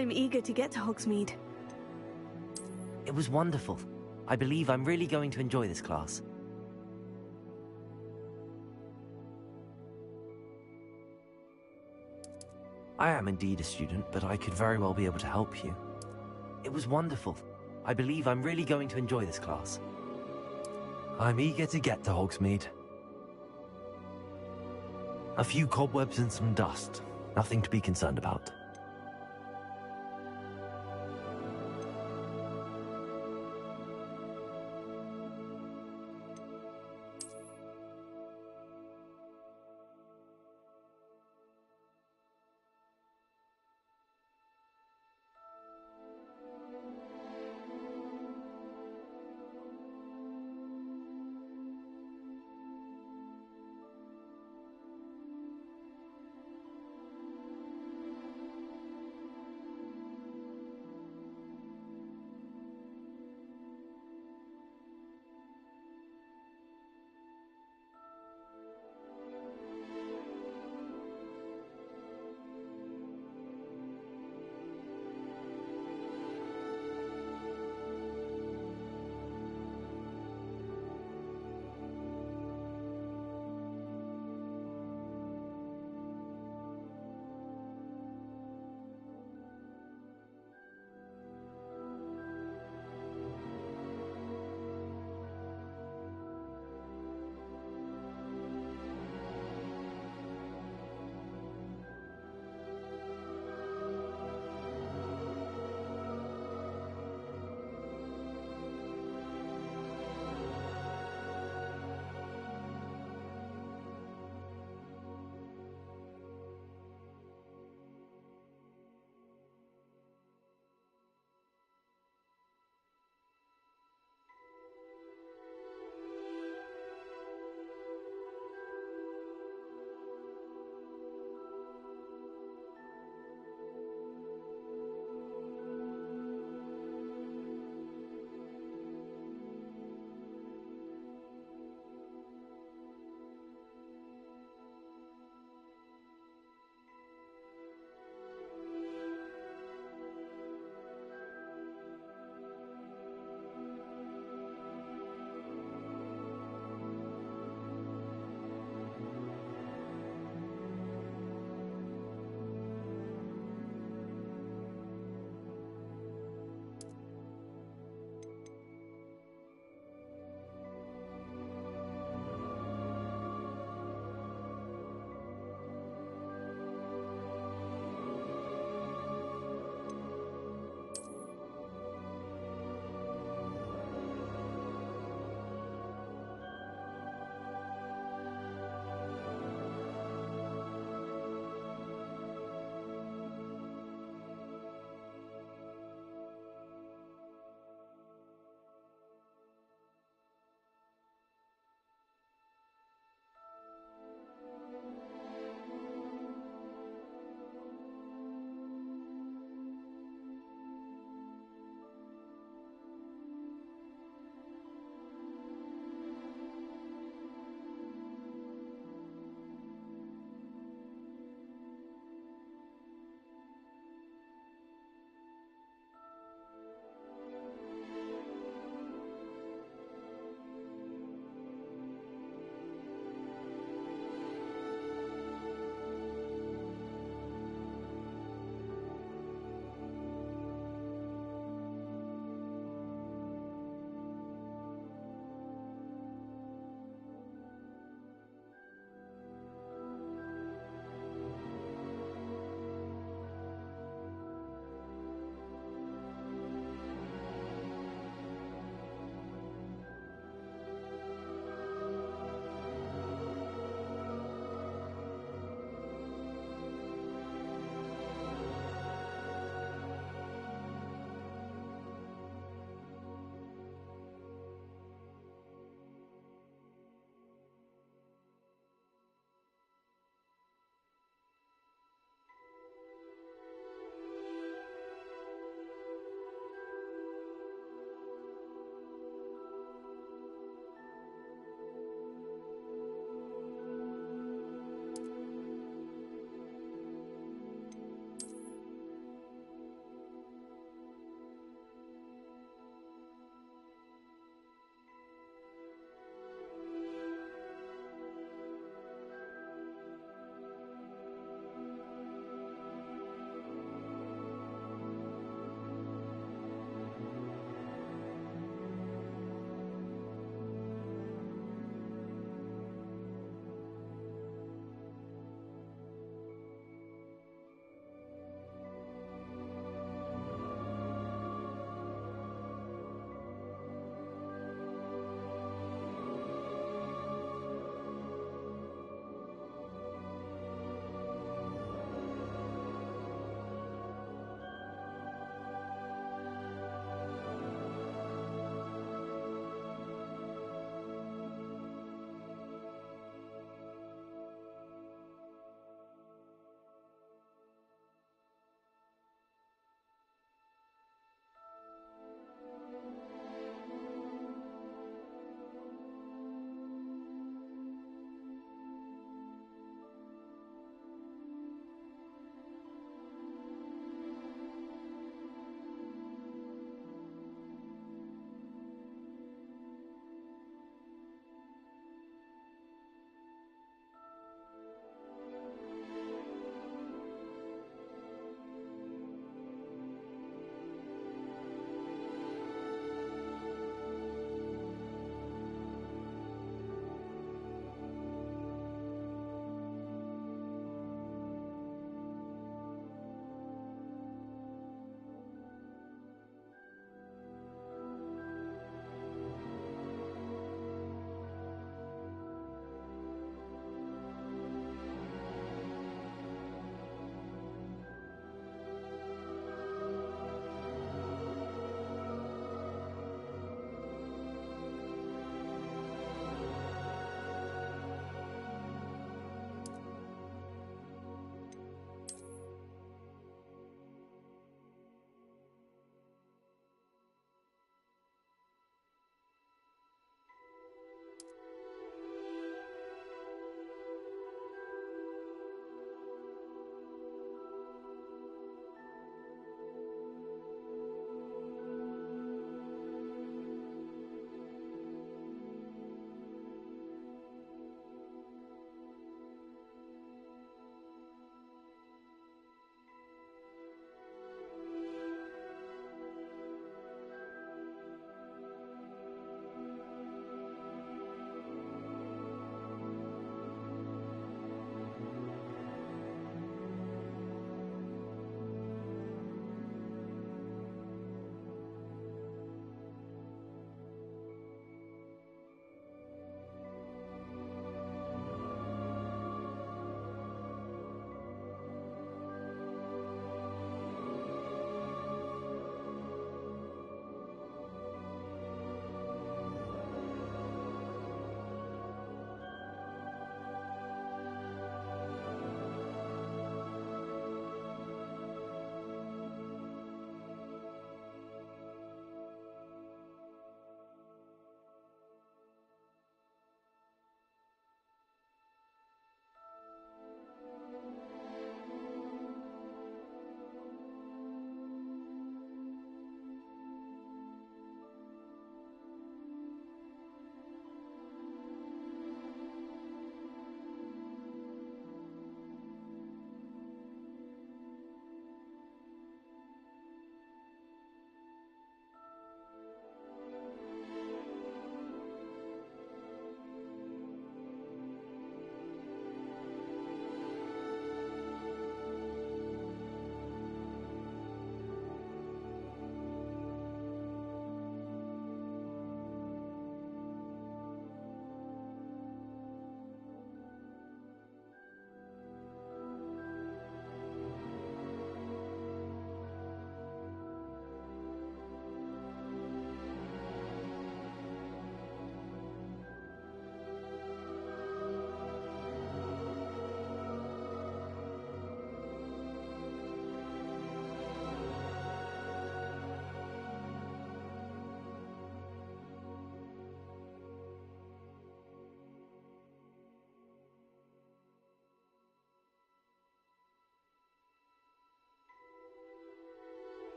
I'm eager to get to Hogsmeade. It was wonderful. I believe I'm really going to enjoy this class. I am indeed a student, but I could very well be able to help you. It was wonderful. I believe I'm really going to enjoy this class. I'm eager to get to Hogsmeade. A few cobwebs and some dust. Nothing to be concerned about.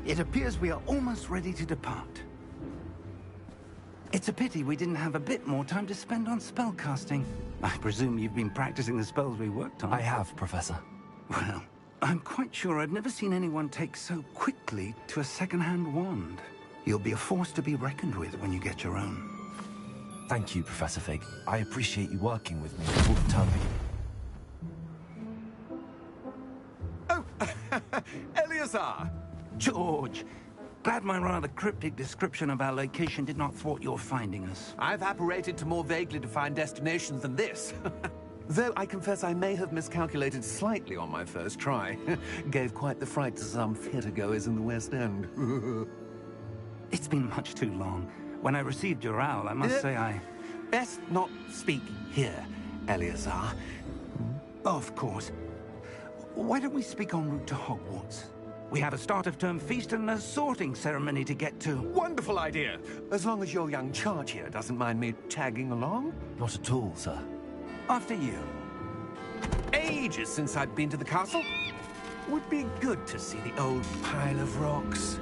It appears we are almost ready to depart. It's a pity we didn't have a bit more time to spend on spellcasting. I presume you've been practicing the spells we worked on. I have, Professor. Well, I'm quite sure I've never seen anyone take so quickly to a second-hand wand. You'll be a force to be reckoned with when you get your own. Thank you, Professor Fig. I appreciate you working with me before the term begins. Oh, Eleazar! George! Glad my rather cryptic description of our location did not thwart your finding us. I've apparated to more vaguely defined destinations than this. Though I confess I may have miscalculated slightly on my first try. Gave quite the fright to some theatre-goers in the West End. It's been much too long. When I received your owl, I must say I... Best not speak here, Eleazar. Of course. Why don't we speak en route to Hogwarts? We have a start-of-term feast and a sorting ceremony to get to. Wonderful idea! As long as your young charge here doesn't mind me tagging along. Not at all, sir. After you. Ages since I'd been to the castle. Would be good to see the old pile of rocks.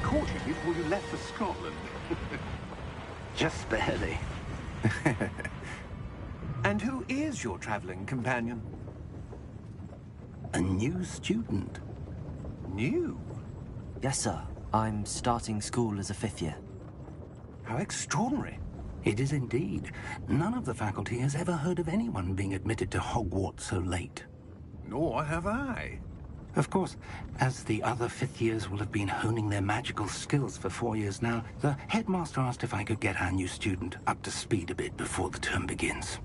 Caught you before you left for Scotland. Just barely. And who is your traveling companion? A new student. New? Yes, sir. I'm starting school as a 5th year. How extraordinary. It is indeed. None of the faculty has ever heard of anyone being admitted to Hogwarts so late. Nor have I. Of course, as the other 5th years will have been honing their magical skills for 4 years now, the headmaster asked if I could get our new student up to speed a bit before the term begins.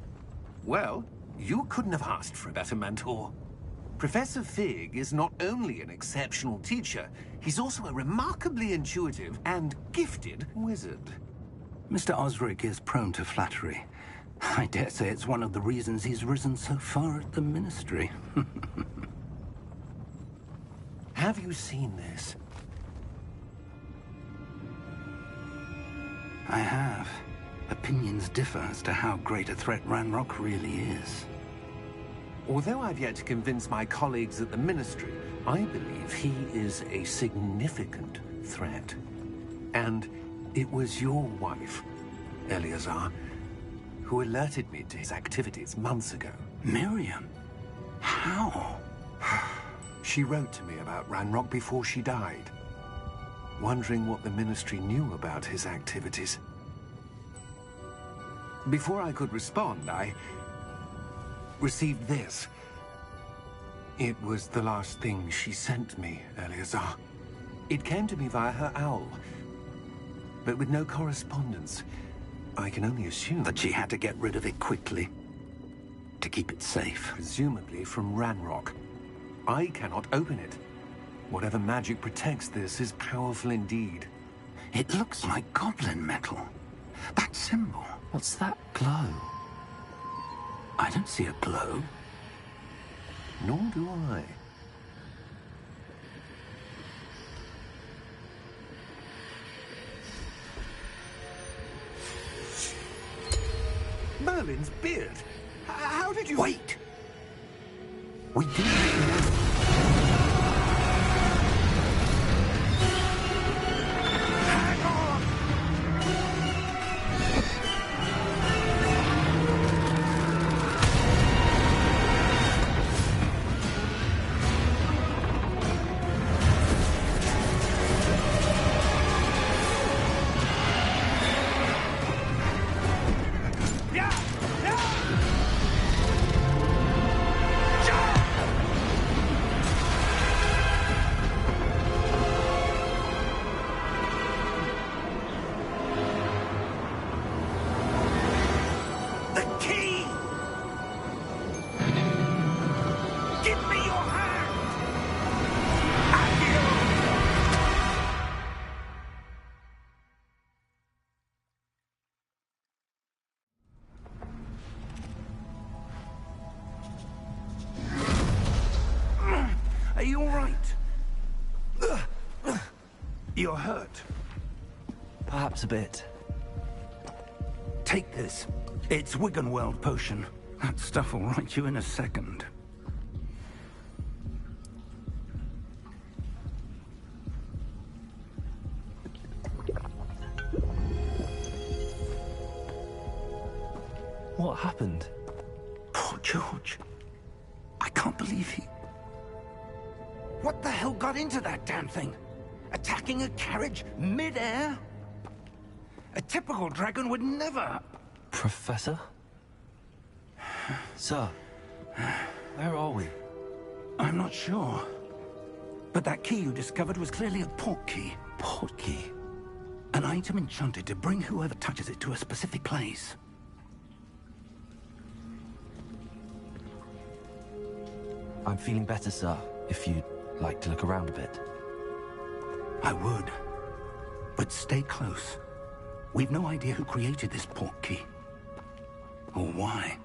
Well, you couldn't have asked for a better mentor. Professor Fig is not only an exceptional teacher, he's also a remarkably intuitive and gifted wizard. Mr. Osric is prone to flattery. I dare say it's one of the reasons he's risen so far at the Ministry. Have you seen this? I have. Opinions differ as to how great a threat Ranrock really is. Although I've yet to convince my colleagues at the Ministry, I believe he is a significant threat. And it was your wife, Eleazar, who alerted me to his activities months ago. Miriam? How? She wrote to me about Ranrock before she died, wondering what the Ministry knew about his activities. Before I could respond, I received this. It was the last thing she sent me, Eleazar. It came to me via her owl, but with no correspondence. I can only assume That she had to get rid of it quickly, to keep it safe. presumably from Ranrock. I cannot open it. Whatever magic protects this is powerful indeed. It looks like goblin metal. That symbol. What's that glow? I don't see a glow. Nor do I. Merlin's beard. How did you... Wait! We didn't... You're hurt. Perhaps a bit. Take this. It's Wiggenweld potion. That stuff will right you in a second. What happened? Poor George. I can't believe he... What the hell got into that damn thing? Attacking a carriage mid-air? A typical dragon would never... Professor? Sir, where are we? I'm not sure. But that key you discovered was clearly a port key. Port key? An item enchanted to bring whoever touches it to a specific place. I'm feeling better, sir, if you'd like to look around a bit. I would. But stay close. We've no idea who created this port key. Or why.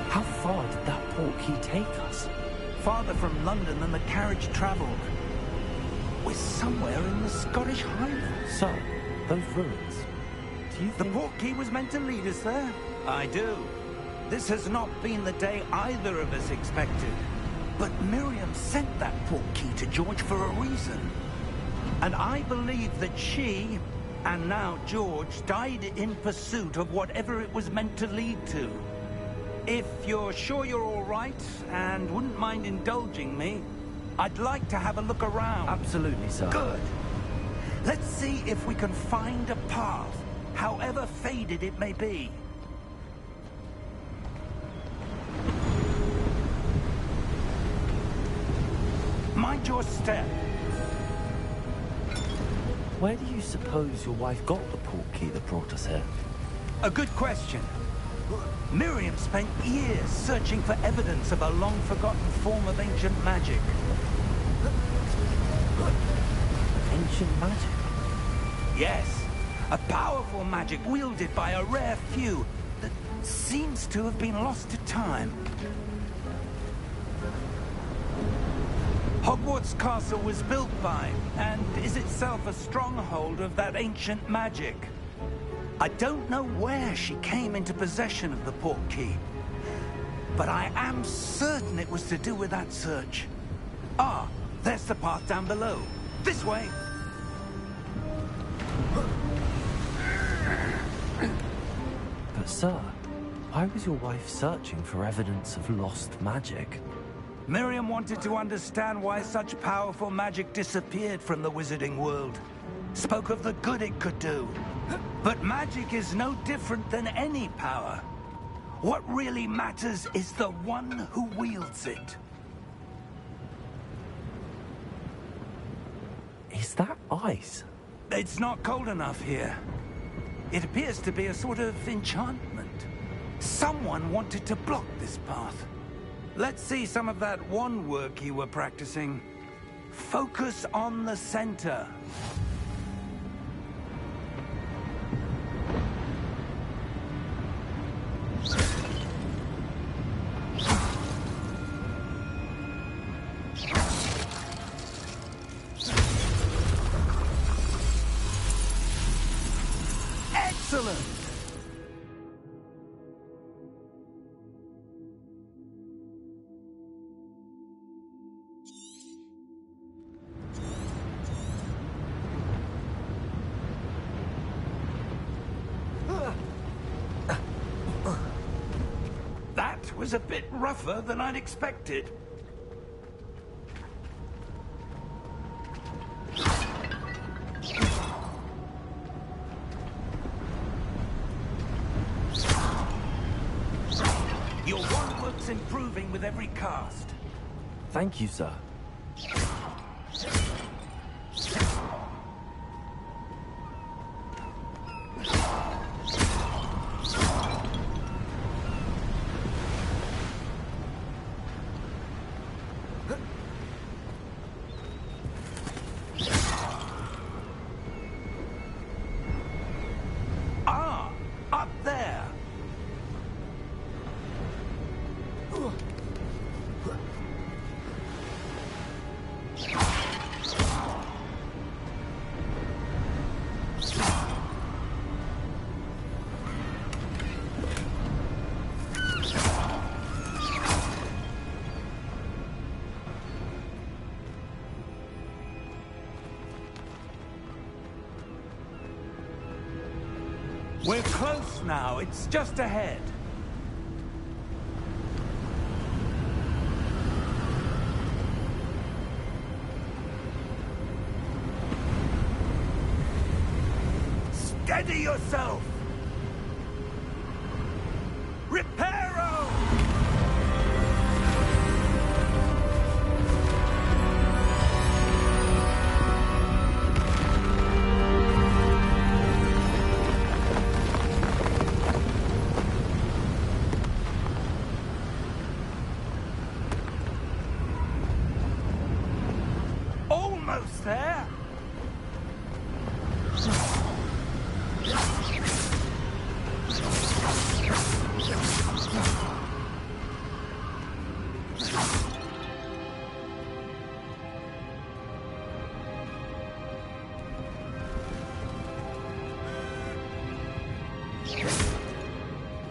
How far did that port key take us? Farther from London than the carriage travelled. We're somewhere in the Scottish Highlands. Sir, those ruins. Do you The think... port key was meant to lead us there? I do. This has not been the day either of us expected. But Miriam sent that port key to George for a reason. And I believe that she, and now George, died in pursuit of whatever it was meant to lead to. If you're sure you're all right, and wouldn't mind indulging me, I'd like to have a look around. Absolutely, sir. Good. Let's see if we can find a path, however faded it may be. Mind your step. Where do you suppose your wife got the port key that brought us here? A good question. Miriam spent years searching for evidence of a long-forgotten form of ancient magic. Ancient magic? Yes, a powerful magic wielded by a rare few that seems to have been lost to time. Hogwarts Castle was built by, and is itself a stronghold of that ancient magic. I don't know where she came into possession of the port key, but I am certain it was to do with that search. Ah, there's the path down below. This way! But sir, why was your wife searching for evidence of lost magic? Miriam wanted to understand why such powerful magic disappeared from the wizarding world. Spoke of the good it could do. But magic is no different than any power. What really matters is the one who wields it. Is that ice? It's not cold enough here. It appears to be a sort of enchantment. Someone wanted to block this path. Let's see some of that wand work you were practicing. Focus on the center. Excellent! That was a bit rougher than I'd expected. Your wand work's improving with every cast. Thank you, sir. We're close now. It's just ahead. Steady yourself! Reparo! Almost there!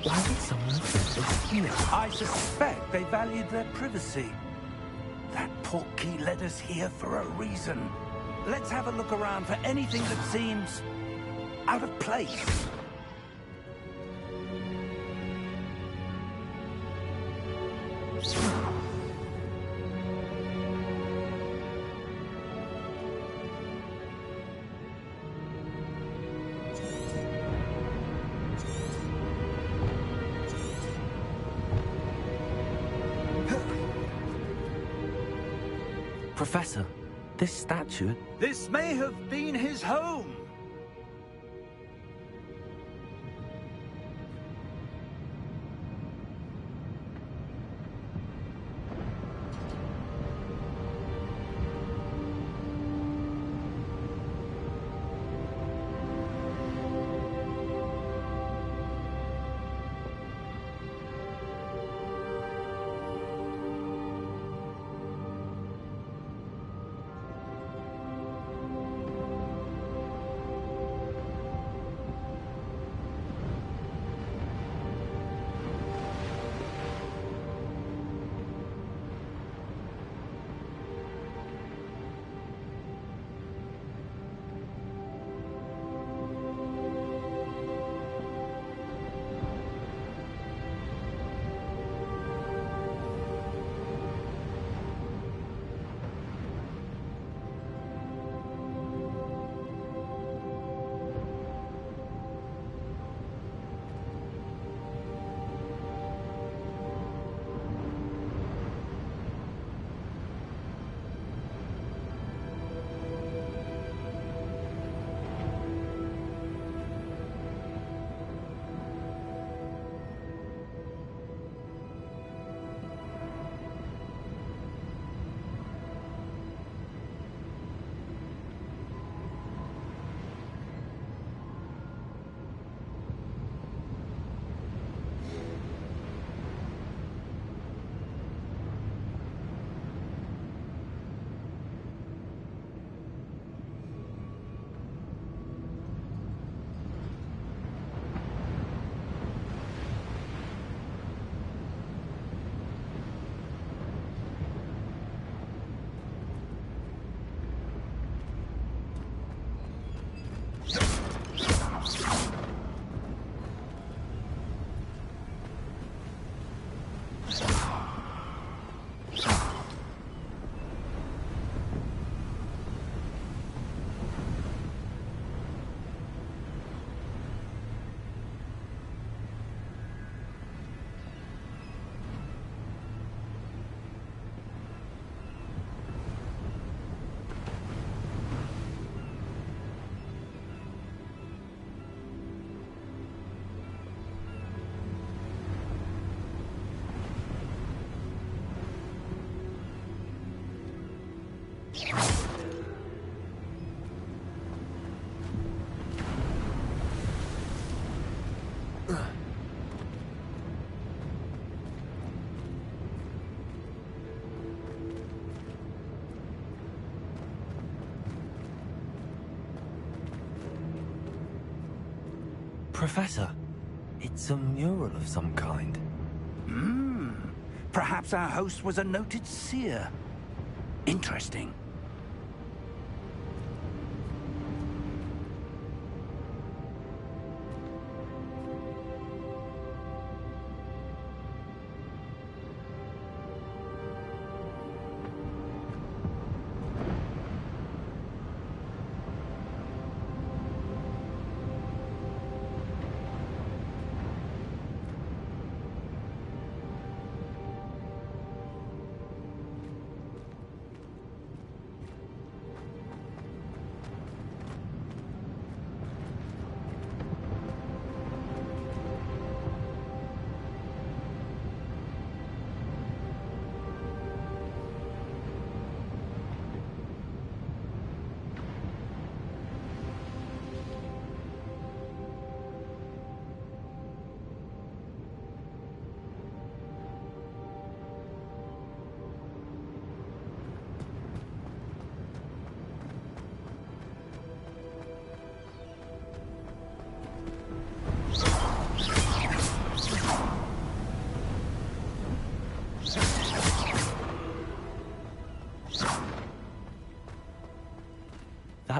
Why did someone put us here? I suspect they valued their privacy. That portkey led us here for a reason. Let's have a look around for anything that seems out of place. Professor, this statue... This may have been his home. Professor, it's a mural of some kind. Perhaps our host was a noted seer. Interesting.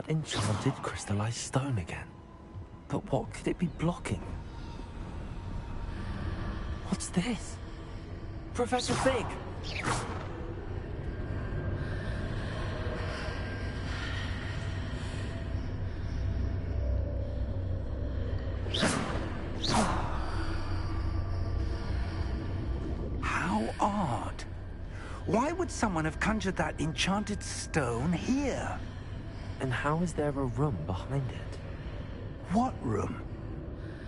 enchanted crystallized stone again. But what could it be blocking? What's this? Professor Fig! How odd. Why would someone have conjured that enchanted stone here? And how is there a room behind it? What room?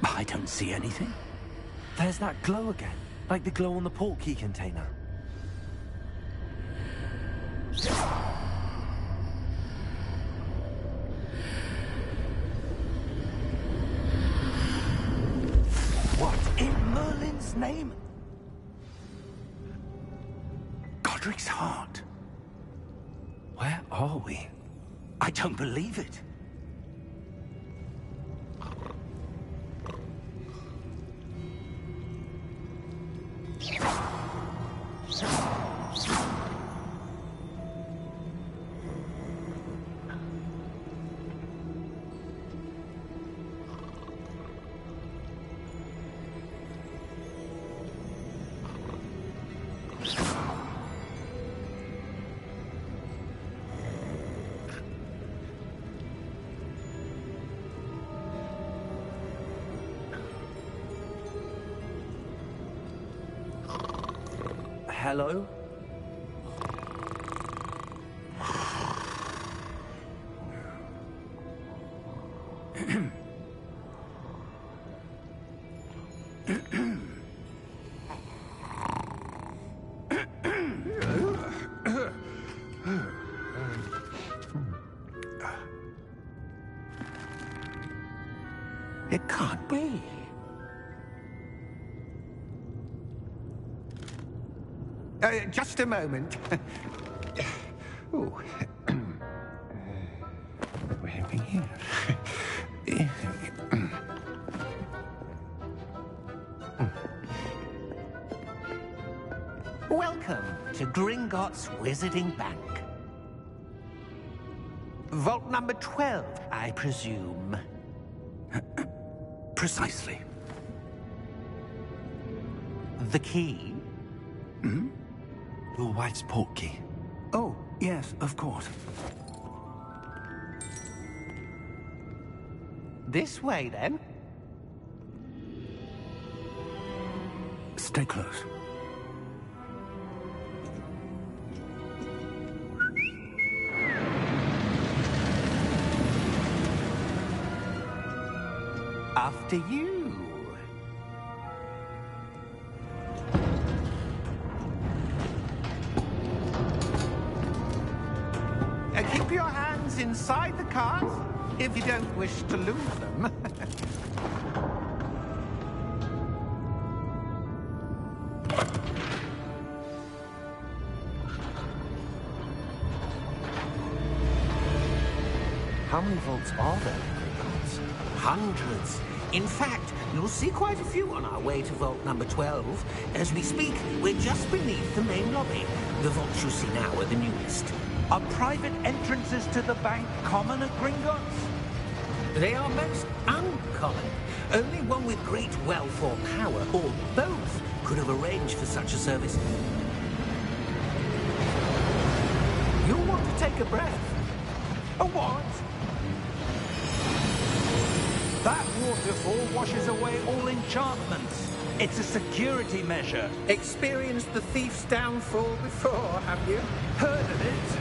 I don't see anything. There's that glow again, like the glow on the portkey container. What in Merlin's name? Godric's heart. Where are we? I don't believe it. Hello? It can't be. Just a moment. Oh. Where are we here? Welcome to Gringotts Wizarding Bank. Vault number 12, I presume. Precisely. The key? Your wife's portkey. Oh, yes, of course. This way, then. Stay close. After you. Keep your hands inside the cart if you don't wish to lose them. How many vaults are there in Gringotts? Hundreds. In fact, you'll see quite a few on our way to vault number 12. As we speak, we're just beneath the main lobby. The vaults you see now are the newest. Are private entrances to the bank common at Gringotts? They are most uncommon. Only one with great wealth or power, or both, could have arranged for such a service. You'll want to take a breath. A what? That waterfall washes away all enchantments. It's a security measure. Experienced the thief's downfall before, have you? Heard of it?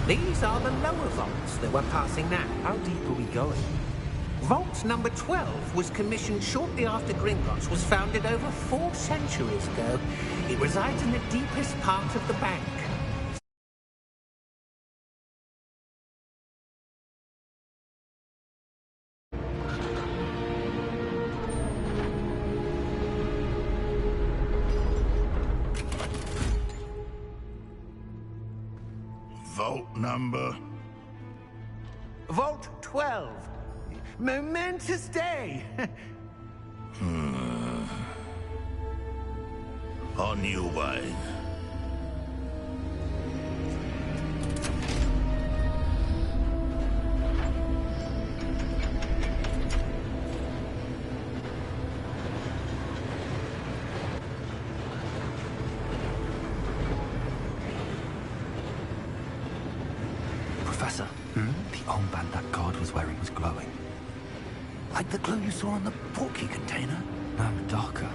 These are the lower vaults that we're passing now. How deep are we going? Vault number 12 was commissioned shortly after Gringotts was founded over 4 centuries ago. It resides in the deepest part of the bank. Vault number? Vault 12. Momentous day. On your way. armband that guard was wearing was glowing. Like the glow you saw on the portkey container? No, darker.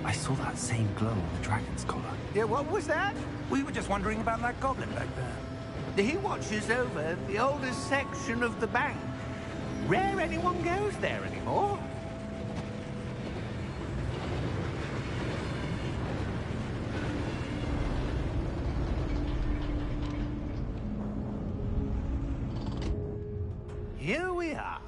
I saw that same glow on the dragon's collar. Yeah, what was that? We were just wondering about that goblin back there. He watches over the oldest section of the bank. Rare anyone goes there anymore. Here we are.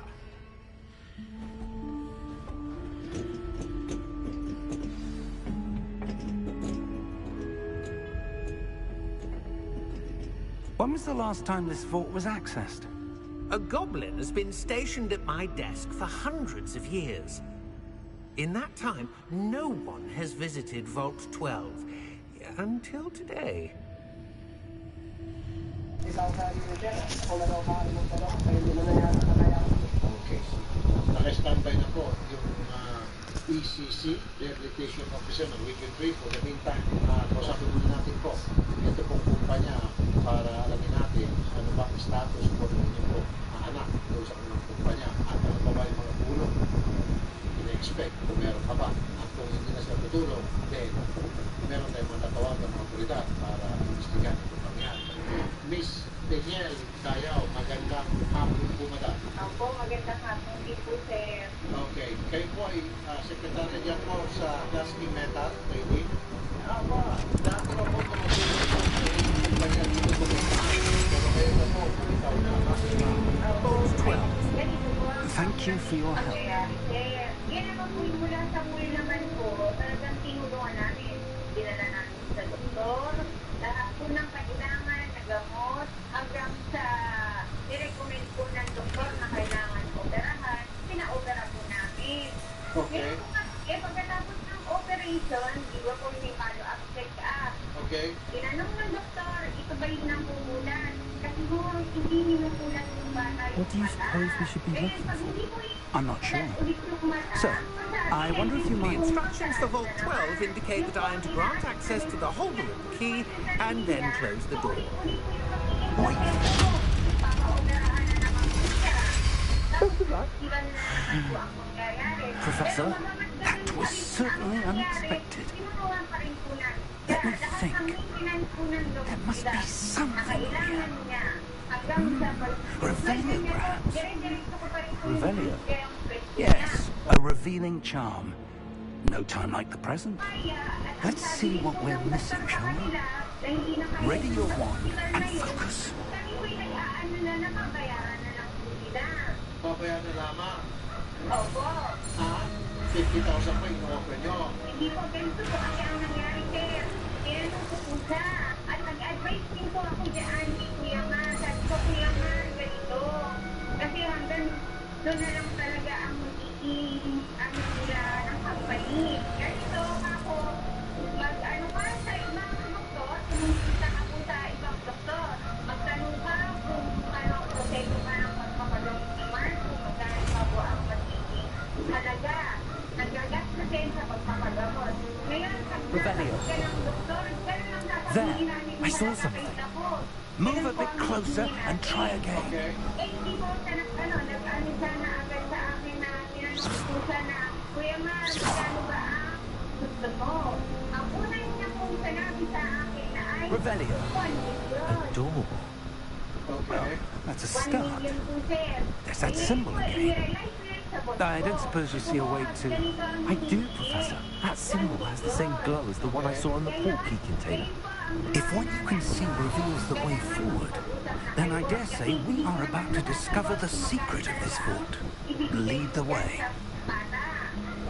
When was the last time this vault was accessed? A goblin has been stationed at my desk for hundreds of years. In that time, no one has visited Vault 12 until today. Okay. Naka-standby na po yung ECC, Rehabilitation Officer ng Weekend 3. For the meantime, kausapin muna natin po ito pong kumpanya para alamin natin ano ba ang status po ng inyong po anak doon sa kanilang kumpanya at ano pa ba yung mga tulong ina-expect kung meron pa ba. At kung hindi na sila tutulong, then meron tayong matatawag ng mga otoridad para investigan ito pangyari. Miss Daniel Dayaw, magandang hapon po, madam. Opo, magandang hapon din po, sir. Okay. Kayo po ay sekretary niya po sa Dusty Metal Trading. Opo. Dati na po tumutulong po sa inyong kumpanya dito po. Pero kayo na po, ikaw na kasi Opo, ganito po. Thank you for your help. Mangyayari, sir. Yan naman po yung mula sa muli naman po, talagang tinulungan namin. Dinala namin sa doktor, lahat po ng kailangan na gamot, hanggang sa nirecommend po ng doktor na kailangan operahan, pina-opera po namin. Okay. Pagkatapos ng operation, di ba po may follow-up check-up. Okay. Tinanong ng doktor, ito ba yung napupulan? Kasi mo, hindi ninupulan yung bata yung What do you suppose we should be looking for? I'm not sure. Sir, I wonder if you The might... instructions for Vault 12 indicate that I am to grant access to the holder of the key and then close the door. Wait. Professor, that was certainly unexpected. Let me think. There must be something here. Revelio, perhaps? Revelio? Yes, a revealing charm. No time like the present. Let's see what we're missing, shall we? Ready your wand and focus. Babayaran na lamang. Opo. 50,000 pa yung offer nyo. Hindi po ganito po kasi ang nangyari, sir. Tinanong ko po siya. At nag-advise din po ako dyan ni Kuya Mar. Sabi ko, Kuya Mar, ganito. Kasi hanggang doon na lang talaga ang magiging ano nila ng pagpalit. Ganito ako, mag-ano ka sa ibang doktor, pumunta ka po sa ibang doktor. Magtanong ka kung ano proseso ka ng pagpapagamot ni Mar, kung magkano pa po ang magiging halaga. Nagagas na din sa pagpapagamot. Ngayon, pag Revelio. ka ng doktor, ganun lang There, sasabihin namin I saw na something. nakita ko. Move a bit closer and try again. Okay. Eh, hindi po siya nag-ano sana agad sa akin na tinanong ko siya na, Kuya Mar, magkano ba ang gusto mo? Ang una niya pong sanabi sa akin na ay Revelio. 1 million. Door. Okay. That's a 1 start. million po, sir. There's that Eh, symbol po, again. i-realize ko yan sa boss I don't ko. suppose you see a way to... I do, Professor. That symbol has the same glow as the one I saw in the portkey container. If what you can see reveals the way forward, then I dare say we are about to discover the secret of this vault. Lead the way.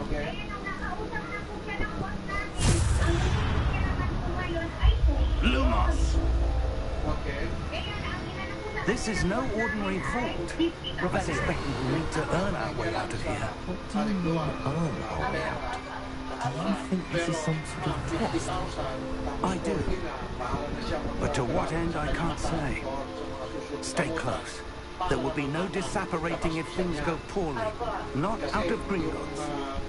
Okay. Lumos! Okay. This is no ordinary vault. I suspect we will need to earn our way out of here. What do you mean, earn our way out? Do you think this is some sort of test? I do. But to what end, I can't say. Stay close. There will be no disapparating if things go poorly. Not out of Gringotts.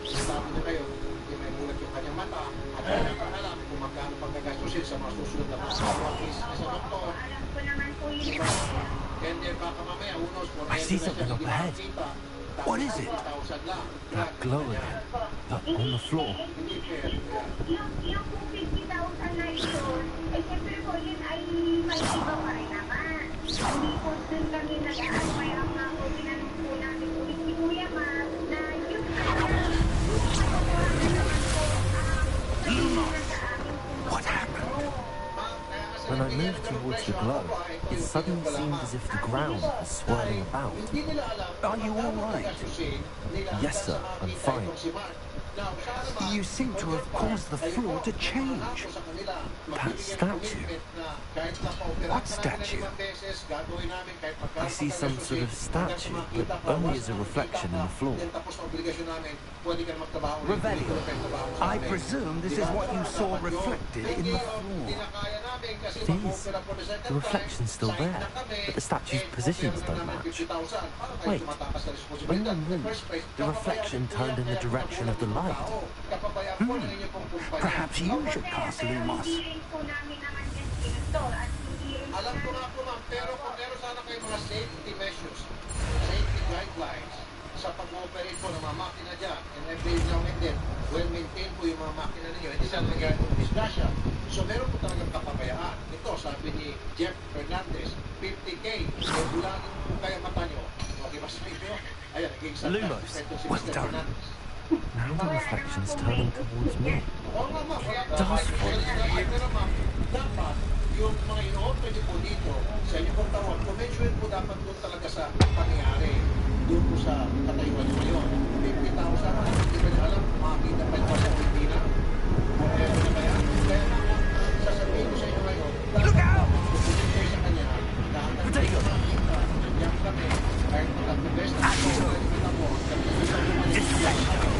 Sabi na kayo, hindi may mulat yung kanyang mata at wala kang alam kung magkano pagkagastusin sa mga susunod na mga sa doktor. Alam ko naman po yun. I see something up ahead. What is it? That glow again, but on the floor. Yung 50,000 na ito, eh siyempre po yun ay may iba pa rin naman. Hindi po dun kami nag-aas, may ang mga po pinanong po namin ulit si Kuya Ma, na yung What happened? When I moved towards the glow, it suddenly seemed as if the ground was swirling about. Are you all right? Yes, sir, I'm fine. You seem to have caused the floor to change. That statue. What statue? I see some sort of statue, but only as a reflection in the floor. Revelio, I presume this is what you saw reflected in the floor. It is. The reflection's still there, but the statue's positions don't match. Wait, when I moved, the reflection turned in the direction of the light. Perhaps you should cast Lumos. Alam ko nga po ma'am, pero kung meron sana kayo mga safety measures, safety guidelines sa pag-ooperate po ng mga makina dyan, and every now and then, well-maintained po yung mga makina ninyo, hindi sana nangyari po disgrasya. So meron po talagang kapabayaan. Ito, sabi ni Jeff Fernandez, 50K, so bulangin po kayo mata nyo. Okay ba sa inyo? Ayan, naging sa Lumos, well done. Now the reflection's turning towards me. Oo nga ma'am, Dust follows me. pero ma'am, dapat yung mga ino-open niyo po dito sa inyong pagtawag, comment po dapat doon talaga sa pangyayari. Doon po sa katayuan niyo ngayon. 50,000, hindi ba niyo alam kung makakita pa niyo sa hindi na? Forever na ba yan? Kaya naman, sasabihin ko sa inyo ngayon, Look out! pupunta kayo sa kanya, nakakita niyo makita, yan kami, kahit mag-best na po, nakikita mo, kami sa isang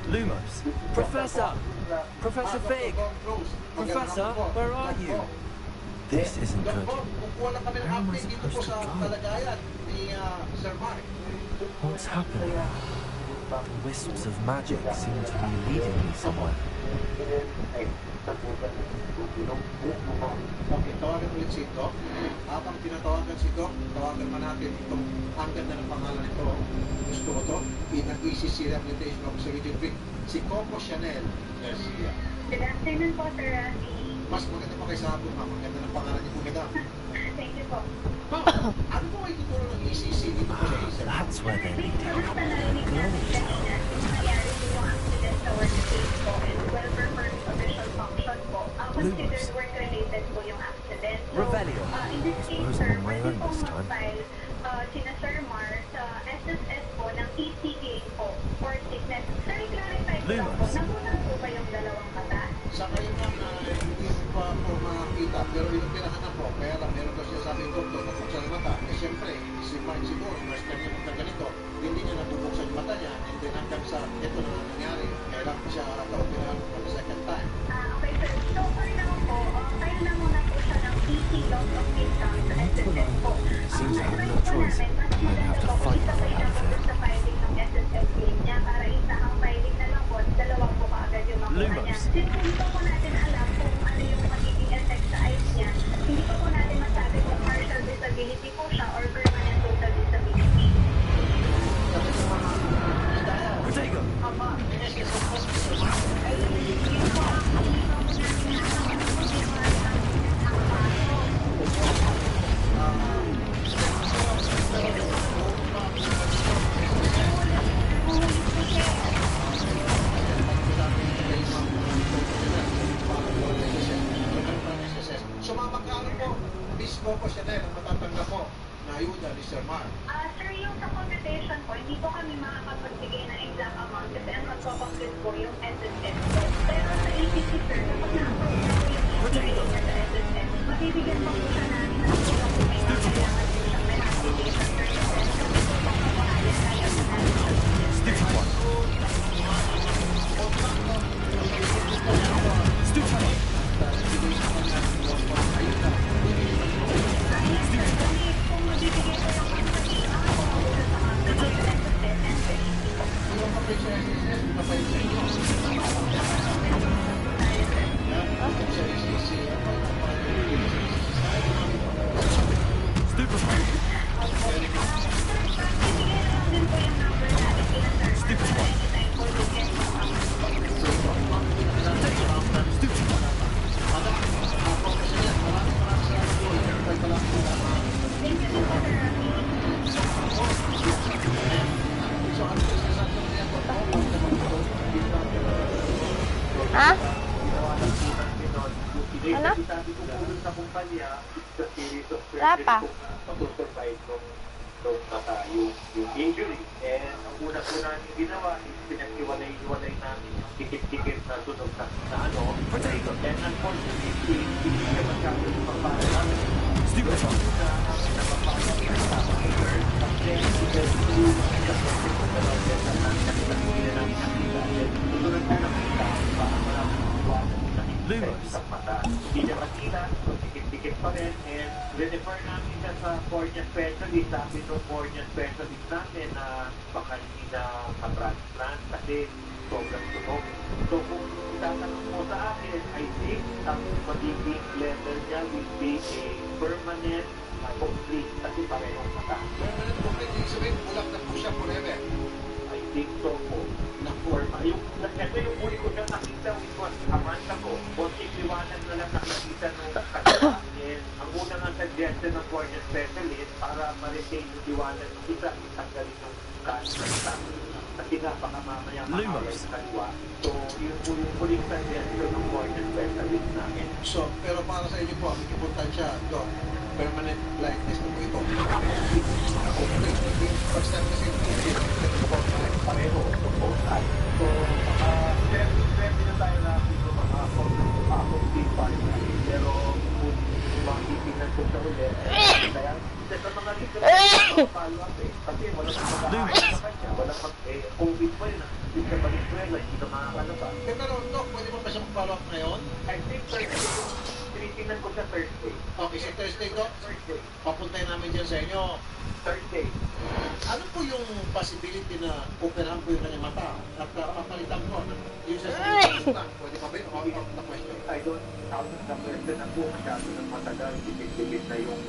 Lumos. Professor! Professor Fig! Professor, where are you? This isn't good. Where am I supposed to go? What's happening? The wisps of magic seem to be leading me somewhere. Okay, tawagan ulit si Doc. Habang tinatawagan si Doc, tawagan pa natin itong ang ganda ng pangalan nito. Gusto ko to, pinag-ECC Rehabilitation Officer Region 3, si Coco Chanel Garcia. Good afternoon po, Sir Rafi. Mas maganda pa kayo sa hapon, ma'am. Ang ganda ng pangalan niyo po, madam. Thank you po. Ma'am, ano po ay tutulong ng ECC dito po sa isa? That's where they're leading. Kamusta narinig natin kanina? Nangyari po yung accident sa workplace po and well-performed official function po. Considered work-related po yung accident. So, Revelio. in this case, Suppose sir, I'm on my pwede own po this time. mag-file sina Sir Mar sa SSS po ng ECA po for sickness. Sir, i-clarify ko lang po, nakunan po ba yung dalawang mata? Sa kayo ma'am na hindi pa po makakita, pero inoperahan na po. Kaya lang, meron daw siya sabi ng doktor na kung sa mata. Eh, siyempre, si Mark siguro, mas kanya kanya. Since hindi pa po natin alam kung ano yung magiging effect sa eyes niya, hindi pa po natin masabi kung partial disability po siya or permanent total disability. Protego! So magkano po mismo po siya din ang matatanggap po na ayuda ni Sir Mark? Sir, yung sa computation po, hindi po kami makakapagbigay ng exact amount kasi ang magpapamplit po yung SSS po. Pero sa APC, sir, kapag na-approve na po yung ibigay niya sa SSS, mabibigyan po po siya namin ng tulong kung may mga kailangan po siyang may application services. Kasi po po kapakayan kaya po namin siya. Ha? Ano? Wala pa. Yung injury. And ang una po namin ginawa is pinag-iwalay namin yung tikit-tikit na tunog na ano. And unfortunately, hindi siya masyado yung pagpara namin. Lumos. Hindi niya makita, so tikit-tikit pa rin. And refer namin siya sa cornea specialist. Sabi ng cornea specialist namin na baka hindi na matransplant kasi sobrang tunog. So kung itatanong mo sa akin, I think ang magiging level niya will be a permanent complete kasi parehong mata. Permanent complete, ibig sabihin, bulak na po siya forever. I think so po. Ito yung huli ko siyang nakita which was a month ago. Konting liwanag na lang nakikita nung kanila. And ang unang ang suggestion ng cornea specialist para ma-retain yung liwanag ng isa, tanggalin yung kanila. Kasi nga baka mamaya makaway sa kaliwa. So yun po yung huling suggestion ng cornea specialist namin. So, pero para sa inyo po, ang importansya, Doc, permanent blindness na po ito. First time kasi pareho sa both sides. So, pwede na tayo na ito mga complete partner. Pero kung makikinan ko siya ulit, kaya sa mga rito, follow-up eh. Kasi walang mag-aaral sa kanya. Walang COVID pa yun. Hindi ka mag-eskwela, hindi ka makakalaba. Pero, Doc, pwede mo pa siya mag-follow-up ngayon? I think Thursday, tinitingnan ko siya Thursday. Okay, so Thursday, Doc? Thursday. Papuntay namin dyan sa inyo. Thursday. Ano po yung possibility na operahan po yung kanyang mata at papalitan po? Yung sa sinigil lang, pwede pa ba yun? All out na question. I don't count the person na po masyado ng matagal, tipid-tipid na yung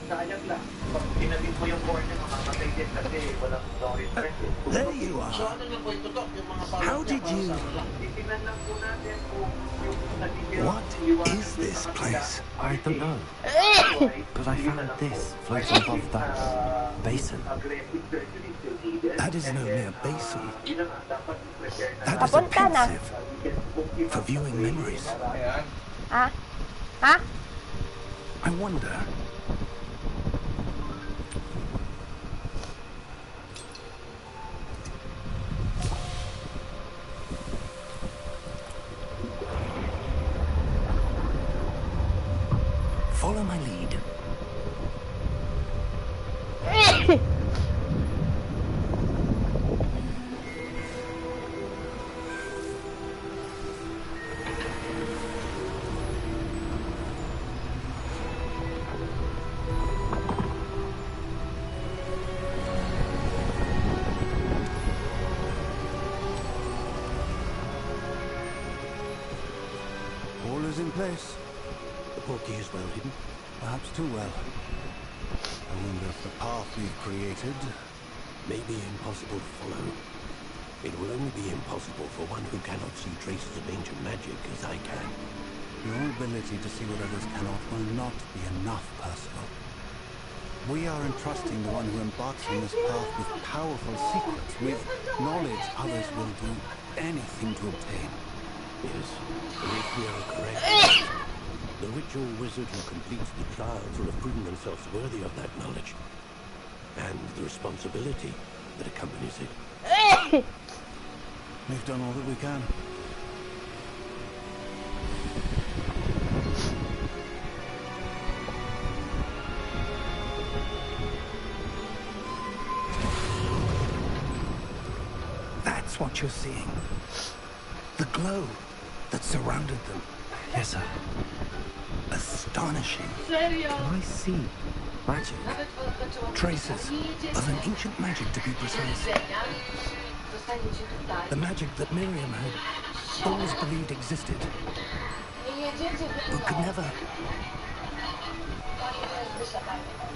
sayang lang. Pag pinabit mo yung cornea, makamatay din kasi walang Nori Galang. There you So are. ano lang po ito, Doc? Yung mga How did you... Titignan lang po natin kung yung natitira. What is this place? I don't know. But I found this floating above that basin. That is no mere basin. That is a Papunta na. pensive for viewing memories. Ha? Ha? I wonder... Follow my lead. is in place. The portkey is well hidden. Perhaps too well. I wonder if the path we've created may be impossible to follow. It will only be impossible for one who cannot see traces of ancient magic as I can. Your ability to see what others cannot will not be enough, Percival. We are entrusting the one who embarks on this path with powerful secrets, with knowledge others will do anything to obtain. Yes, and if we are correct, the ritual wizard who completes the trials will have proven themselves worthy of that knowledge, and the responsibility that accompanies it. We've done all that we can. That's what you're seeing. The glow that surrounded them. Yes, sir. Astonishing. Can I see magic? Traces of an ancient magic, to be precise. The magic that Miriam had always believed existed, but could never.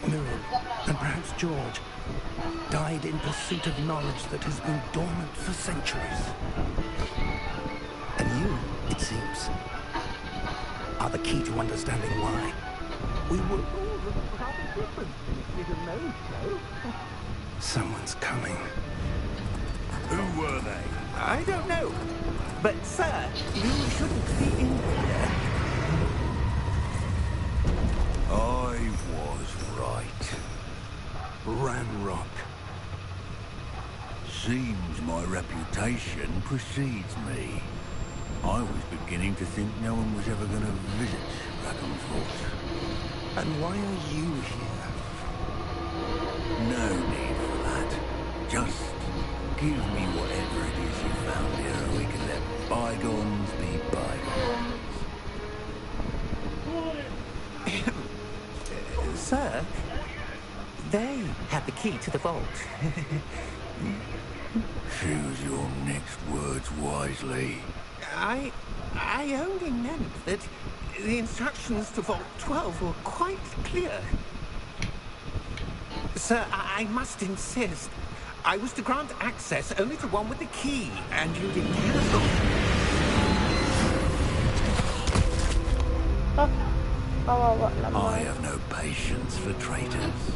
Miriam, and perhaps George, died in pursuit of knowledge that has been dormant for centuries. And you, it seems, are the key to understanding why. We were all rather different, if you know so. Someone's coming. Who were they? I don't know. But, sir, you shouldn't be in here. I was right. Ranrock. Seems my reputation precedes me. I was beginning to think no one was ever going to visit Rackham's Vault. And why are you here? No need for that. Just give me whatever it is you found here, and we can let bygones be bygones. Sir, they had the key to the vault. Choose your next words wisely. I only meant that the instructions to Vault 12 were quite clear. Sir, I must insist. I was to grant access only to one with the key, and you didn't cancel. I have no patience for traitors.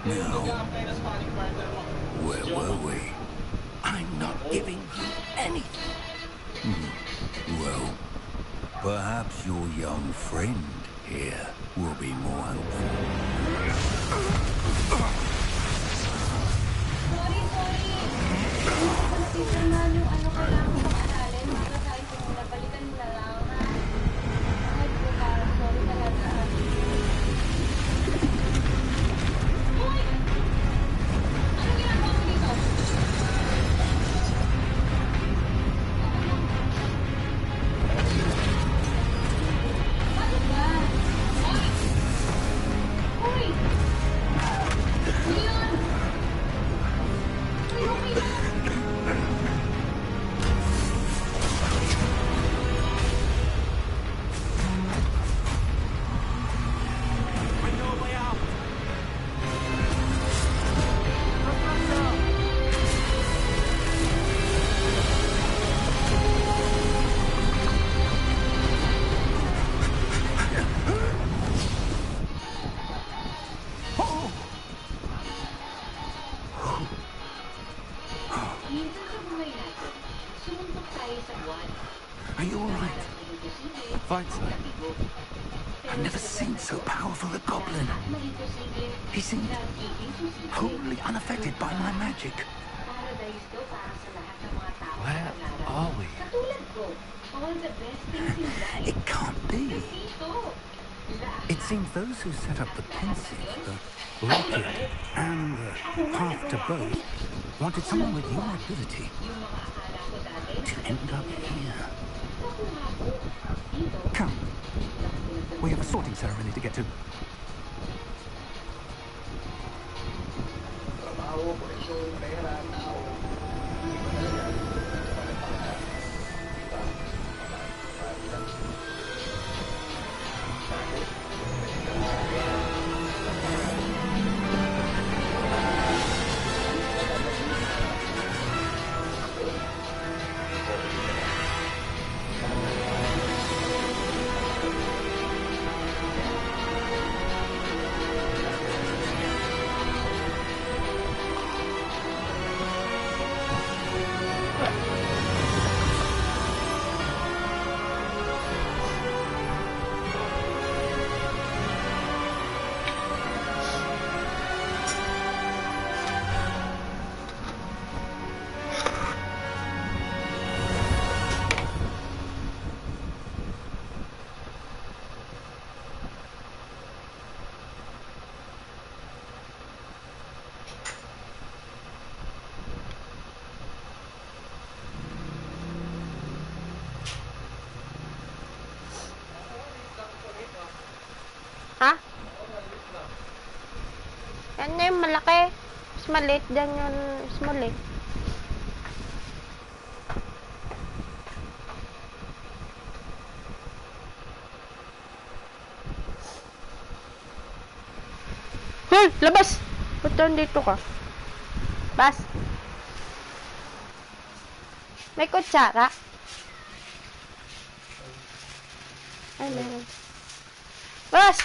Now, where were we? I'm not giving you anything. Well, perhaps your young friend here will be more helpful. Are you all right? Fine, sir. I've never seen so powerful a goblin. He seemed wholly unaffected by my magic. Where are we? It can't be. It seems those who set up the pensive, the rocket, and the path to both wanted someone with your ability to end up here. Come. We have a sorting ceremony to get to. maliit, dyan yung small eh. Labas! Ba't dito ka? Bas! May kutsara? Ay, meron. Bas!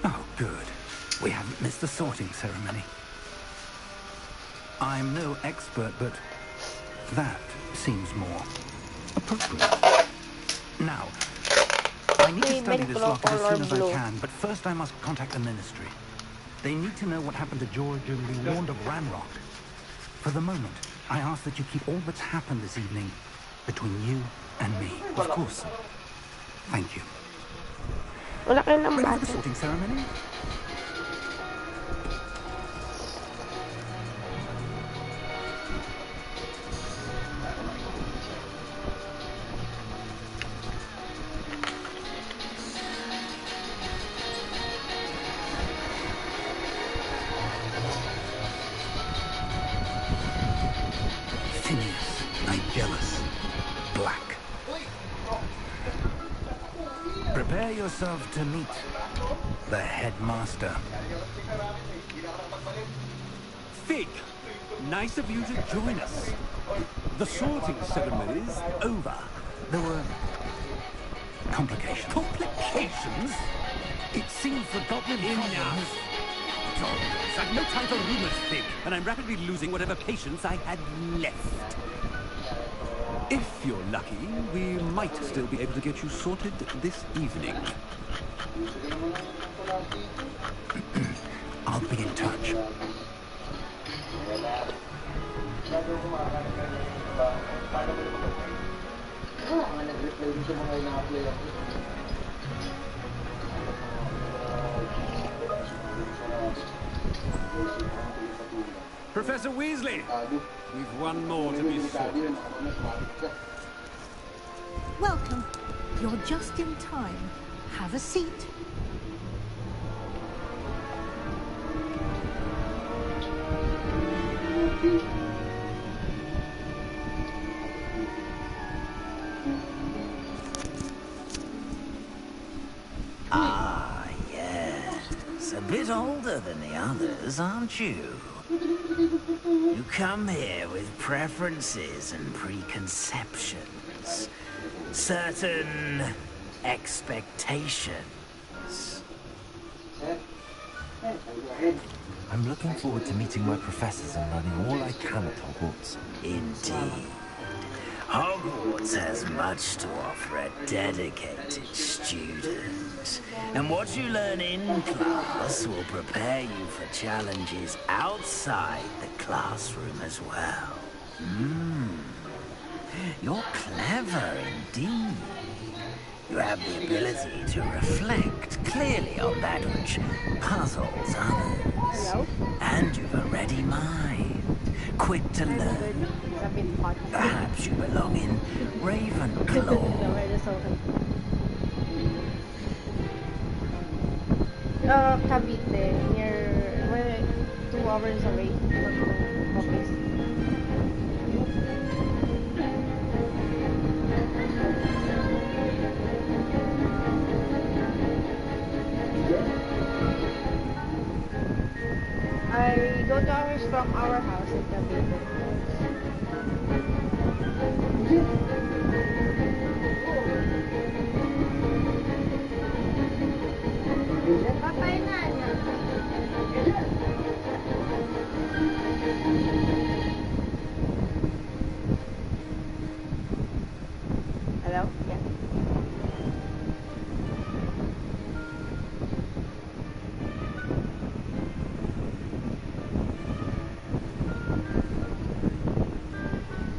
Oh, good. We haven't missed the sorting ceremony. I'm no expert, but that seems more appropriate. Now, I need to study this locket as soon as I can, but first I must contact the Ministry. They need to know what happened to George and be warned of Ranrock. For the moment, I ask that you keep all that's happened this evening between you and me. Of course. Thank you. Wala kayo ng Ready for bata. the sorting ceremony? Prepare yourself to meet the headmaster. Fig, nice of you to join us. The sorting ceremony's over. There were complications. Complications? It seems the goblin Enough! Goblins. I've no time for rumors, Fig, and I'm rapidly losing whatever patience I had left. If you're lucky, we might still be able to get you sorted this evening. I'll be in touch. Professor Weasley, we've one more to be sorted. Welcome. You're just in time. Have a seat. Ah, yes. A bit older than the others, aren't you? You come here with preferences and preconceptions. Certain expectations. I'm looking forward to meeting my professors and learning all I can at Hogwarts. Indeed. Hogwarts has much to offer a dedicated student. And what you learn in class will prepare you for challenges outside the classroom as well. You're clever indeed. You have the ability to reflect clearly on that which puzzles others. And you've a ready mind, quick to learn. Perhaps you belong in Ravenclaw. Cavite, we're 2 hours away from the office. I go 2 hours from our house in Cavite. Hello? Yeah.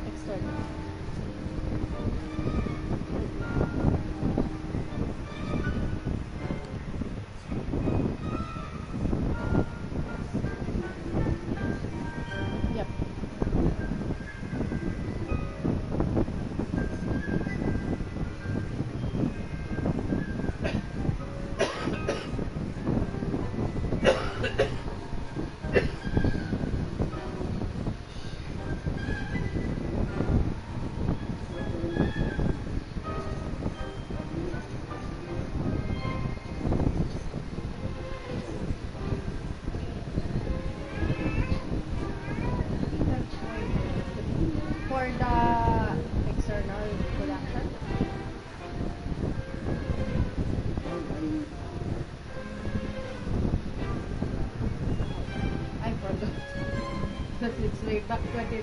External. Back 23.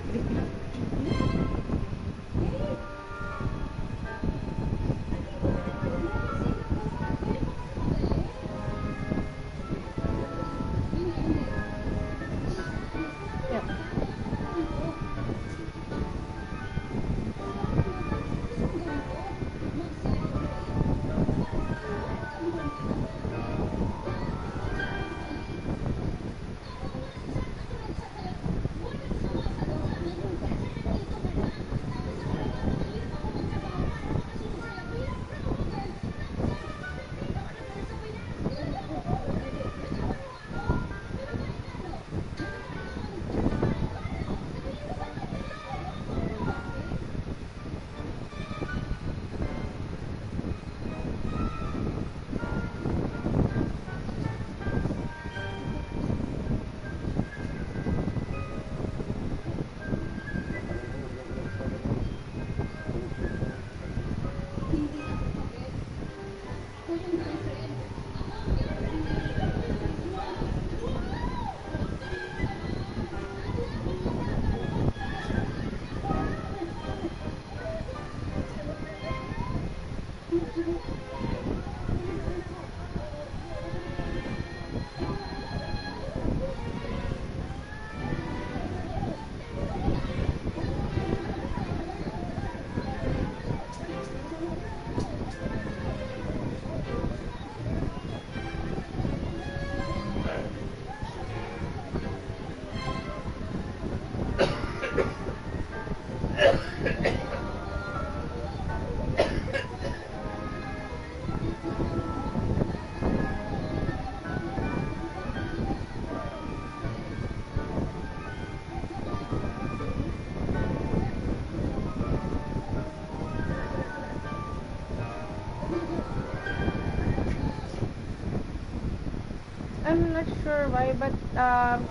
I'm not sure why, but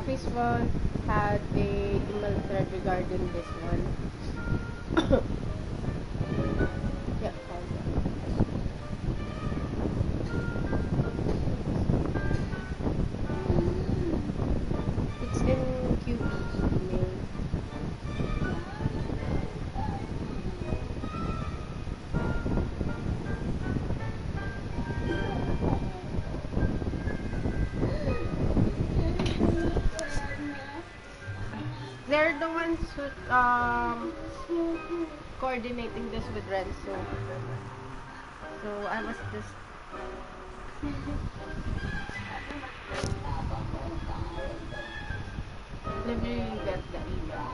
Facebook had a email thread regarding this one. Yeah, found it. It's in QB email. They're the ones who coordinating this with Renzo. So I was just let me get the email.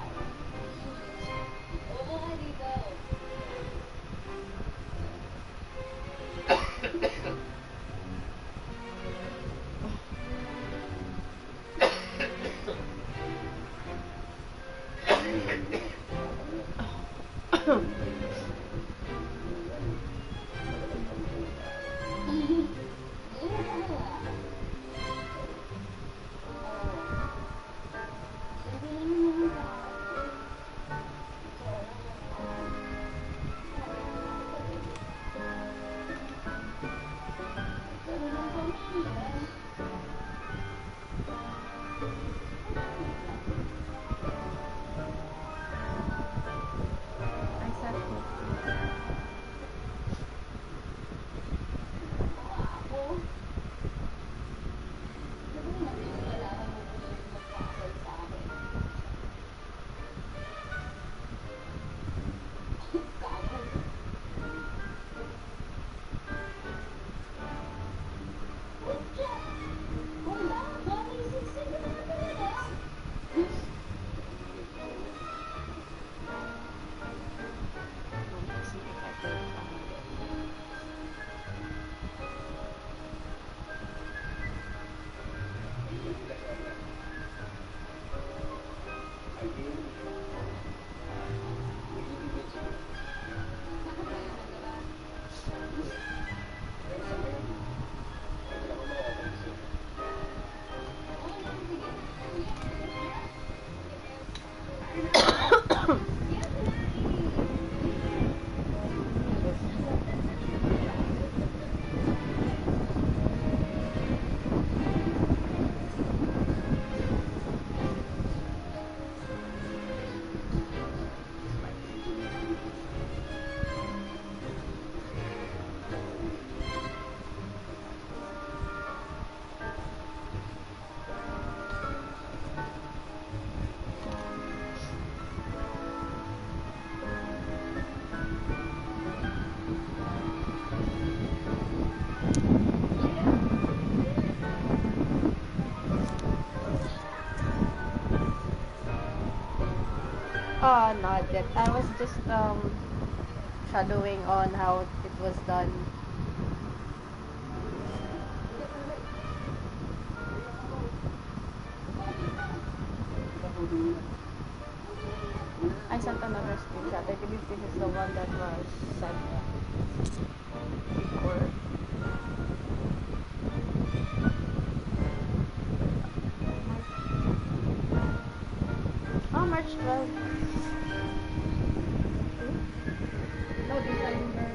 Not yet. I was just shadowing on how it was done. I sent another screenshot. I believe this is the one that was sent before. Oh, March 12th. No, December.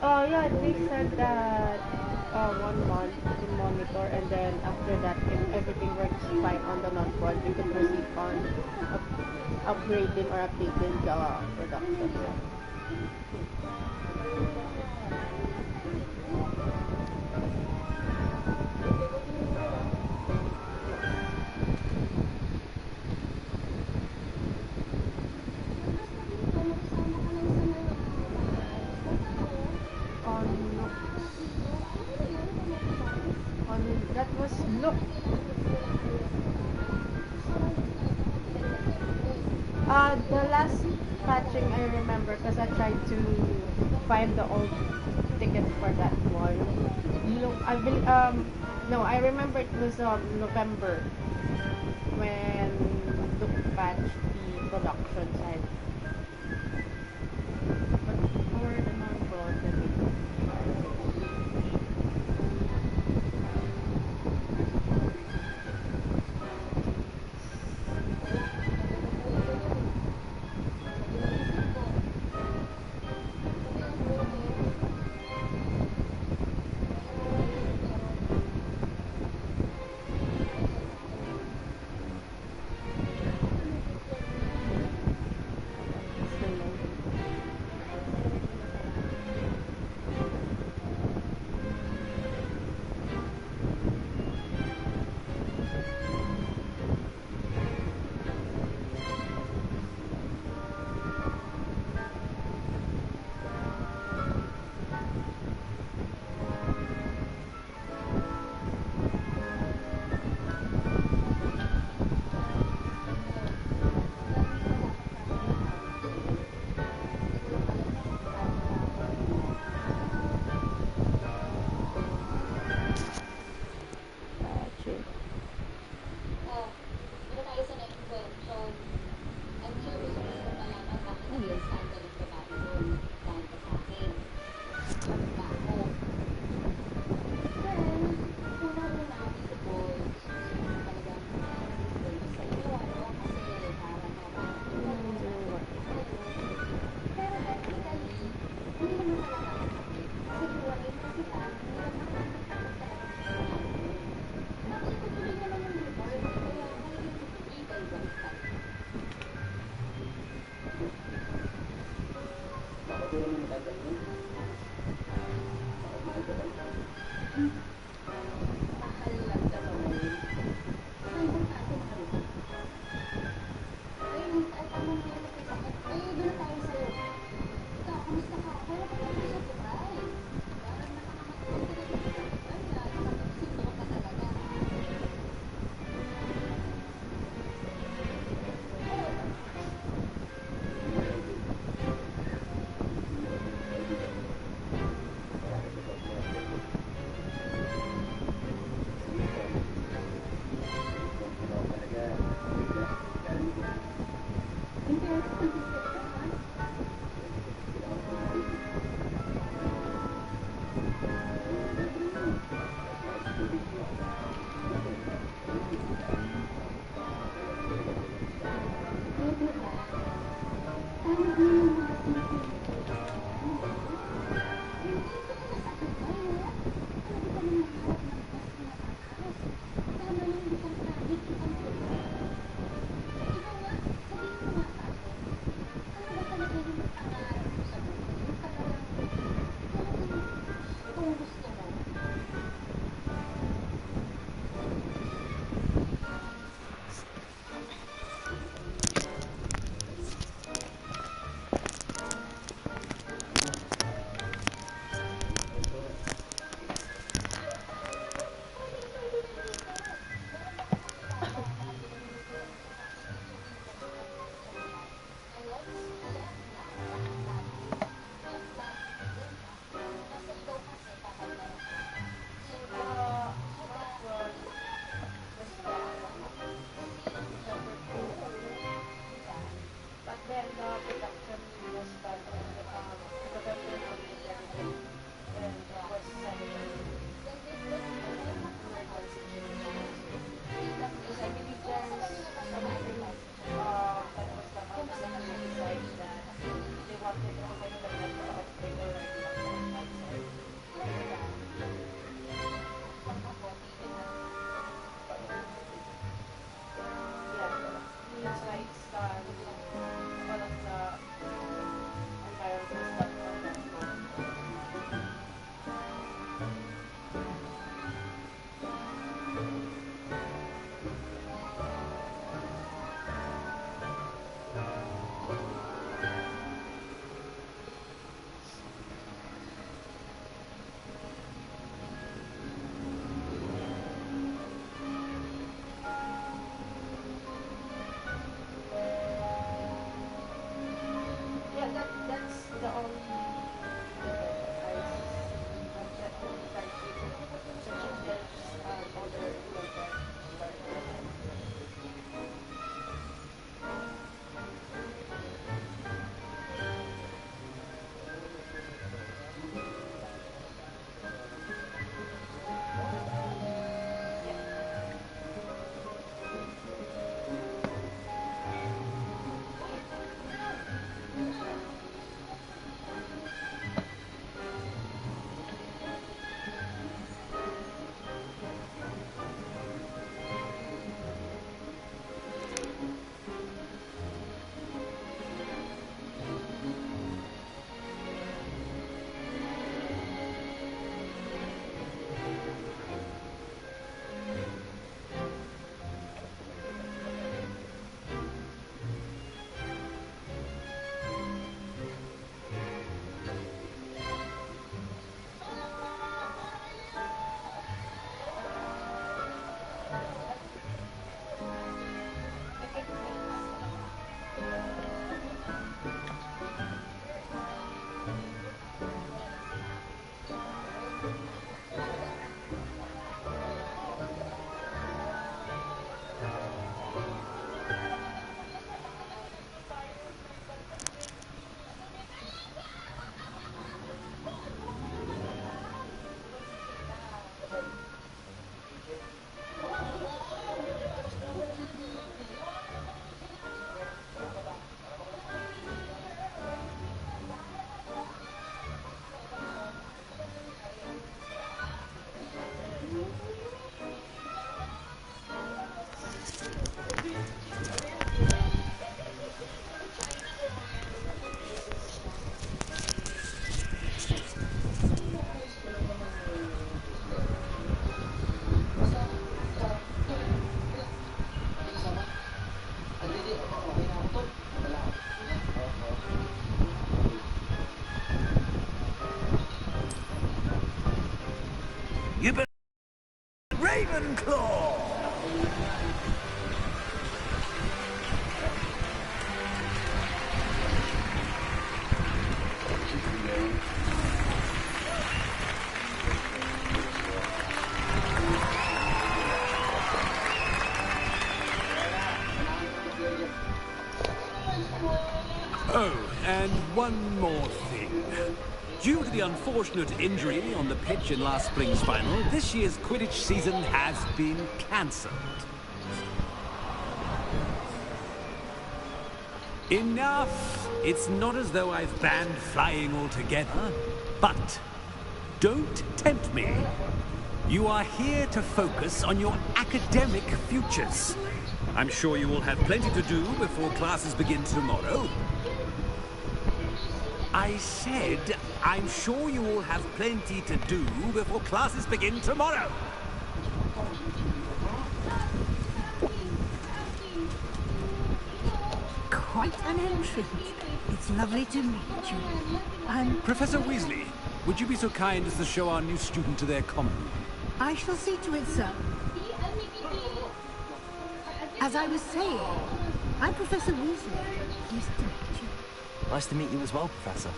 Oh yeah, they said that 1 month to monitor, and then after that, if everything works fine on the non-prod, you can proceed on upgrading or updating the production. That was look. The last patching I remember, because I tried to find the old tickets for that one. Look, no, I remember it was November when Look patched the production side. But for the non-prod, let me Claw! Oh, and one more thing. Due to the unfortunate injury on the pitch in last spring's final, this year's Quidditch season has been cancelled. Enough! It's not as though I've banned flying altogether, but don't tempt me. You are here to focus on your academic futures. I'm sure you will have plenty to do before classes begin tomorrow. I said, I'm sure you will have plenty to do before classes begin tomorrow. Quite an entrance. It's lovely to meet you. I'm... Professor Weasley, would you be so kind as to show our new student to their common room? I shall see to it, sir. As I was saying, I'm Professor Weasley. Pleased to meet you. Nice to meet you as well, Professor.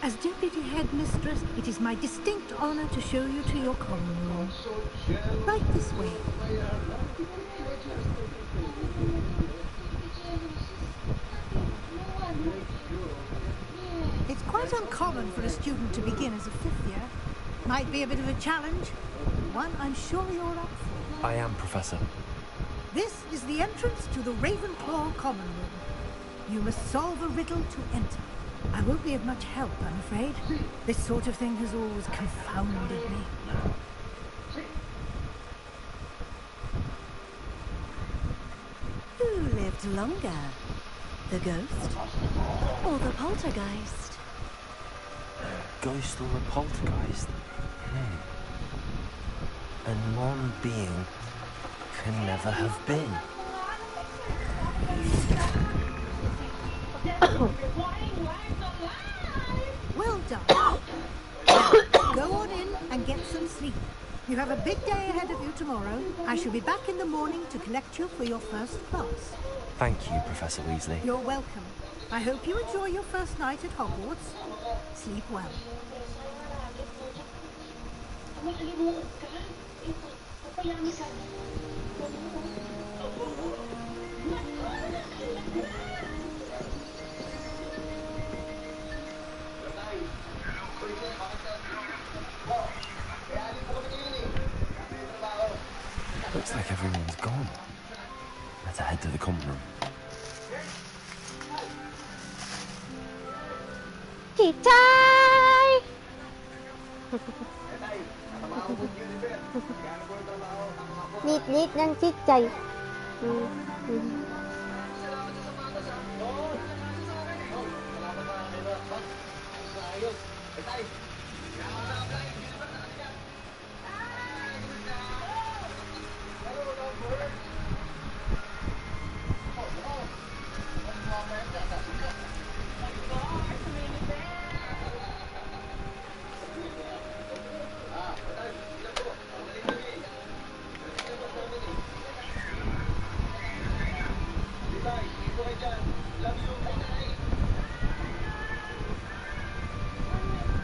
As Deputy Headmistress, it is my distinct honor to show you to your common room. Right this way. It's quite uncommon for a student to begin as a fifth year. Might be a bit of a challenge. One I'm sure you're up for. I am, Professor. This is the entrance to the Ravenclaw common room. You must solve a riddle to enter. I won't be of much help, I'm afraid. This sort of thing has always confounded me. Who lived longer? The ghost or the poltergeist? Ghost or a poltergeist? And one being can never have been. Well done. Go on in and get some sleep. You have a big day ahead of you tomorrow. I shall be back in the morning to collect you for your first class. Thank you, Professor Weasley. You're welcome. I hope you enjoy your first night at Hogwarts. Sleep well. Looks like everyone's gone. Let's head to the common room. Chichay! Nit ng chichay.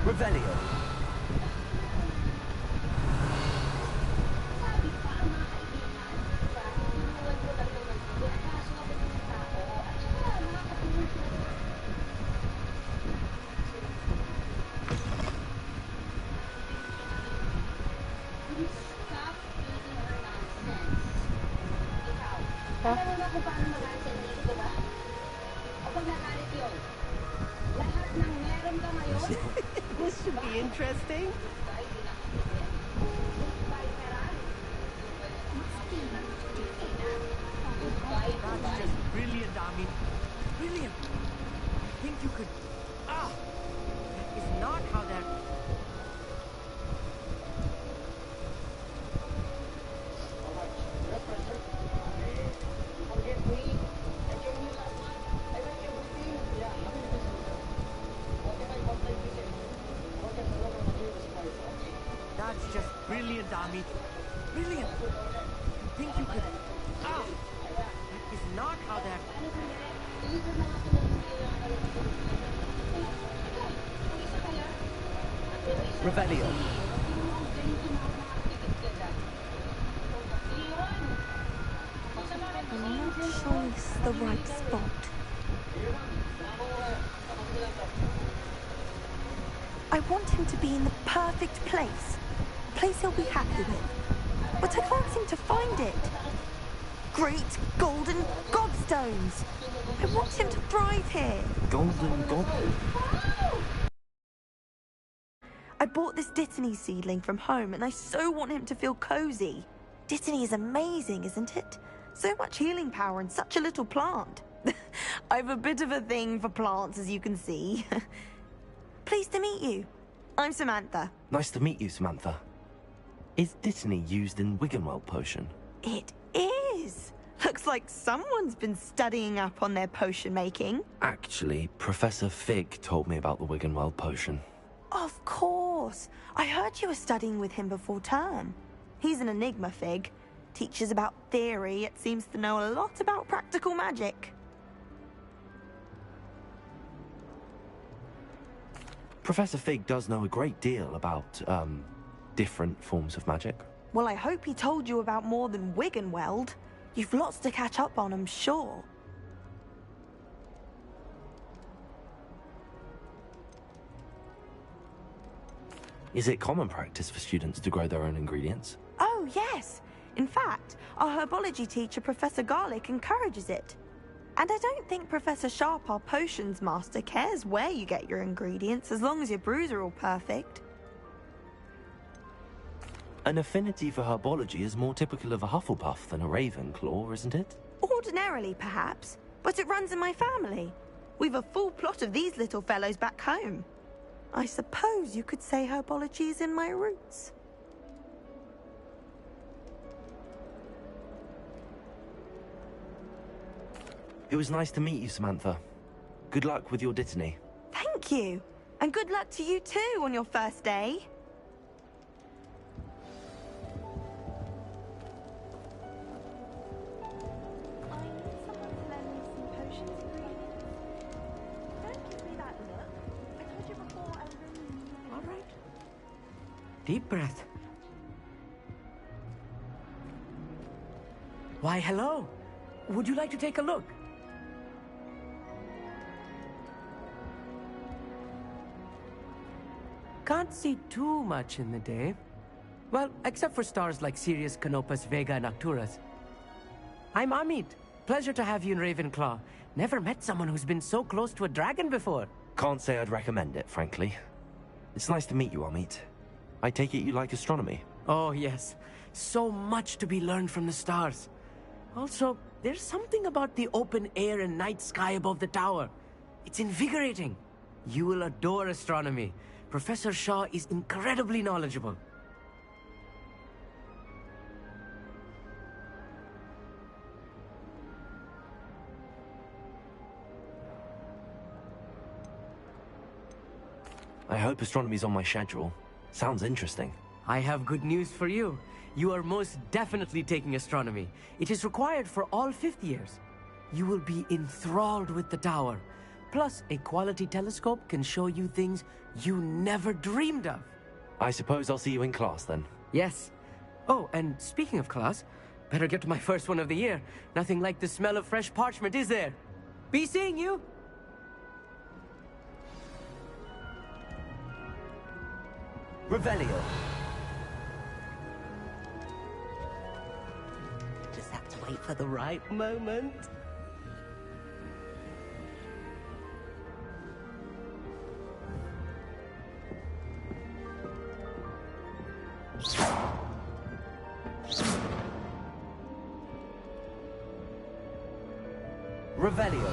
Revelio. This should be interesting. That's just brilliant, Ami. Brilliant. I think you could... Ah! That is not how that... That's just brilliant, Ami. Brilliant. You think you could... Ah! That is not how that... Revelio. I'm not sure this is the right spot. I want him to be in the perfect place. A place he'll be happy with. But I can't seem to find it. Great golden godstones! I want him to thrive here. Golden goblin? I bought this Dittany seedling from home and I so want him to feel cozy. Dittany is amazing, isn't it? So much healing power in such a little plant. I've a bit of a thing for plants, as you can see. Pleased to meet you. I'm Samantha. Nice to meet you, Samantha. Is Dittany used in Wiggenweld potion? It is. Looks like someone's been studying up on their potion making. Actually, Professor Fig told me about the Wiggenweld potion. Of course. I heard you were studying with him before term. He's an enigma, Fig. Teaches about theory, yet seems to know a lot about practical magic. Professor Fig does know a great deal about, different forms of magic. Well, I hope he told you about more than Wiggenweld. You've lots to catch up on, I'm sure. Is it common practice for students to grow their own ingredients? Oh, yes. In fact, our herbology teacher, Professor Garlick, encourages it. And I don't think Professor Sharp, our potions master, cares where you get your ingredients, as long as your brews are all perfect. An affinity for herbology is more typical of a Hufflepuff than a Ravenclaw, isn't it? Ordinarily, perhaps, but it runs in my family. We've a full plot of these little fellows back home. I suppose you could say herbology is in my roots. It was nice to meet you, Samantha. Good luck with your Dittany. Thank you. And good luck to you too on your first day. Deep breath. Why, hello. Would you like to take a look? Can't see too much in the day. Well, except for stars like Sirius, Canopus, Vega, and Arcturus. I'm Amit. Pleasure to have you in Ravenclaw. Never met someone who's been so close to a dragon before. Can't say I'd recommend it, frankly. It's nice to meet you, Amit. I take it you like astronomy? Oh, yes. So much to be learned from the stars. Also, there's something about the open air and night sky above the tower. It's invigorating. You will adore astronomy. Professor Shaw is incredibly knowledgeable. I hope astronomy's on my schedule. Sounds interesting. I have good news for you. You are most definitely taking astronomy. It is required for all 5th years. You will be enthralled with the tower. Plus, a quality telescope can show you things you never dreamed of. I suppose I'll see you in class then. Yes. Oh, and speaking of class, better get to my first one of the year. Nothing like the smell of fresh parchment, is there? Be seeing you! Revelio. Just have to wait for the right moment. Revelio.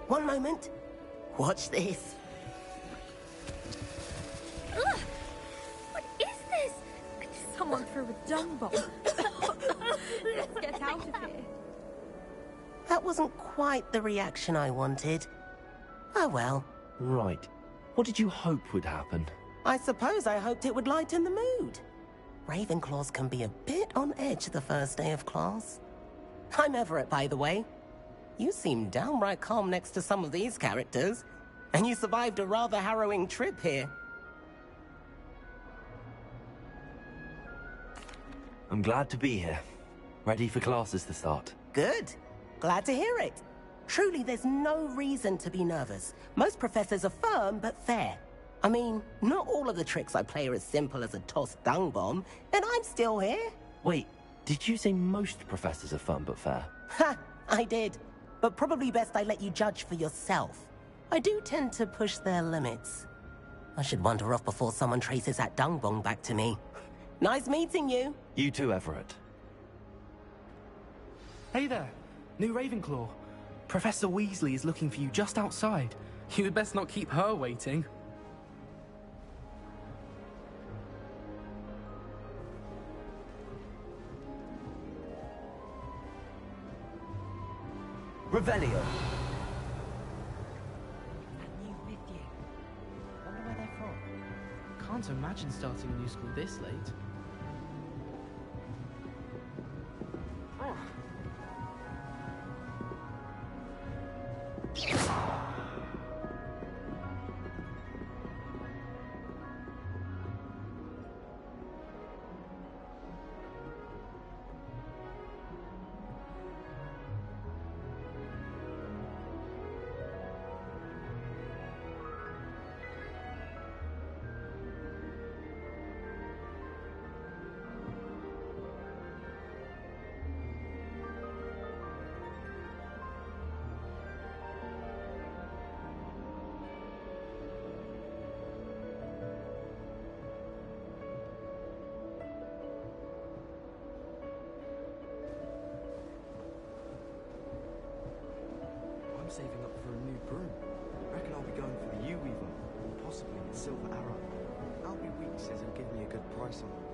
One moment. Watch this. Ugh! What is this? Someone threw a dung bomb. Let's get out of here. That wasn't quite the reaction I wanted. Oh well. Right. What did you hope would happen? I suppose I hoped it would lighten the mood. Ravenclaws can be a bit on edge the first day of class. I'm Everett, by the way. You seem downright calm next to some of these characters, and you survived a rather harrowing trip here. I'm glad to be here. Ready for classes to start. Good. Glad to hear it. Truly, there's no reason to be nervous. Most professors are firm but fair. I mean, not all of the tricks I play are as simple as a tossed dung bomb, and I'm still here. Wait, did you say most professors are fun but fair? Ha! I did. But probably best I let you judge for yourself. I do tend to push their limits. I should wander off before someone traces that dung bomb back to me. Nice meeting you. You too, Everett. Hey there, new Ravenclaw. Professor Weasley is looking for you just outside. You had best not keep her waiting. Revelio. New with you. Wonder where they're from. Can't imagine starting a new school this late. I'm saving up for a new broom. Reckon I'll be going for the U-Weaver, or possibly the Silver Arrow. Albie Weeks says he'll give me a good price on it.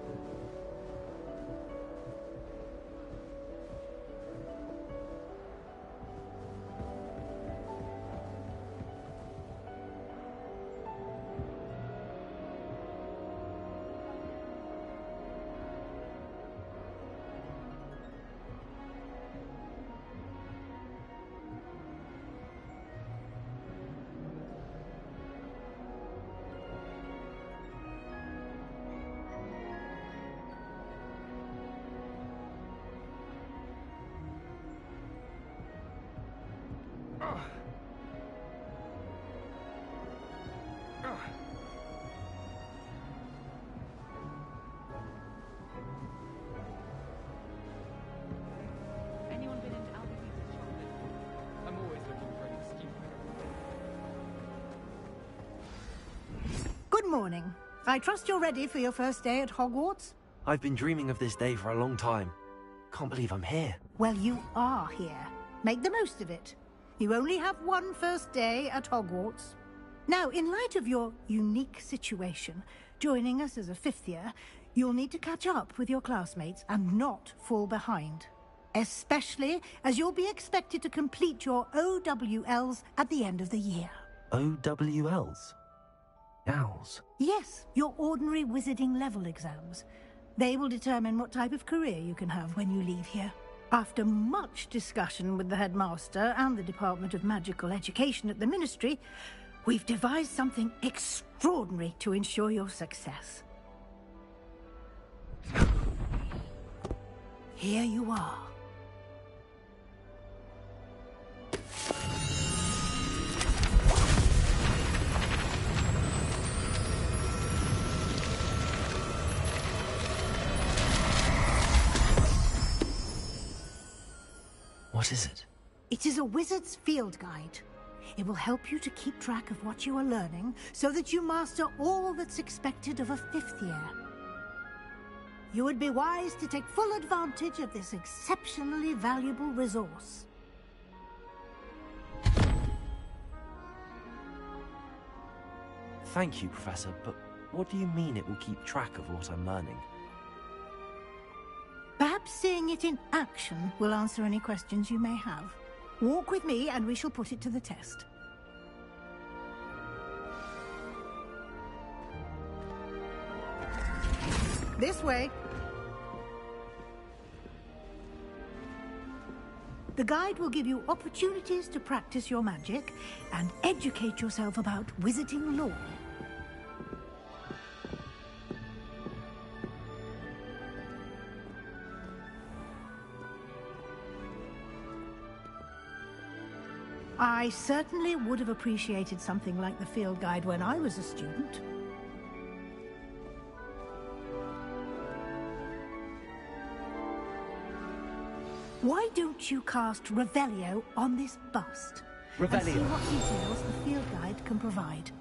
Anyone been into Albuquerque's shop before? I'm always looking for an excuse. Good morning. I trust you're ready for your first day at Hogwarts? I've been dreaming of this day for a long time. Can't believe I'm here. Well, you are here. Make the most of it. You only have one first day at Hogwarts. Now, in light of your unique situation, joining us as a fifth year, you'll need to catch up with your classmates and not fall behind. Especially as you'll be expected to complete your OWLs at the end of the year. OWLs? Owls? Yes, your ordinary wizarding level exams. They will determine what type of career you can have when you leave here. After much discussion with the headmaster and the Department of Magical Education at the Ministry, we've devised something extraordinary to ensure your success. Here you are. What is it? It is a wizard's field guide. It will help you to keep track of what you are learning so that you master all that's expected of a fifth year. You would be wise to take full advantage of this exceptionally valuable resource. Thank you, Professor, but what do you mean it will keep track of what I'm learning? Perhaps seeing it in action will answer any questions you may have. Walk with me and we shall put it to the test. This way. The guide will give you opportunities to practice your magic and educate yourself about wizarding lore. I certainly would have appreciated something like the field guide when I was a student. Why don't you cast Revelio on this bust? And see Revelio. what details the field guide can provide.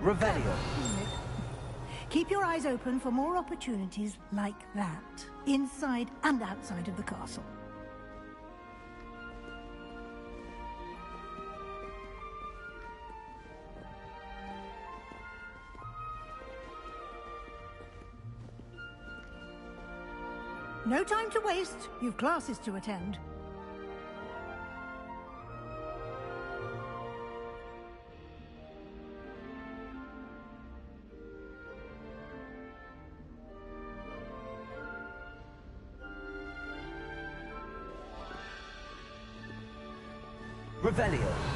Revelio. Keep your eyes open for more opportunities like that, inside and outside of the castle. No time to waste. You've classes to attend. Revelio.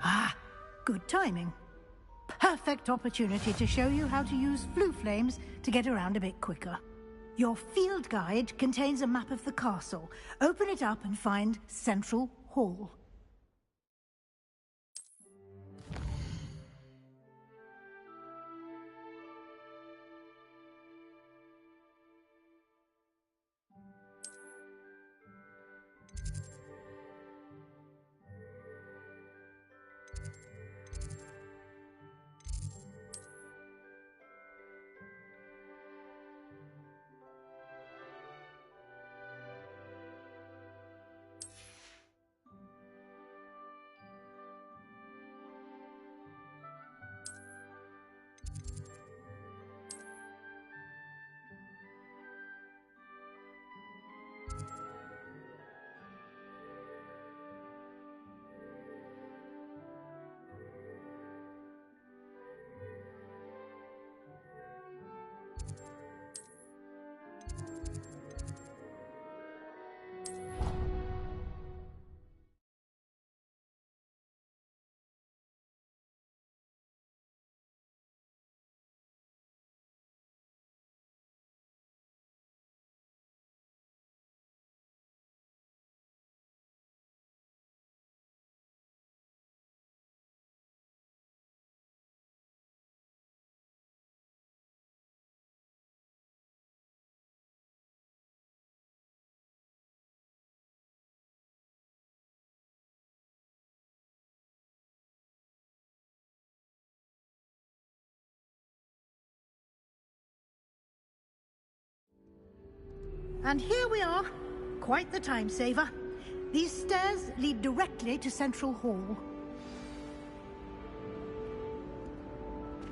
Ah, good timing. Perfect opportunity to show you how to use flue flames to get around a bit quicker. Your field guide contains a map of the castle. Open it up and find Central Hall. And here we are. Quite the time saver. These stairs lead directly to Central Hall.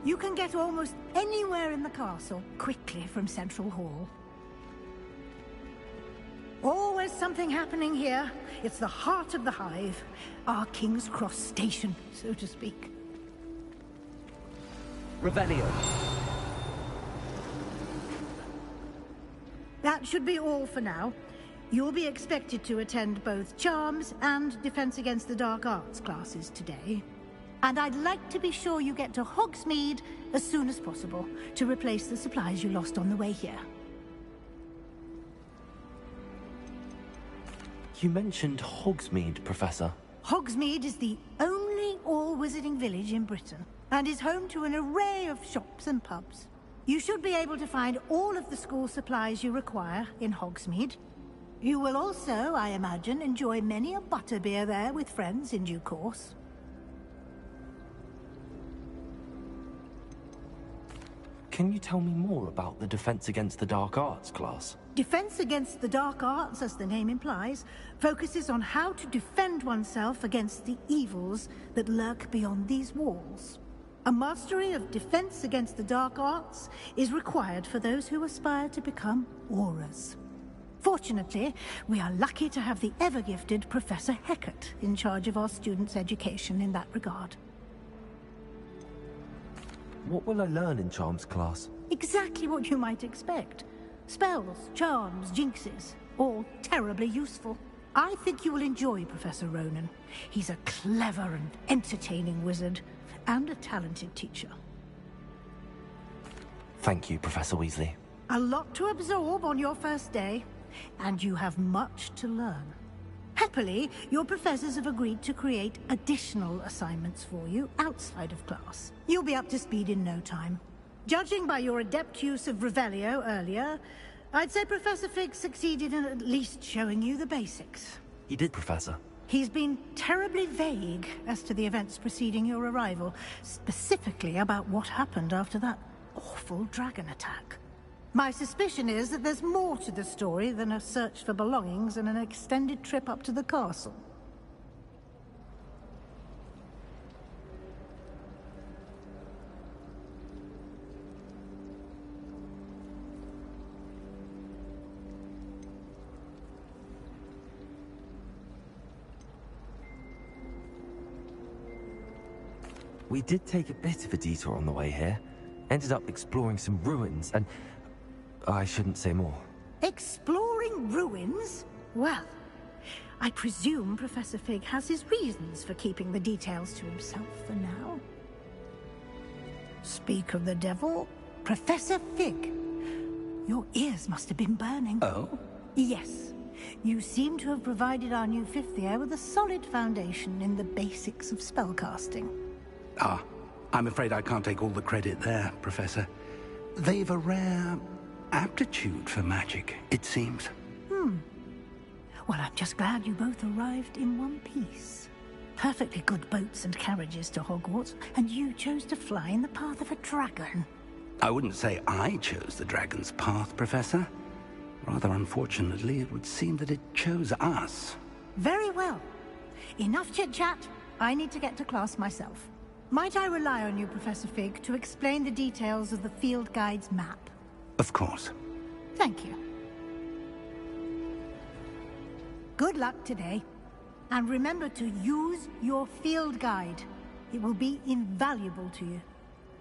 You can get almost anywhere in the castle quickly from Central Hall. Always something happening here. It's the heart of the hive. Our King's Cross station, so to speak. Revelio. That should be all for now. You'll be expected to attend both Charms and Defense Against the Dark Arts classes today. And I'd like to be sure you get to Hogsmeade as soon as possible to replace the supplies you lost on the way here. You mentioned Hogsmeade, Professor. Hogsmeade is the only all-wizarding village in Britain and is home to an array of shops and pubs. You should be able to find all of the school supplies you require in Hogsmeade. You will also, I imagine, enjoy many a butterbeer there with friends in due course. Can you tell me more about the Defense Against the Dark Arts class? Defense Against the Dark Arts, as the name implies, focuses on how to defend oneself against the evils that lurk beyond these walls. A mastery of Defense Against the Dark Arts is required for those who aspire to become Aurors. Fortunately, we are lucky to have the ever-gifted Professor Hecat in charge of our students' education in that regard. What will I learn in Charms class? Exactly what you might expect. Spells, charms, jinxes, all terribly useful. I think you will enjoy Professor Ronan. He's a clever and entertaining wizard, and a talented teacher. Thank you, Professor Weasley. A lot to absorb on your first day, and you have much to learn. Happily, your professors have agreed to create additional assignments for you outside of class. You'll be up to speed in no time. Judging by your adept use of Revelio earlier, I'd say Professor Fig succeeded in at least showing you the basics. He did, Professor. He's been terribly vague as to the events preceding your arrival, specifically about what happened after that awful dragon attack. My suspicion is that there's more to the story than a search for belongings and an extended trip up to the castle. We did take a bit of a detour on the way here. Ended up exploring some ruins and... I shouldn't say more. Exploring ruins? Well, I presume Professor Fig has his reasons for keeping the details to himself for now. Speak of the devil, Professor Fig. Your ears must have been burning. Oh? Yes. You seem to have provided our new fifth year with a solid foundation in the basics of spellcasting. Ah, I'm afraid I can't take all the credit there, Professor. They've a rare aptitude for magic, it seems. Well, I'm just glad you both arrived in one piece. Perfectly good boats and carriages to Hogwarts, and you chose to fly in the path of a dragon. I wouldn't say I chose the dragon's path, Professor. Rather unfortunately, it would seem that it chose us. Very well. Enough chit-chat. I need to get to class myself. Might I rely on you, Professor Fig, to explain the details of the field guide's map? Of course. Thank you. Good luck today. And remember to use your field guide. It will be invaluable to you.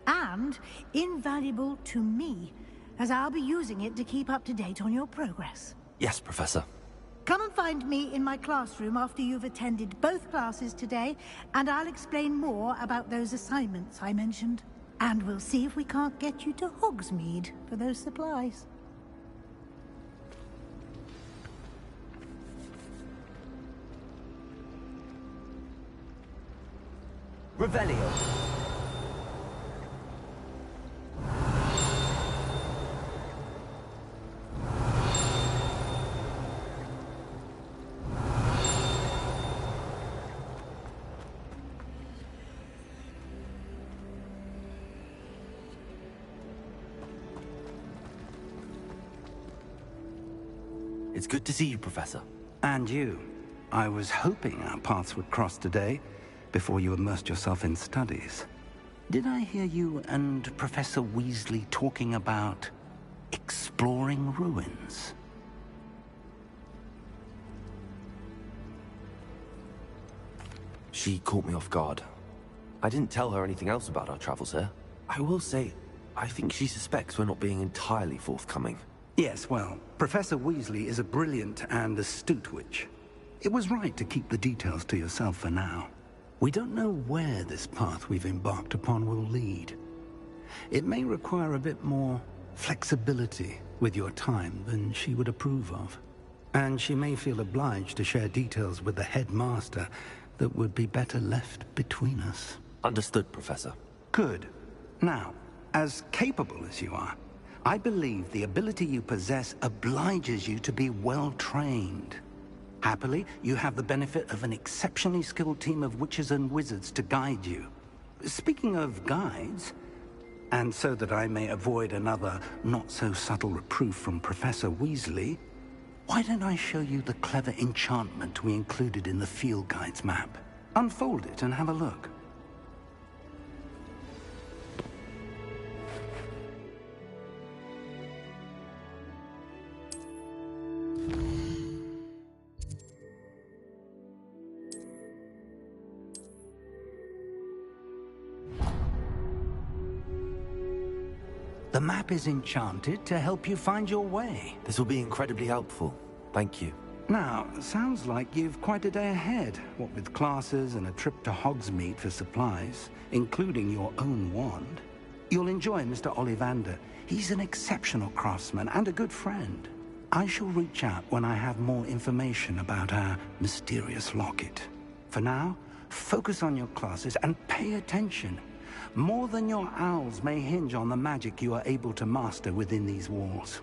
And invaluable to me, as I'll be using it to keep up to date on your progress. Yes, Professor. Come and find me in my classroom after you've attended both classes today, and I'll explain more about those assignments I mentioned. And we'll see if we can't get you to Hogsmeade for those supplies. Revelio. It's good to see you, Professor. And you. I was hoping our paths would cross today, before you immersed yourself in studies. Did I hear you and Professor Weasley talking about exploring ruins? She caught me off guard. I didn't tell her anything else about our travels here. I will say, I think she suspects we're not being entirely forthcoming. Yes, well, Professor Weasley is a brilliant and astute witch. It was right to keep the details to yourself for now. We don't know where this path we've embarked upon will lead. It may require a bit more flexibility with your time than she would approve of. And she may feel obliged to share details with the headmaster that would be better left between us. Understood, Professor. Good. Now, as capable as you are, I believe the ability you possess obliges you to be well trained. Happily, you have the benefit of an exceptionally skilled team of witches and wizards to guide you. Speaking of guides, and so that I may avoid another not-so-subtle reproof from Professor Weasley, why don't I show you the clever enchantment we included in the field guide's map? Unfold it and have a look. The map is enchanted to help you find your way. This will be incredibly helpful. Thank you. Now, sounds like you've quite a day ahead, what with classes and a trip to Hogsmeade for supplies, including your own wand. You'll enjoy Mr. Ollivander. He's an exceptional craftsman and a good friend. I shall reach out when I have more information about our mysterious locket. For now, focus on your classes and pay attention. More than your owls may hinge on the magic you are able to master within these walls.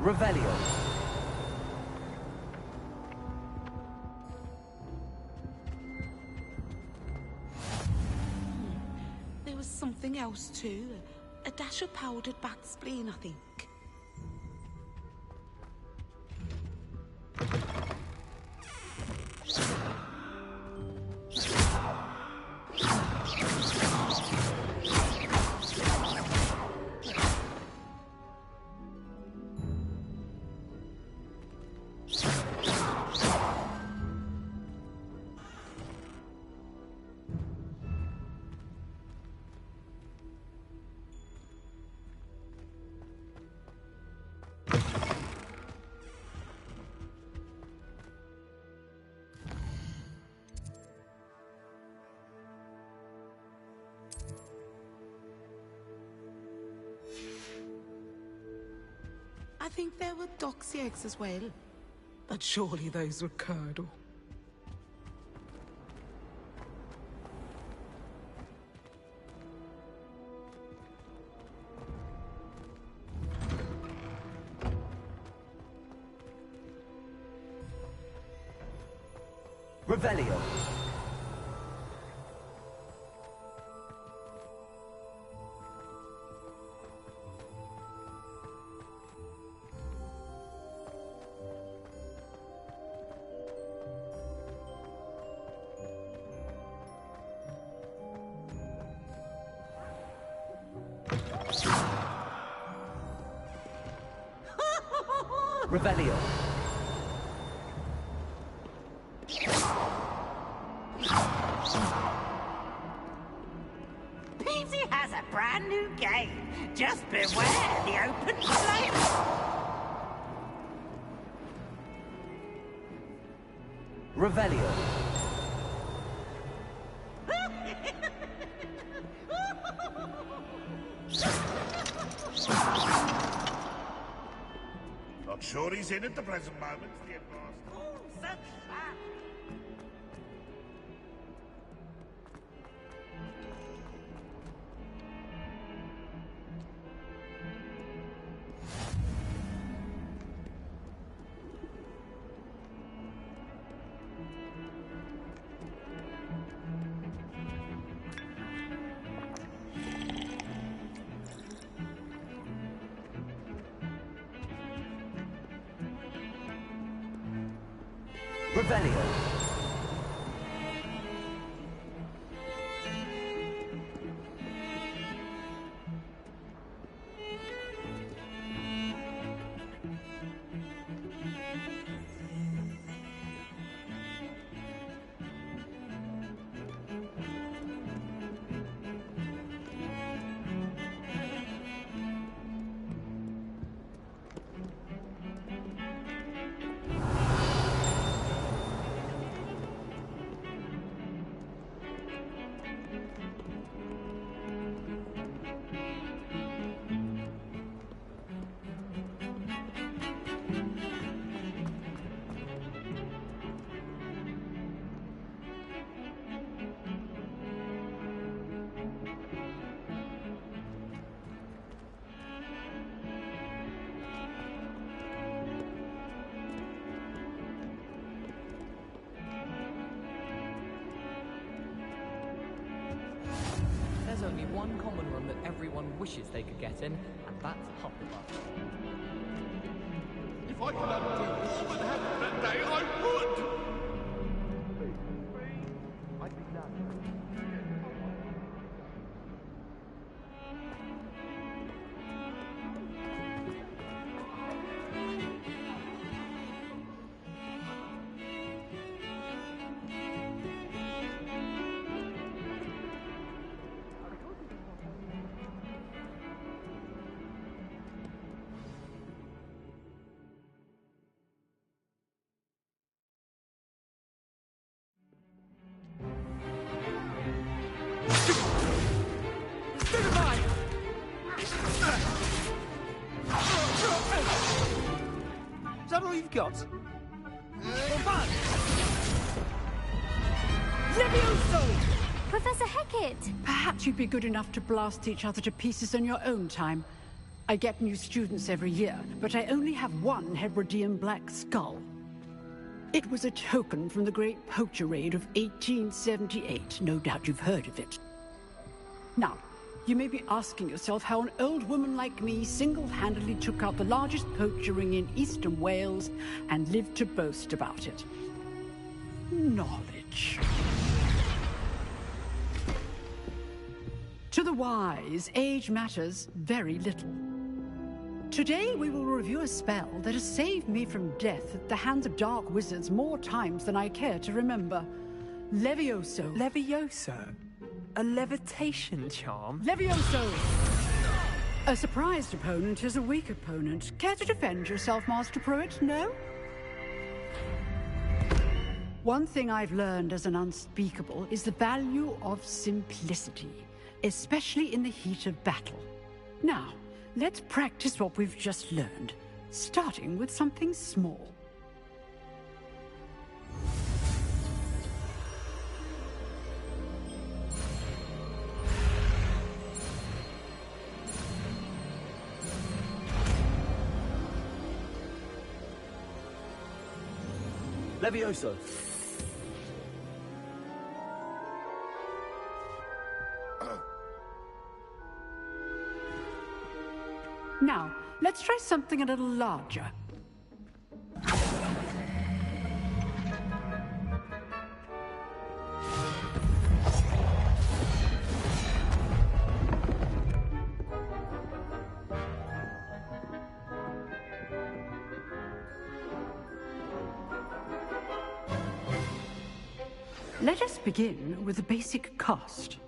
Revelio. There was something else too. A dash of powdered bat spleen, I think. I think there were doxy eggs as well. But surely those were curdle. Revelio. Revelio. Peasy has has a brand new game. Just beware the open flame. Revelio. Not sure he's in at the present moment, dear boss. Oh, such fun. Revelio. There's only one common room that everyone wishes they could get in, and that's Hufflepuff. If I could undo all that happened that day, I would! I'd be glad. Is that all you've got? Levioso! Professor Hecat! Perhaps you'd be good enough to blast each other to pieces in your own time. I get new students every year, but I only have one Hebridean black skull. It was a token from the Great Poacher Raid of 1878. No doubt you've heard of it. Now, you may be asking yourself how an old woman like me single-handedly took out the largest poacher ring in eastern Wales and lived to boast about it. Knowledge. To the wise, age matters very little. Today we will review a spell that has saved me from death at the hands of dark wizards more times than I care to remember. Levioso. Levioso? A levitation charm? Levioso! A surprised opponent is a weak opponent. Care to defend yourself, Master Pruitt? No? One thing I've learned as an unspeakable is the value of simplicity, especially in the heat of battle. Now, let's practice what we've just learned, starting with something small. Levioso. Now, let's try something a little larger. Let us begin with the basic cast.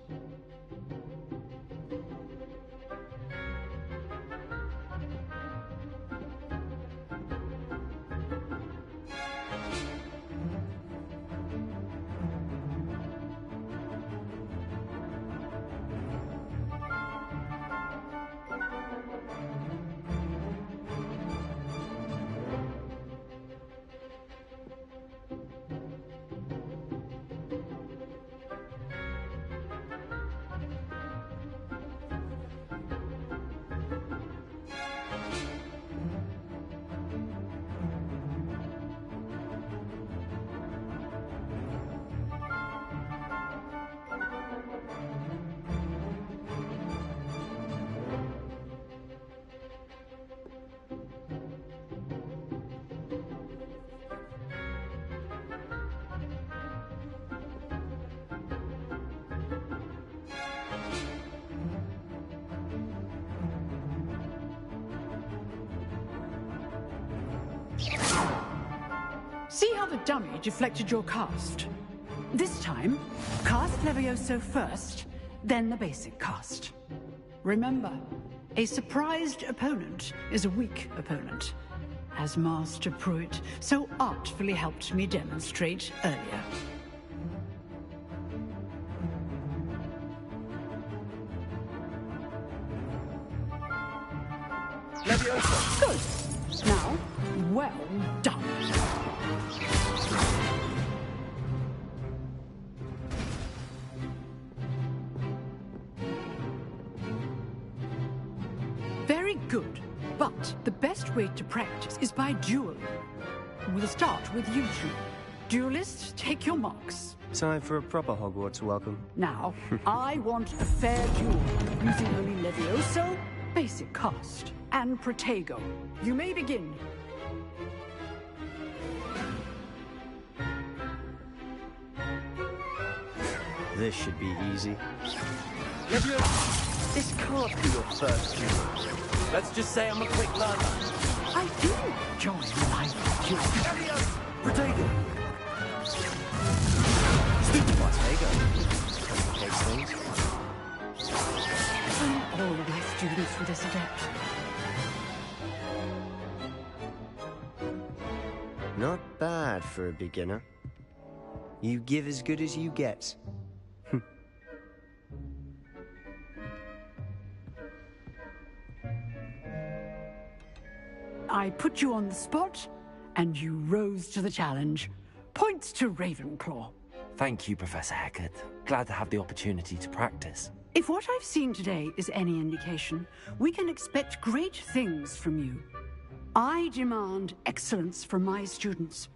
See how the dummy deflected your cast? This time, cast Levioso first, then the basic cast. Remember, a surprised opponent is a weak opponent, as Master Pruitt so artfully helped me demonstrate earlier. Leviosa! Good. Now, well done. Very good. But the best way to practice is by dueling. We'll start with you two. Duelists, take your marks. Time for a proper Hogwarts welcome. Now, I want a fair duel, using only Levioso, basic cast, and Protego. You may begin. This should be easy. Leviosa! This can't be your first duel. Let's just say I'm a quick learner. I do enjoy live duels. Leviosa! Protego! Takes things. All of my students with this adept. Not bad for a beginner. You give as good as you get. I put you on the spot, and you rose to the challenge. Points to Ravenclaw. Thank you, Professor Hecat. Glad to have the opportunity to practice. If what I've seen today is any indication, we can expect great things from you. I demand excellence from my students.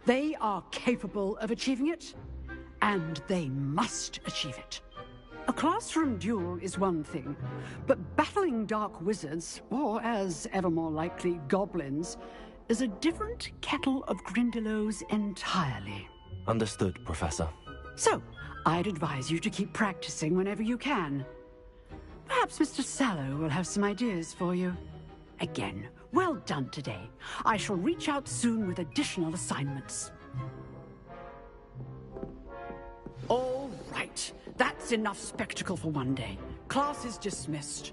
They are capable of achieving it, and they must achieve it. A classroom duel is one thing, but battling dark wizards, or as ever more likely, goblins, is a different kettle of Grindylows entirely. Understood, Professor. So, I'd advise you to keep practicing whenever you can. Perhaps Mr. Sallow will have some ideas for you. Again, well done today. I shall reach out soon with additional assignments. All right. That's enough spectacle for one day. Class is dismissed.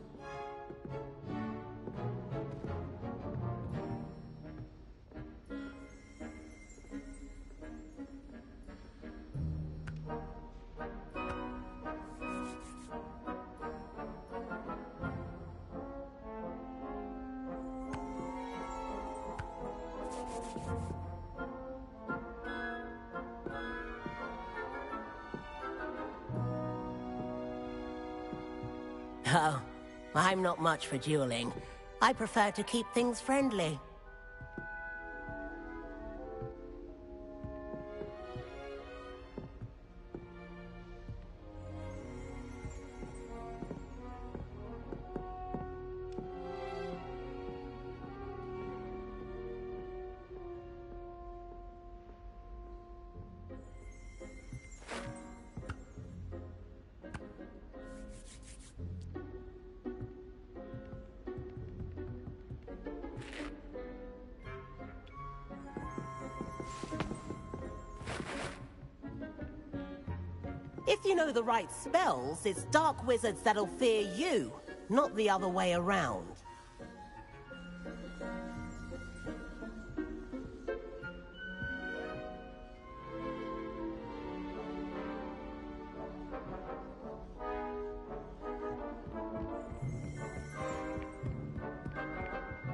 Oh, I'm not much for dueling. I prefer to keep things friendly. If you know the right spells, it's dark wizards that'll fear you, not the other way around.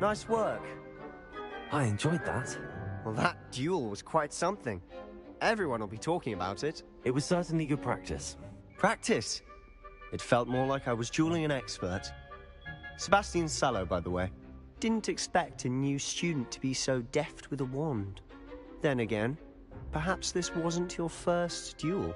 Nice work. I enjoyed that. Well, that duel was quite something. Everyone will be talking about it. It was certainly good practice. Practice? It felt more like I was dueling an expert. Sebastian Sallow, by the way. Didn't expect a new student to be so deft with a wand. Then again, perhaps this wasn't your first duel.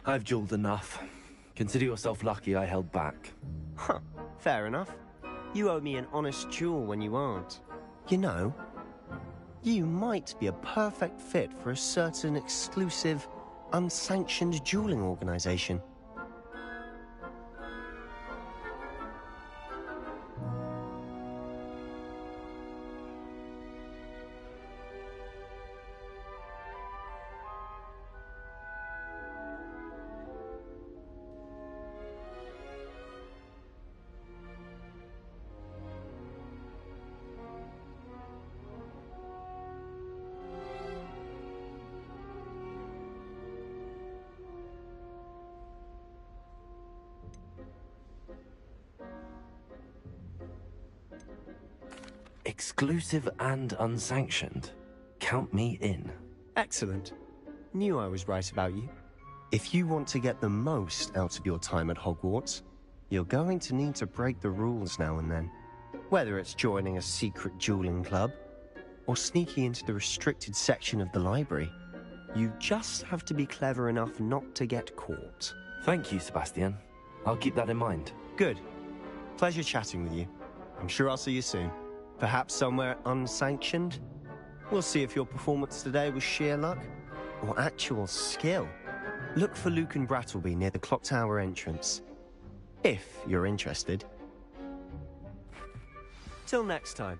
I've jeweled enough. Consider yourself lucky I held back. Huh, fair enough. You owe me an honest jewel when you aren't. You know, you might be a perfect fit for a certain exclusive, unsanctioned dueling organization. Exclusive and unsanctioned. Count me in. Excellent. Knew I was right about you. If you want to get the most out of your time at Hogwarts, you're going to need to break the rules now and then. Whether it's joining a secret dueling club, or sneaking into the restricted section of the library, you just have to be clever enough not to get caught. Thank you, Sebastian. I'll keep that in mind. Good. Pleasure chatting with you. I'm sure I'll see you soon. Perhaps somewhere unsanctioned? We'll see if your performance today was sheer luck or actual skill. Look for Luke and Brattleby near the clock tower entrance. If you're interested. Till next time.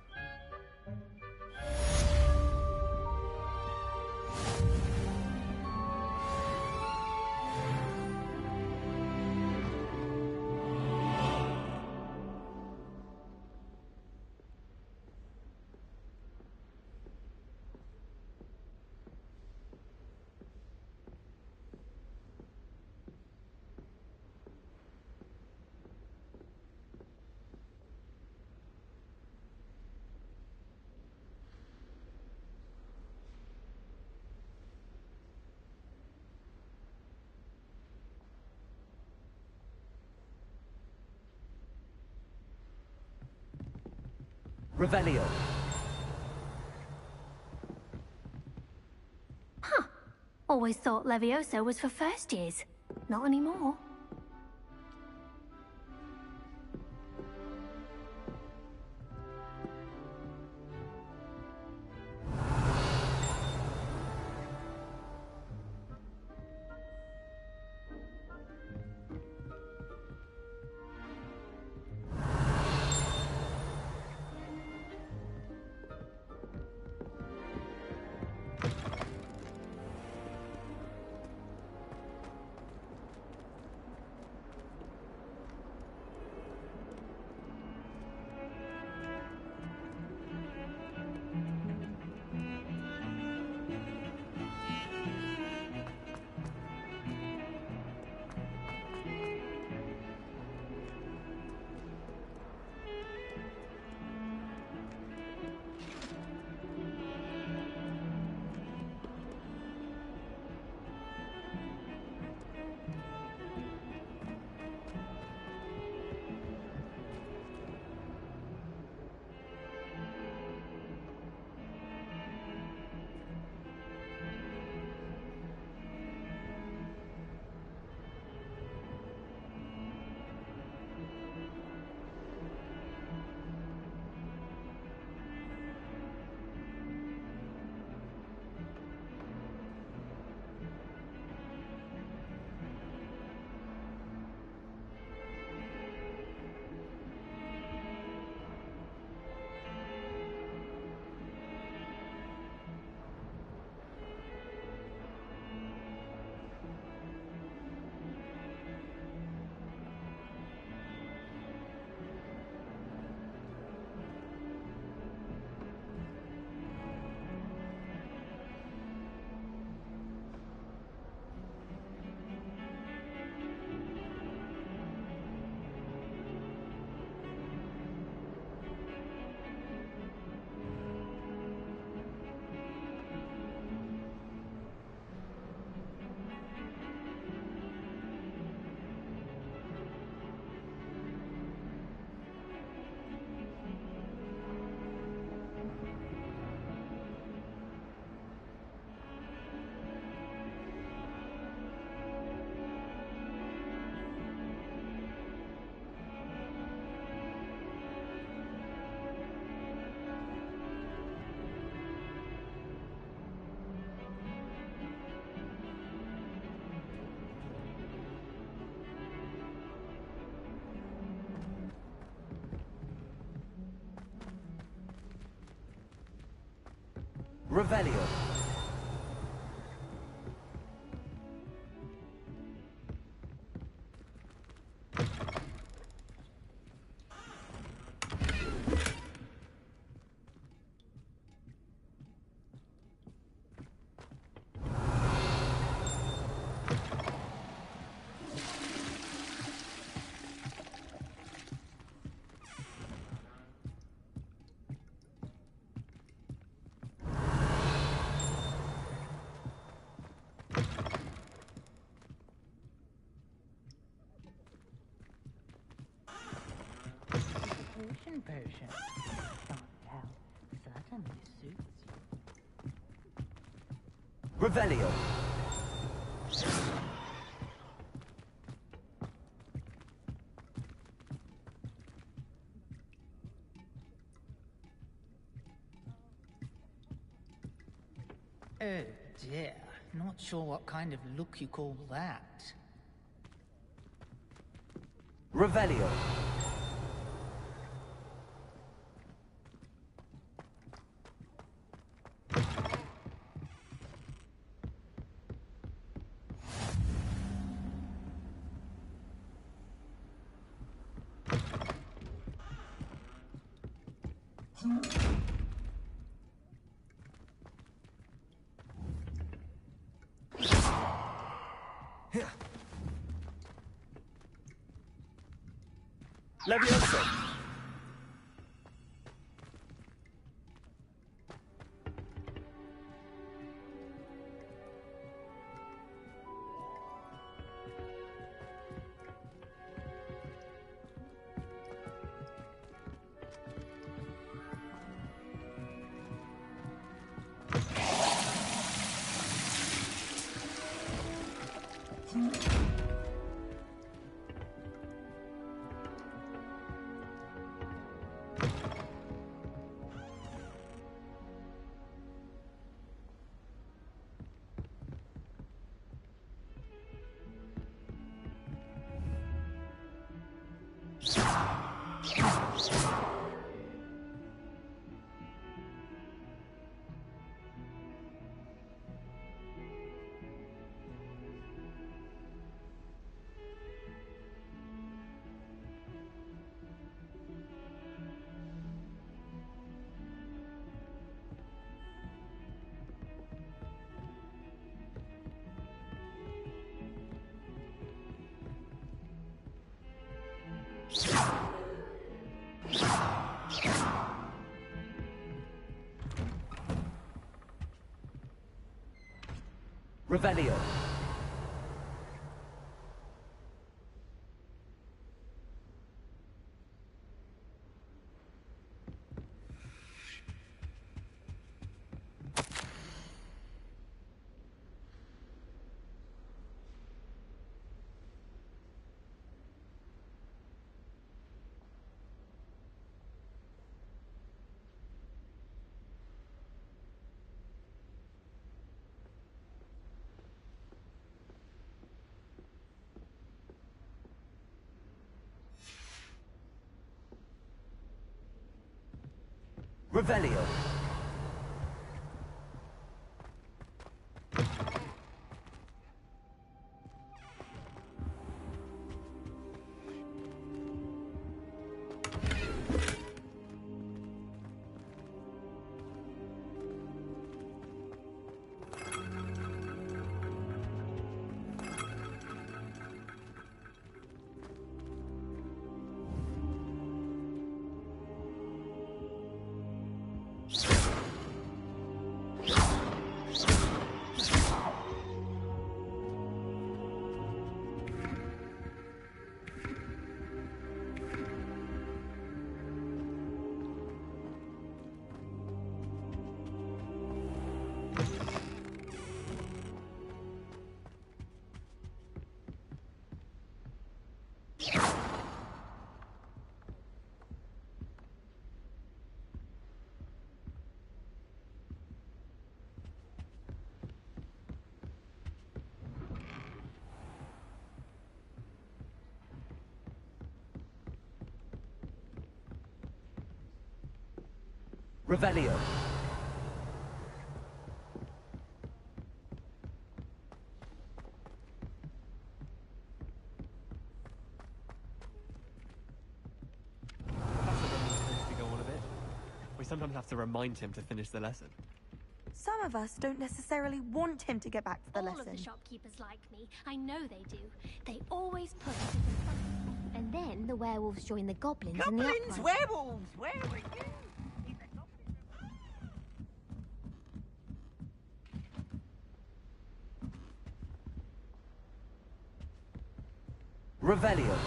Revelio. Always thought Levioso was for first years. Not anymore. Revelio. Version. Can't tell. Certainly suits you. Revelio. Oh dear. Not sure what kind of look you call that. Revelio. Levioso. Revelio. Revelio. Revelio. We sometimes have to remind him to finish the lesson. Some of us don't necessarily want him to get back to the All lesson. of the shopkeepers like me. I know they do. They always put us at the front. And then the werewolves join the goblins in the Goblins, upright. werewolves, where are you? Revelio.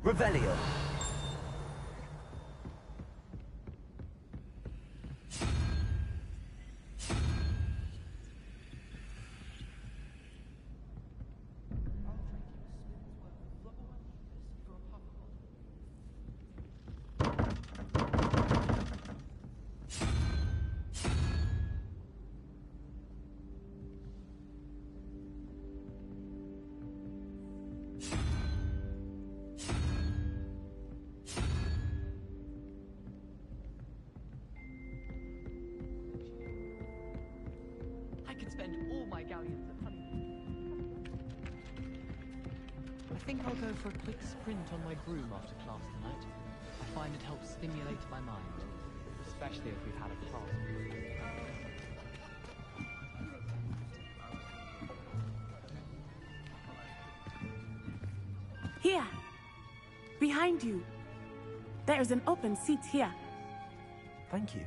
Revelio. I could spend all my galleons at Honeymoon. I think I'll go for a quick sprint on my broom after class tonight. I find it helps stimulate my mind, especially if we've had a class. Here! Behind you! There is an open seat here. Thank you.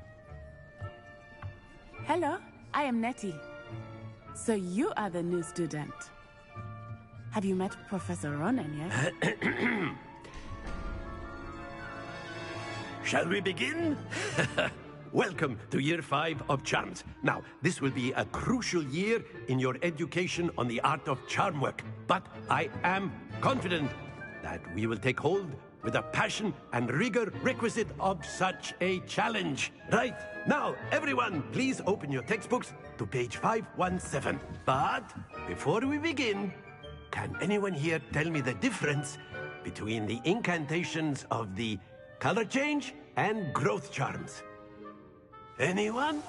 Hello, I am Nettie. So you are the new student. Have you met Professor Ronan yet? Shall we begin? Welcome to Year 5 of Charms. Now, this will be a crucial year in your education on the art of charm work, but I am confident that we will take hold with the passion and rigor requisite of such a challenge. Right, now, everyone, please open your textbooks to page 517. But before we begin, can anyone here tell me the difference between the incantations of the color change and growth charms? Anyone?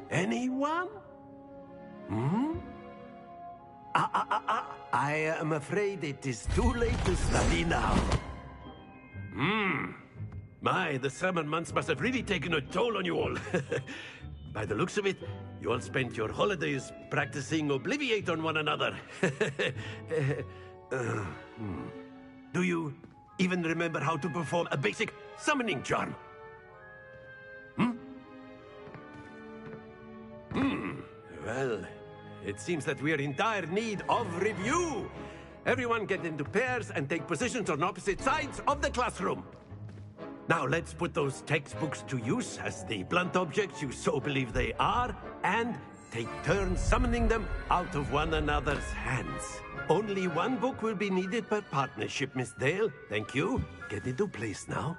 Anyone? I am afraid it is too late to study now. My, the summer months must have really taken a toll on you all. By the looks of it, you all spent your holidays practicing Obliviate on one another. Do you even remember how to perform a basic summoning charm? Well, it seems that we are in dire need of review. Everyone get into pairs and take positions on opposite sides of the classroom. Now let's put those textbooks to use as the blunt objects you so believe they are, and take turns summoning them out of one another's hands. Only one book will be needed per partnership, Miss Dale. Thank you. Get into place now.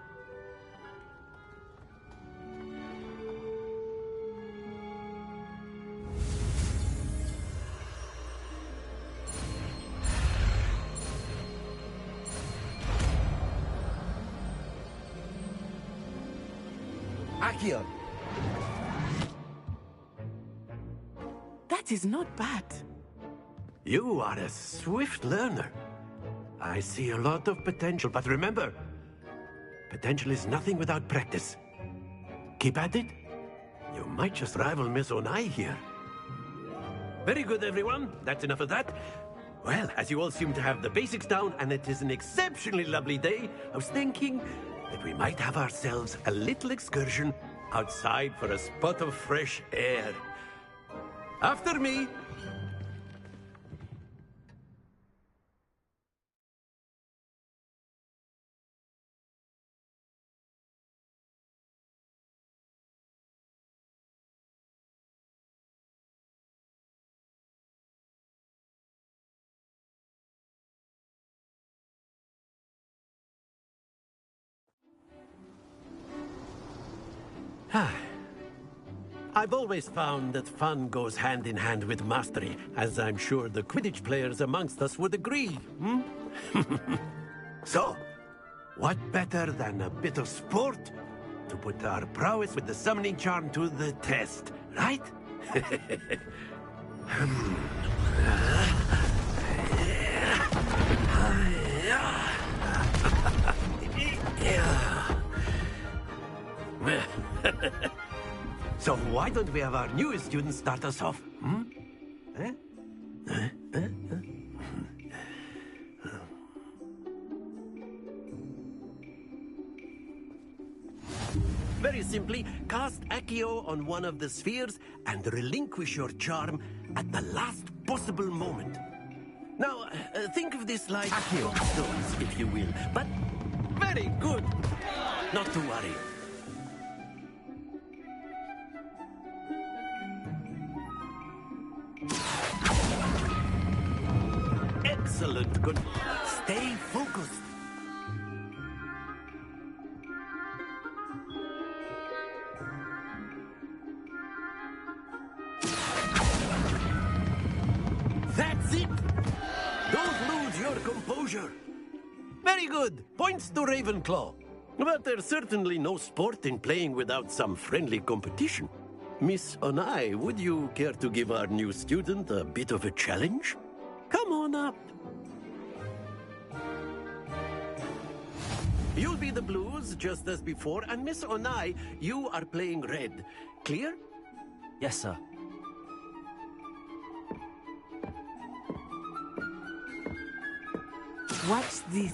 Accio. That is not bad. You are a swift learner. I see a lot of potential, but remember, potential is nothing without practice. Keep at it. You might just rival Miss Onai here. Very good, everyone. That's enough of that. Well, as you all seem to have the basics down, and it is an exceptionally lovely day, I was thinking that we might have ourselves a little excursion outside for a spot of fresh air. After me. I've always found that fun goes hand in hand with mastery, as I'm sure the Quidditch players amongst us would agree. So, what better than a bit of sport to put our prowess with the summoning charm to the test, right? So why don't we have our newest student start us off? Very simply, cast Accio on one of the spheres and relinquish your charm at the last possible moment. Now, think of this like Accio stones, if you will, but very good. Not to worry. Excellent. Good. Stay focused. That's it. Don't lose your composure. Very good. Points to Ravenclaw. But there's certainly no sport in playing without some friendly competition. Miss Onai, would you care to give our new student a bit of a challenge? Come on up. You'll be the blues, just as before, and Miss Onai, you are playing red. Clear? Yes, sir. Watch this.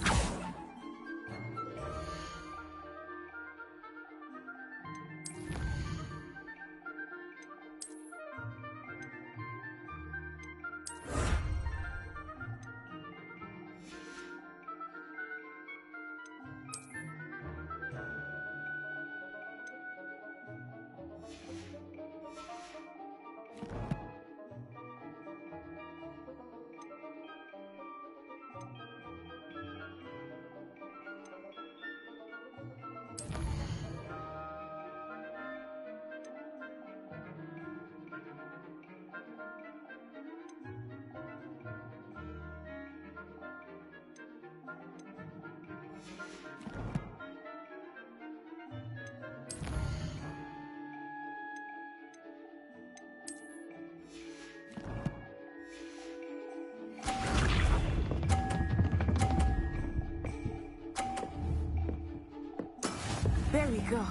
There we go.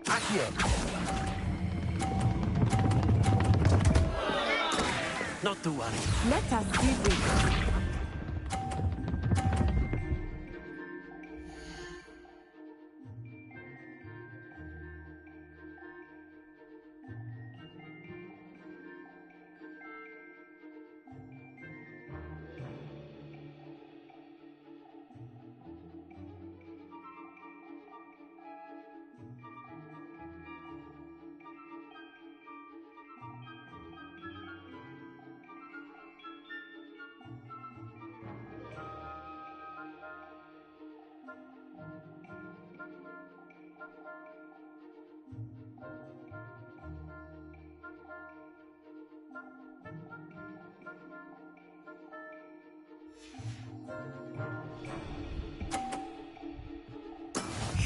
Accio. Not to worry. Let us do this.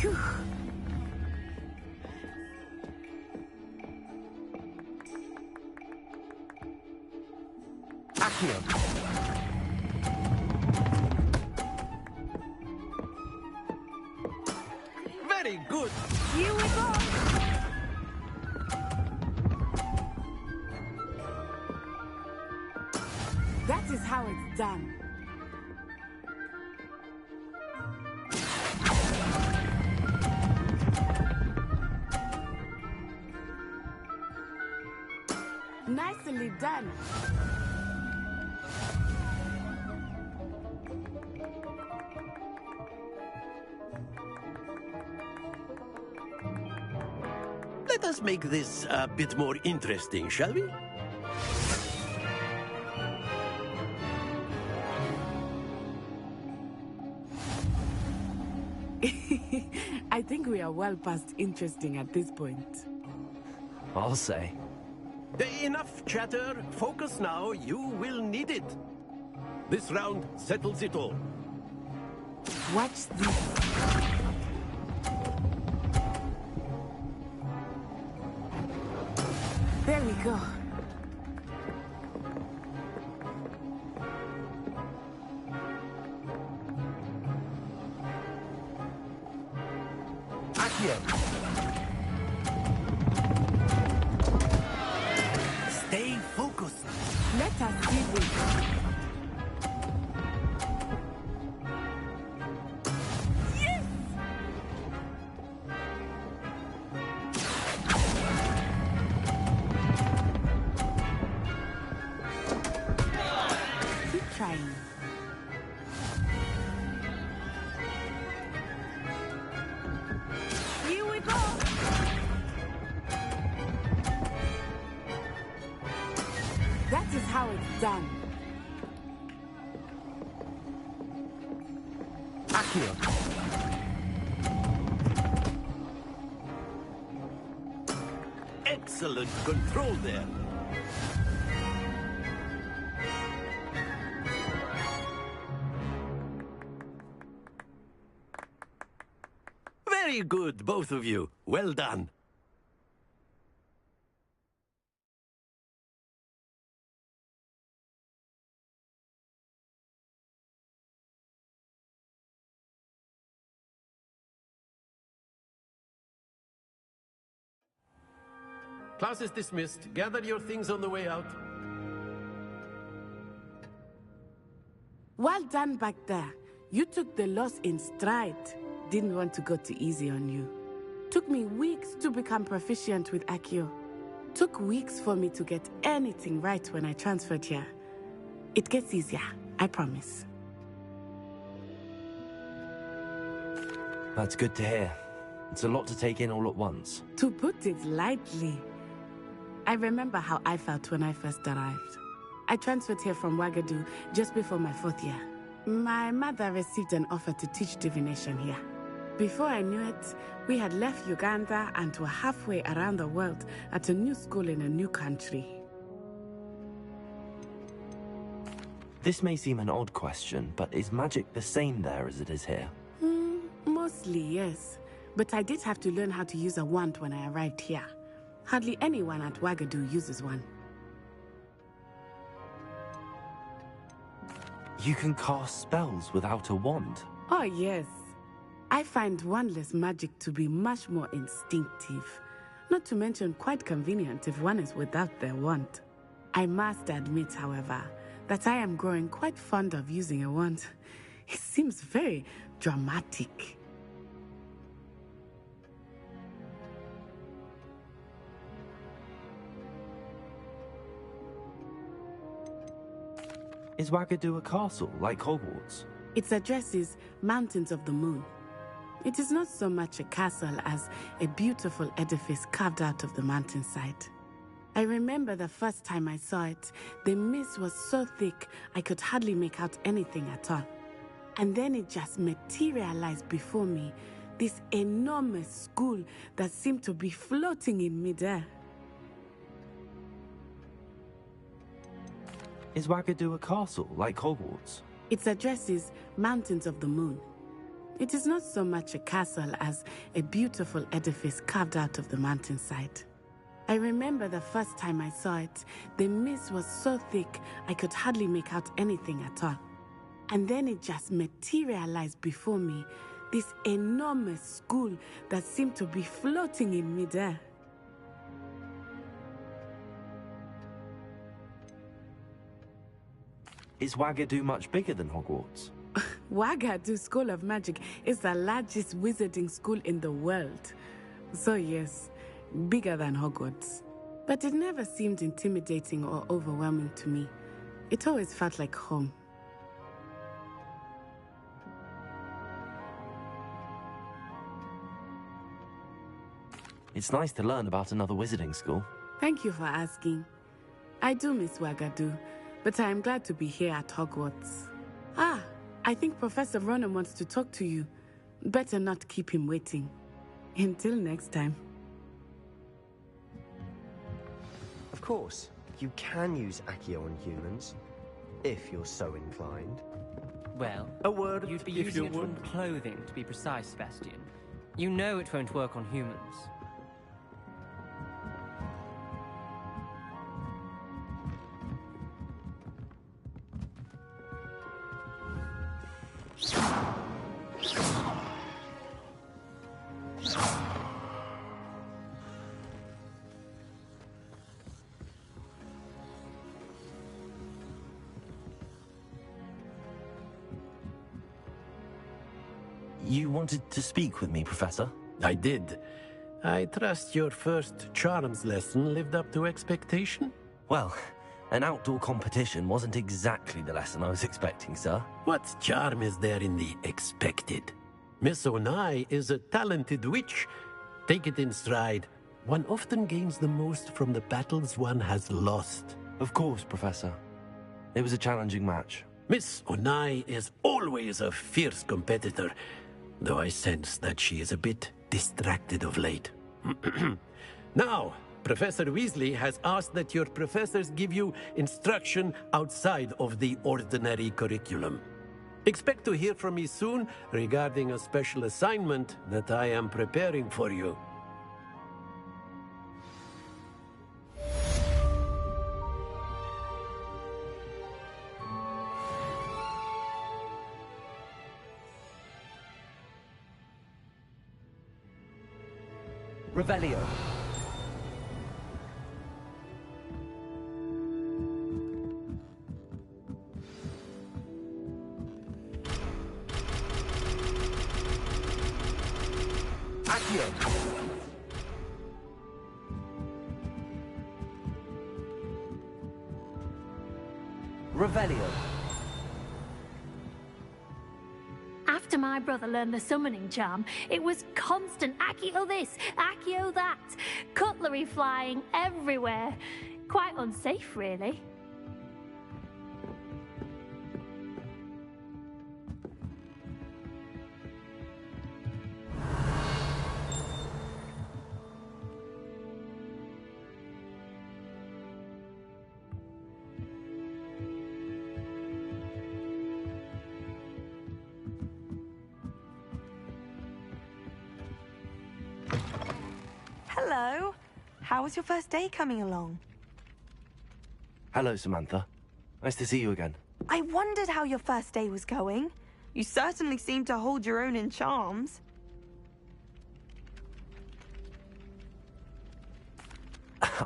Phew. Accio. Very good. Here we go. That is how it's done. Nicely done. Let us make this a bit more interesting, shall we? I think we are well past interesting at this point. I'll say. Enough chatter. Focus now. You will need it. This round settles it all. Watch this. There we go. Stay focused. Let us see this. Yes! Keep trying. Here we go. That is how it's done. Accio. Excellent control there. Very good, both of you. Well done. Class is dismissed. Gather your things on the way out. Well done back there. You took the loss in stride. Didn't want to go too easy on you. Took me weeks to become proficient with Accio. Took weeks for me to get anything right when I transferred here. It gets easier, I promise. That's good to hear. It's a lot to take in all at once. To put it lightly, I remember how I felt when I first arrived. I transferred here from Wagadu just before my 4th year. My mother received an offer to teach divination here. Before I knew it, we had left Uganda and were halfway around the world at a new school in a new country. This may seem an odd question, but is magic the same there as it is here? Mostly, yes. But I did have to learn how to use a wand when I arrived here. Hardly anyone at Wagadu uses one. You can cast spells without a wand? Oh, yes. I find wandless magic to be much more instinctive. Not to mention quite convenient if one is without their wand. I must admit, however, that I am growing quite fond of using a wand. It seems very dramatic. Is Wagadu a castle, like Hogwarts? Its address is Mountains of the Moon. It is not so much a castle as a beautiful edifice carved out of the mountainside. I remember the first time I saw it, the mist was so thick I could hardly make out anything at all. And then it just materialized before me, this enormous school that seemed to be floating in midair. Is Wagadu a castle, like Hogwarts? Its address is Mountains of the Moon. It is not so much a castle as a beautiful edifice carved out of the mountainside. I remember the first time I saw it, the mist was so thick I could hardly make out anything at all. And then it just materialized before me, this enormous school that seemed to be floating in midair. Is Wagadu much bigger than Hogwarts? Wagadu School of Magic is the largest wizarding school in the world. So yes, bigger than Hogwarts. But it never seemed intimidating or overwhelming to me. It always felt like home. It's nice to learn about another wizarding school. Thank you for asking. I do miss Wagadu, but I am glad to be here at Hogwarts. Ah, I think Professor Ronan wants to talk to you. Better not keep him waiting. Until next time. Of course, you can use Accio on humans, if you're so inclined. Well, a word you'd be if using you it on would. clothing, to be precise, Sebastian. You know it won't work on humans. You wanted to speak with me, Professor? I did. I trust your first charms lesson lived up to expectation? Well, an outdoor competition wasn't exactly the lesson I was expecting, sir. What charm is there in the expected? Miss Onai is a talented witch. Take it in stride. One often gains the most from the battles one has lost. Of course, Professor. It was a challenging match. Miss Onai is always a fierce competitor, though I sense that she is a bit distracted of late. Now, Professor Weasley has asked that your professors give you instruction outside of the ordinary curriculum. Expect to hear from me soon regarding a special assignment that I am preparing for you. Revelio. Accio. Revelio. After my brother learned the summoning charm, it was constant Accio this, Accio that, cutlery flying everywhere. Quite unsafe, really. Hello. How was your first day coming along? Hello, Samantha. Nice to see you again. I wondered how your first day was going. You certainly seem to hold your own in charms.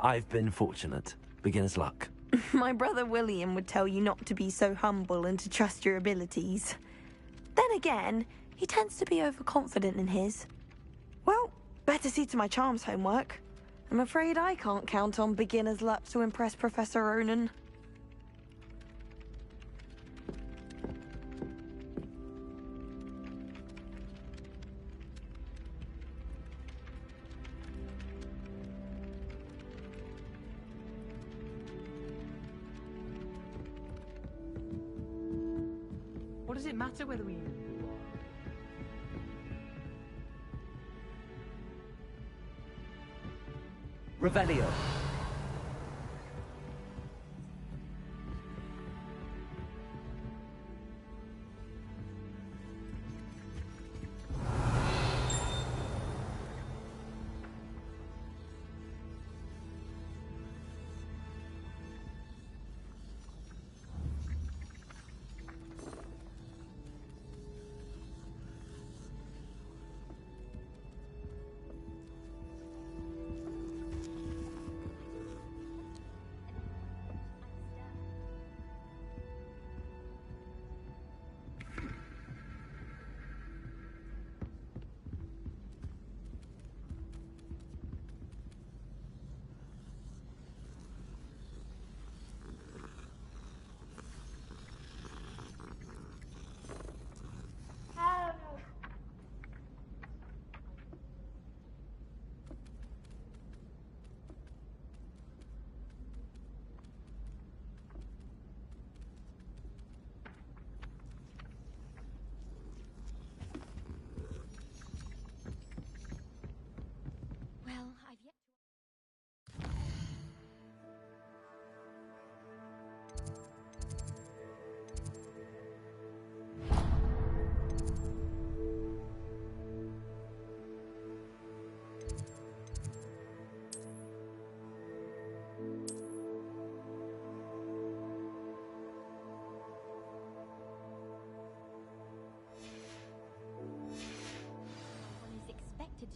I've been fortunate. Beginner's luck. My brother William would tell you not to be so humble and to trust your abilities. Then again, he tends to be overconfident in his. Well, better see to my charms homework. I'm afraid I can't count on beginner's luck to impress Professor Ronan. What does it matter whether we... Revelio.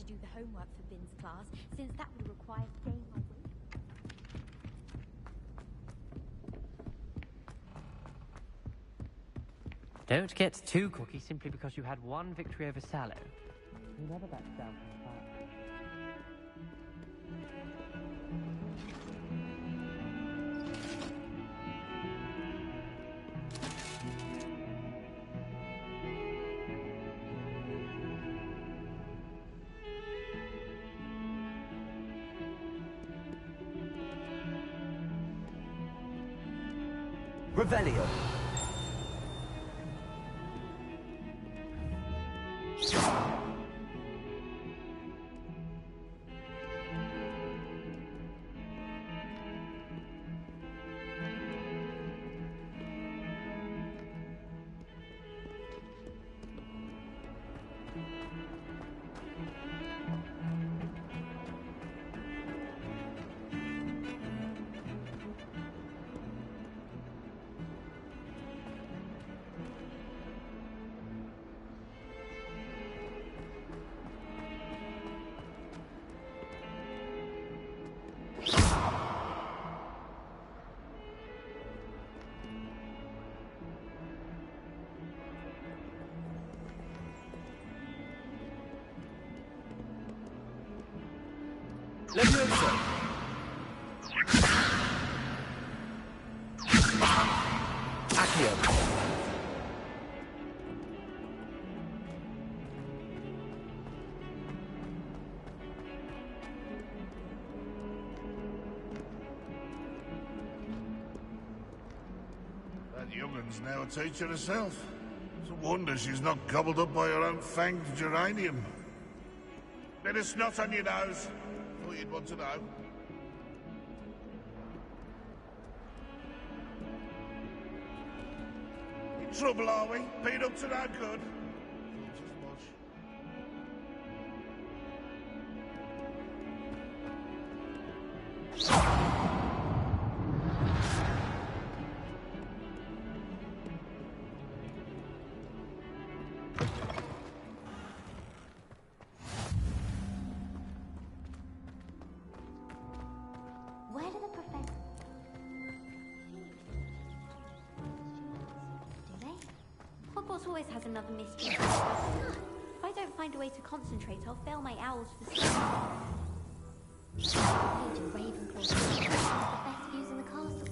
to do the homework for Bin's class, since that would require staying awake. Don't get too cocky simply because you had one victory over Sallow. You never back down from the fight. Revelio. Levioso. Accio. That youngun's now a teacher herself. It's a wonder she's not gobbled up by her own fanged geranium. Bit of snot on your nose. Thought you'd want to know. In trouble, are we? Been up to no good? Thought as much. Where do the professor... Do they? Hogwarts always has another mystery. If I don't find a way to concentrate, I'll fail my owls for sleep. Agent Ravenclaw. The best views in the castle.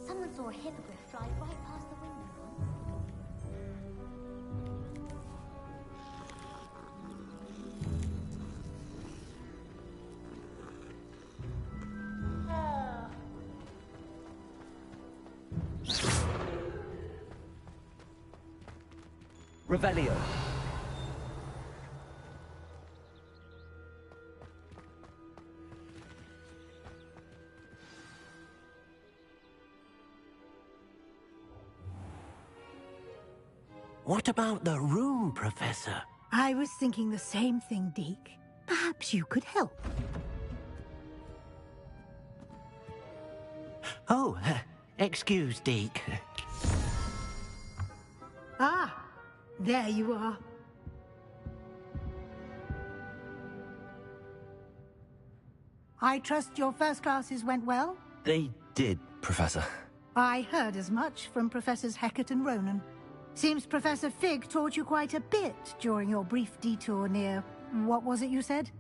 Someone saw a hippogriff fly right past the window once. Revelio. What about the room, Professor? I was thinking the same thing, Deke. Perhaps you could help. Oh, excuse, Deke. Ah, there you are. I trust your first classes went well? They did, Professor. I heard as much from Professors Hecat and Ronan. Seems Professor Fig taught you quite a bit during your brief detour near... what was it you said?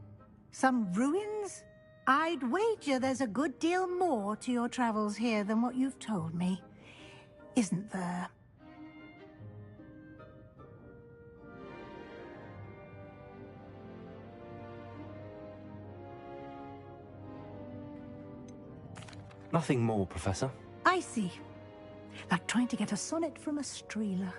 Some ruins? I'd wager there's a good deal more to your travels here than what you've told me. Isn't there? Nothing more, Professor. I see. Like trying to get a sonnet from a streeler.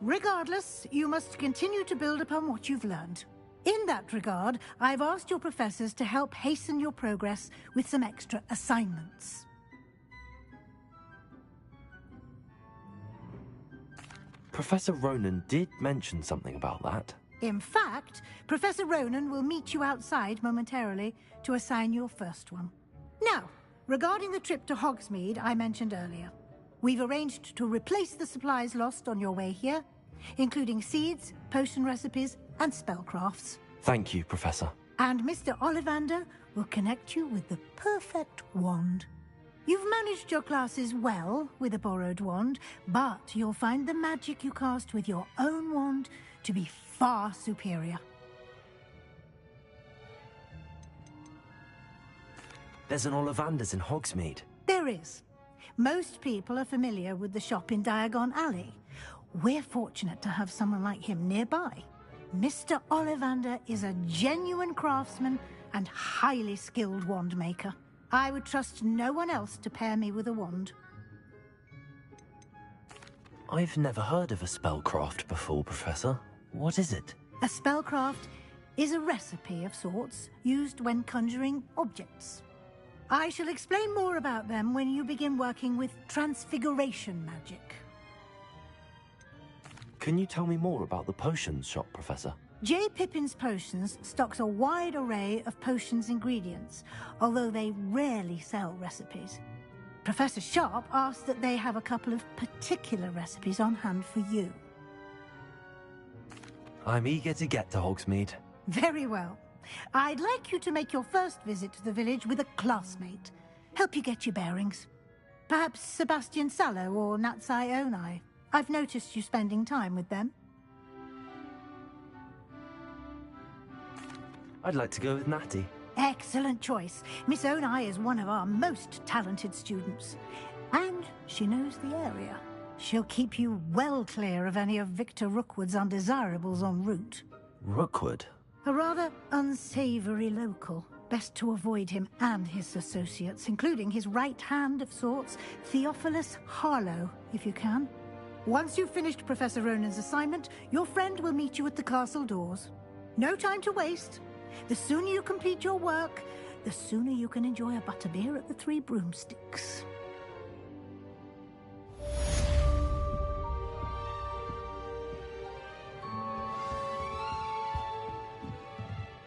Regardless, you must continue to build upon what you've learned. In that regard, I've asked your professors to help hasten your progress with some extra assignments. Professor Ronan did mention something about that. In fact, Professor Ronan will meet you outside momentarily to assign your first one. Now, regarding the trip to Hogsmeade I mentioned earlier, we've arranged to replace the supplies lost on your way here, including seeds, potion recipes, and spellcrafts. Thank you, Professor. And Mr. Ollivander will connect you with the perfect wand. You've managed your classes well with a borrowed wand, but you'll find the magic you cast with your own wand to be far superior. There's an Ollivander's in Hogsmeade. There is. Most people are familiar with the shop in Diagon Alley. We're fortunate to have someone like him nearby. Mr. Ollivander is a genuine craftsman and highly skilled wand maker. I would trust no one else to pair me with a wand. I've never heard of a spellcraft before, Professor. What is it? A spellcraft is a recipe of sorts used when conjuring objects. I shall explain more about them when you begin working with transfiguration magic. Can you tell me more about the potions shop, Professor? J. Pippin's Potions stocks a wide array of potions ingredients, although they rarely sell recipes. Professor Sharp asked that they have a couple of particular recipes on hand for you. I'm eager to get to Hogsmeade. Very well. I'd like you to make your first visit to the village with a classmate. Help you get your bearings. Perhaps Sebastian Sallow or Natsai Onai. I've noticed you spending time with them. I'd like to go with Natty. Excellent choice. Miss Onai is one of our most talented students. And she knows the area. She'll keep you well clear of any of Victor Rookwood's undesirables en route. Rookwood? A rather unsavory local. Best to avoid him and his associates, including his right hand of sorts, Theophilus Harlow, if you can. Once you've finished Professor Ronan's assignment, your friend will meet you at the castle doors. No time to waste. The sooner you complete your work, the sooner you can enjoy a butterbeer at the Three Broomsticks.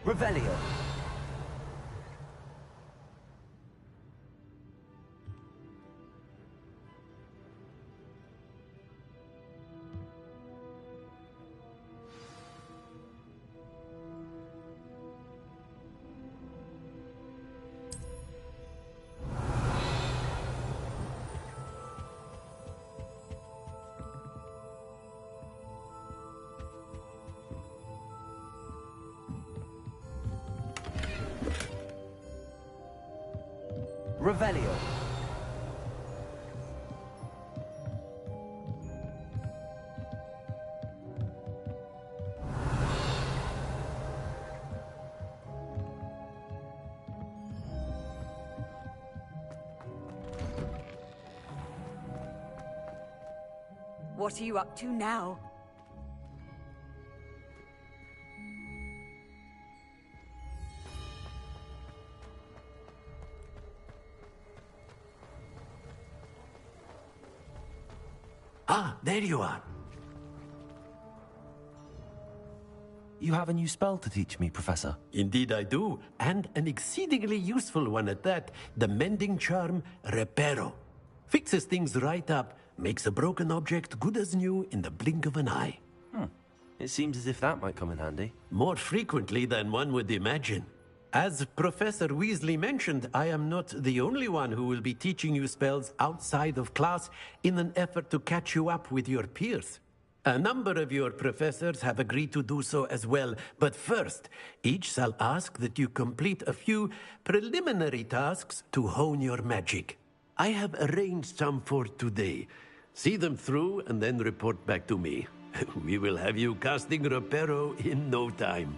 Revelio. Revelio. What are you up to now? Ah, there you are. You have a new spell to teach me, Professor. Indeed I do, and an exceedingly useful one at that. The mending charm, Reparo. Fixes things right up, makes a broken object good as new in the blink of an eye. It seems as if that might come in handy. More frequently than one would imagine. As Professor Weasley mentioned, I am not the only one who will be teaching you spells outside of class in an effort to catch you up with your peers. A number of your professors have agreed to do so as well, but first, each shall ask that you complete a few preliminary tasks to hone your magic. I have arranged some for today. See them through and then report back to me. We will have you casting Reparo in no time.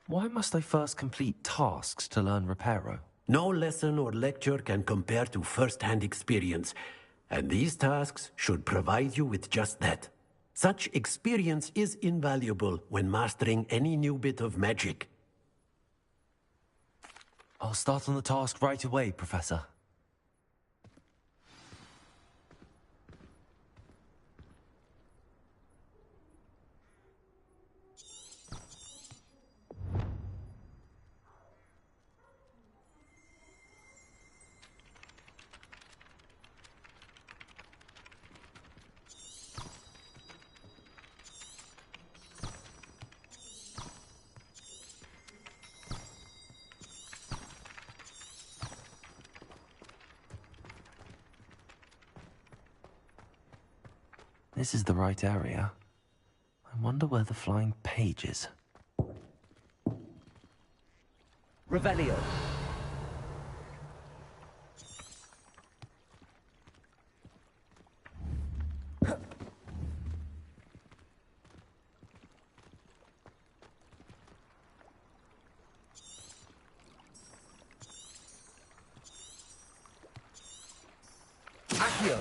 Why must I first complete tasks to learn Reparo? No lesson or lecture can compare to first-hand experience, and these tasks should provide you with just that. Such experience is invaluable when mastering any new bit of magic. I'll start on the task right away, Professor. This is the right area. I wonder where the flying page is. Revelio. Accio.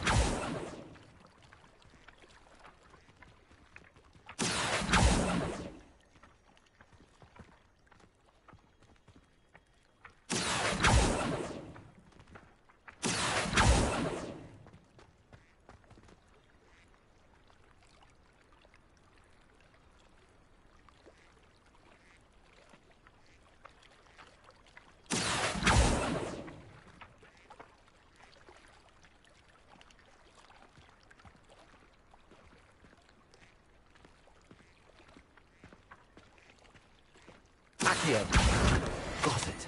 Accio. Got it.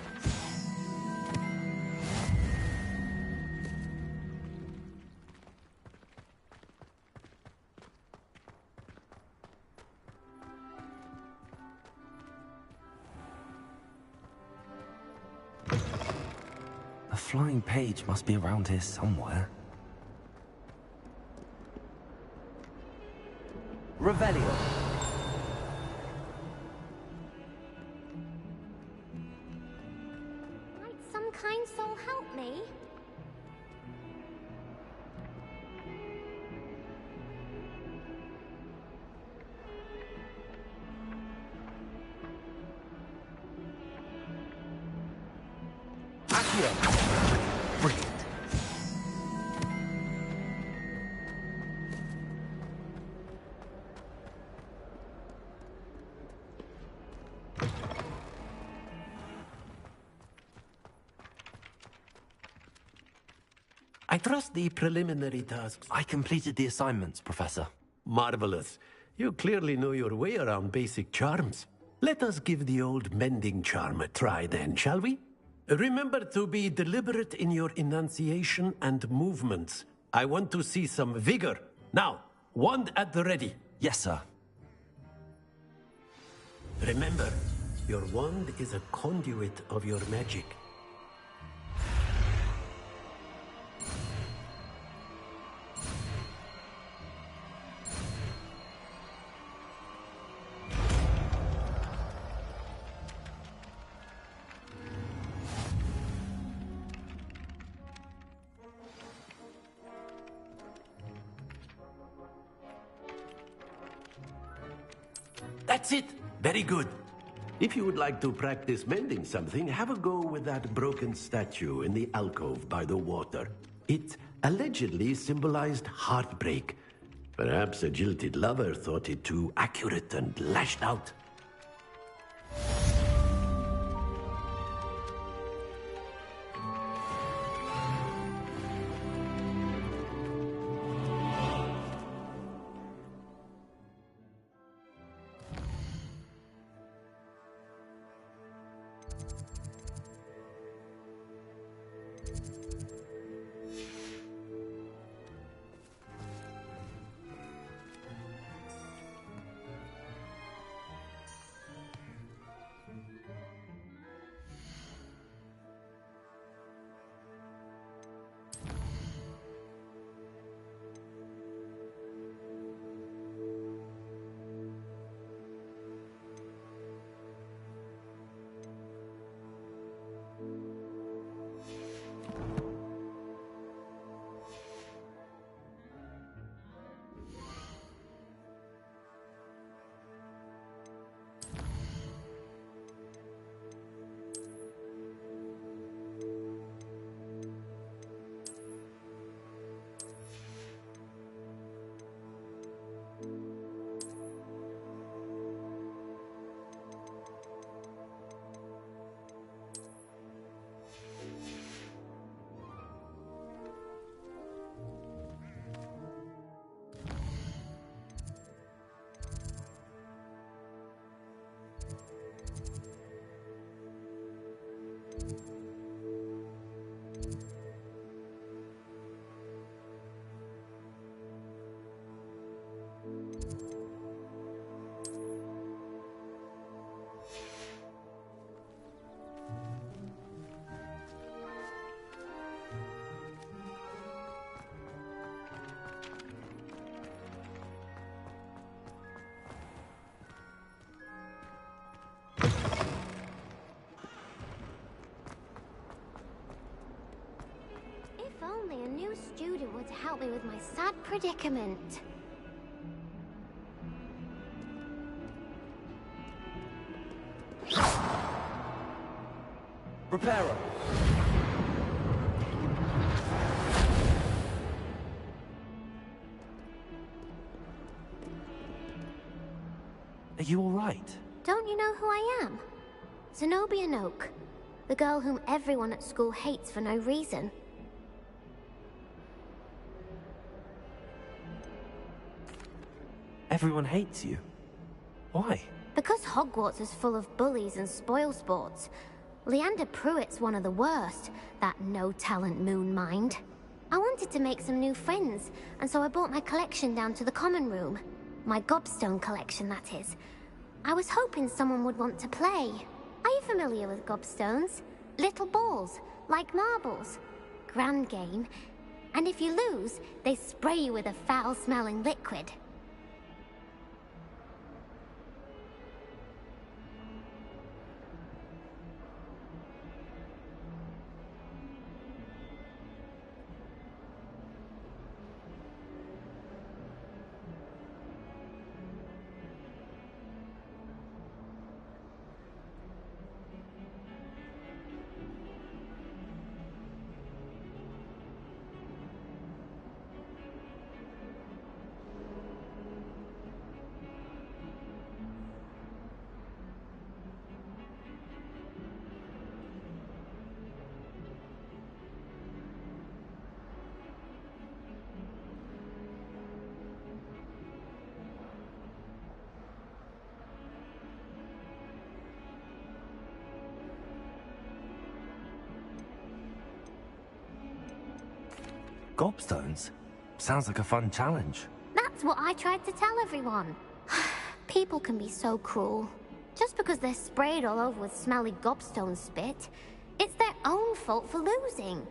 The flying page must be around here somewhere. Revelio. Might some kind soul help me? Accio. Brilliant. I trust the preliminary tasks. I completed the assignments, Professor. Marvelous. You clearly know your way around basic charms. Let us give the old mending charm a try then, shall we? Remember to be deliberate in your enunciation and movements. I want to see some vigor. Now, wand at the ready. Yes, sir. Remember, your wand is a conduit of your magic. That's it! Very good. If you would like to practice mending something, have a go with that broken statue in the alcove by the water. It allegedly symbolized heartbreak. Perhaps a jilted lover thought it too accurate and lashed out. help me with my sad predicament. Reparo! Are you all right? Don't you know who I am? Zenobia Noak, the girl whom everyone at school hates for no reason. Everyone hates you. Why? Because Hogwarts is full of bullies and spoilsports. Leander Pruitt's one of the worst, that no-talent moon mind. I wanted to make some new friends, and so I brought my collection down to the common room. My gobstone collection, that is. I was hoping someone would want to play. Are you familiar with gobstones? Little balls, like marbles. Grand game. And if you lose, they spray you with a foul-smelling liquid. Gobstones? Sounds like a fun challenge. That's what I tried to tell everyone. People can be so cruel. Just because they're sprayed all over with smelly gobstone spit, it's their own fault for losing.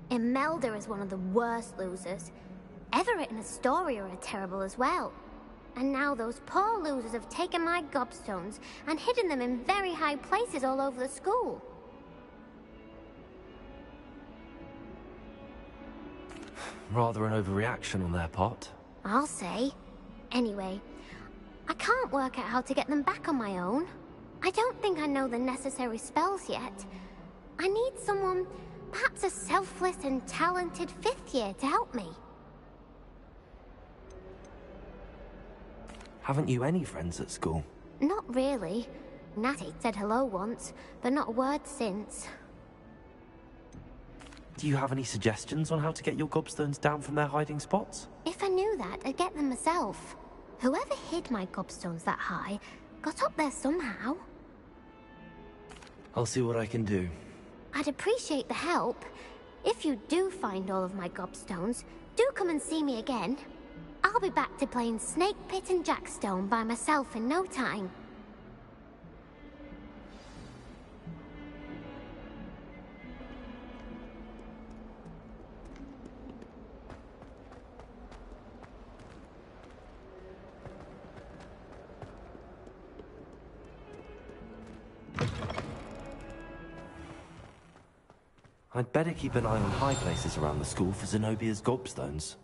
Imelda is one of the worst losers. Everett and Astoria are terrible as well. And now those poor losers have taken my gobstones and hidden them in very high places all over the school. Rather an overreaction on their part. I'll say. Anyway, I can't work out how to get them back on my own. I don't think I know the necessary spells yet. I need someone, perhaps a selfless and talented 5th year to help me. Haven't you any friends at school? Not really. Natty said hello once, but not a word since. Do you have any suggestions on how to get your gobstones down from their hiding spots? If I knew that, I'd get them myself. Whoever hid my gobstones that high got up there somehow. I'll see what I can do. I'd appreciate the help. If you do find all of my gobstones, do come and see me again. I'll be back to playing Snake Pit and Jackstone by myself in no time. I'd better keep an eye on high places around the school for Zenobia's gobstones.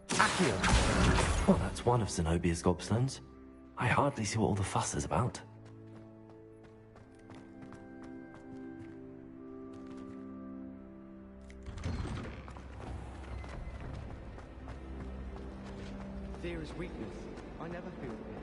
Accio! Well, that's one of Zenobia's gobstones. I hardly see what all the fuss is about. Fear is weakness. I never feel fear.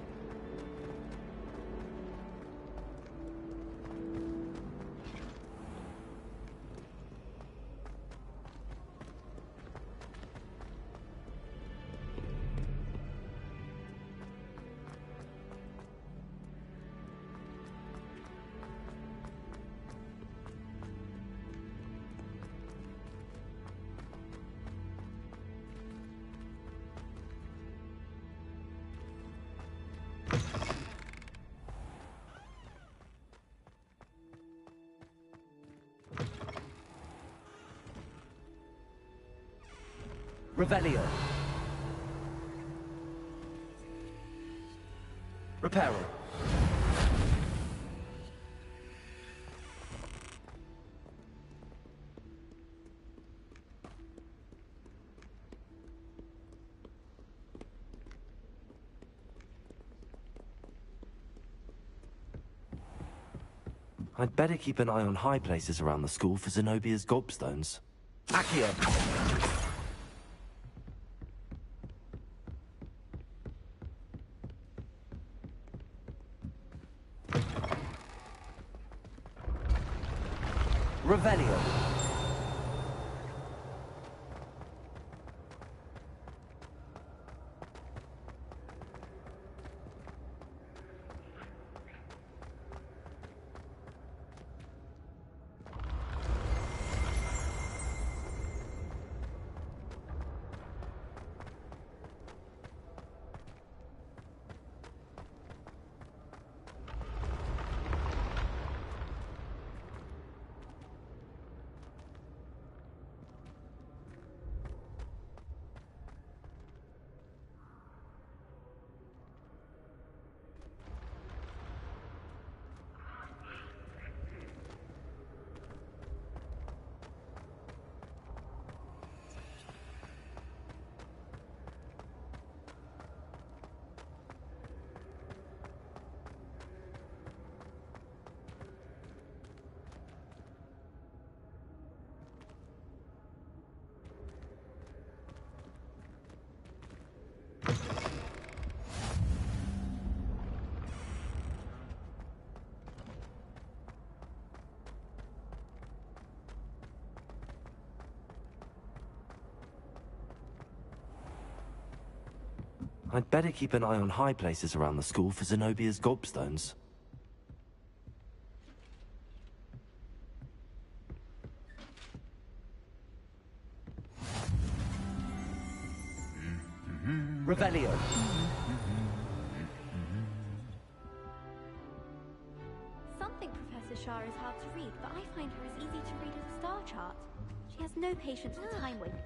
Revelio. Reparo. I'd better keep an eye on high places around the school for Zenobia's gobstones. Accio! Revelio. I'd better keep an eye on high places around the school for Zenobia's gobstones. Revelio. Some think Professor Shah is hard to read, but I find her as easy to read as a star chart. She has no patience for time wasting.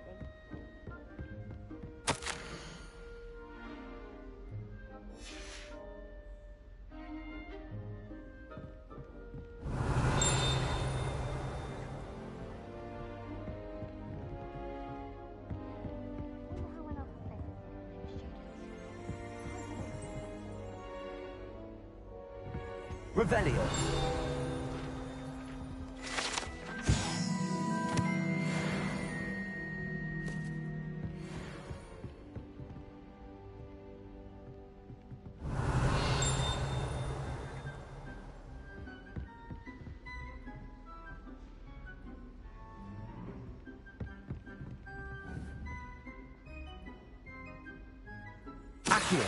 Revelio. Accio.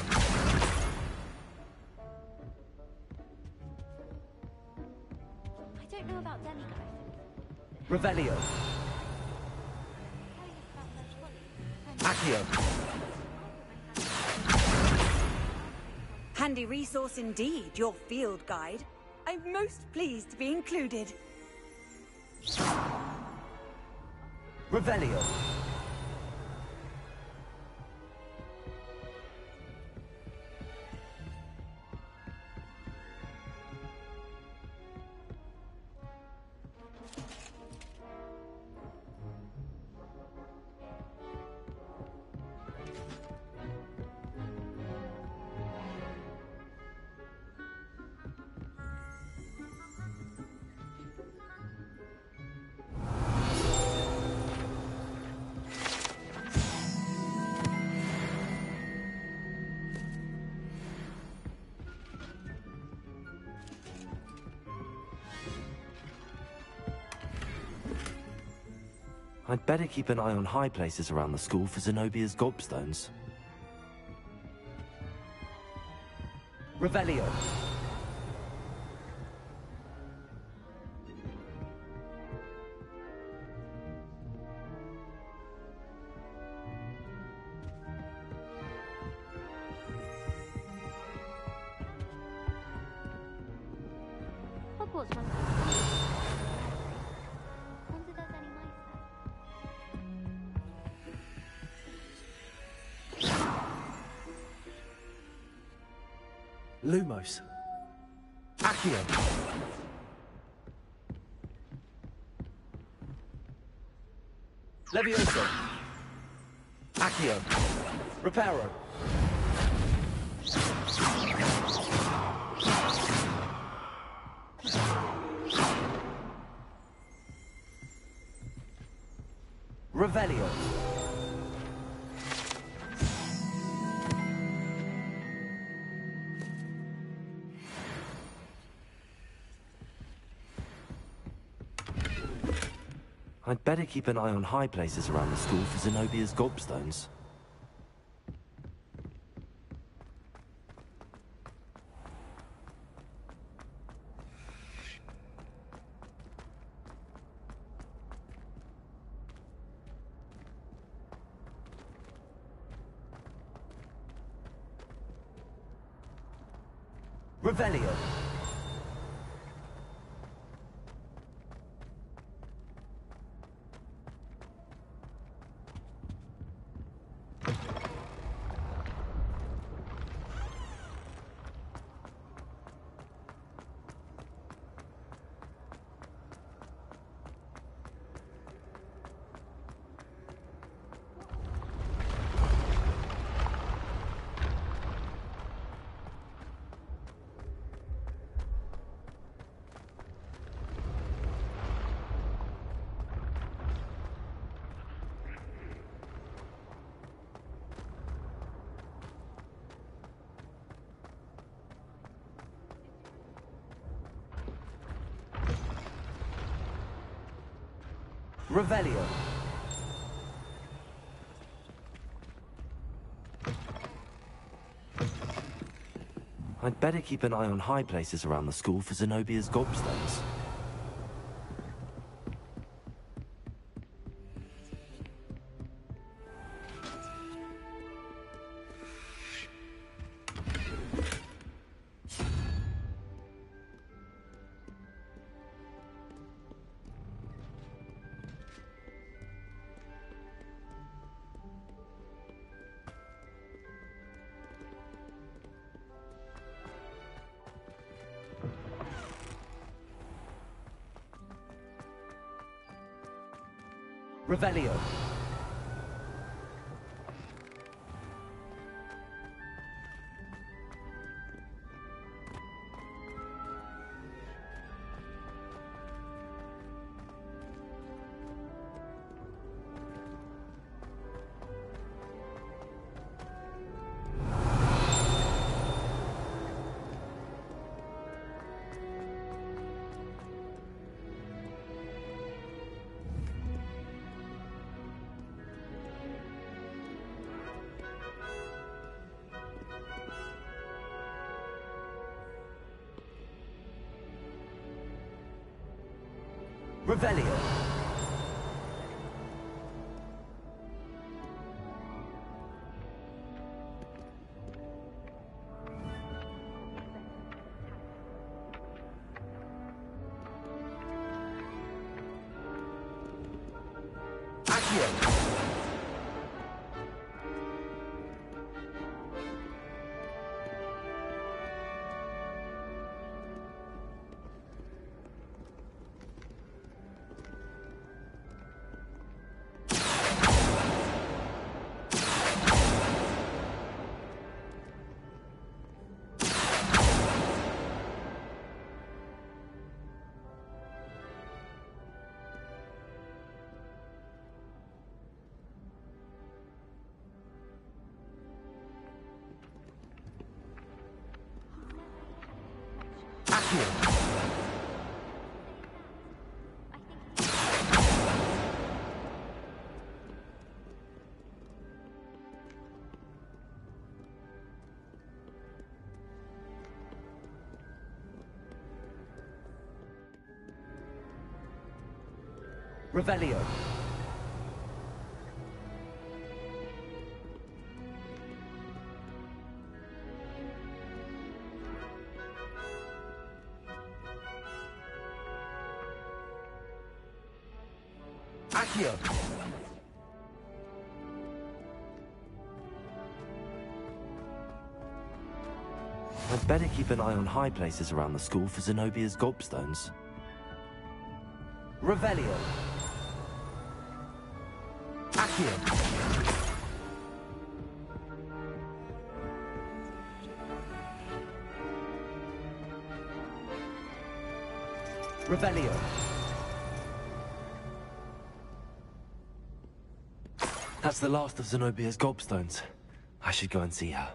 I don't know about demigods. Revelio. Accio. Handy resource indeed, your field guide. I'm most pleased to be included. Revelio. I'd better keep an eye on high places around the school for Zenobia's gobstones. Revelio. Hogwarts runs. Wonder there's any mice there. Lumos. Accio. Levioso. Accio. Reparo. Revelio. I'd better keep an eye on high places around the school for Zenobia's gobstones. Revelio. Revelio. I'd better keep an eye on high places around the school for Zenobia's gobstones. Revelio. Revelio. Accio. Revelio. Accio. I'd better keep an eye on high places around the school for Zenobia's gobstones. Revelio. Accio. Revelio. That's the last of Zenobia's gobstones. I should go and see her.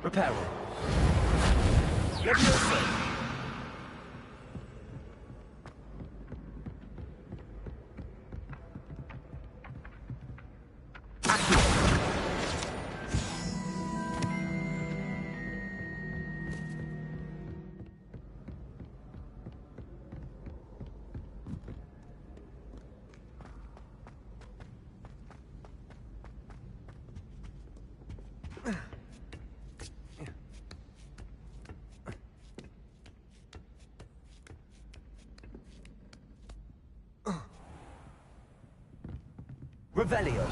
Reparo. Levioso. Revelio.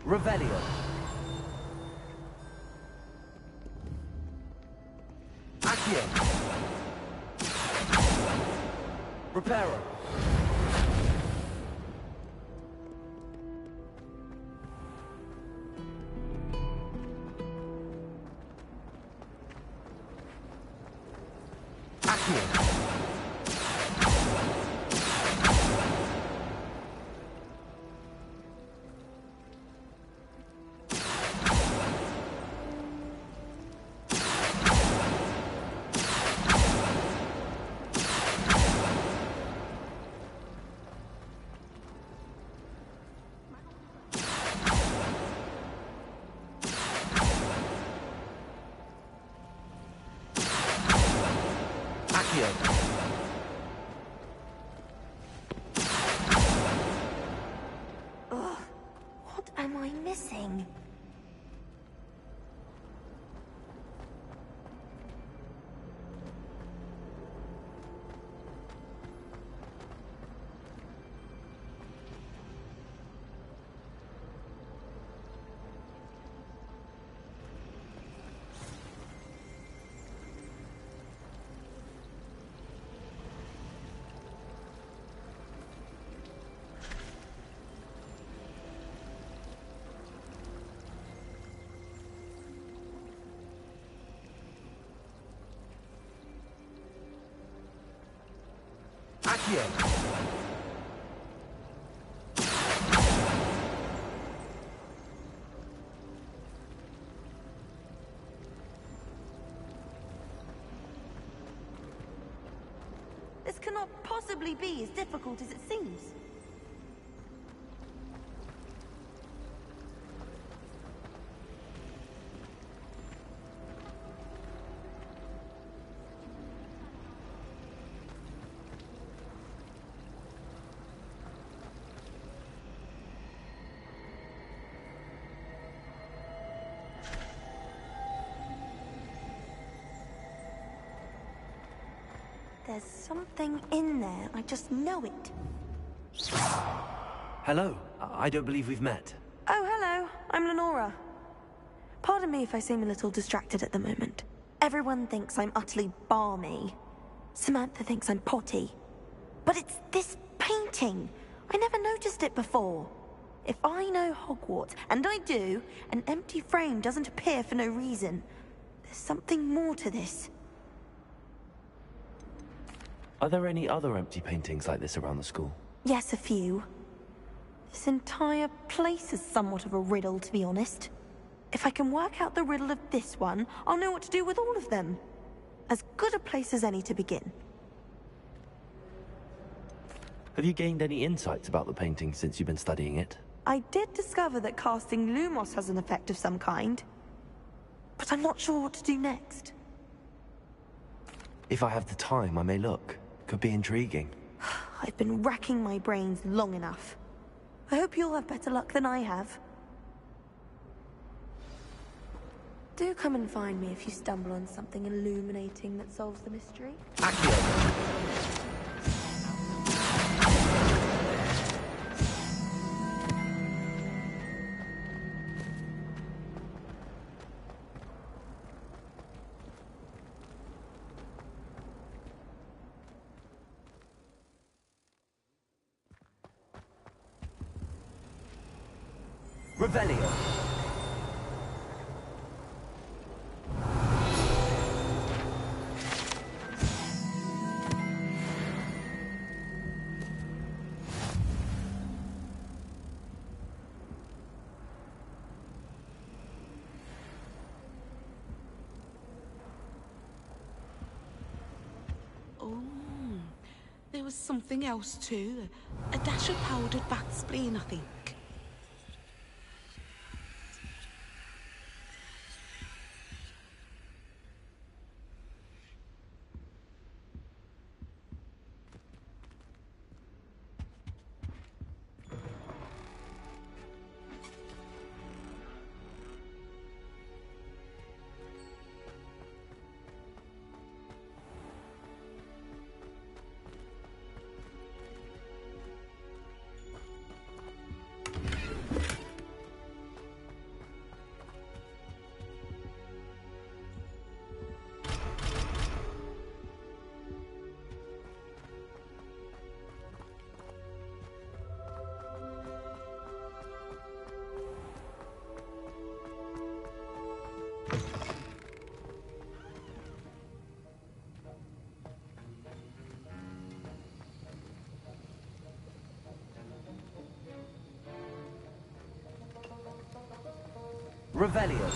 Revelio. Accio. Reparo. Accio. Ugh, what am I missing? Accio! This cannot possibly be as difficult as it seems. There's something in there. I just know it. Hello. I don't believe we've met. Oh, hello. I'm Lenora. Pardon me if I seem a little distracted at the moment. Everyone thinks I'm utterly balmy. Samantha thinks I'm potty. But it's this painting. I never noticed it before. If I know Hogwarts, and I do, an empty frame doesn't appear for no reason. There's something more to this. Are there any other empty paintings like this around the school? Yes, a few. This entire place is somewhat of a riddle, to be honest. If I can work out the riddle of this one, I'll know what to do with all of them. As good a place as any to begin. Have you gained any insights about the painting since you've been studying it? I did discover that casting Lumos has an effect of some kind. But I'm not sure what to do next. If I have the time, I may look. Could be intriguing. I've been racking my brains long enough. I hope you'll have better luck than I have. Do come and find me if you stumble on something illuminating that solves the mystery. Revelio. Oh, there was something else too. A dash of powdered bat spleen, I think. Revelio.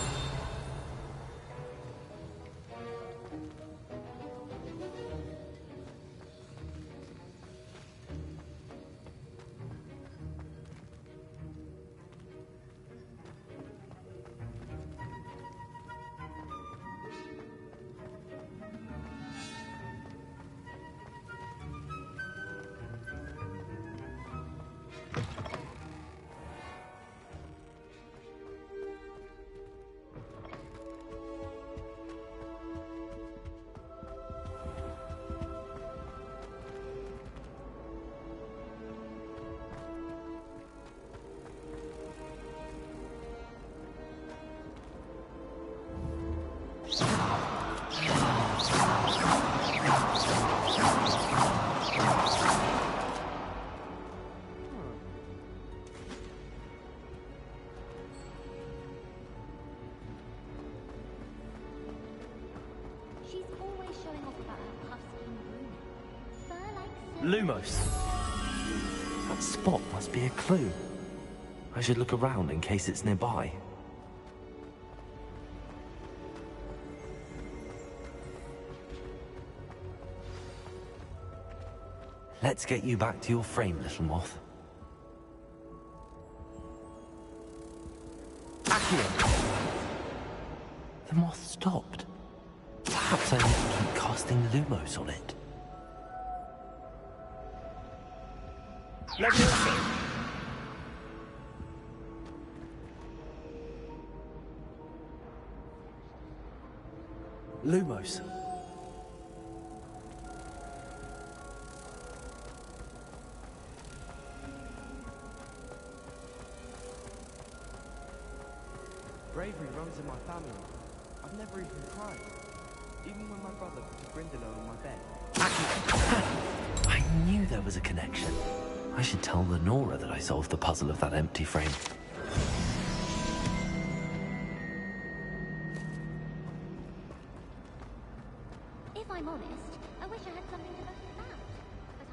She's always showing off about her puffs and grooming. Fur like Lumos. That spot must be a clue. I should look around in case it's nearby. Let's get you back to your frame, little moth. Accio! The moth stopped. Perhaps I need to keep casting Lumos on it. Lumos. Bravery runs in my family. I've never even cried. Even when my brother put a Grindylow on my bed. I knew there was a connection. I should tell Lenora that I solved the puzzle of that empty frame. If I'm honest, I wish I had something to boast about. But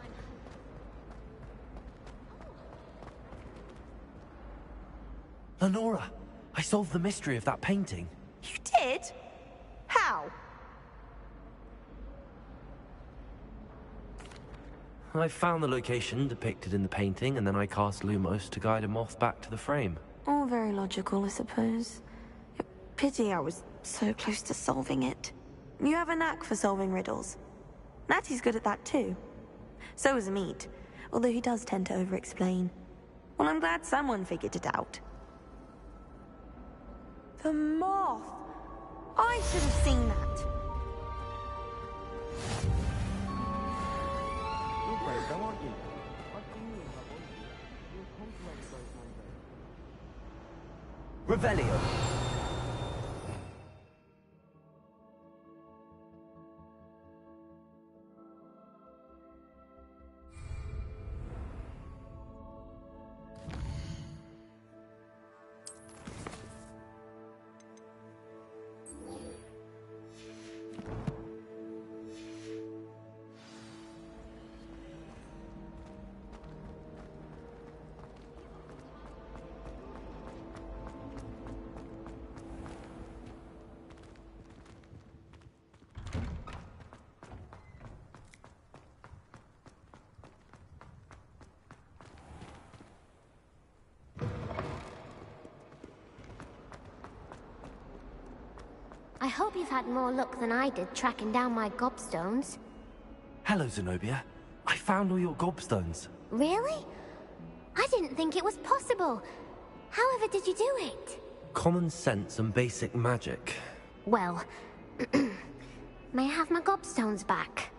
I'm... Lenora! I solved the mystery of that painting. You did? How? I found the location depicted in the painting, and then I cast Lumos to guide a moth back to the frame. All very logical, I suppose. Pity I was so close to solving it. You have a knack for solving riddles. Natty's good at that too. So is Amit, although he does tend to over-explain. Well, I'm glad someone figured it out. The moth! I should have seen that! You're brave though, aren't you? I've seen you in trouble. You'll conquer those one day. Revelio. I hope you've had more luck than I did tracking down my gobstones. Hello, Zenobia. I found all your gobstones. Really? I didn't think it was possible. However did you do it? Common sense and basic magic. Well, may I have my gobstones back?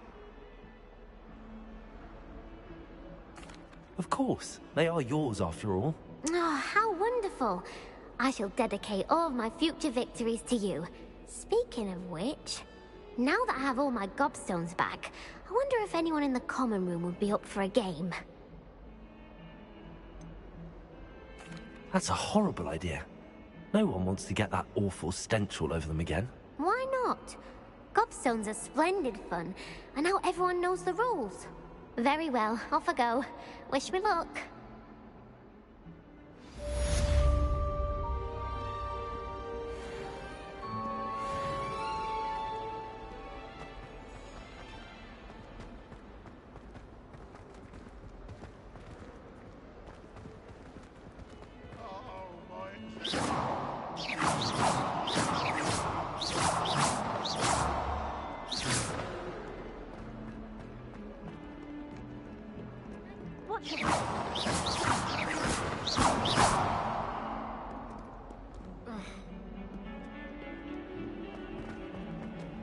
Of course. They are yours after all. Oh, how wonderful. I shall dedicate all of my future victories to you. Speaking of which, now that I have all my gobstones back, I wonder if anyone in the common room would be up for a game. That's a horrible idea. No one wants to get that awful stench all over them again. Why not? Gobstones are splendid fun, and now everyone knows the rules. Very well, off I go. Wish me luck.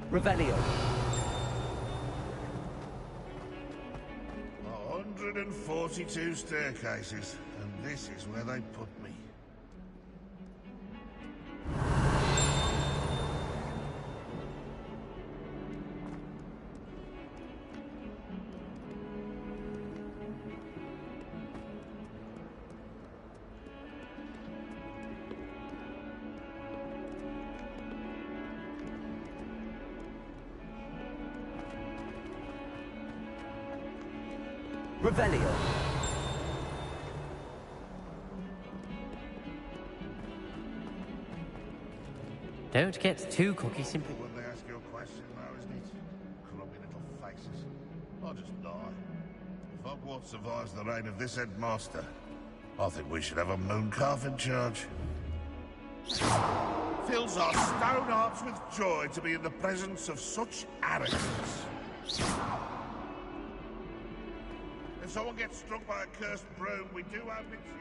Revelio. 142 staircases, and this is where they put me. Revelio. Don't get too cocky simply. When they ask you a question now, isn't it? Grubby little faces. I'll just die. If Hogwarts survives the reign of this headmaster, I think we should have a moon calf in charge. Fills our stone hearts with joy to be in the presence of such arrogance. If someone gets struck by a cursed broom, we do hope it's you.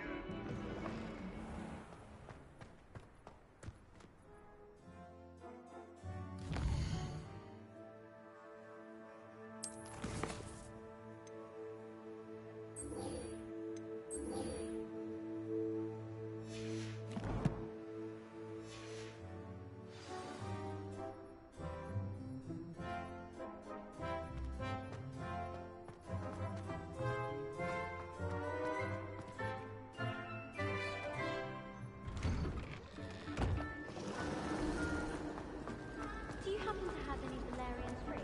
Do you happen to have any Valerian spring?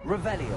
Revelio.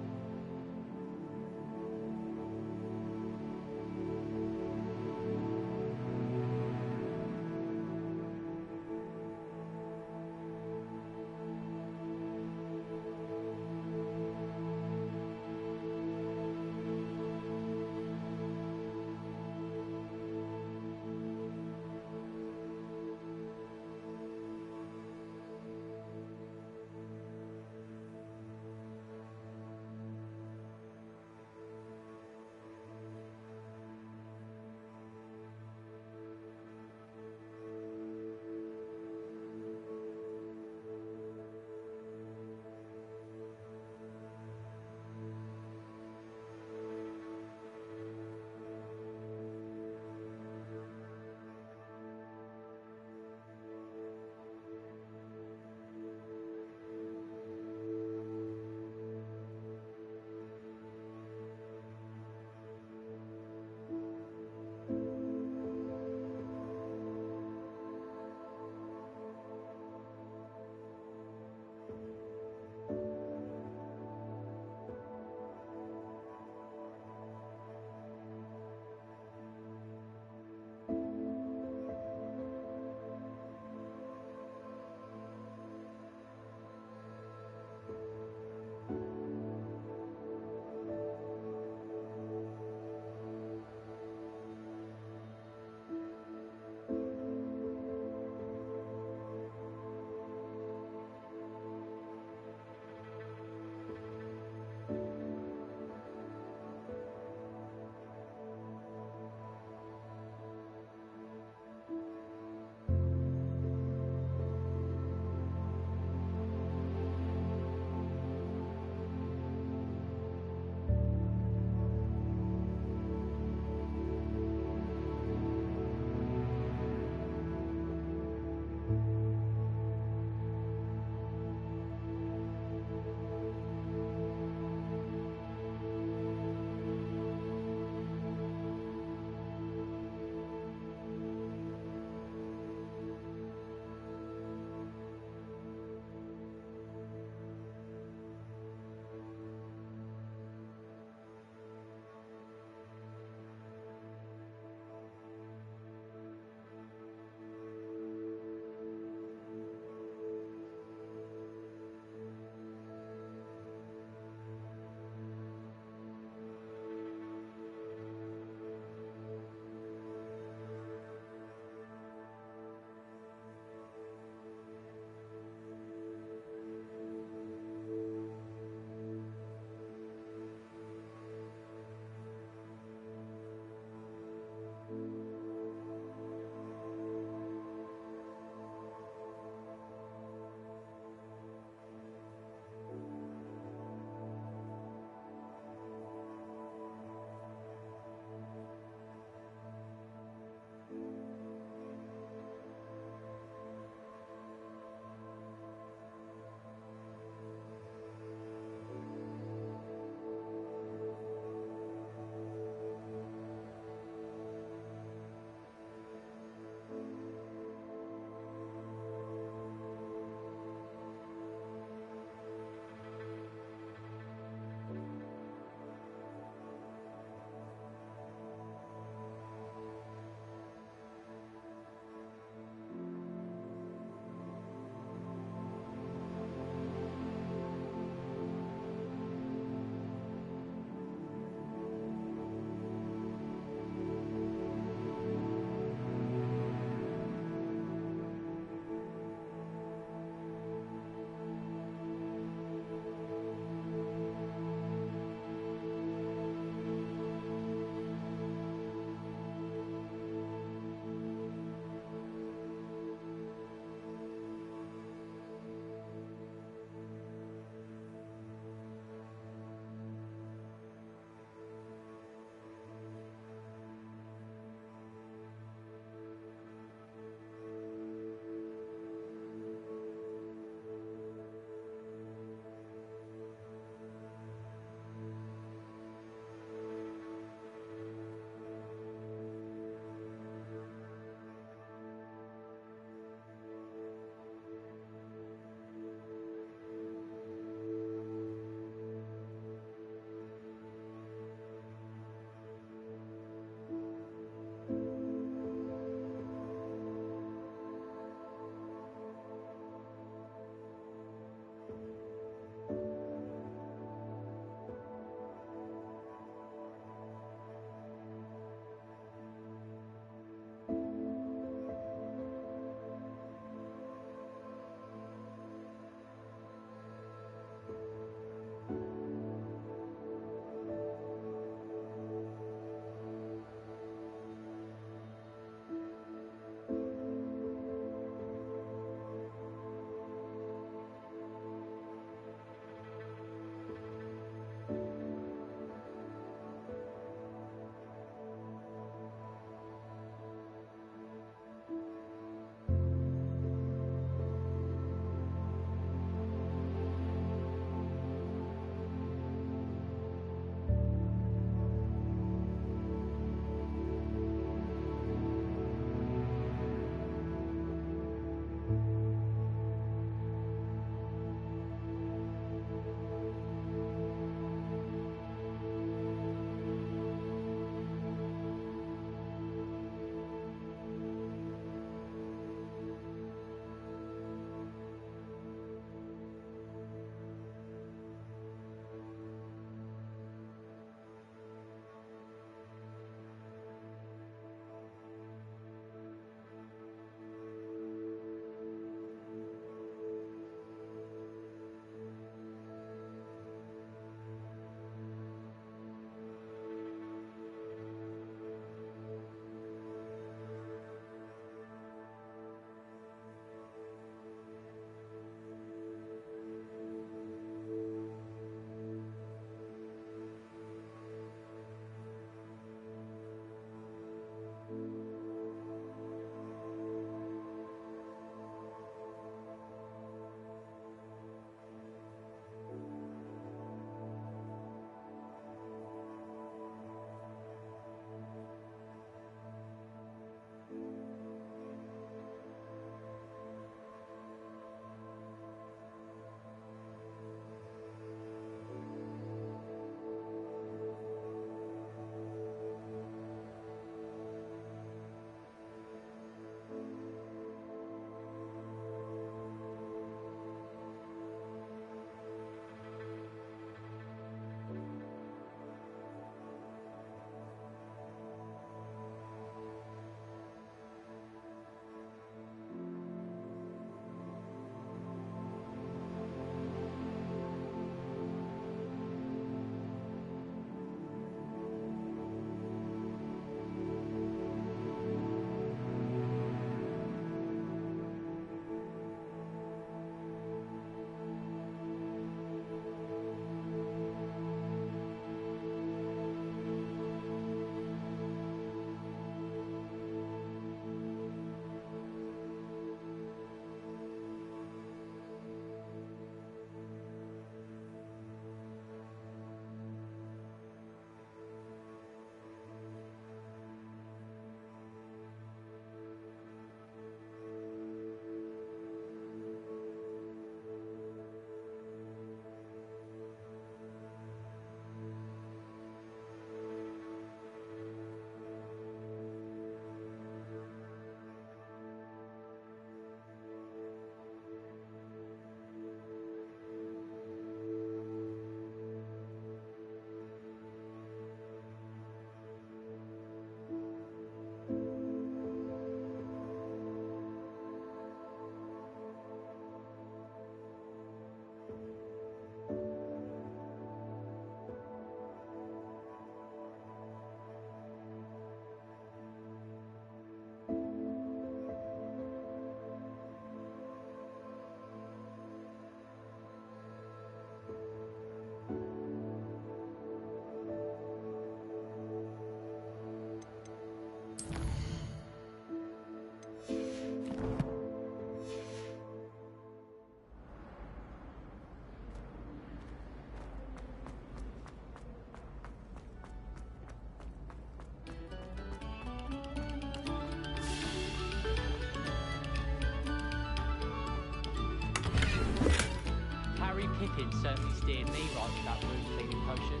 steered me right with that wound cleaning potion.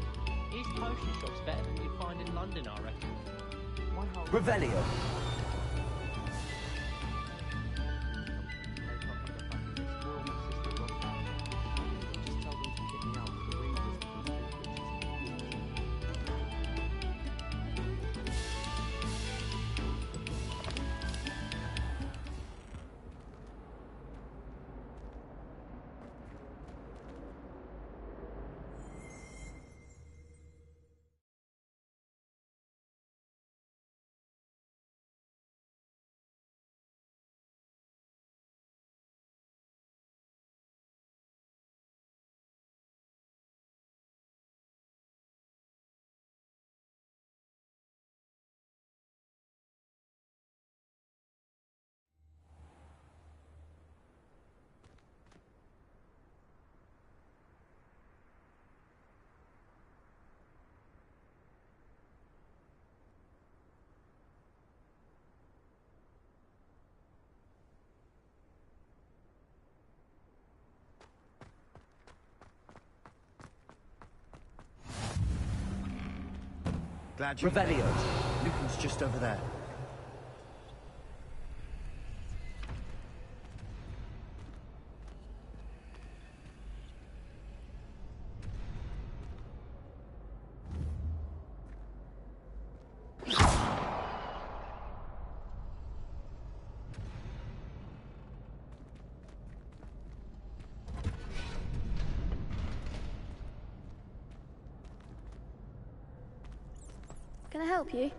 His potion shop's better than you'd find in London, I reckon. Revelio. Glad you... Revelio. Lucan's just over there. Can I help you?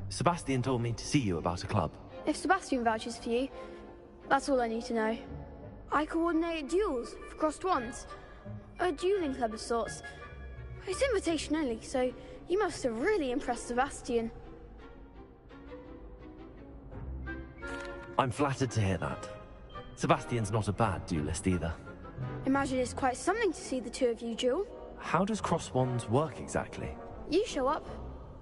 Sebastian told me to see you about a club. If Sebastian vouches for you, that's all I need to know. I coordinate duels for crossed wands. A dueling club of sorts. It's invitation only, so you must have really impressed Sebastian. I'm flattered to hear that. Sebastian's not a bad duelist either. Imagine it's quite something to see the two of you duel. How does cross wands work exactly? You show up,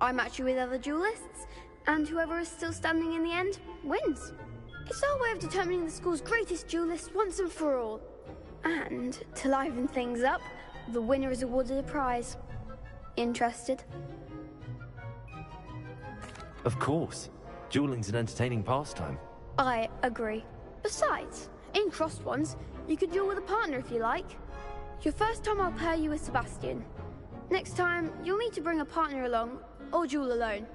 I match you with other duelists, and whoever is still standing in the end wins. It's our way of determining the school's greatest duelist once and for all. And to liven things up, the winner is awarded a prize. Interested? Of course. Dueling's an entertaining pastime. I agree. Besides, in crossed ones, you could duel with a partner if you like. Your first time I'll pair you with Sebastian. Next time, you'll need to bring a partner along, or duel alone.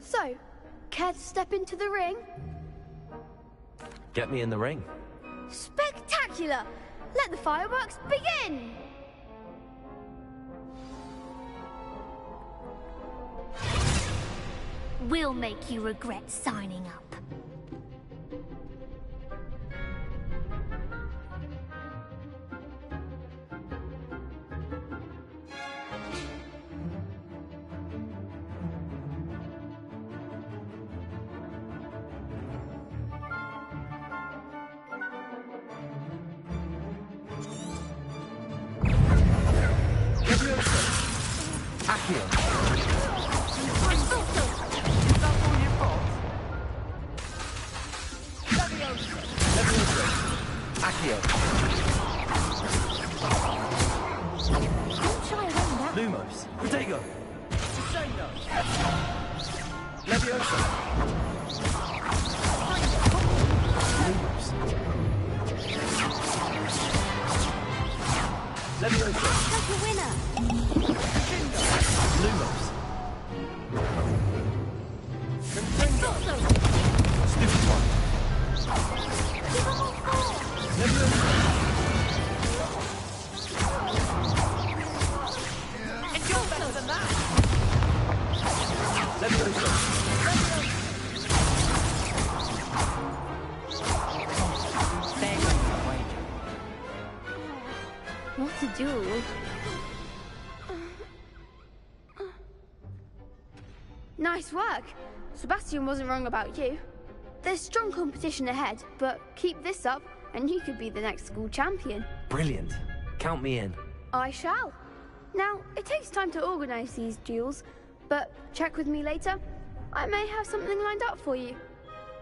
So, care to step into the ring? Get me in the ring. Spectacular! Let the fireworks begin! We'll make you regret signing up. What to do? Nice work. Sebastian wasn't wrong about you. There's strong competition ahead, but keep this up and you could be the next school champion. Brilliant. Count me in. I shall. Now, it takes time to organize these duels, but check with me later. I may have something lined up for you.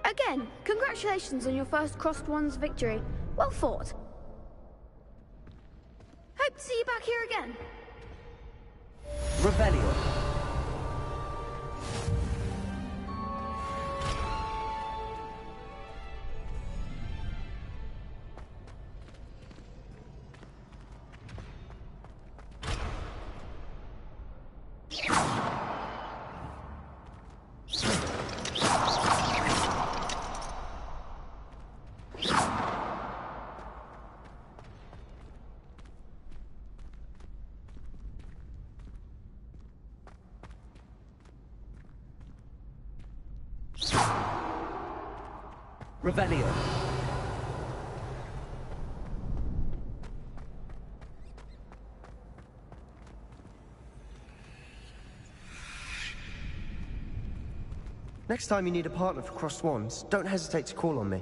Again, congratulations on your first Crossed Ones victory. Well fought. Hope to see you back here again. Rebellion. Rebellion. Next time you need a partner for Crossed Wands, don't hesitate to call on me.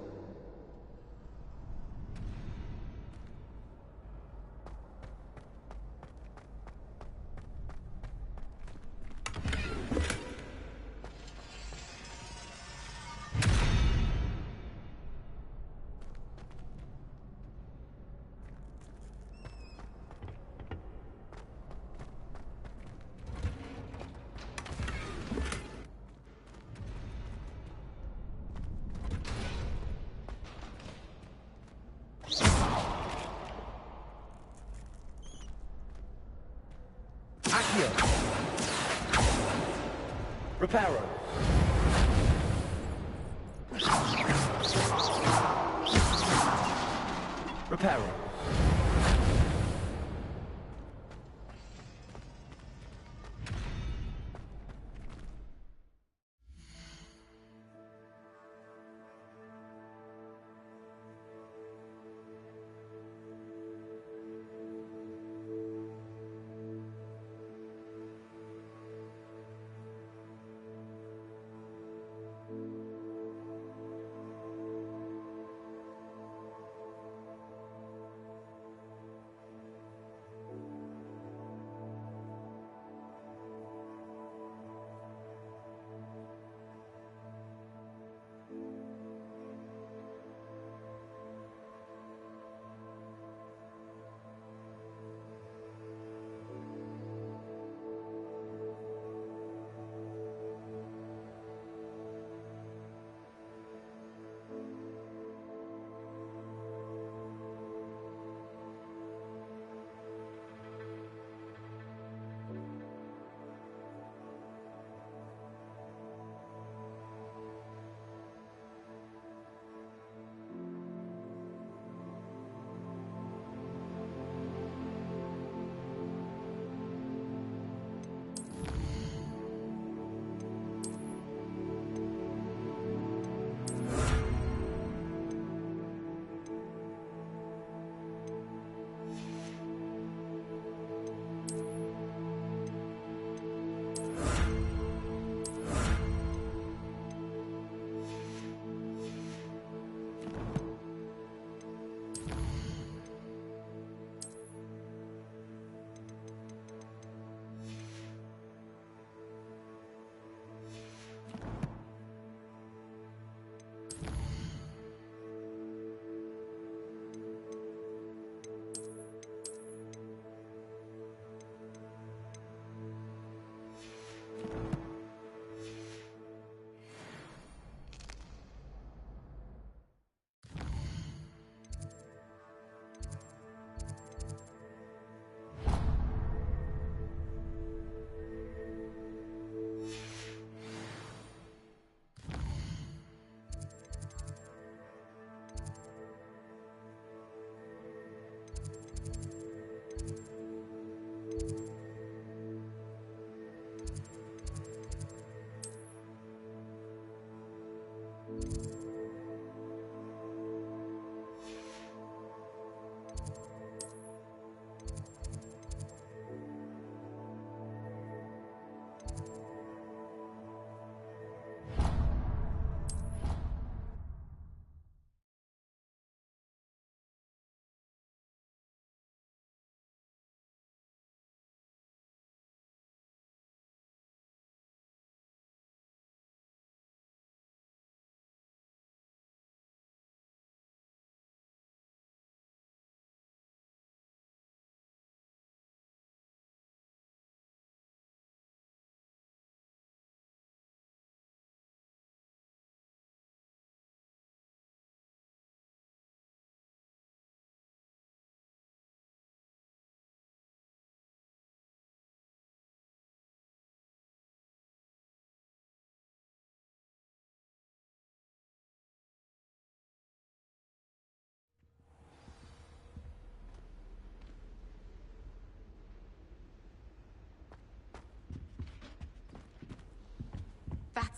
Reparo. Reparo.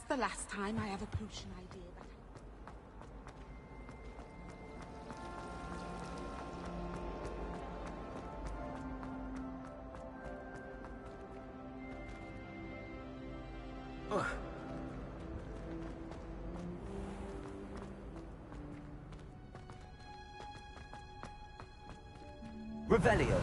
the last time I have a potion idea back. Revelio.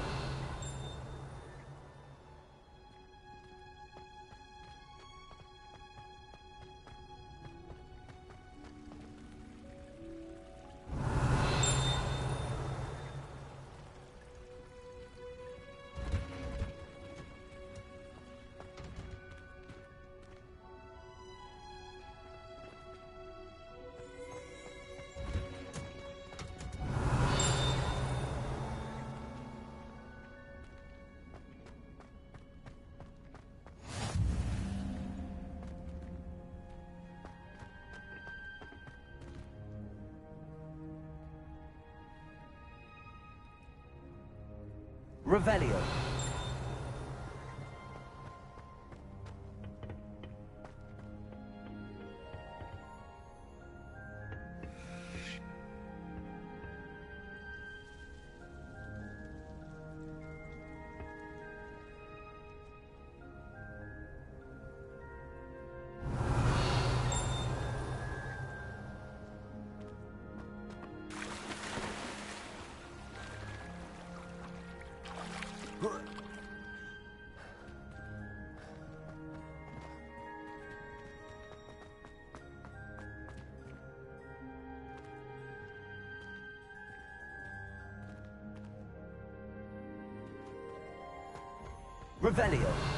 Revelio. Revelio.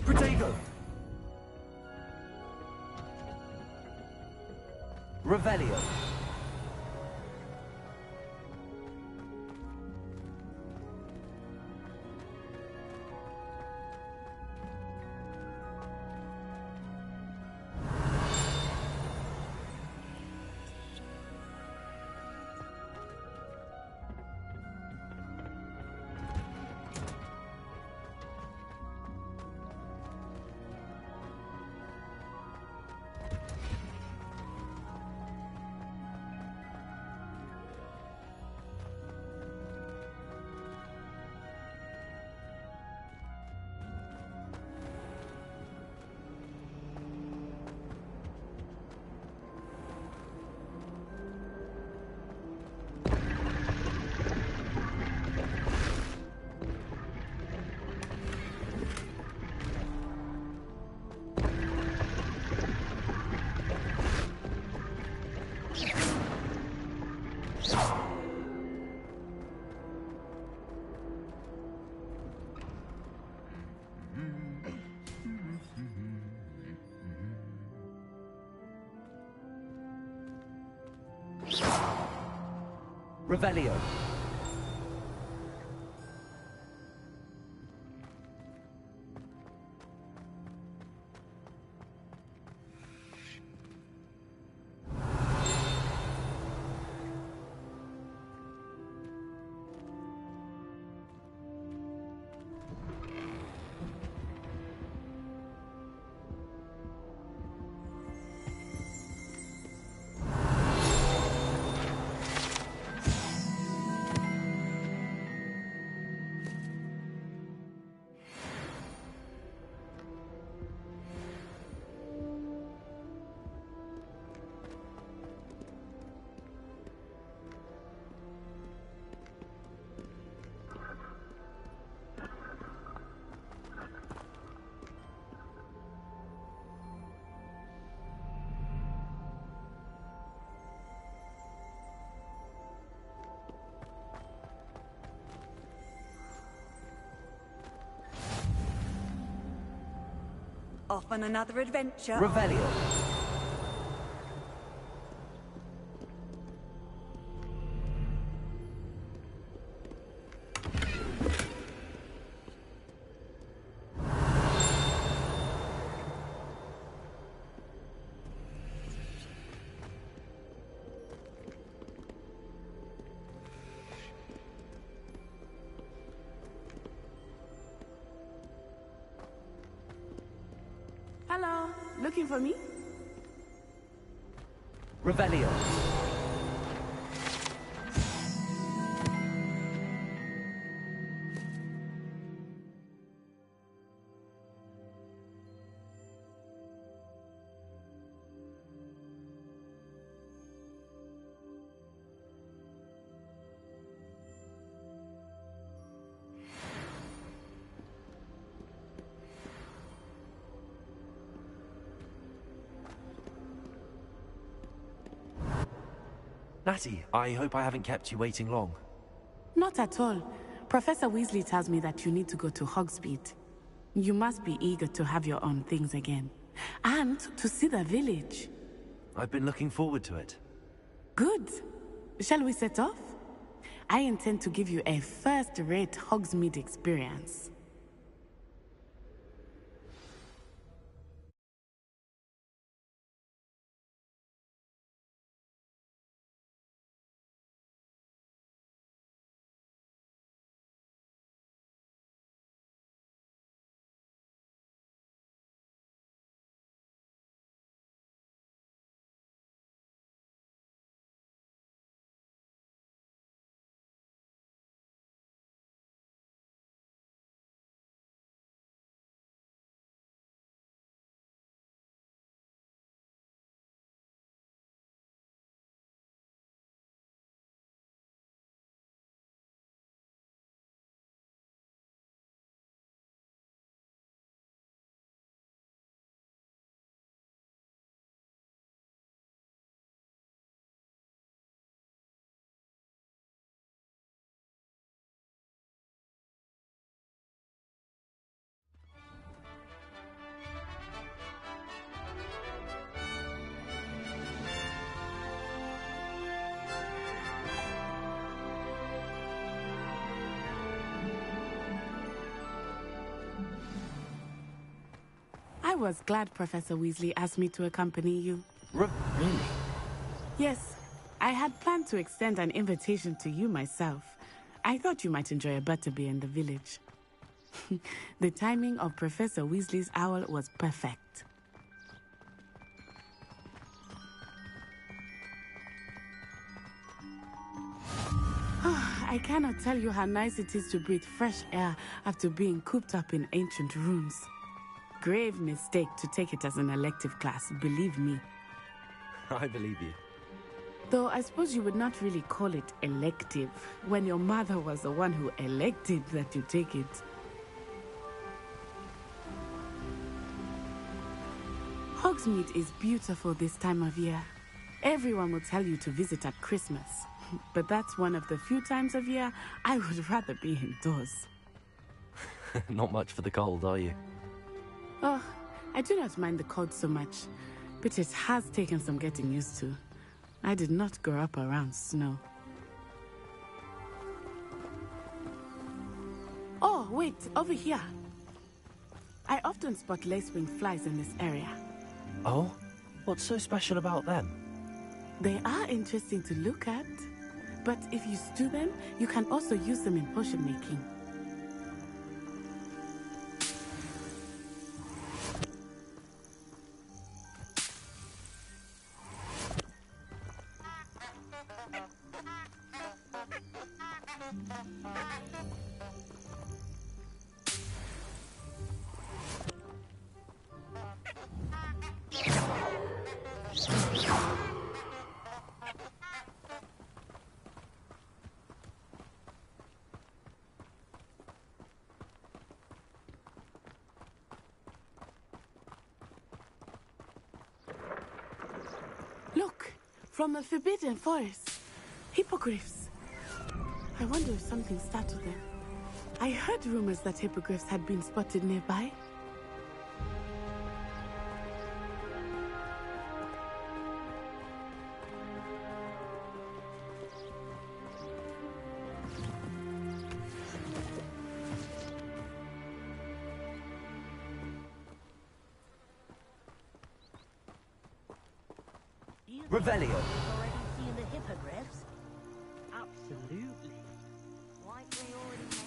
Protego. Revelio. Revelio. Off on another adventure. Revelio. Hello, looking for me? Revelio. Natty, I hope I haven't kept you waiting long. Not at all. Professor Weasley tells me that you need to go to Hogsmeade. You must be eager to have your own things again. And to see the village. I've been looking forward to it. Good. Shall we set off? I intend to give you a first-rate Hogsmeade experience. I was glad Professor Weasley asked me to accompany you. Really? Yes. I had planned to extend an invitation to you myself. I thought you might enjoy a butterbeer in the village. The timing of Professor Weasley's owl was perfect. I cannot tell you how nice it is to breathe fresh air after being cooped up in ancient rooms. Grave mistake to take it as an elective class, believe me. I believe you. Though I suppose you would not really call it elective when your mother was the one who elected that you take it. Hogsmeade is beautiful this time of year. Everyone will tell you to visit at Christmas. But that's one of the few times of year I would rather be indoors. Not much for the cold, are you? Oh, I do not mind the cold so much, but it has taken some getting used to. I did not grow up around snow. Oh, wait, over here. I often spot lacewing flies in this area. Oh? What's so special about them? They are interesting to look at, but if you stew them, you can also use them in potion making. Look, from the Forbidden Forest. Hippogriffs. I wonder if something startled them. I heard rumors that hippogriffs had been spotted nearby. Revelio. Already seen the hippogriffs? Absolutely. Like we already know.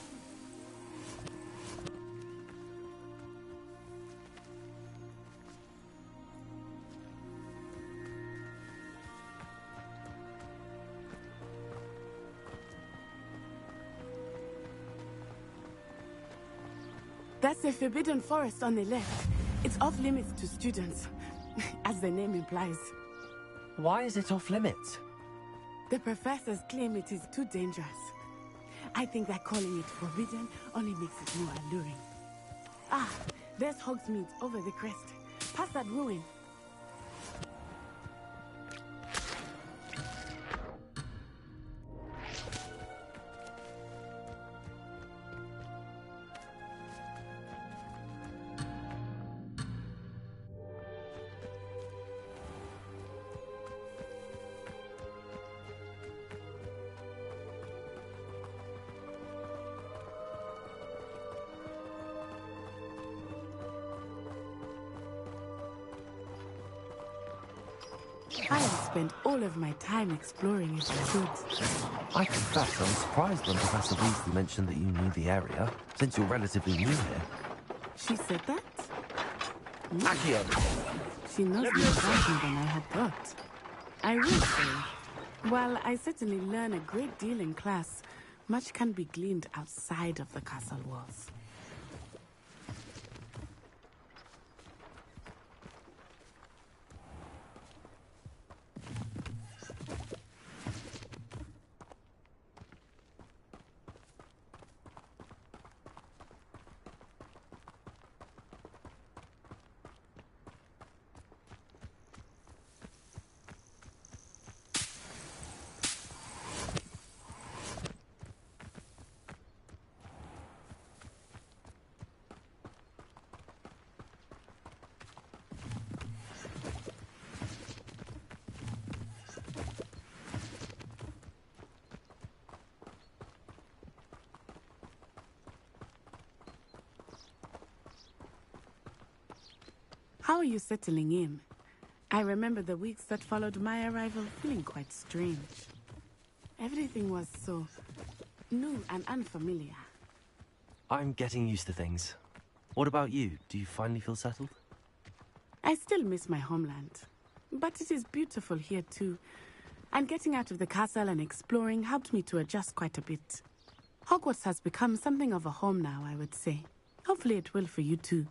That's the Forbidden Forest on the left. It's off limits to students, as the name implies. Why is it off limits? The professors claim it is too dangerous. I think that calling it forbidden only makes it more alluring. Ah, there's Hogsmeade over the crest. Past that ruin. I have spent all of my time exploring its woods. I confess I was surprised when Professor Weasley mentioned that you knew the area, since you're relatively new here. She said that? Accio! She knows more about me than I had thought. I will say, while I certainly learn a great deal in class, much can be gleaned outside of the castle walls. How are you settling in? I remember the weeks that followed my arrival feeling quite strange. Everything was so new and unfamiliar. I'm getting used to things. What about you? Do you finally feel settled? I still miss my homeland, but it is beautiful here too. And getting out of the castle and exploring helped me to adjust quite a bit. Hogwarts has become something of a home now, I would say. Hopefully it will for you too.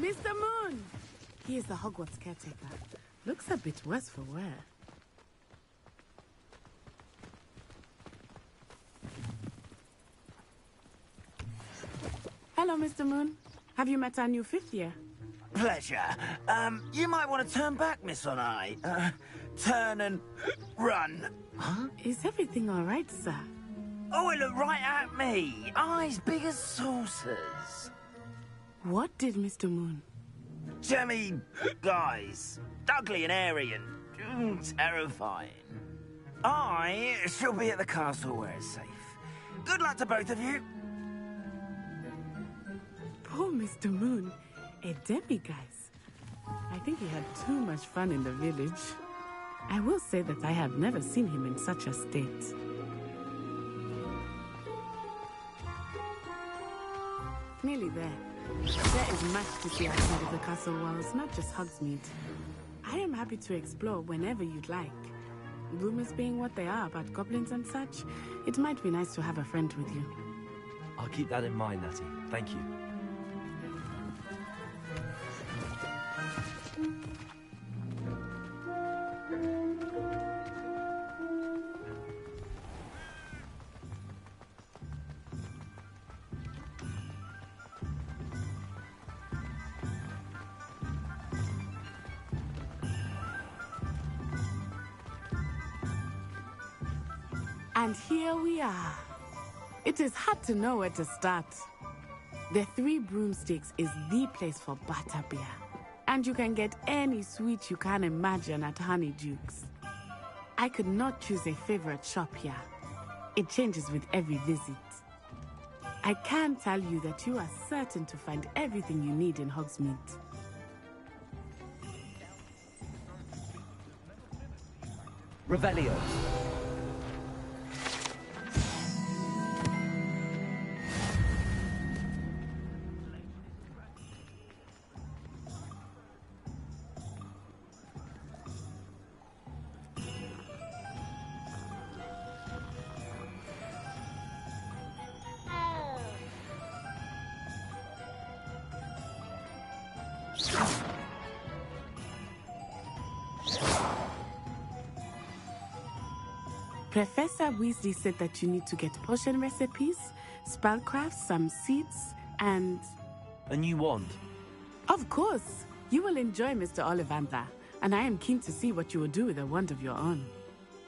Mr. Moon! He is the Hogwarts caretaker. Looks a bit worse for wear. Hello, Mr. Moon. Have you met our new fifth year? Pleasure. You might want to turn back, Miss Onai. Turn and run. Huh? Is everything all right, sir? Oh, it looked right at me. Eyes big as saucers. What did Mr. Moon? Jemmy, guys. Ugly and airy and terrifying. I shall be at the castle where it's safe. Good luck to both of you. Poor Mr. Moon. A demiguise. I think he had too much fun in the village. I will say that I have never seen him in such a state. Nearly there. There is much to see outside of the castle walls, not just Hogsmeade. I am happy to explore whenever you'd like. Rumors being what they are about goblins and such, it might be nice to have a friend with you. I'll keep that in mind, Natty. Thank you. And here we are. It is hard to know where to start. The Three Broomsticks is the place for butterbeer. And you can get any sweet you can imagine at Honeydukes. I could not choose a favorite shop here. It changes with every visit. I can tell you that you are certain to find everything you need in Hogsmeade. Revelio. Professor Weasley said that you need to get potion recipes, spellcrafts, some seeds, and... A new wand? Of course! You will enjoy Mr. Ollivander, and I am keen to see what you will do with a wand of your own.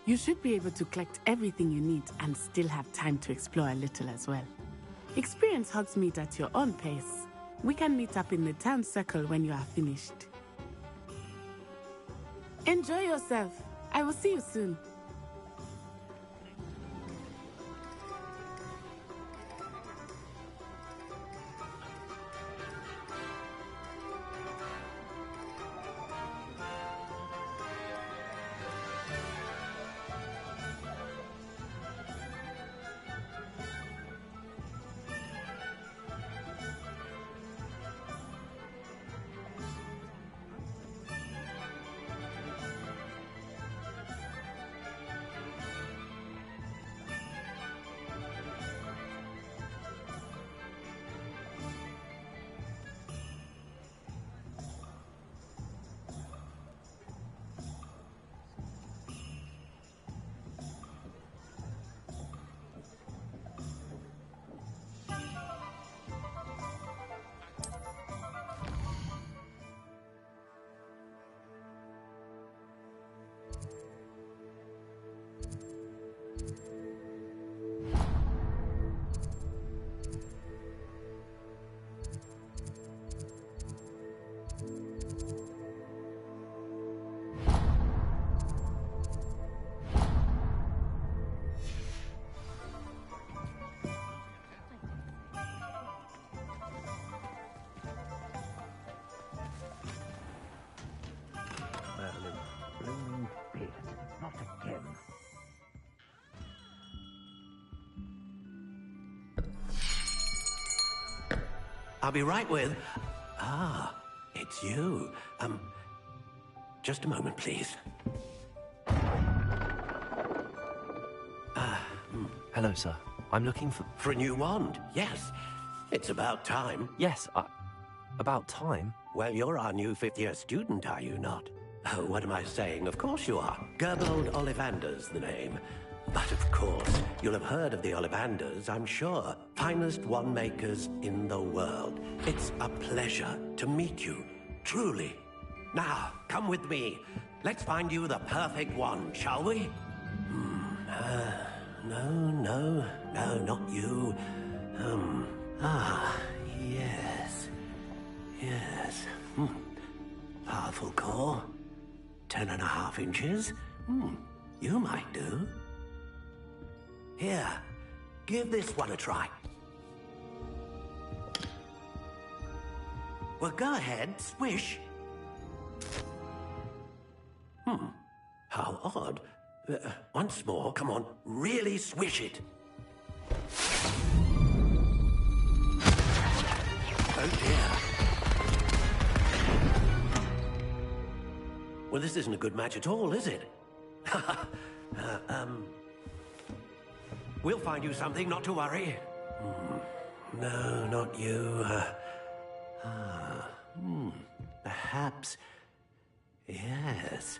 You should be able to collect everything you need and still have time to explore a little as well. Experience Hogsmeade at your own pace. We can meet up in the town circle when you are finished. Enjoy yourself. I will see you soon. I'll be right with... Ah, it's you. Just a moment, please. Hello, sir. I'm looking for... For a new wand, yes. It's about time. Yes, about time? Well, you're our new fifth-year student, are you not? Oh, what am I saying? Of course you are. Gerbold Ollivander's the name. But of course, you'll have heard of the Ollivanders, I'm sure. Finest wand makers in the world. It's a pleasure to meet you, truly. Now, come with me. Let's find you the perfect wand, shall we? No, not you. Yes. Powerful core. 10.5 inches. You might do. Here, give this one a try. Well, go ahead, swish. How odd. Once more, come on, really swish it. Oh dear. Well, this isn't a good match at all, is it? We'll find you something, not to worry. No, not you. Perhaps... Yes.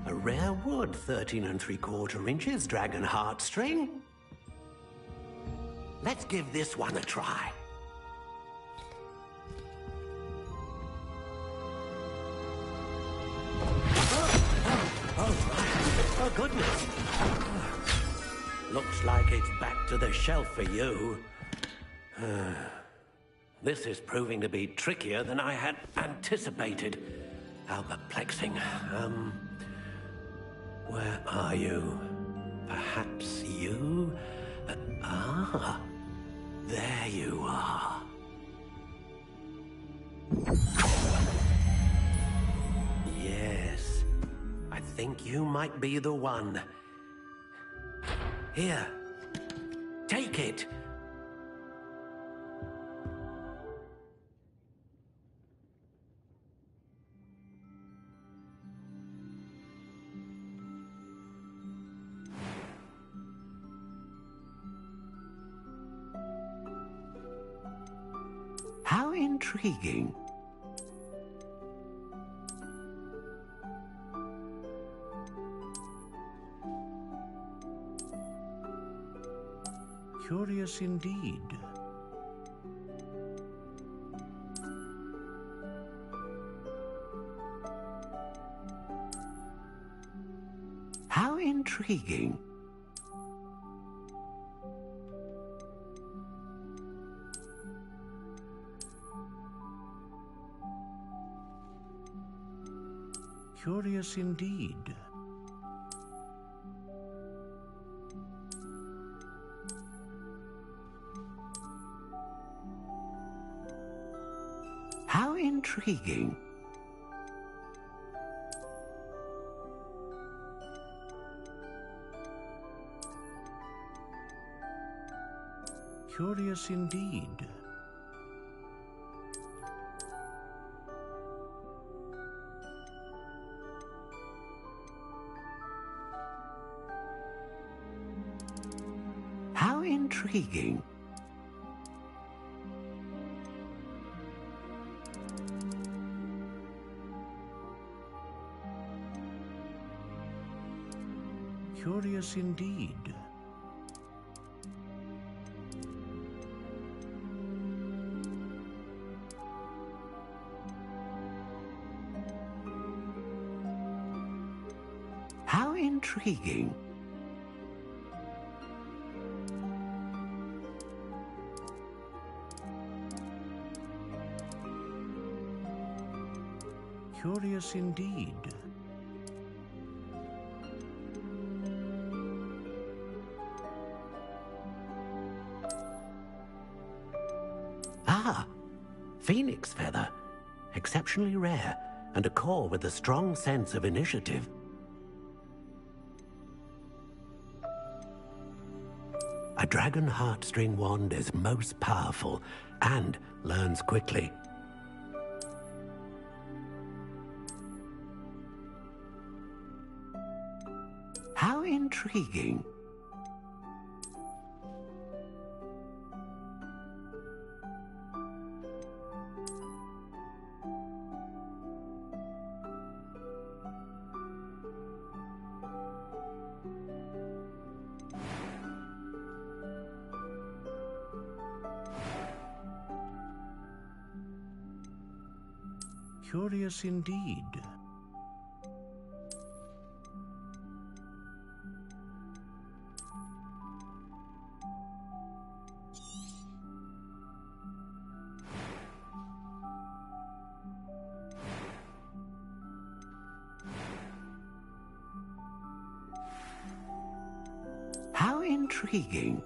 A rare wood, 13 3/4 inches, dragon heartstring. Let's give this one a try. Oh, goodness. Looks like it's back to the shelf for you. This is proving to be trickier than I had anticipated. How perplexing. Where are you? Perhaps you? There you are. Yes, I think you might be the one. Here, take it. How intriguing. Curious indeed. How intriguing. Curious indeed. How intriguing. Curious indeed. How intriguing. Curious indeed. How intriguing. Curious indeed. Ah, phoenix feather. Exceptionally rare, and a core with a strong sense of initiative. A dragon heartstring wand is most powerful and learns quickly. How intriguing. Curious indeed. How intriguing.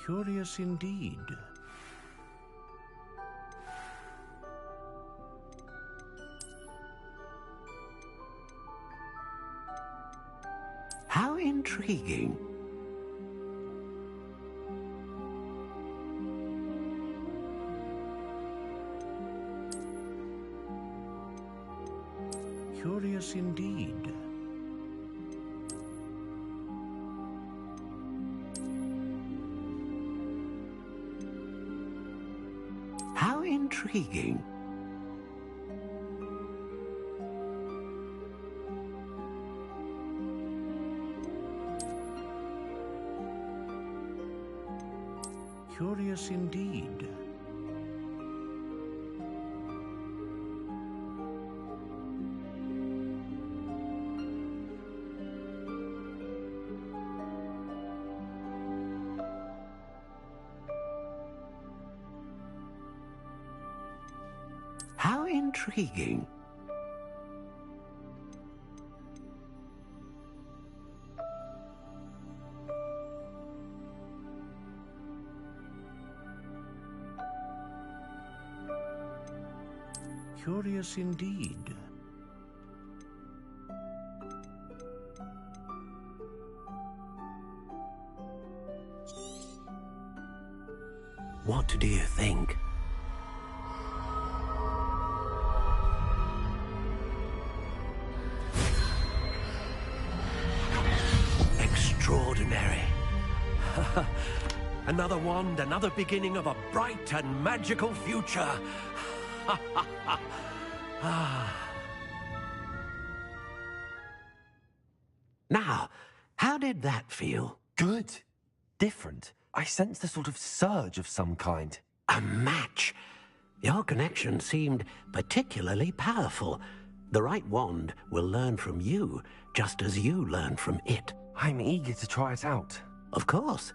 Curious indeed. How intriguing. Curious indeed. How intriguing. Curious indeed. How intriguing. Curious indeed. What do you think? Extraordinary. Another wand, another beginning of a bright and magical future. Now, how did that feel? Good. Different. I sensed a sort of surge of some kind. A match. Your connection seemed particularly powerful. The right wand will learn from you, just as you learn from it. I'm eager to try it out. Of course.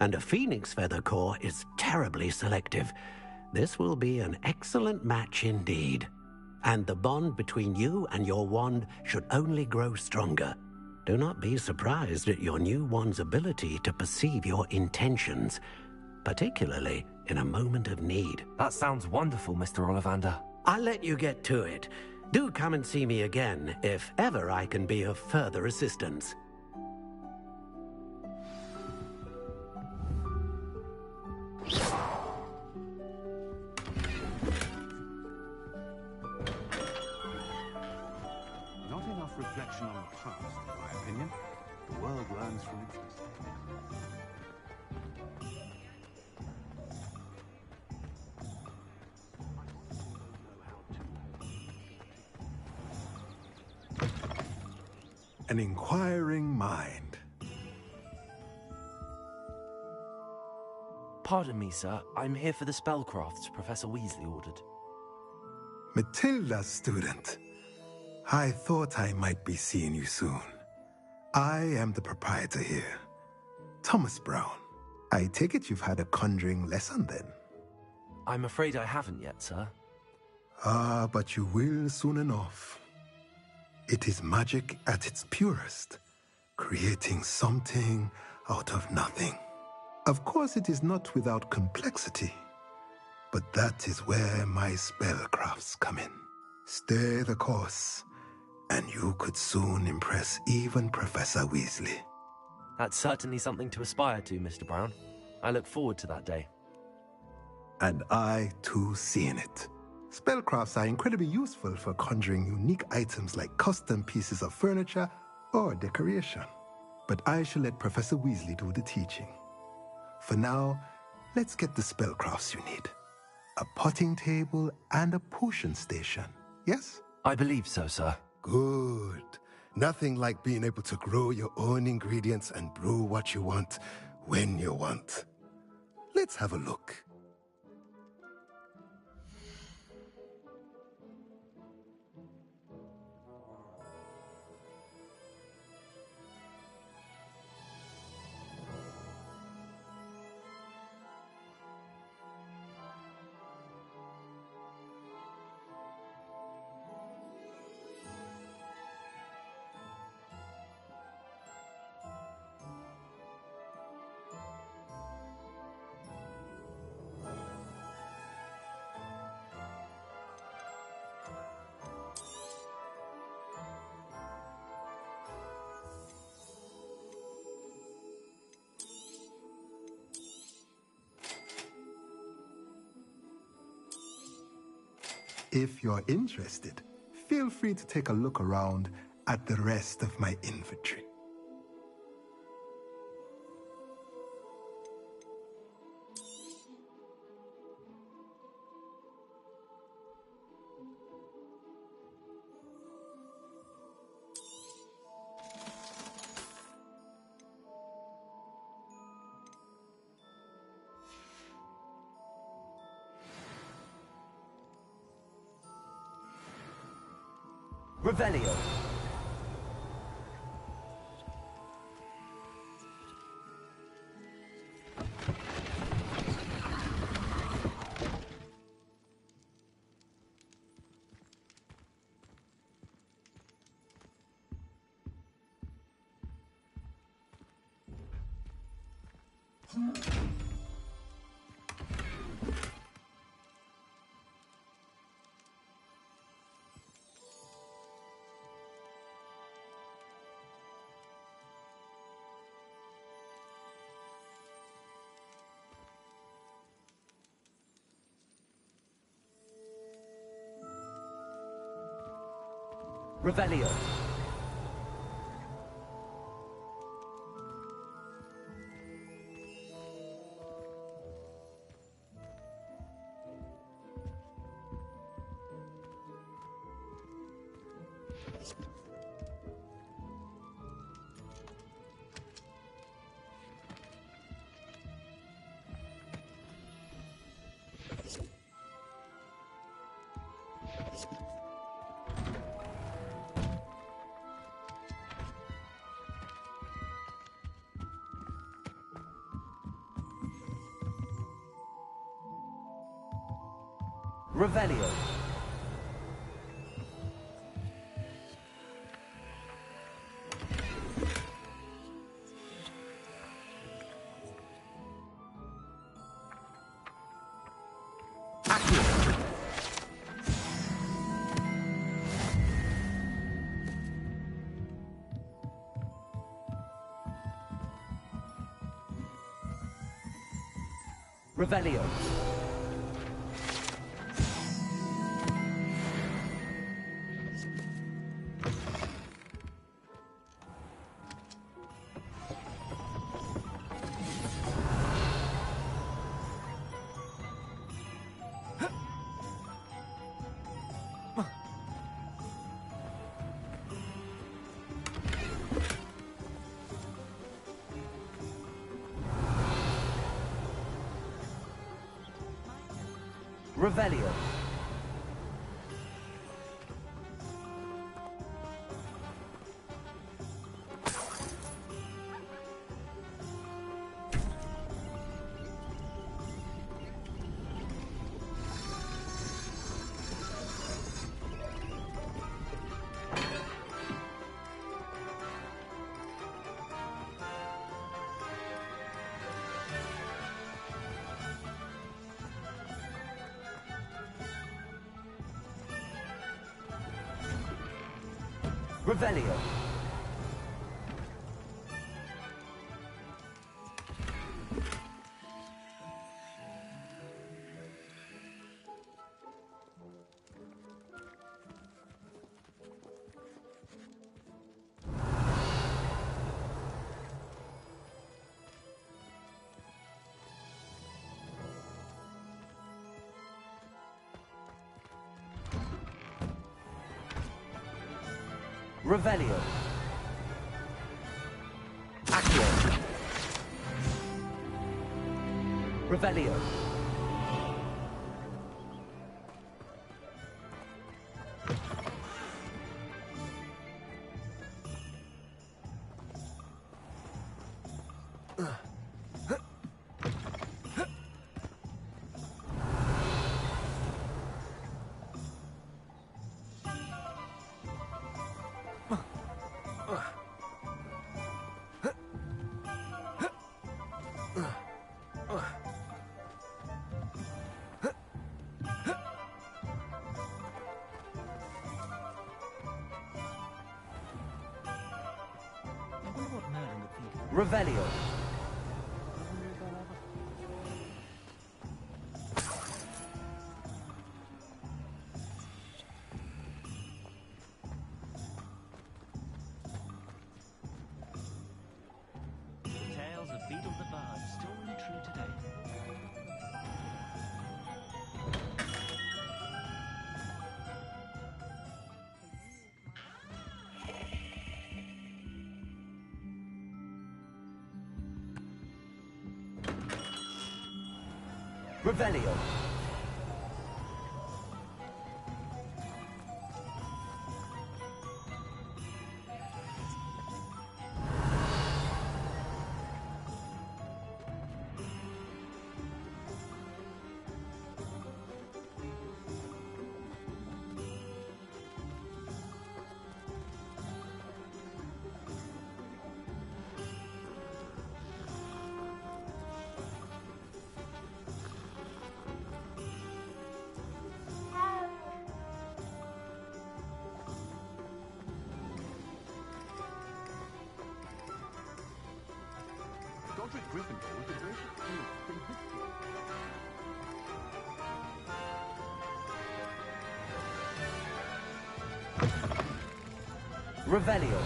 And a phoenix feather core is terribly selective. This will be an excellent match indeed. And the bond between you and your wand should only grow stronger. Do not be surprised at your new wand's ability to perceive your intentions, particularly in a moment of need. That sounds wonderful, Mr. Ollivander. I'll let you get to it. Do come and see me again if ever I can be of further assistance. Not enough reflection on the past, in my opinion. The world learns from its mistakes. An inquiring mind. Pardon me, sir. I'm here for the spellcrafts Professor Weasley ordered. Matilda's student. I thought I might be seeing you soon. I am the proprietor here, Thomas Brown. I take it you've had a conjuring lesson then? I'm afraid I haven't yet, sir. Ah, but you will soon enough. It is magic at its purest, creating something out of nothing. Of course, it is not without complexity, but that is where my spellcrafts come in. Stay the course, and you could soon impress even Professor Weasley. That's certainly something to aspire to, Mr. Brown. I look forward to that day. And I, too, seeing it. Spellcrafts are incredibly useful for conjuring unique items like custom pieces of furniture or decoration. But I shall let Professor Weasley do the teaching. For now, let's get the spellcrafts you need. A potting table and a potion station, yes? I believe so, sir. Good. Nothing like being able to grow your own ingredients and brew what you want when you want. Let's have a look. If you're interested, feel free to take a look around at the rest of my inventory. Revelio. Revelio. Revelio. Revelio. Revelio. Revelio. Revelio. Accio. Revelio. Revelio. Revelio. Godric Gryffindor was a gracious king from history. Revelio.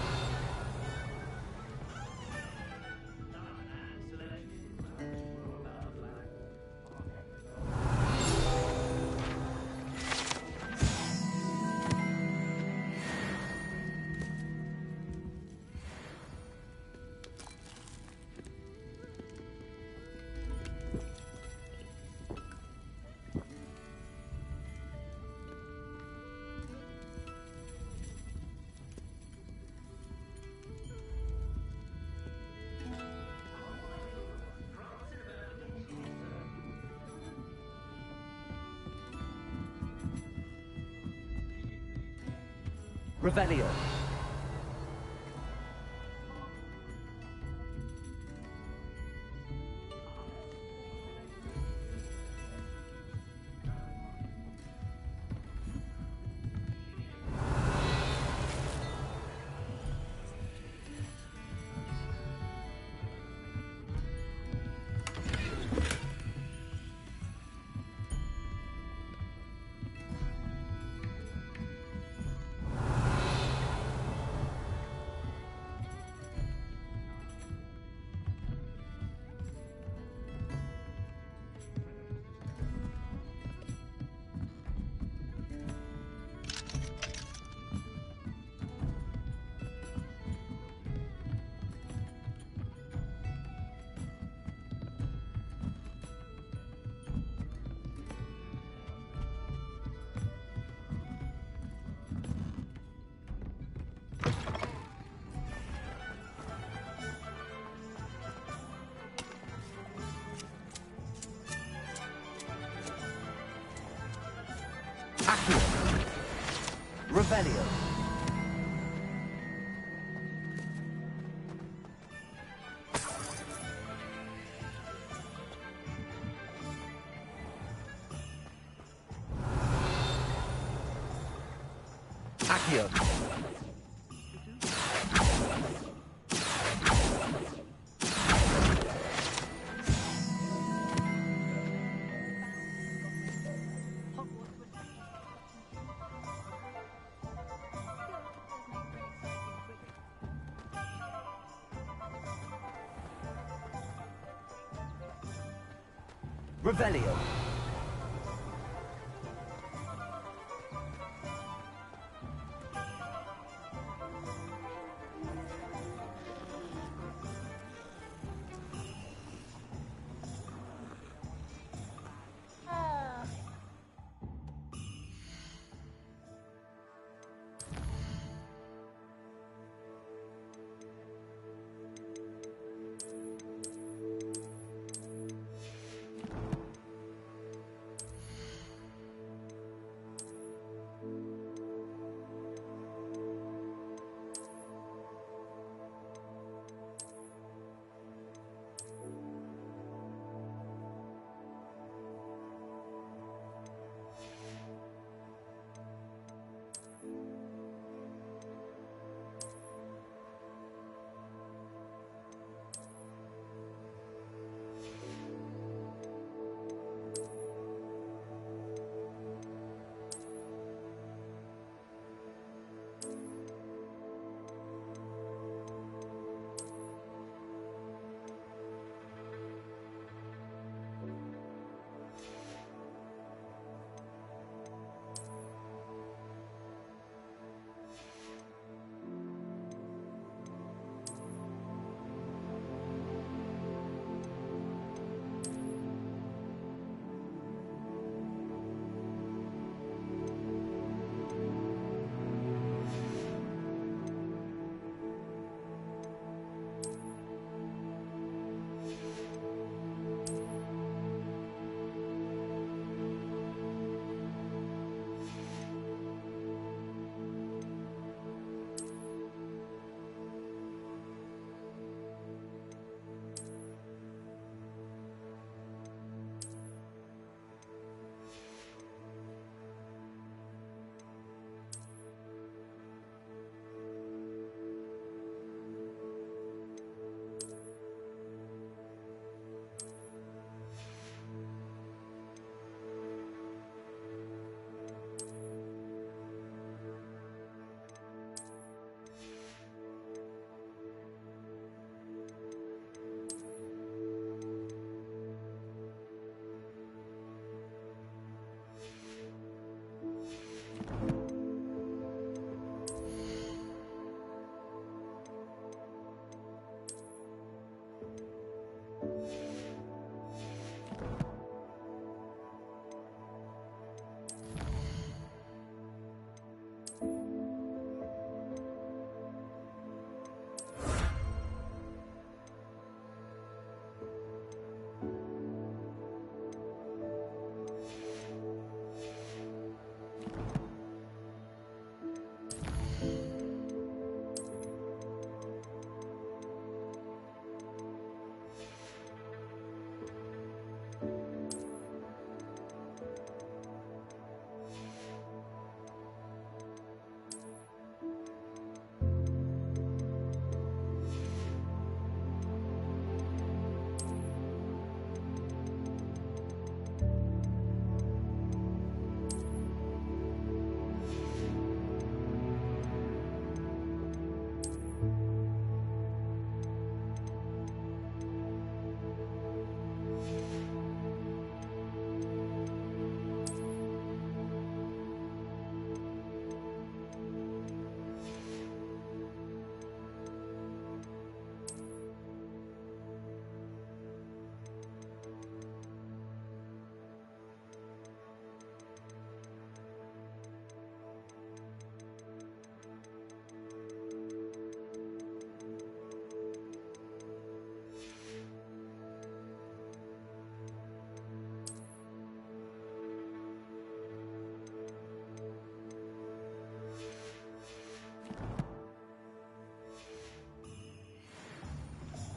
Revelio. Accio. Revelio. Accio. Revelio.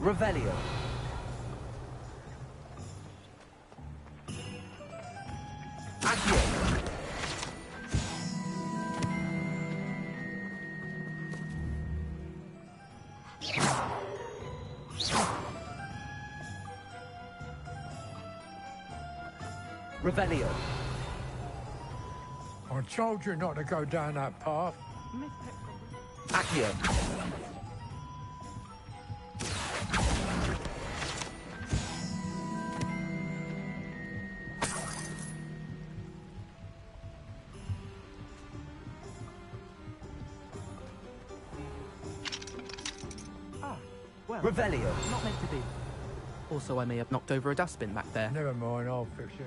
Revelio. Accio. Revelio. I told you not to go down that path. Accio. Revelio. Not meant to be. Also, I may have knocked over a dustbin back there. Never mind, I'll fix it.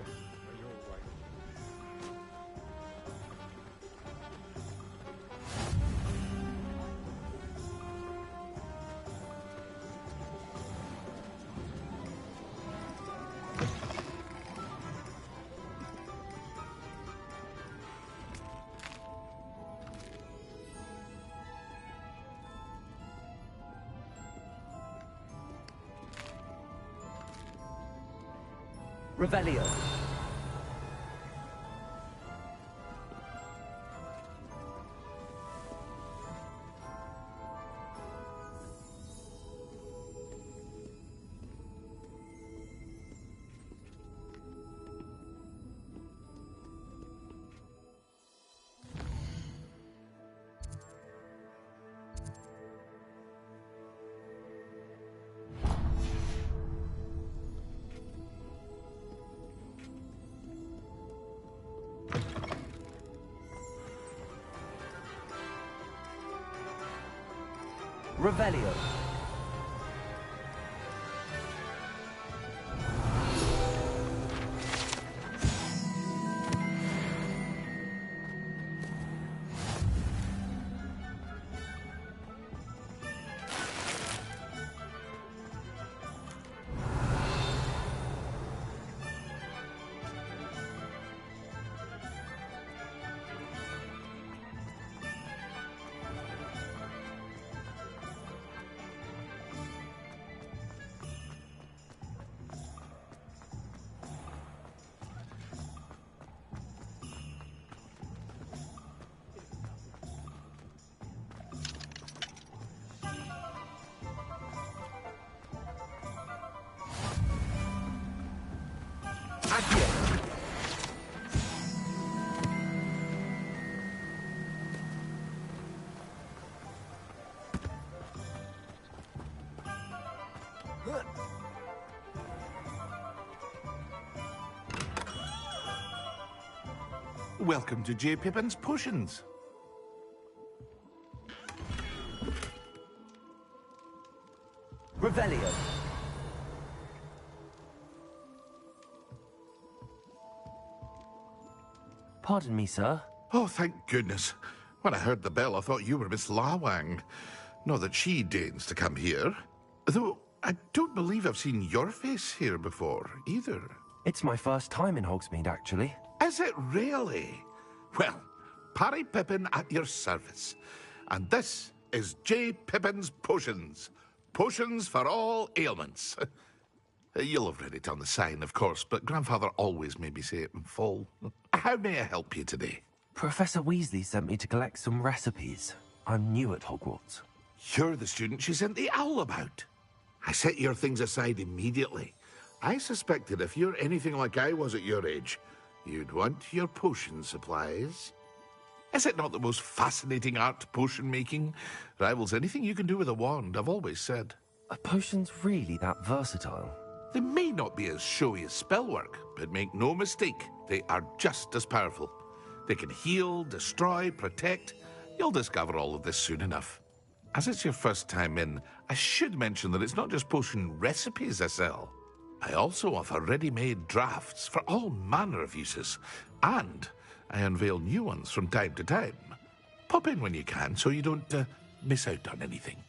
Revelio. Revelio. Welcome to J. Pippin's Potions. Revelio. Pardon me, sir. Oh, thank goodness. When I heard the bell, I thought you were Miss Lawang. Not that she deigns to come here. Though, I don't believe I've seen your face here before, either. It's my first time in Hogsmeade, actually. Is it really? Well, Parry Pippin at your service. And this is J. Pippin's Potions. Potions for all ailments. You'll have read it on the sign, of course, but Grandfather always made me say it in full. How may I help you today? Professor Weasley sent me to collect some recipes. I'm new at Hogwarts. You're the student she sent the owl about. I set your things aside immediately. I suspected if you're anything like I was at your age, you'd want your potion supplies. Is it not the most fascinating art, potion making? Rivals anything you can do with a wand, I've always said. Are potions really that versatile? They may not be as showy as spellwork, but make no mistake, they are just as powerful. They can heal, destroy, protect. You'll discover all of this soon enough. As it's your first time in, I should mention that it's not just potion recipes I sell. I also offer ready-made drafts for all manner of uses, and I unveil new ones from time to time. Pop in when you can so you don't miss out on anything.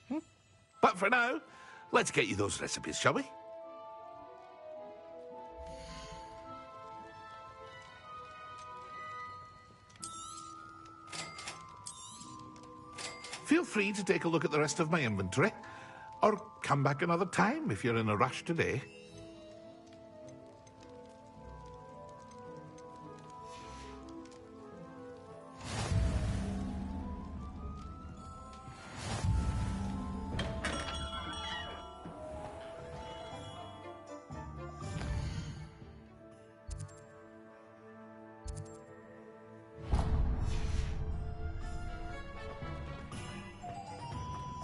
But for now, let's get you those recipes, shall we? Feel free to take a look at the rest of my inventory. Or come back another time if you're in a rush today.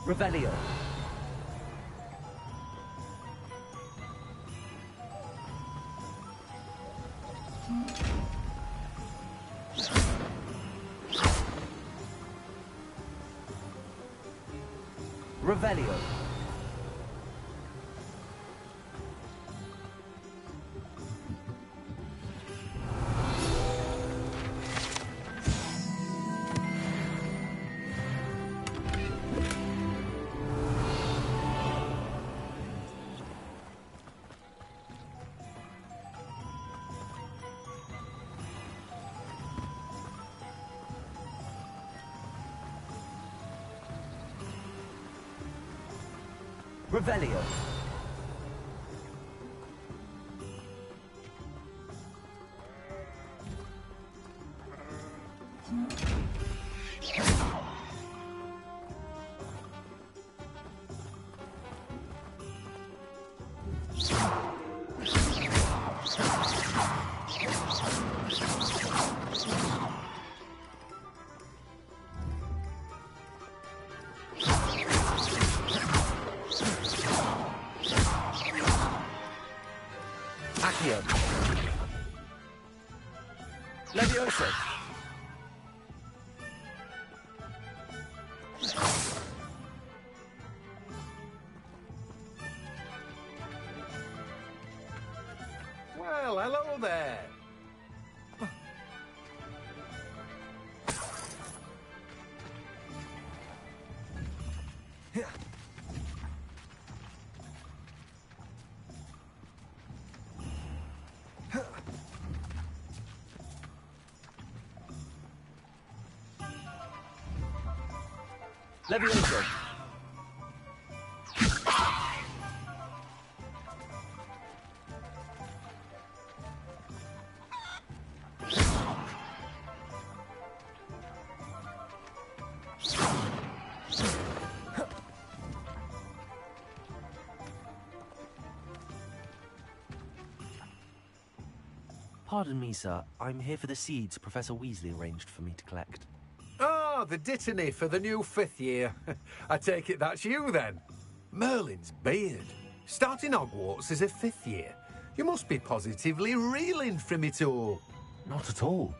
Revelio. Revelio. Revelio. Levioso. Well, hello there. Levioso. Pardon me, sir. I'm here for the seeds Professor Weasley arranged for me to collect. Oh, the dittany for the new 5th year. I take it that's you, then. Merlin's beard. Starting Hogwarts as a 5th year. You must be positively reeling from it all. Not at all.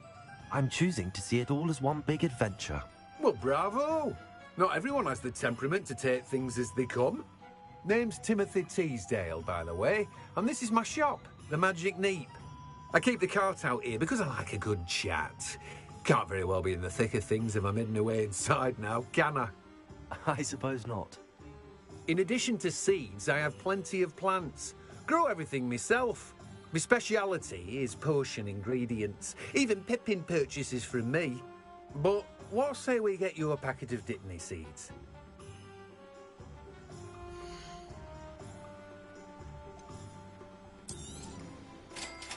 I'm choosing to see it all as one big adventure. Well, bravo. Not everyone has the temperament to take things as they come. Name's Timothy Teasdale, by the way, and this is my shop, the Magic Neep. I keep the cart out here because I like a good chat. Can't very well be in the thick of things if I'm hidden away inside now, can I? I suppose not. In addition to seeds, I have plenty of plants. Grow everything myself. My speciality is potion ingredients. Even Pippin purchases from me. But what say we get you a packet of dittany seeds?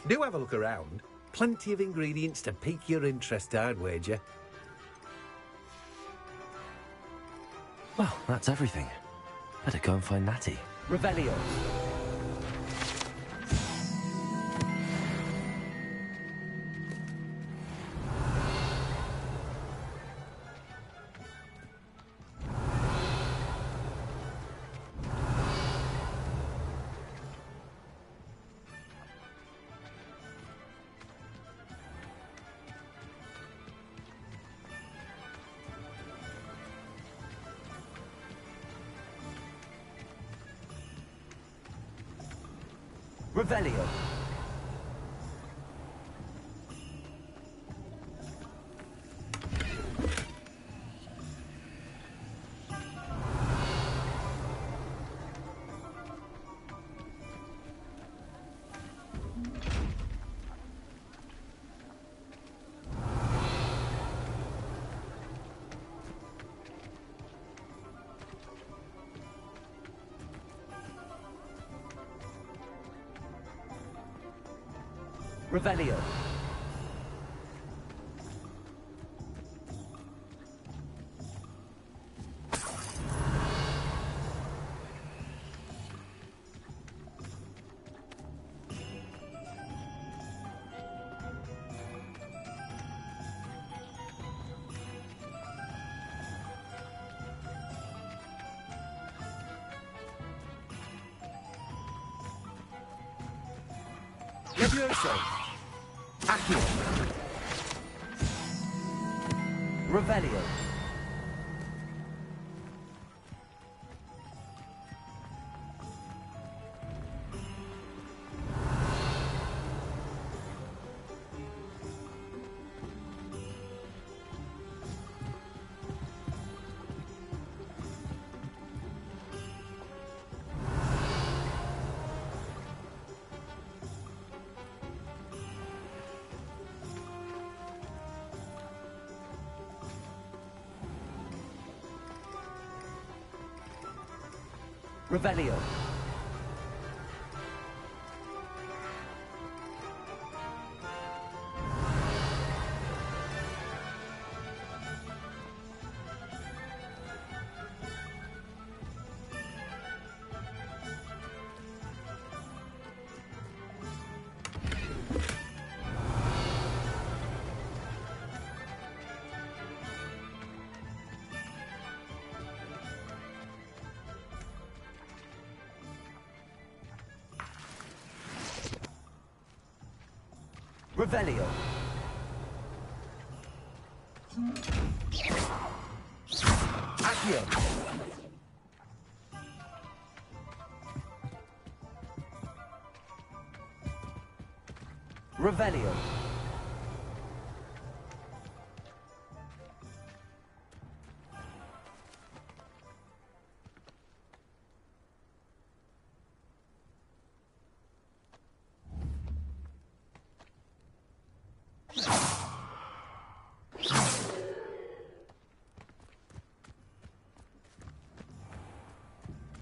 Do have a look around. Plenty of ingredients to pique your interest, I'd wager. Well, that's everything. Better go and find Natty. Revelio. Revelio. Revelio. Levioso. Accio. Revelio. Revelio. Revelio. Accio. Revelio.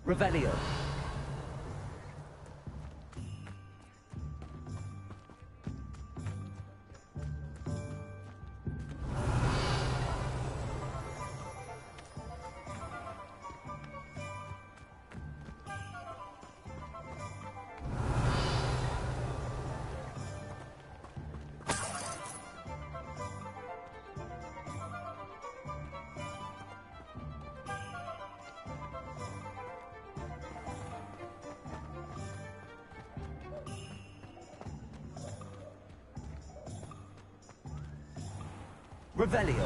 Revelio. Revelio.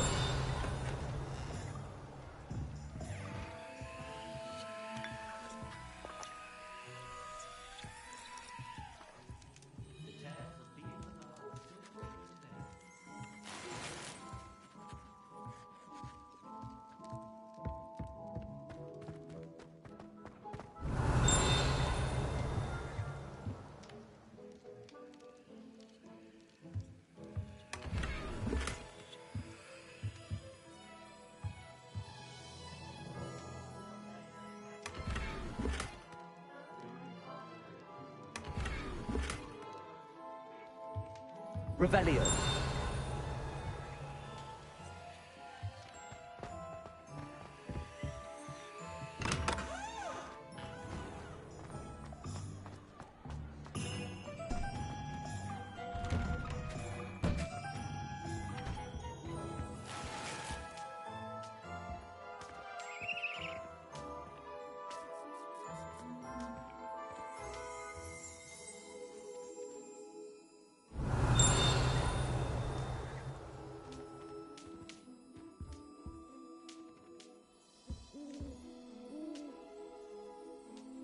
Revelio.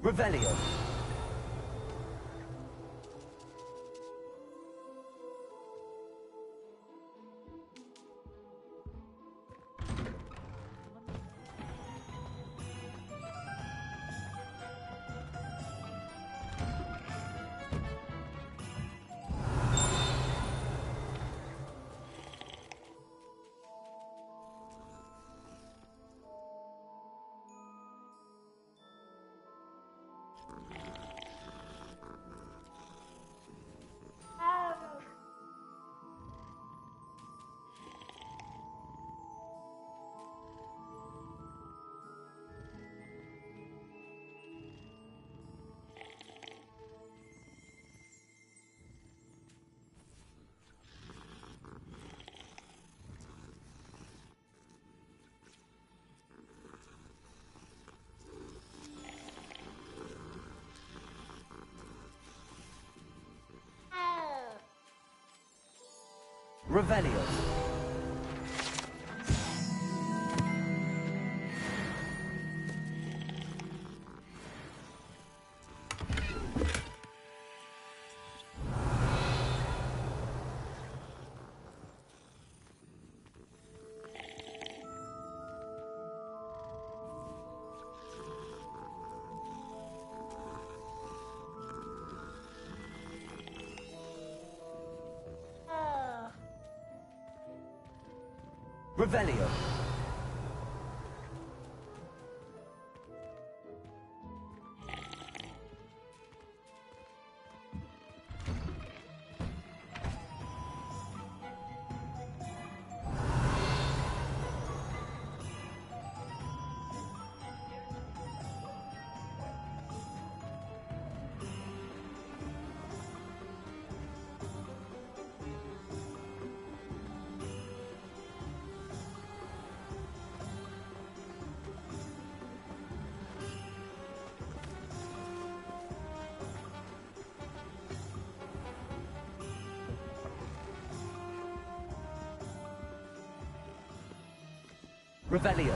Revelio. Revelio. Revelio. Revelio.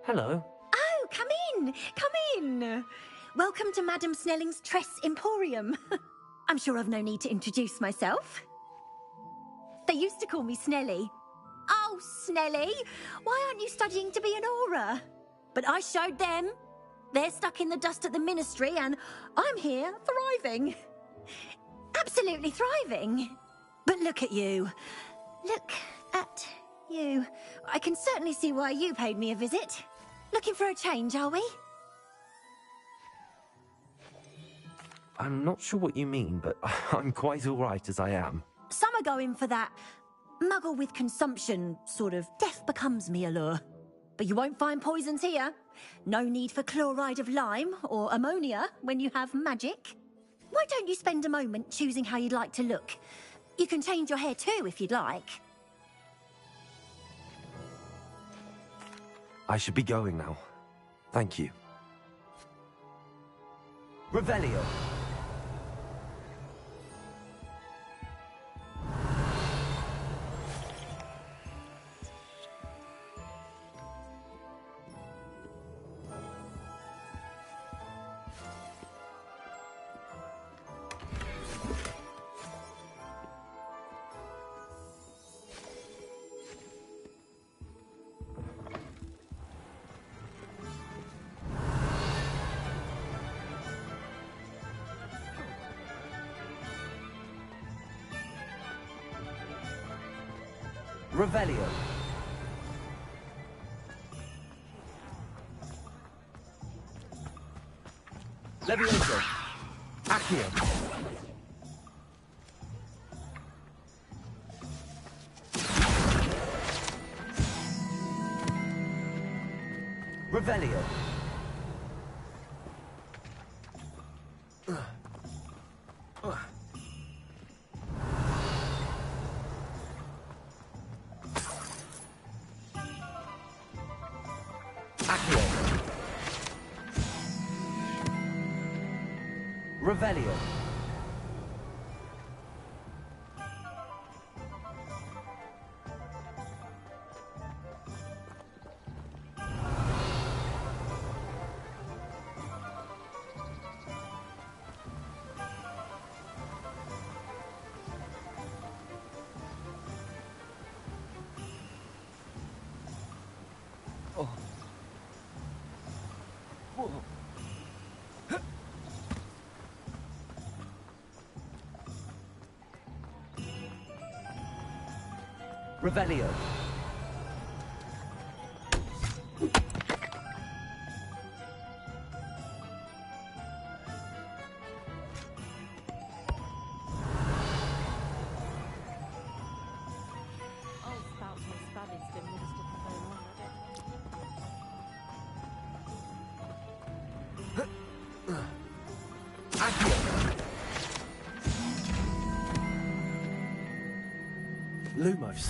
Hello. Oh, come in! Come in! Welcome to Madame Snelling's Tress Emporium. I'm sure I've no need to introduce myself. They used to call me Snelly. Oh, Snelly! Why aren't you studying to be an aura? But I showed them. They're stuck in the dust at the Ministry, and I'm here, thriving. Absolutely thriving. But look at you. Look at you. I can certainly see why you paid me a visit. Looking for a change, are we? I'm not sure what you mean, but I'm quite all right as I am. Some are going for that muggle with consumption, sort of death becomes me allure. But you won't find poisons here. No need for chloride of lime or ammonia when you have magic. Why don't you spend a moment choosing how you'd like to look? You can change your hair too, if you'd like. I should be going now. Thank you. Revelio. Revelio. Levioso. Accio. Revelio. Revelio. Oh. Whoa. Revelio. Lumos.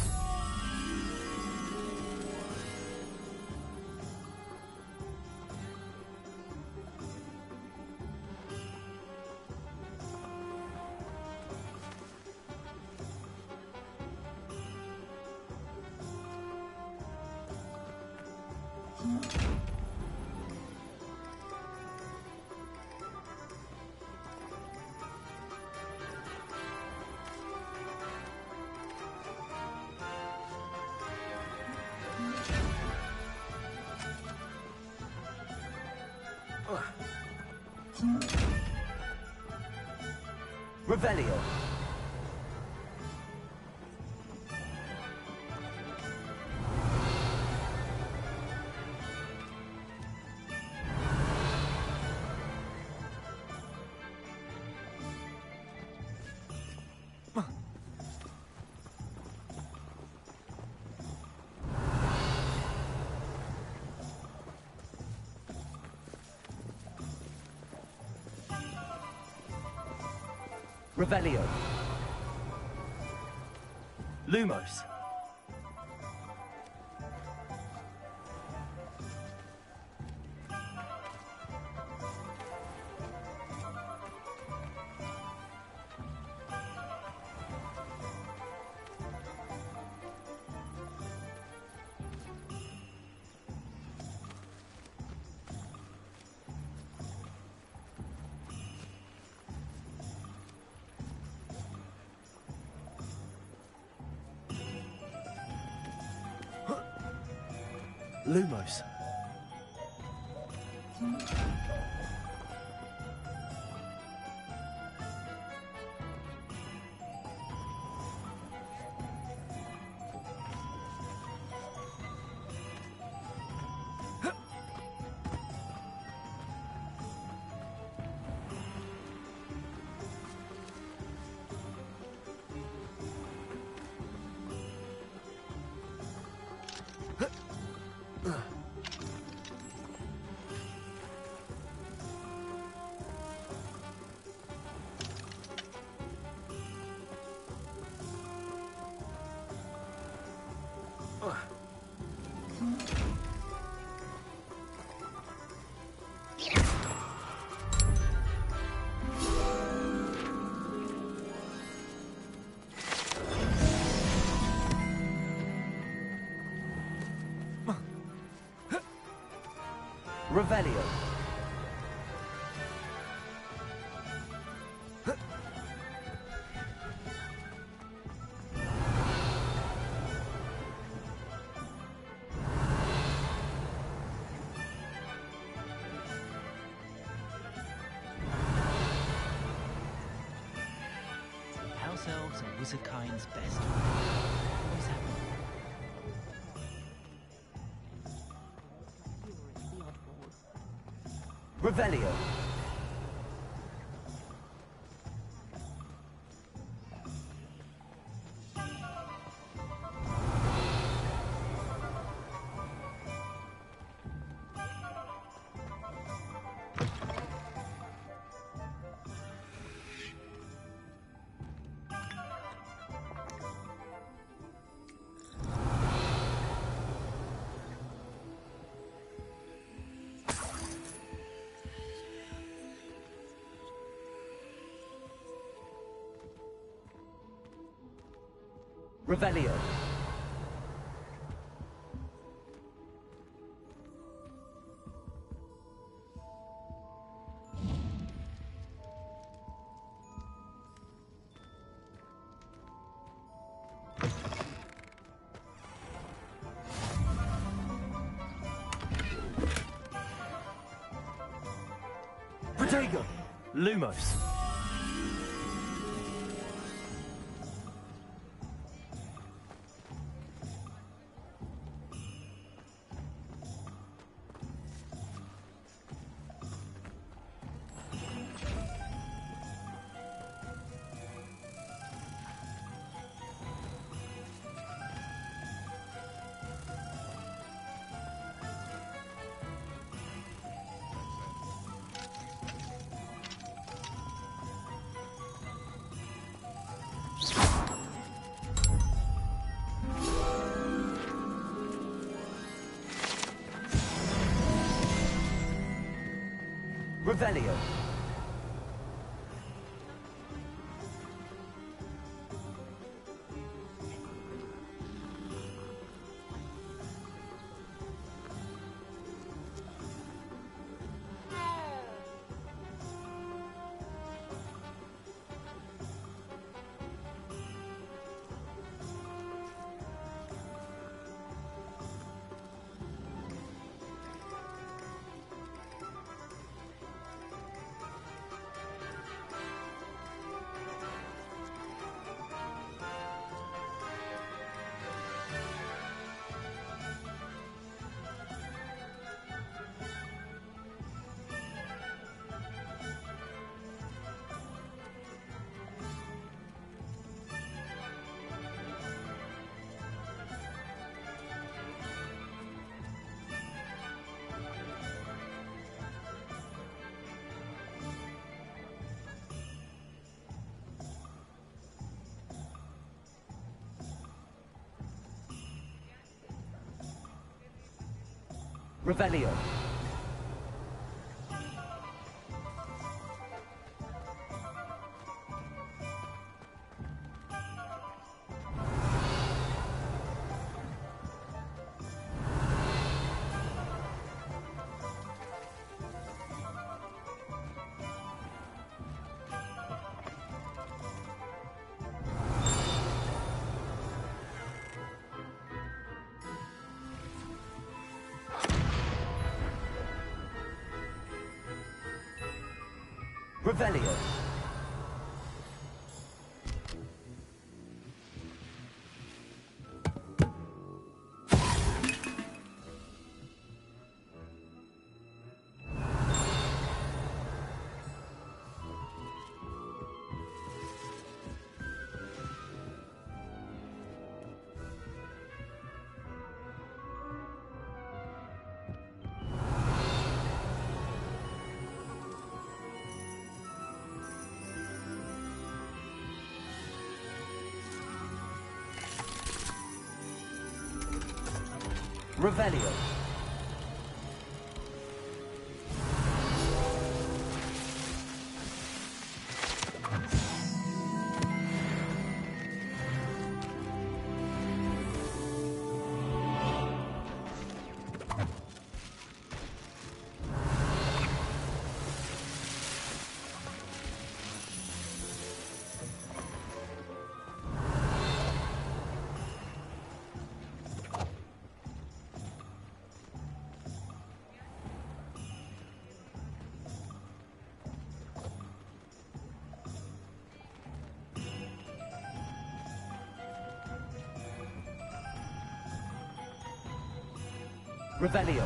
Revelio. Revelio. Lumos. Lumos. Revelio. House elves are wizard kind's best friend. Always have been. Revelio. Revelio. Protego. Lumos. Revelio. Revelio. Revelio. Revelio. Revelio.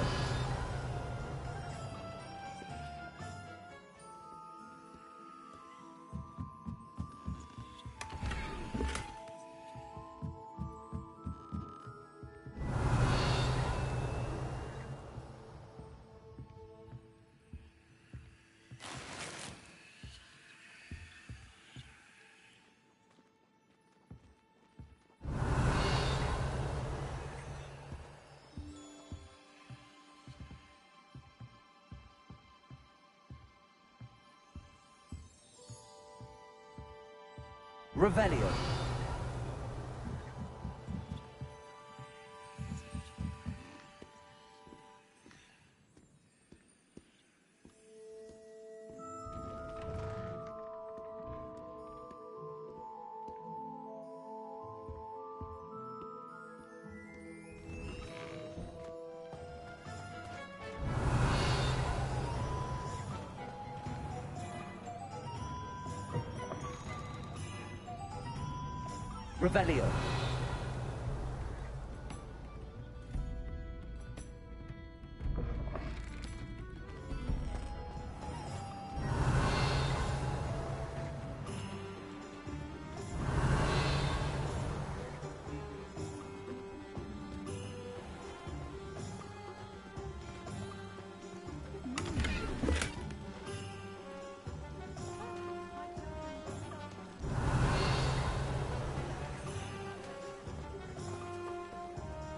Revelio. Revelio.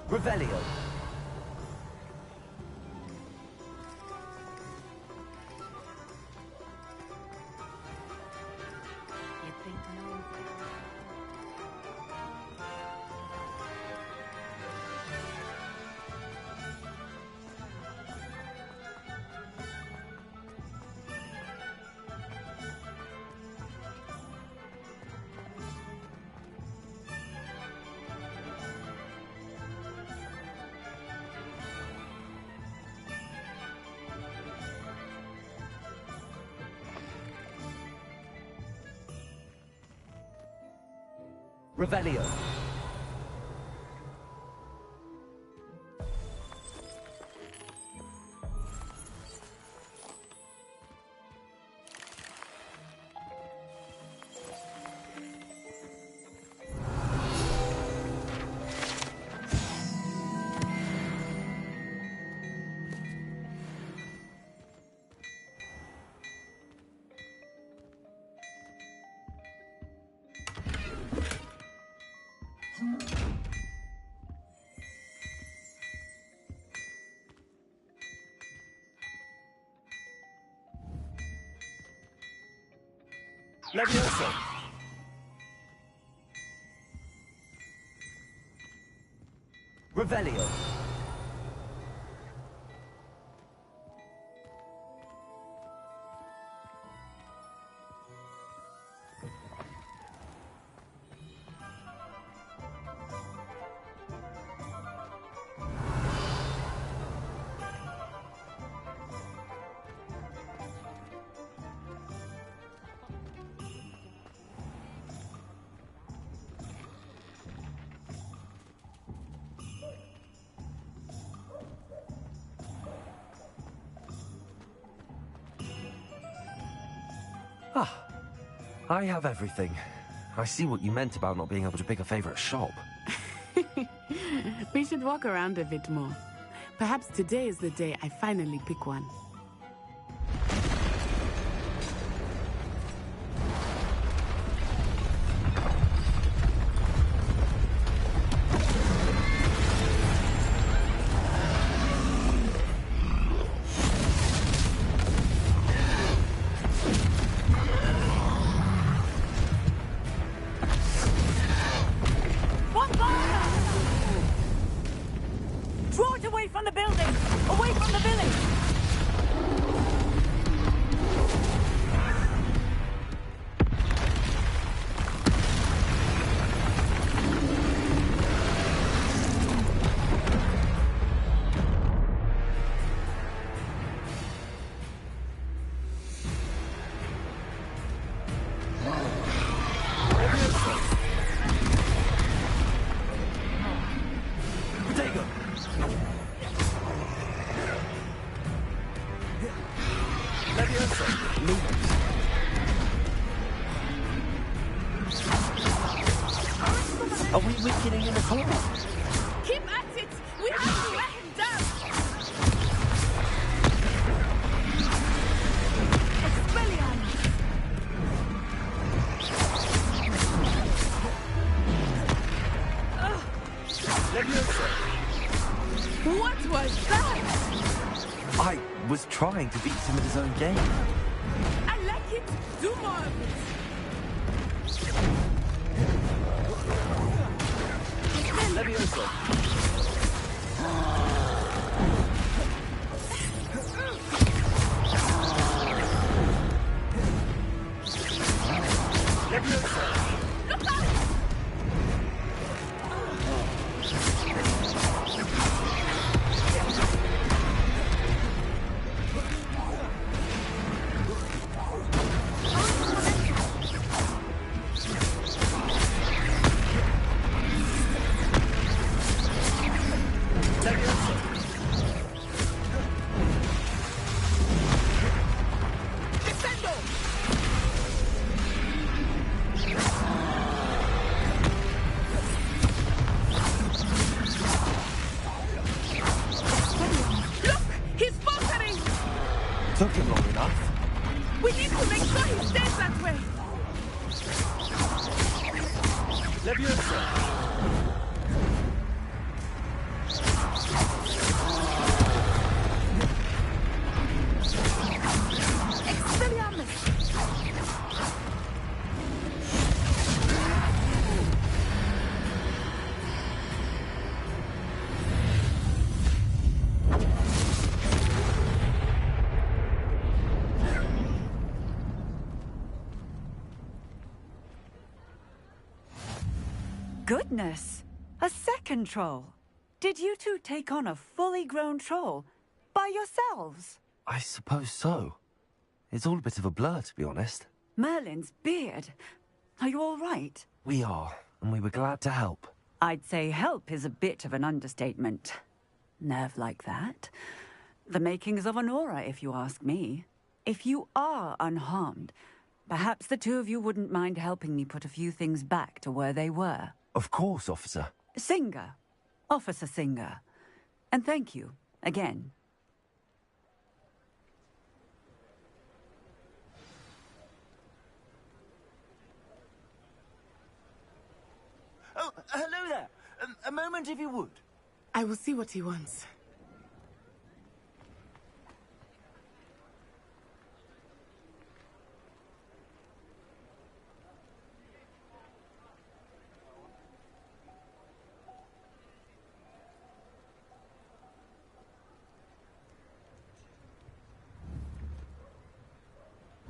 Revelio. Revelio. Levioso! Revelio! Ah, I have everything. I see what you meant about not being able to pick a favorite shop. We should walk around a bit more. Perhaps today is the day I finally pick one. Draw it away from the building! Away from the village! Are we weakening him at all? Keep at it! We have to let him down! Expelliarmus! What was that? I was trying to beat him at his own game. I like it! Do more of it! Levioso. Took him long enough. We need to make sure he stays that way! Leviosa! Goodness! A second troll! Did you two take on a fully grown troll? By yourselves? I suppose so. It's all a bit of a blur, to be honest. Merlin's beard. Are you all right? We are, and we were glad to help. I'd say help is a bit of an understatement. Nerve like that. The makings of an aura, if you ask me. If you are unharmed, perhaps the two of you wouldn't mind helping me put a few things back to where they were. Of course, officer. Singer. Officer Singer. And thank you, again. Oh, hello there. A moment, if you would. I will see what he wants.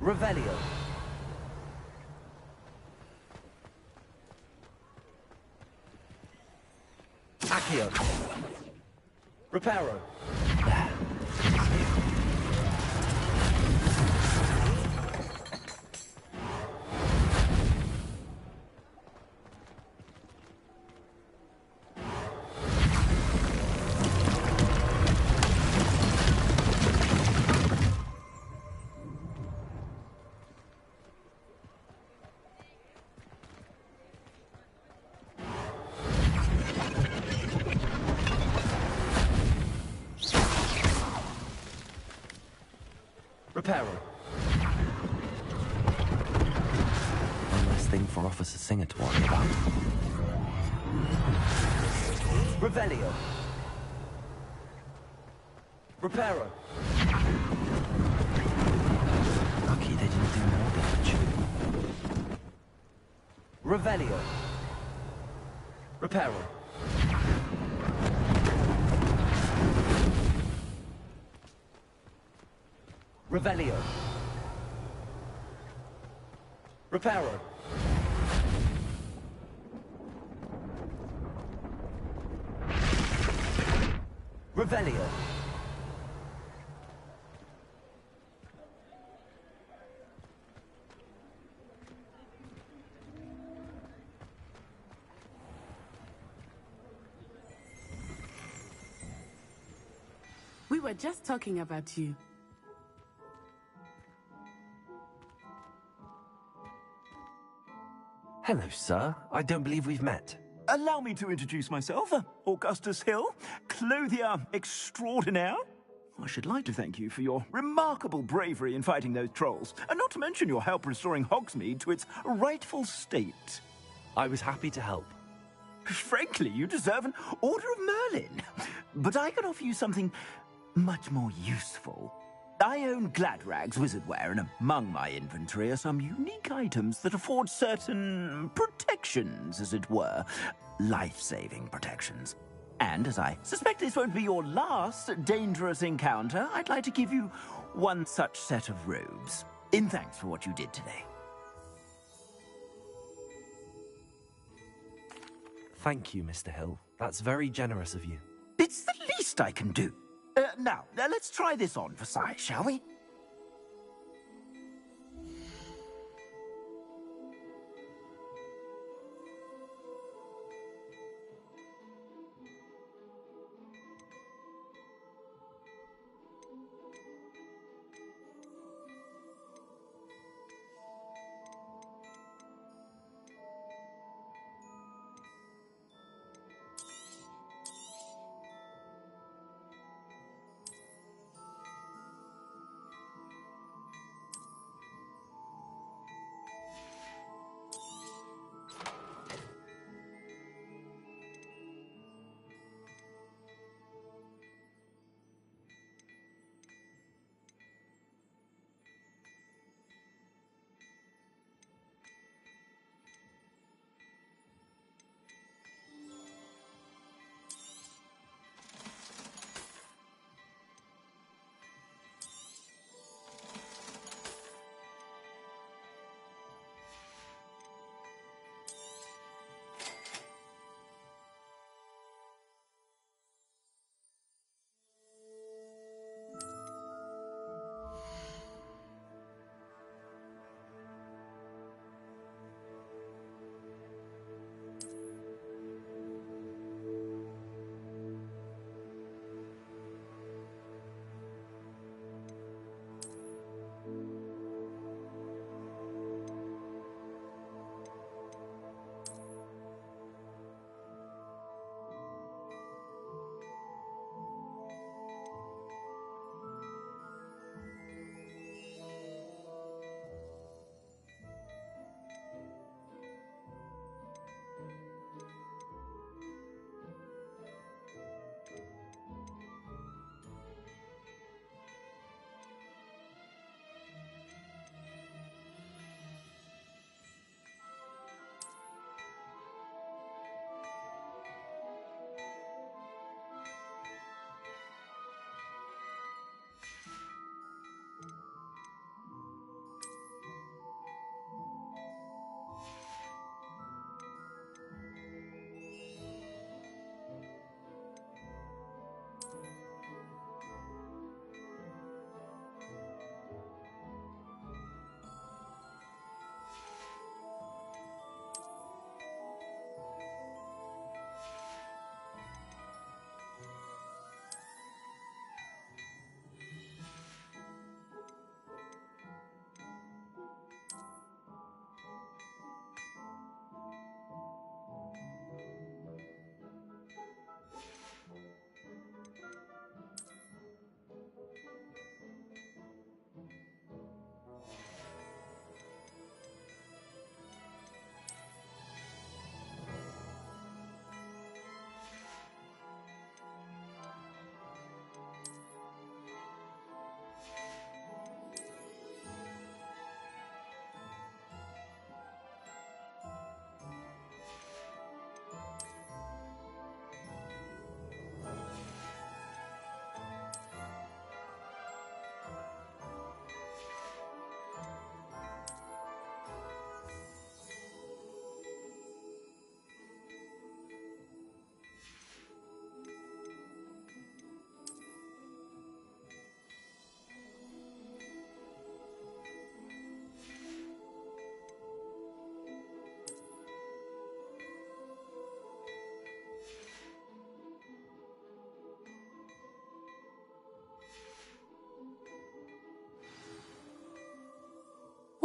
Revelio. Accio. Reparo. Reparo. One less thing for Officer Singer to worry about. Revelio. Reparo. Lucky they didn't do more damage. Revelio. Reparo. Revelio. Reparo. Revelio. We were just talking about you. Hello, sir. I don't believe we've met. Allow me to introduce myself, Augustus Hill, clothier extraordinaire. I should like to thank you for your remarkable bravery in fighting those trolls, and not to mention your help restoring Hogsmeade to its rightful state. I was happy to help. Frankly, you deserve an Order of Merlin. But I can offer you something much more useful. I own Gladrag's wizardware, and among my inventory are some unique items that afford certain protections, as it were. Life-saving protections. And as I suspect this won't be your last dangerous encounter, I'd like to give you one such set of robes, in thanks for what you did today. Thank you, Mr. Hill. That's very generous of you. It's the least I can do. Now, let's try this on for size, shall we?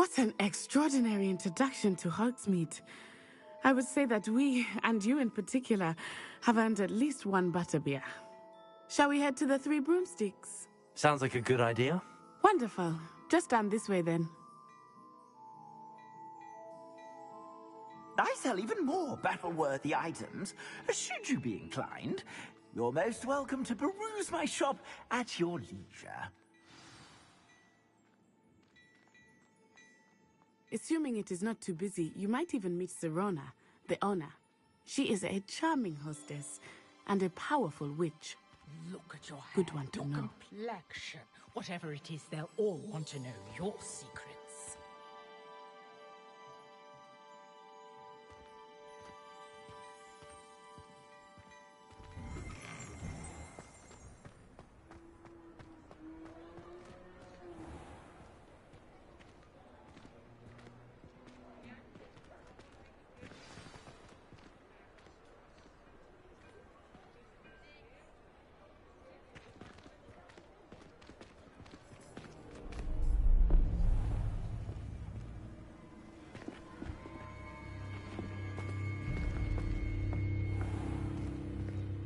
What an extraordinary introduction to Hogsmeade. I would say that we, and you in particular, have earned at least one butterbeer. Shall we head to the Three Broomsticks? Sounds like a good idea. Wonderful. Just down this way then. I sell even more battle-worthy items, should you be inclined. You're most welcome to peruse my shop at your leisure. Assuming it is not too busy, you might even meet Serona, the owner. She is a charming hostess and a powerful witch. Look at your hair, Good one to your know. complexion. Whatever it is, they'll all want to know your secrets.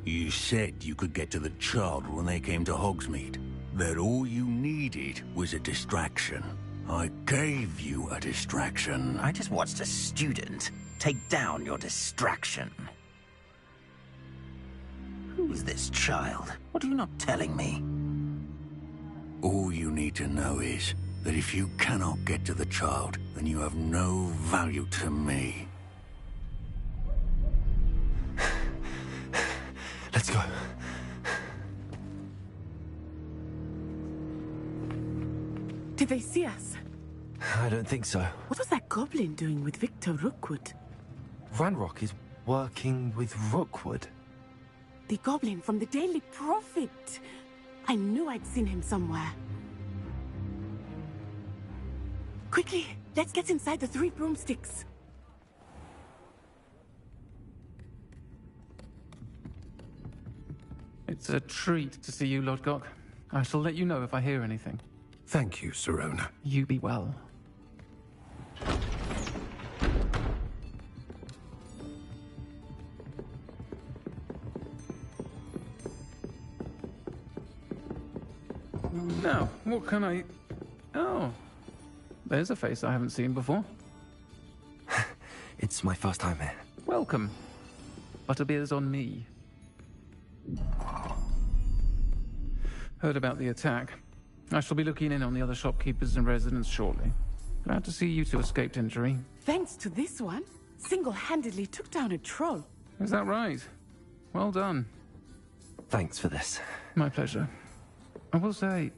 You said you could get to the child when they came to Hogsmeade. That all you needed was a distraction. I gave you a distraction. I just watched a student take down your distraction. Who's this child? What are you not telling me? All you need to know is that if you cannot get to the child, then you have no value to me. Let's go. Did they see us? I don't think so. What was that goblin doing with Victor Rookwood? Ranrock is working with Rookwood. The goblin from the Daily Prophet. I knew I'd seen him somewhere. Quickly, let's get inside the Three Broomsticks. It's a treat to see you, Lodgok. I shall let you know if I hear anything. Thank you, Serona. You be well. Now, what can I... Oh, there's a face I haven't seen before. It's my first time here. Welcome. Butterbeer's on me. Heard about the attack. I shall be looking in on the other shopkeepers and residents shortly. Glad to see you two escaped injury. Thanks to this one, single-handedly took down a troll. Is that right? Well done. Thanks for this. My pleasure. I will say,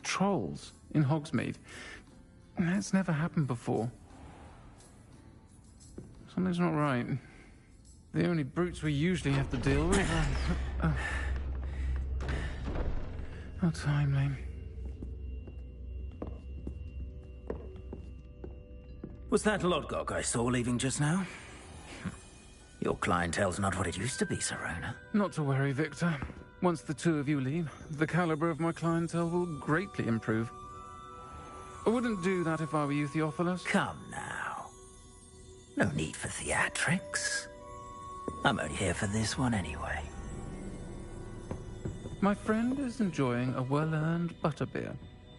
trolls in Hogsmeade. That's never happened before. Something's not right. The only brutes we usually have to deal with are... How timely. Was that Lodgok I saw leaving just now? Your clientele's not what it used to be, Serona. Not to worry, Victor. Once the two of you leave, the caliber of my clientele will greatly improve. I wouldn't do that if I were you, Theophilus. Come now. No need for theatrics. I'm only here for this one anyway. My friend is enjoying a well-earned butterbeer.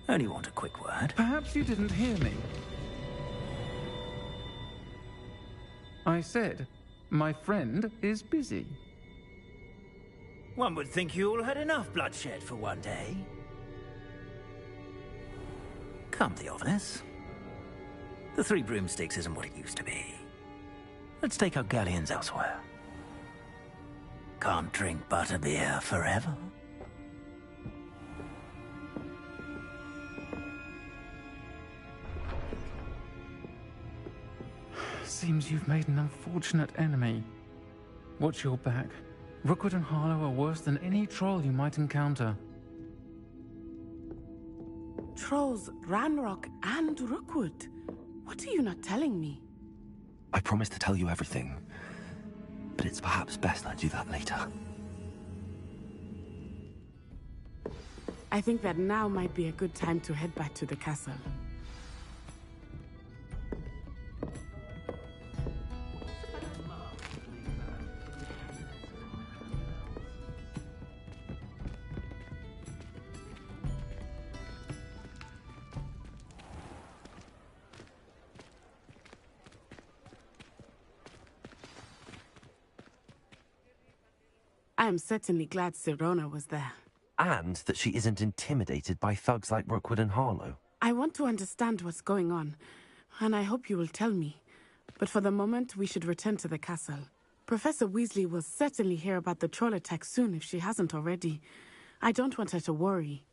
Only want a quick word. Perhaps you didn't hear me. I said, my friend is busy. One would think you all had enough bloodshed for one day. Come, Theophilus. The Three Broomsticks isn't what it used to be. Let's take our galleons elsewhere. Can't drink butterbeer forever. Seems you've made an unfortunate enemy. Watch your back. Rookwood and Harlow are worse than any troll you might encounter. Trolls, Ranrock, and Rookwood. What are you not telling me? I promised to tell you everything, but it's perhaps best I do that later. I think that now might be a good time to head back to the castle. I am certainly glad Sirona was there. And that she isn't intimidated by thugs like Rookwood and Harlow. I want to understand what's going on, and I hope you will tell me. But for the moment, we should return to the castle. Professor Weasley will certainly hear about the troll attack soon if she hasn't already. I don't want her to worry.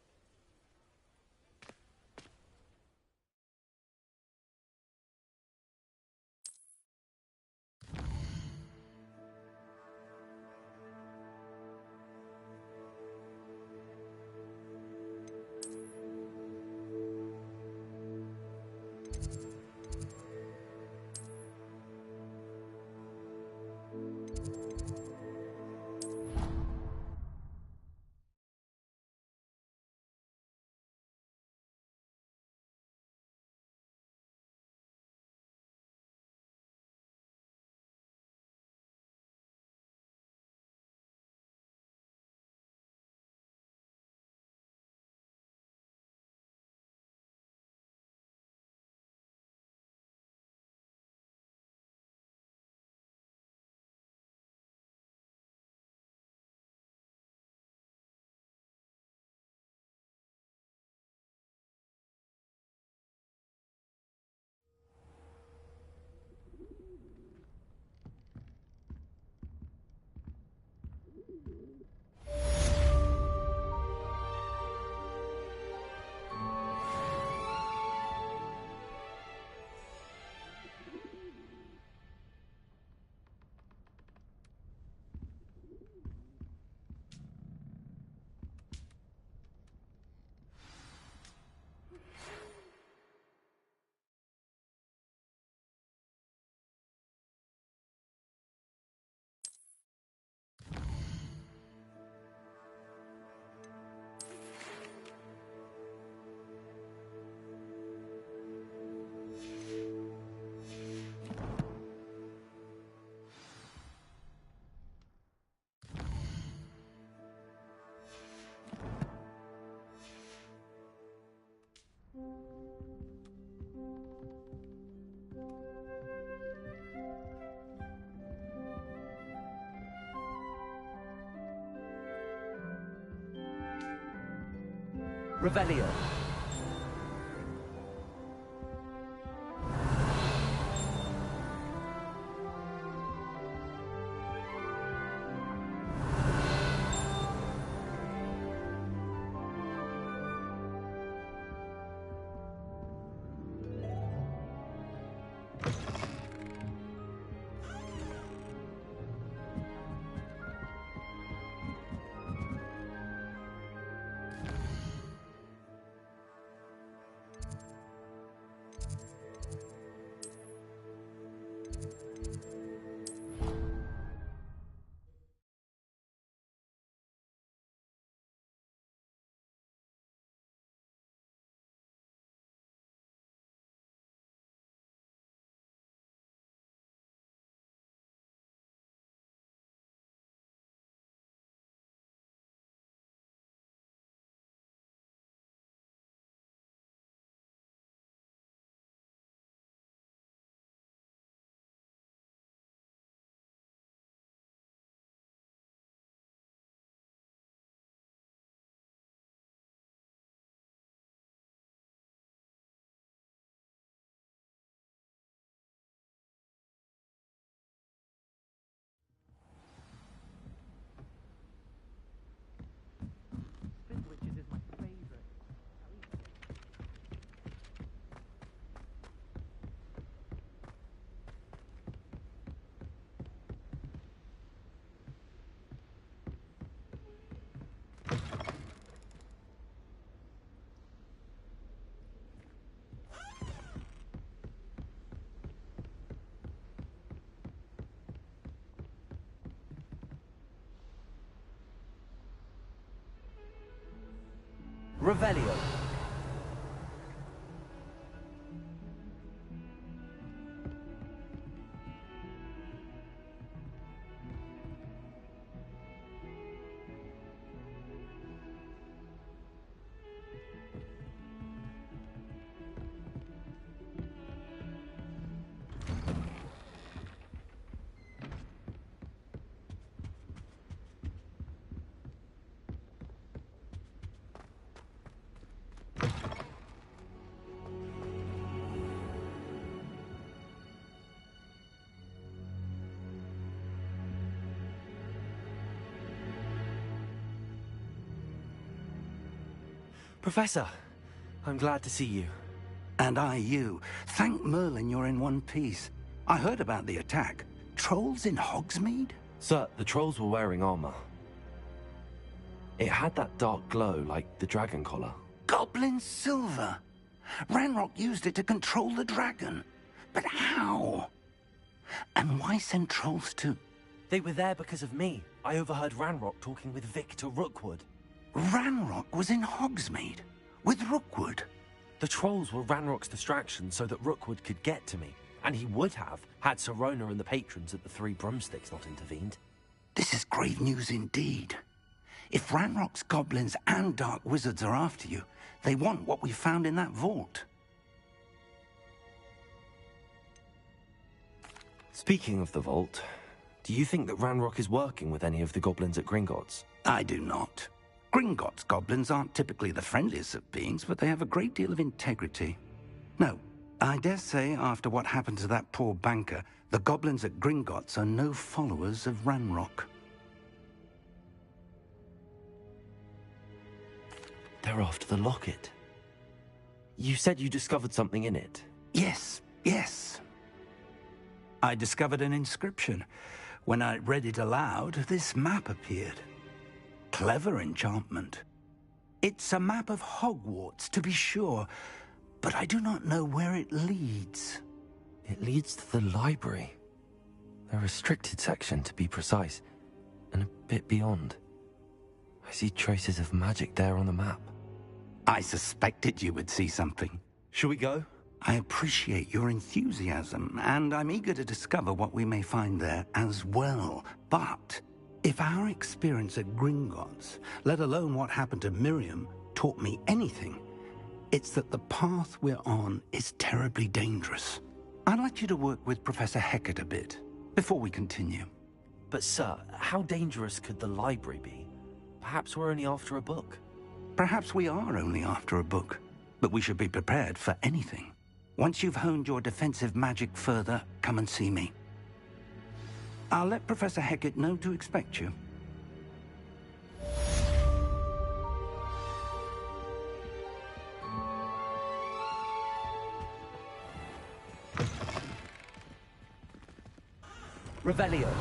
Revelio. Revelio. Professor, I'm glad to see you. And I you. Thank Merlin you're in one piece. I heard about the attack. Trolls in Hogsmeade? Sir, the trolls were wearing armor. It had that dark glow like the dragon collar. Goblin silver! Ranrock used it to control the dragon. But how? And why send trolls to... They were there because of me. I overheard Ranrock talking with Victor Rookwood. Ranrock was in Hogsmeade? With Rookwood? The trolls were Ranrock's distraction so that Rookwood could get to me. And he would have, had Sirona and the patrons at the Three Broomsticks not intervened. This is grave news indeed. If Ranrock's goblins and dark wizards are after you, they want what we found in that vault. Speaking of the vault, do you think that Ranrock is working with any of the goblins at Gringotts? I do not. Gringotts goblins aren't typically the friendliest of beings, but they have a great deal of integrity. No, I dare say after what happened to that poor banker, the goblins at Gringotts are no followers of Ranrock. They're after the locket. You said you discovered something in it. Yes. I discovered an inscription. When I read it aloud, this map appeared. Clever enchantment. It's a map of Hogwarts, to be sure, but I do not know where it leads. It leads to the library. The restricted section, to be precise, and a bit beyond. I see traces of magic there on the map. I suspected you would see something. Shall we go? I appreciate your enthusiasm, and I'm eager to discover what we may find there as well. But if our experience at Gringotts, let alone what happened to Miriam, taught me anything, it's that the path we're on is terribly dangerous. I'd like you to work with Professor Hecat a bit before we continue. But sir, how dangerous could the library be? Perhaps we're only after a book. Perhaps we are only after a book, but we should be prepared for anything. Once you've honed your defensive magic further, come and see me. I'll let Professor Hecat know to expect you. Revelio.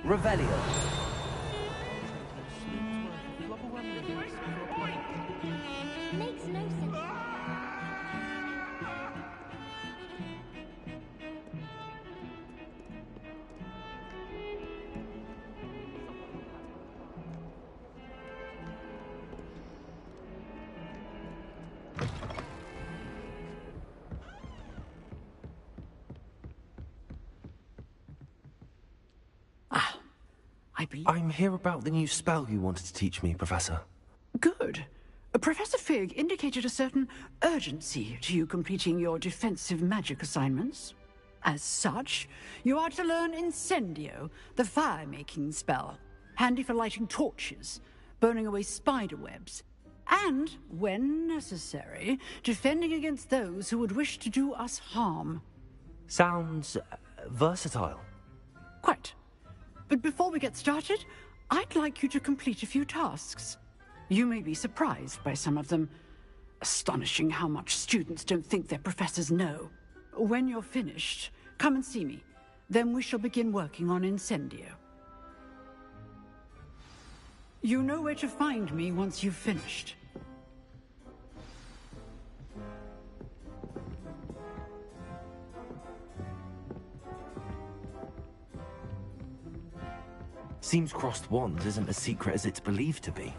Revelio. Makes no sense. I'm here about the new spell you wanted to teach me, Professor. Good. Professor Fig indicated a certain urgency to you completing your defensive magic assignments. As such, you are to learn Incendio, the fire-making spell, handy for lighting torches, burning away spider webs, and, when necessary, defending against those who would wish to do us harm. Sounds versatile. Quite. But before we get started, I'd like you to complete a few tasks. You may be surprised by some of them. Astonishing how much students don't think their professors know. When you're finished, come and see me. Then we shall begin working on Incendio. You know where to find me once you've finished. Seems crossed wands isn't as secret as it's believed to be.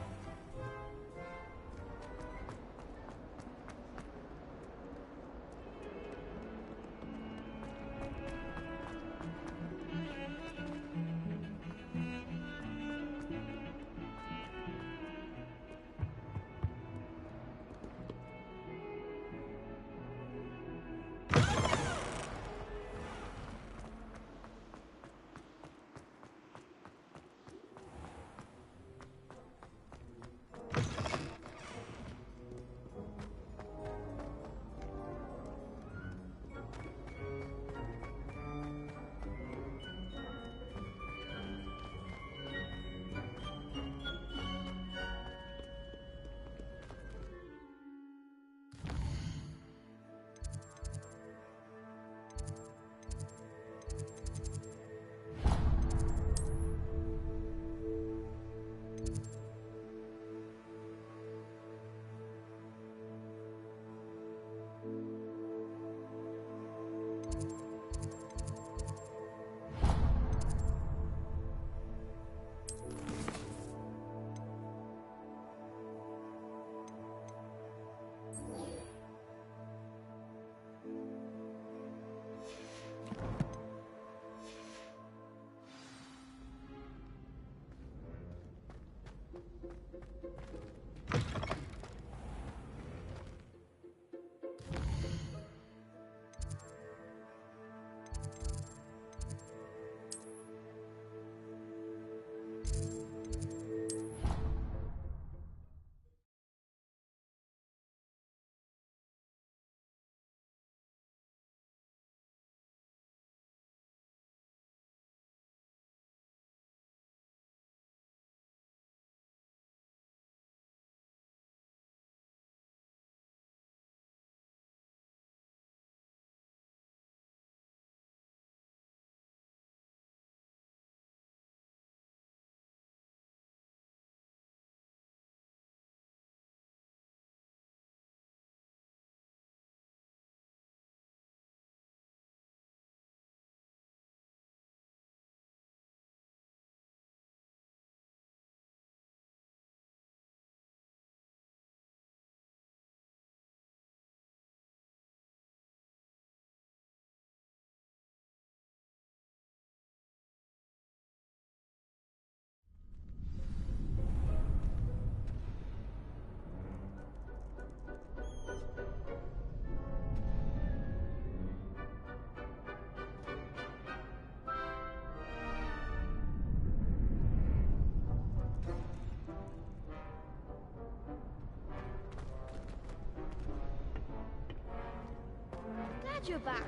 Glad you're back.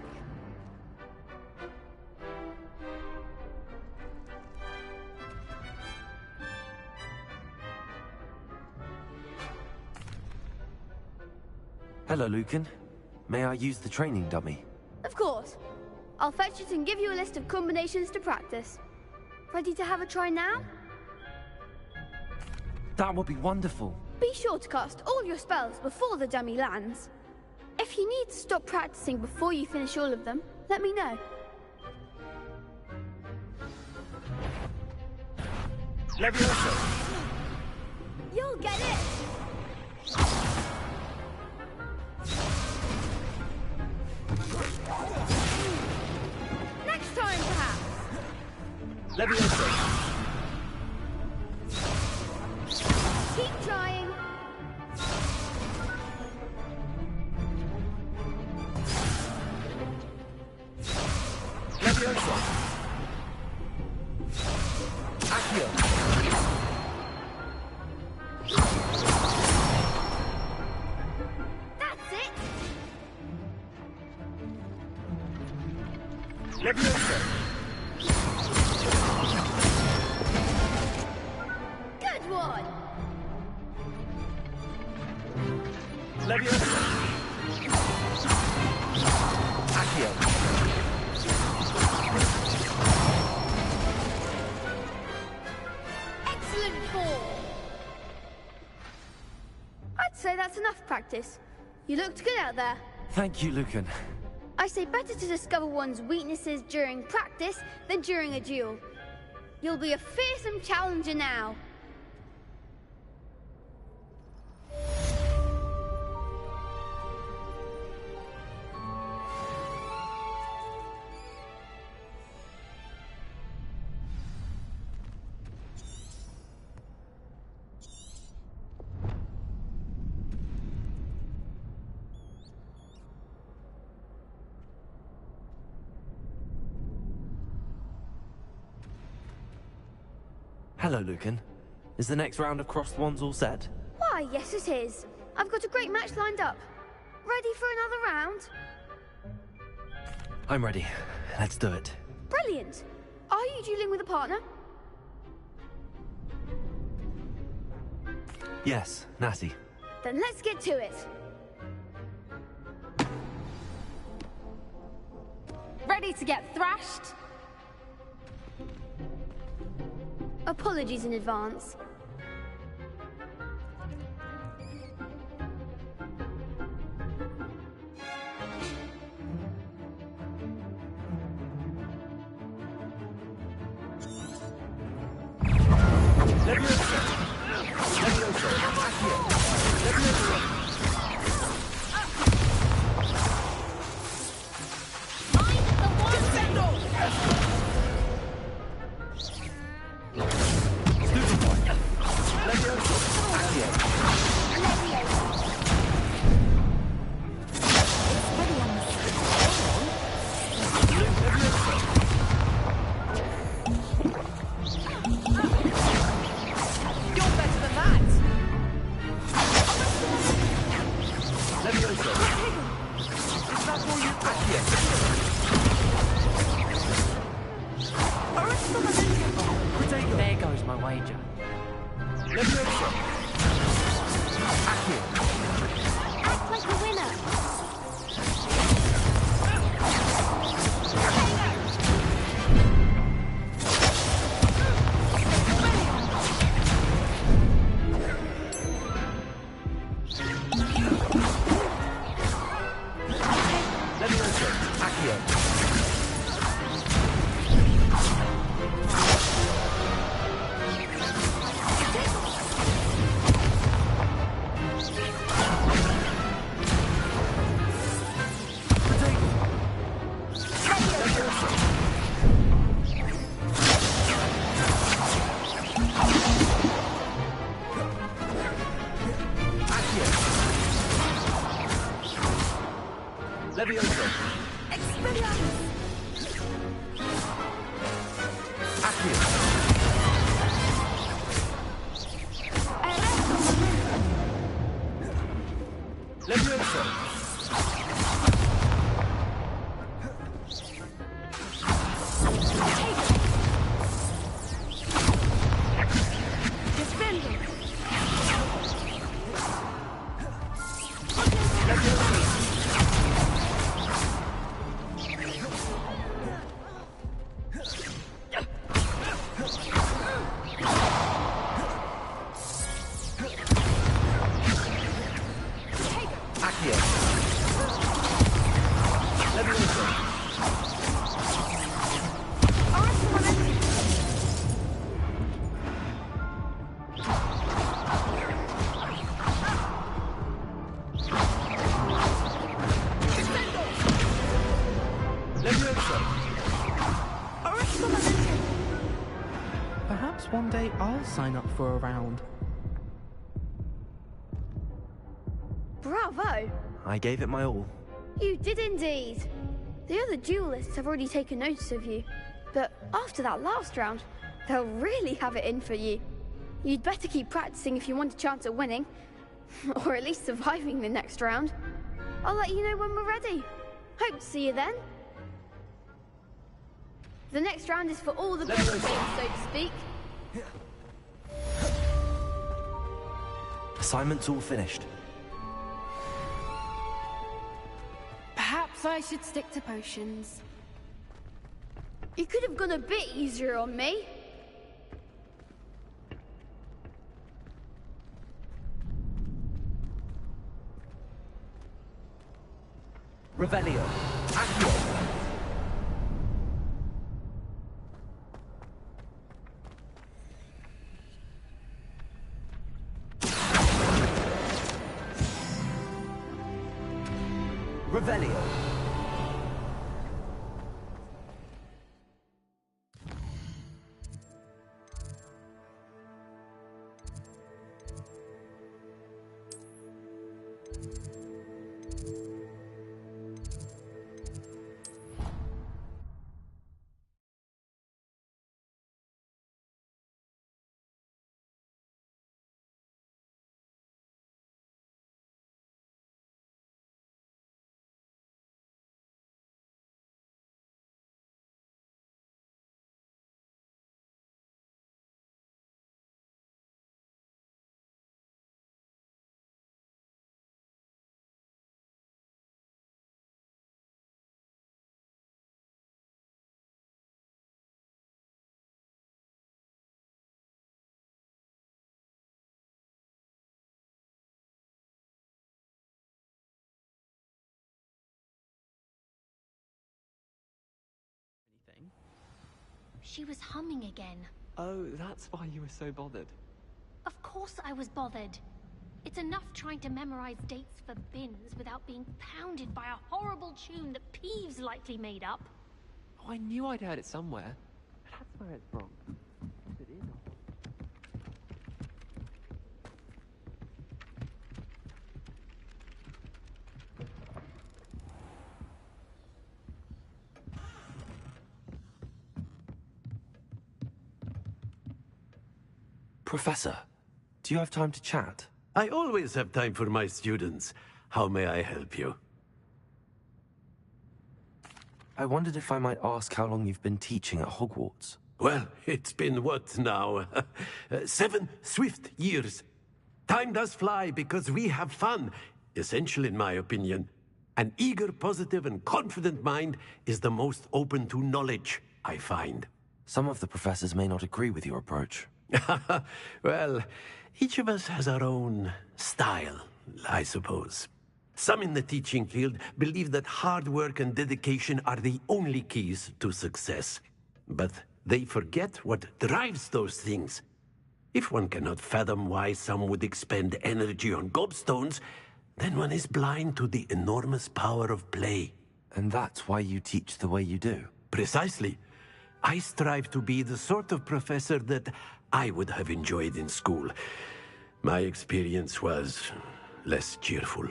Hello, Lucan. May I use the training dummy? Of course. I'll fetch it and give you a list of combinations to practice. Ready to have a try now? That would be wonderful. Be sure to cast all your spells before the dummy lands. If you need to stop practicing before you finish all of them, let me know. Levioso! You'll get it! Next time, perhaps! Levioso! Keep trying! Levioso! Accio! That's it! Levioso! Good one! Levioso! Accio! Excellent ball! I'd say that's enough practice. You looked good out there. Thank you, Lucan. I say better to discover one's weaknesses during practice than during a duel. You'll be a fearsome challenger now. Hello, Lucan. Is the next round of Crossed Wands all set? Why, yes it is. I've got a great match lined up. Ready for another round? I'm ready. Let's do it. Brilliant. Are you dueling with a partner? Yes, Natty. Then let's get to it. Ready to get thrashed? Apologies in advance. There goes my wager. Act like a winner. Perhaps one day I'll sign up for a round. Bravo! I gave it my all. You did indeed. The other duelists have already taken notice of you, but after that last round, they'll really have it in for you. You'd better keep practicing if you want a chance at winning, or at least surviving the next round. I'll let you know when we're ready. Hope to see you then. The next round is for all the best players, so to speak. Assignment's all finished. Perhaps I should stick to potions. You could have gone a bit easier on me. Revelio. Accio. Revelio. She was humming again. Oh, that's why you were so bothered. Of course I was bothered. It's enough trying to memorize dates for bins without being pounded by a horrible tune that Peeves likely made up. Oh, I knew I'd heard it somewhere. That's where it's from. It is. Professor, do you have time to chat? I always have time for my students. How may I help you? I wondered if I might ask how long you've been teaching at Hogwarts. Well, it's been what now? 7 swift years. Time does fly because we have fun. Essential in my opinion. An eager, positive, and confident mind is the most open to knowledge, I find. Some of the professors may not agree with your approach. Well, each of us has our own style, I suppose. Some in the teaching field believe that hard work and dedication are the only keys to success. But they forget what drives those things. If one cannot fathom why some would expend energy on gobstones, then one is blind to the enormous power of play. And that's why you teach the way you do? Precisely. I strive to be the sort of professor that I would have enjoyed in school. My experience was less cheerful.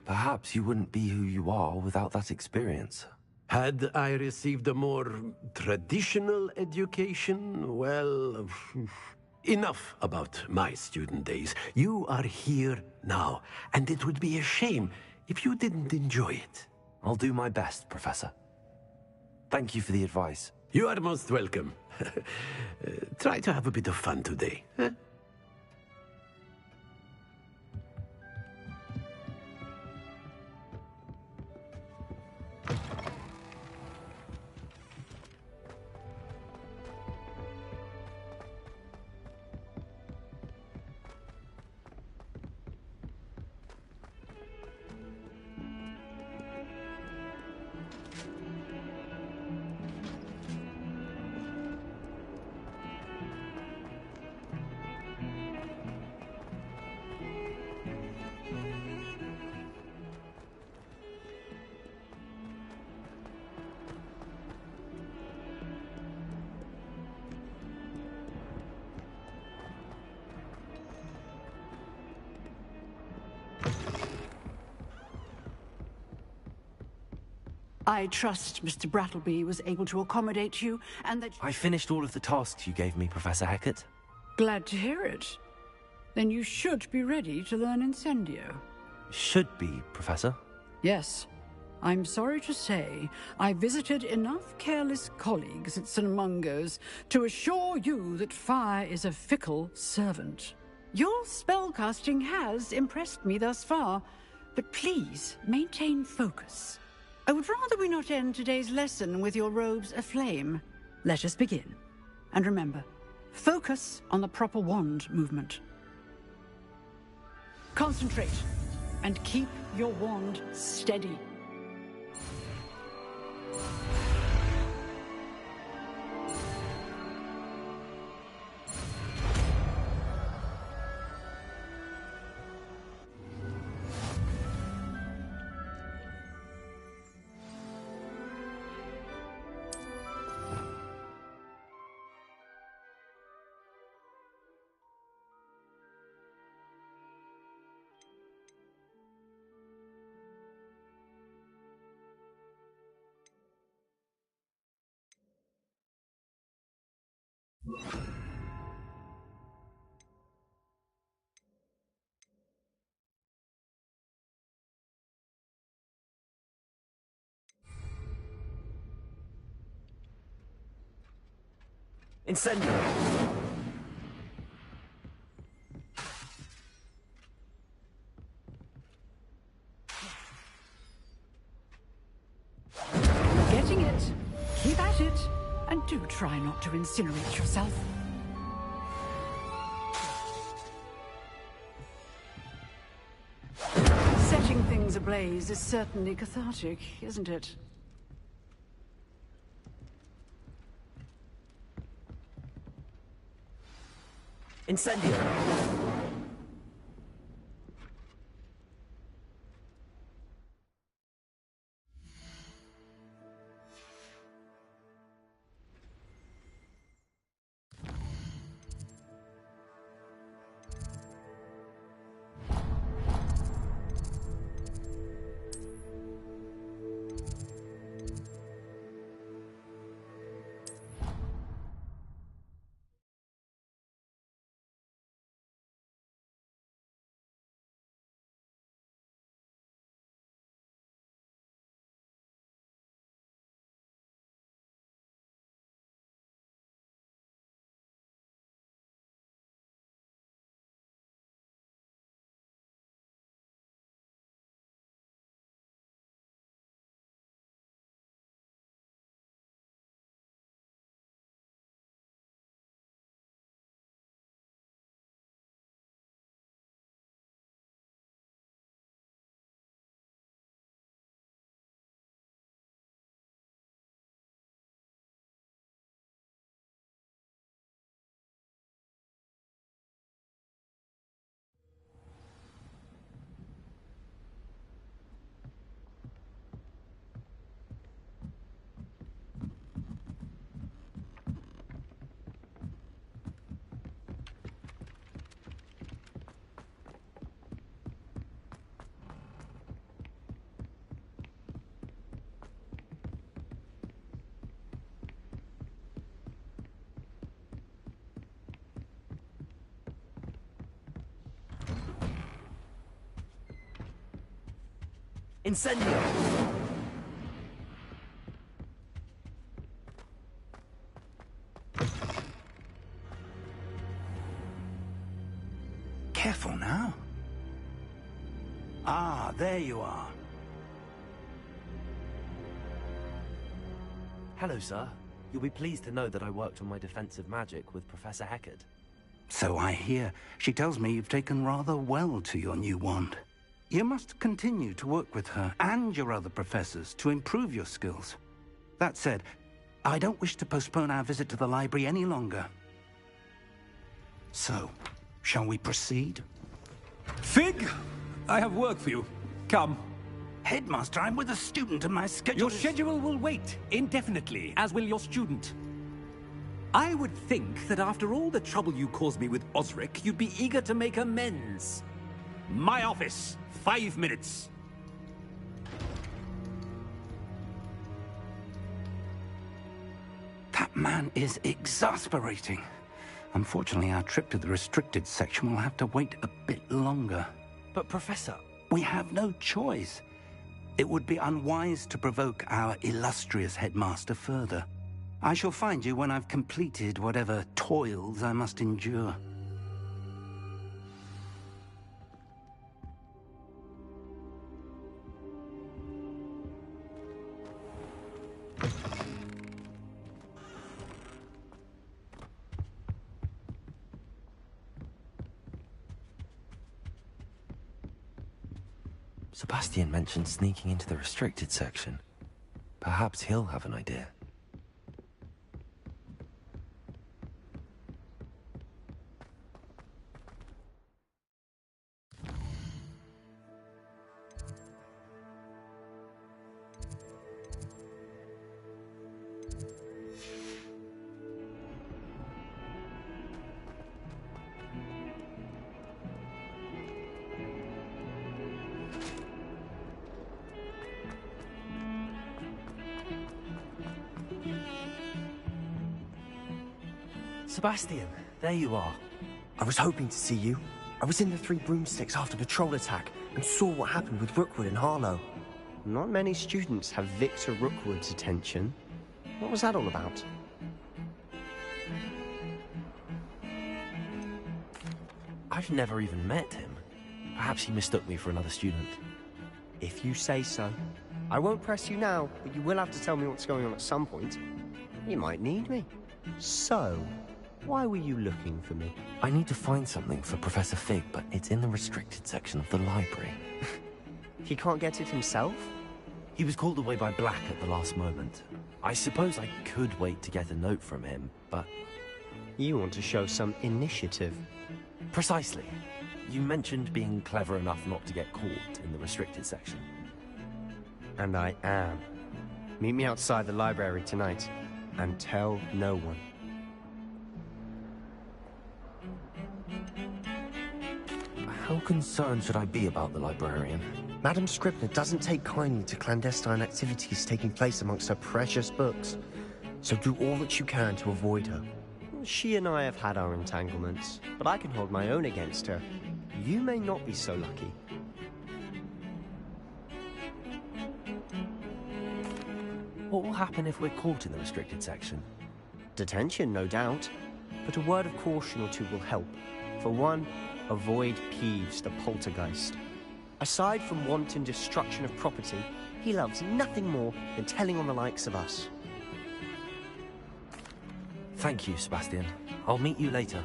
Perhaps you wouldn't be who you are without that experience. Had I received a more traditional education, well, enough about my student days. You are here now, and it would be a shame if you didn't enjoy it. I'll do my best, Professor. Thank you for the advice. You are most welcome. Try to have a bit of fun today. Huh? I trust Mr. Brattleby was able to accommodate you, and that... I finished all of the tasks you gave me, Professor Hecat. Glad to hear it. Then you should be ready to learn Incendio. Should be, Professor. Yes. I'm sorry to say, I visited enough careless colleagues at St. Mungo's to assure you that fire is a fickle servant. Your spellcasting has impressed me thus far, but please maintain focus. I would rather we not end today's lesson with your robes aflame. Let us begin. And remember, focus on the proper wand movement. Concentrate, and keep your wand steady. Incendio! Getting it. Keep at it. And do try not to incinerate yourself. Setting things ablaze is certainly cathartic, isn't it? Incendio! Incendio! Careful now. Ah, there you are. Hello, sir. You'll be pleased to know that I worked on my defensive magic with Professor Heckard. So I hear. She tells me you've taken rather well to your new wand. You must continue to work with her and your other professors to improve your skills. That said, I don't wish to postpone our visit to the library any longer. So, shall we proceed? Fig, I have work for you. Come. Headmaster, I'm with a student and my schedule Your schedule will wait indefinitely, as will your student. I would think that after all the trouble you caused me with Osric, you'd be eager to make amends. My office, 5 minutes. That man is exasperating. Unfortunately, our trip to the restricted section will have to wait a bit longer. But, Professor... We have no choice. It would be unwise to provoke our illustrious headmaster further. I shall find you when I've completed whatever toils I must endure. Sebastian mentioned sneaking into the restricted section. Perhaps he'll have an idea. Sebastian, there you are. I was hoping to see you. I was in the Three Broomsticks after the troll attack and saw what happened with Rookwood and Harlow. Not many students have Victor Rookwood's attention. What was that all about? I've never even met him. Perhaps he mistook me for another student. If you say so. I won't press you now, but you will have to tell me what's going on at some point. You might need me. So, why were you looking for me? I need to find something for Professor Fig, but it's in the restricted section of the library. He can't get it himself? He was called away by Black at the last moment. I suppose I could wait to get a note from him, but... You want to show some initiative. Precisely. You mentioned being clever enough not to get caught in the restricted section. And I am. Meet me outside the library tonight, and tell no one. How concerned should I be about the librarian? Madam Scribner doesn't take kindly to clandestine activities taking place amongst her precious books. So do all that you can to avoid her. She and I have had our entanglements, but I can hold my own against her. You may not be so lucky. What will happen if we're caught in the restricted section? Detention, no doubt. But a word of caution or two will help. For one, avoid Peeves, the poltergeist. Aside from wanton destruction of property, he loves nothing more than telling on the likes of us. Thank you, Sebastian. I'll meet you later.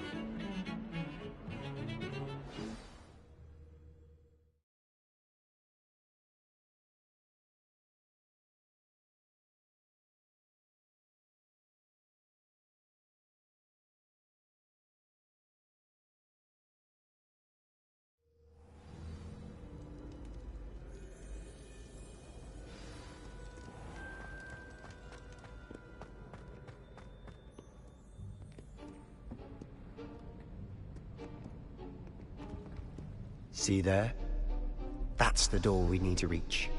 See there? That's the door we need to reach.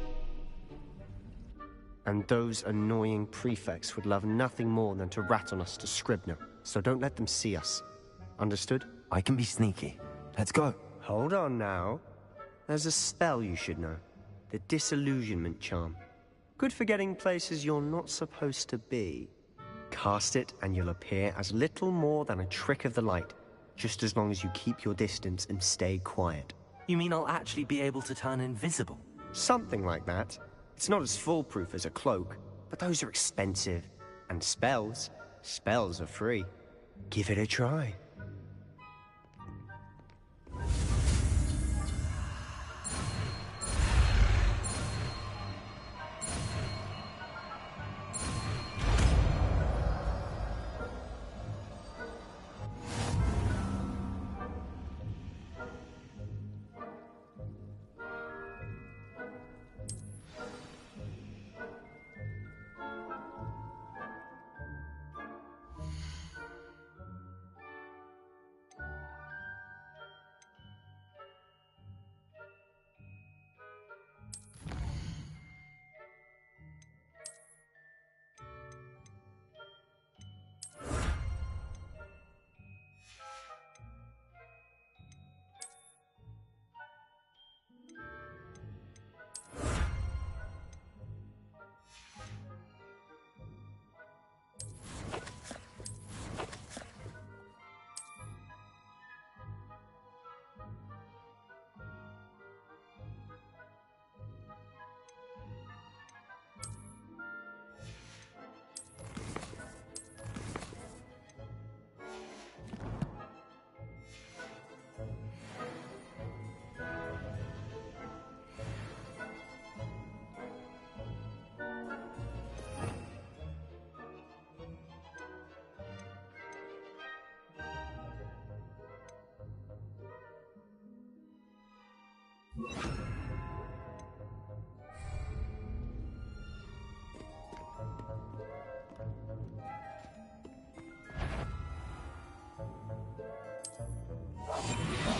And those annoying prefects would love nothing more than to rat on us to Scribner, so don't let them see us. Understood? I can be sneaky. Let's go. Hold on now. There's a spell you should know. The Disillusionment Charm. Good for getting places you're not supposed to be. Cast it and you'll appear as little more than a trick of the light, just as long as you keep your distance and stay quiet. You mean I'll actually be able to turn invisible? Something like that. It's not as foolproof as a cloak, but those are expensive. And spells are free. Give it a try.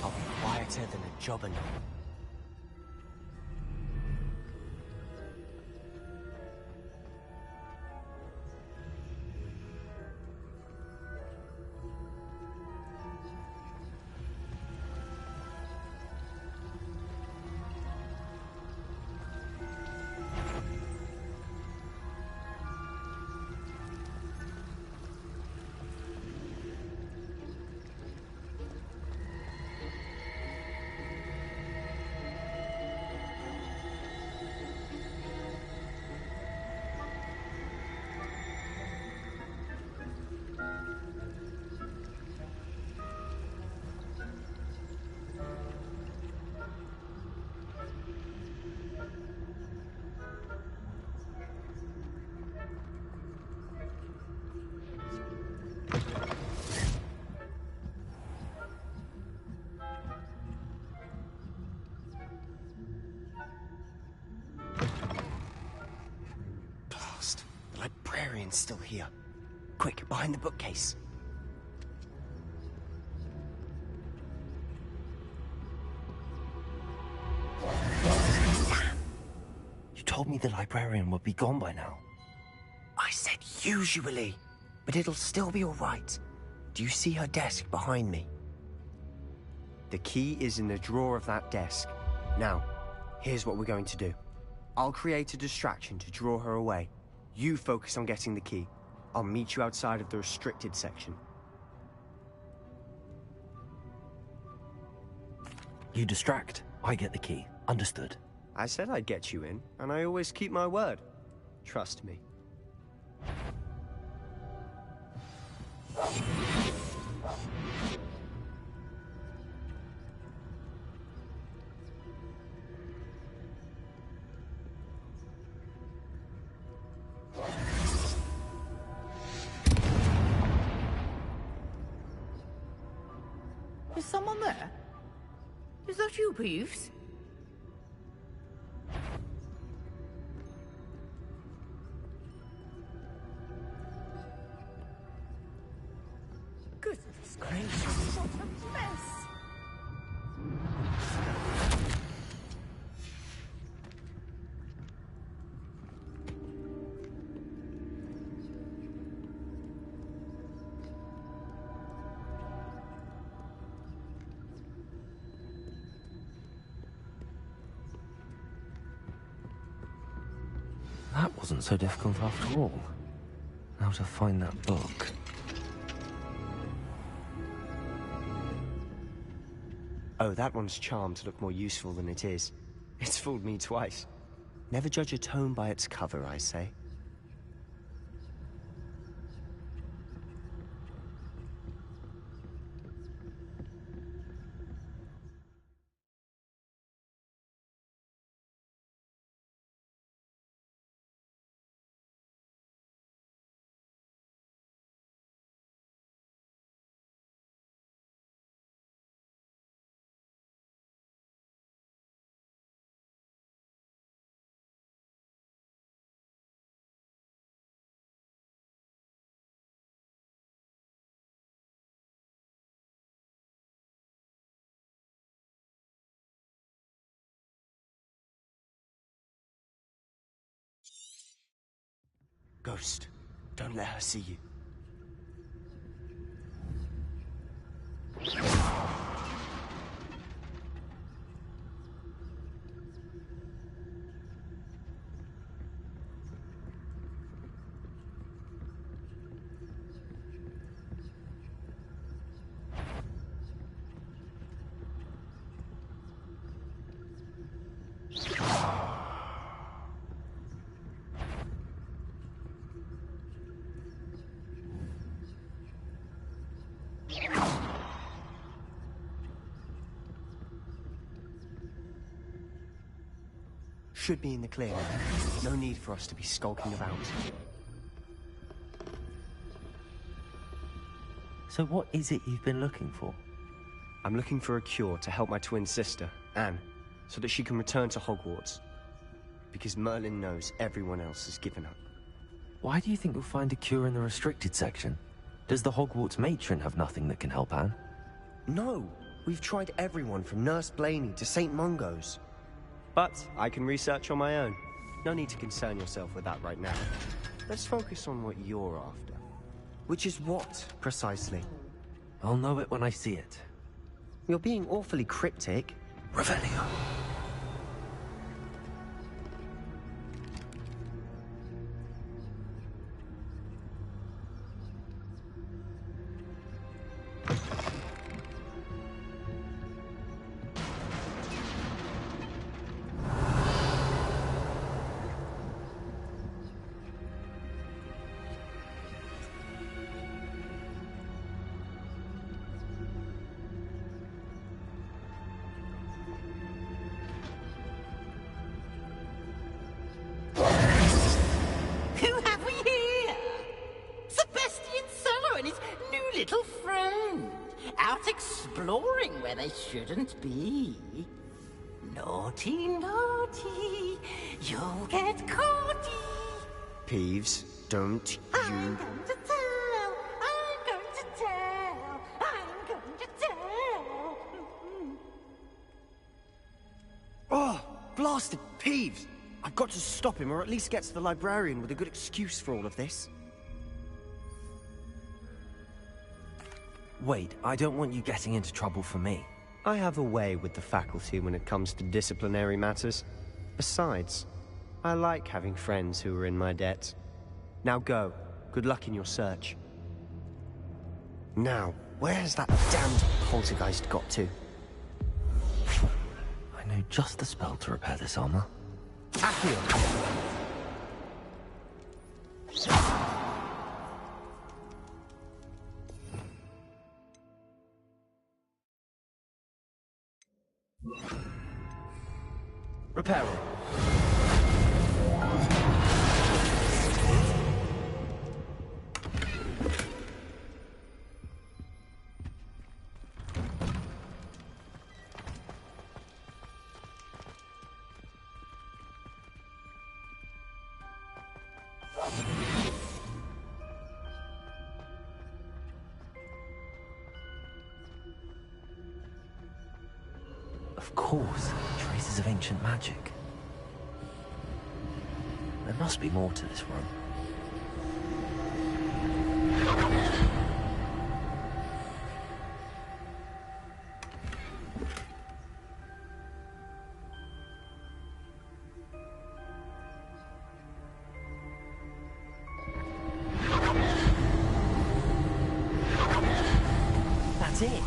I'll be quieter than a jobber now. librarian's still here. Quick, behind the bookcase. You told me the librarian would be gone by now. I said usually, but it'll still be all right. Do you see her desk behind me? The key is in the drawer of that desk. Now, here's what we're going to do. I'll create a distraction to draw her away. You focus on getting the key. I'll meet you outside of the restricted section. You distract, I get the key. Understood. I said I'd get you in, and I always keep my word. Trust me. Is someone there? Is that you, Peeves? Goodness gracious, what a mess! That wasn't so difficult after all. Now to find that book. Oh, that one's charmed to look more useful than it is. It's fooled me twice. Never judge a tome by its cover, I say. Ghost, don't let her see you. Should be in the clear. No need for us to be skulking about. So what is it you've been looking for? I'm looking for a cure to help my twin sister, Anne, so that she can return to Hogwarts. Because Merlin knows everyone else has given up. Why do you think you'll find a cure in the restricted section? Does the Hogwarts matron have nothing that can help Anne? No, we've tried everyone from Nurse Blaney to St. Mungo's. But I can research on my own. No need to concern yourself with that right now. Let's focus on what you're after. Which is what, precisely? I'll know it when I see it. You're being awfully cryptic. Revelio. Shouldn't be. Naughty, naughty, you'll get caughty. Peeves, don't you... I'm going to tell! I'm going to tell! I'm going to tell! Oh, blasted Peeves! I've got to stop him, or at least get to the librarian with a good excuse for all of this. Wait, I don't want you getting into trouble for me. I have a way with the faculty when it comes to disciplinary matters. Besides, I like having friends who are in my debt. Now go. Good luck in your search. Now, where's that damned poltergeist got to? I know just the spell to repair this armor. Accio! Repair it. Of course, traces of ancient magic. There must be more to this room. That's it.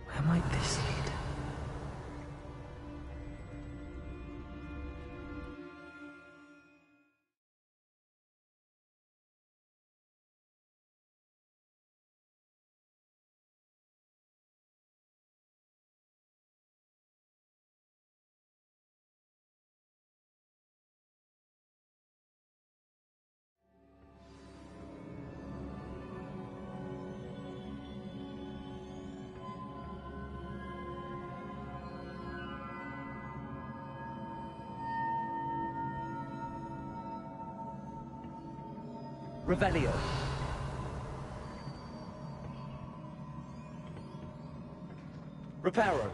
Where might this lead? Revelio. Reparo.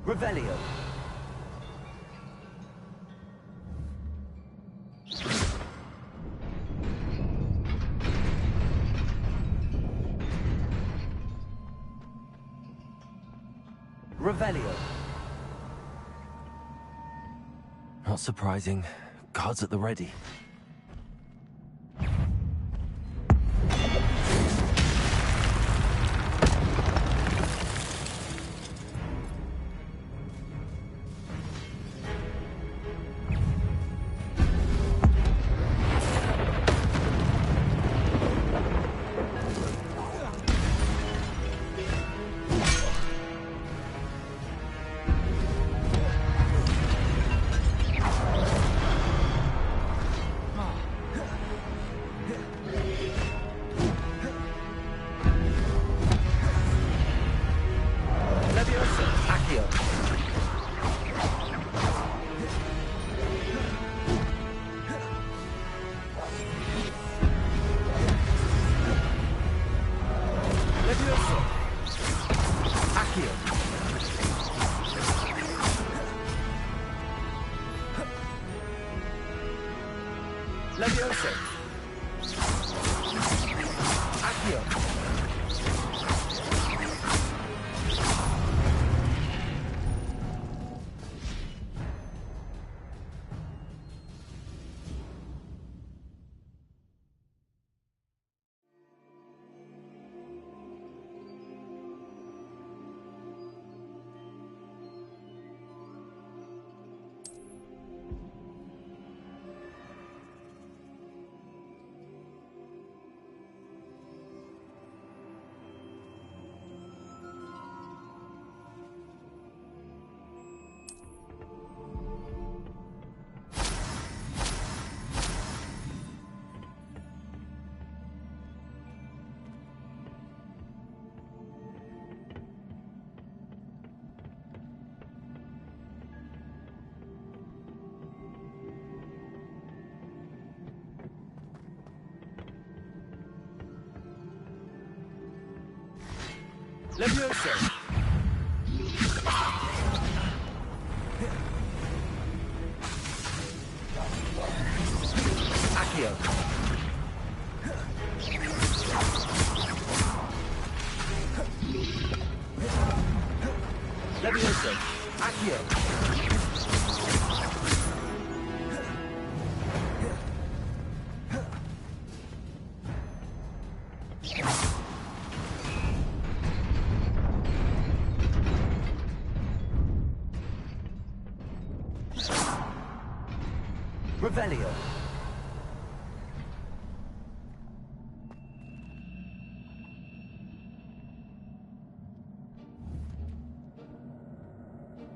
Revelio. Revelio. Not surprising. Guards at the ready. Levioso! Accio! Levioso! Accio! Revelio.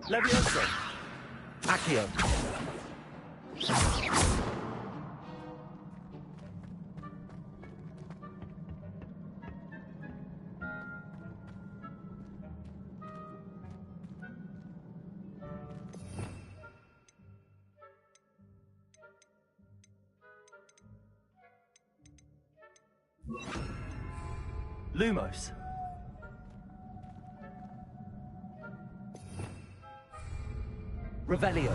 Levioso. Accio. Lumos. Revelio.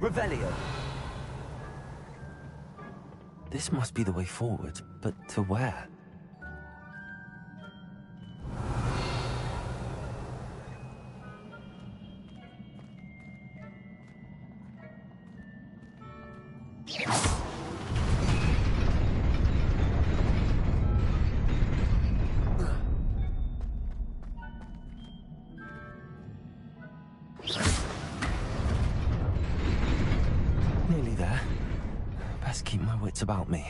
Revelio. This must be the way forward, but to where? Nearly there. Best keep my wits about me.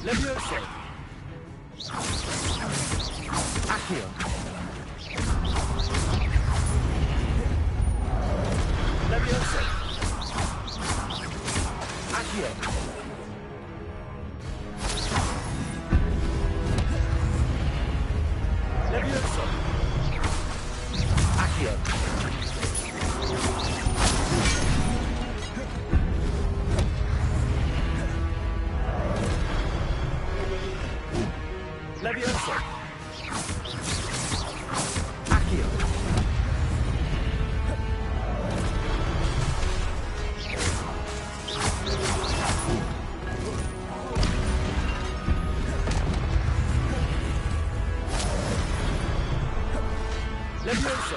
Levioso. Accio. Levioso. Accio. Levioso. Accio. Levioso. Accio. Levioso.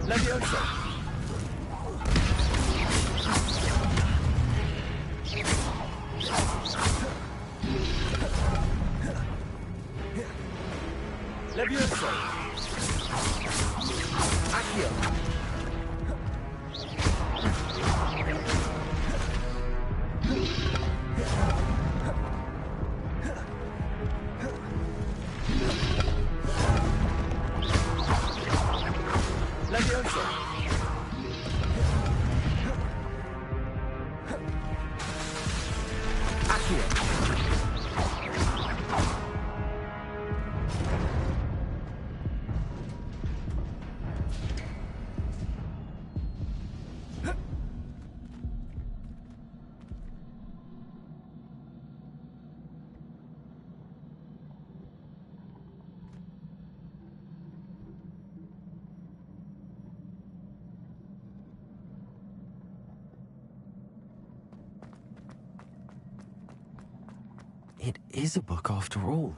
Levioso. Levioso. Accio. Levioso. Accio. is a book after all.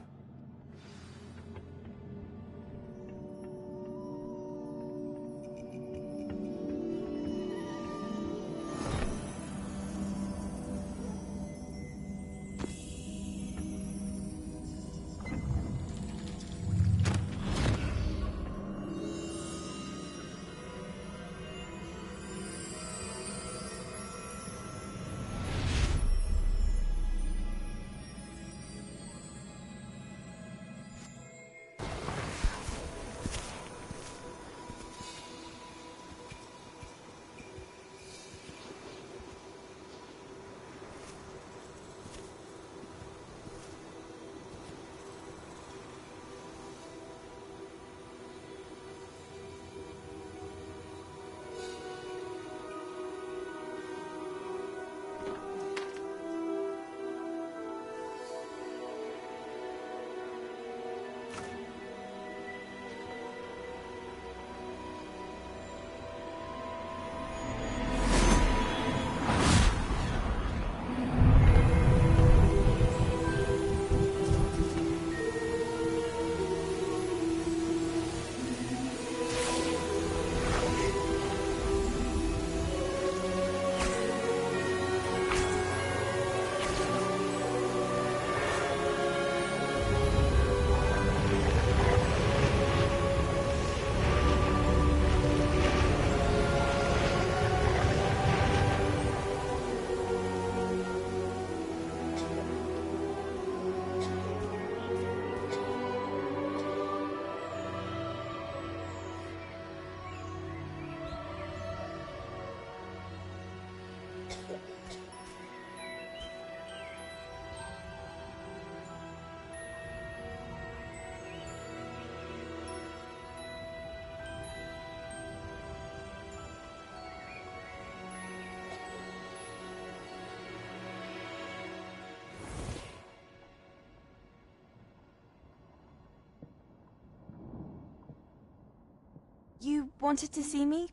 You wanted to see me?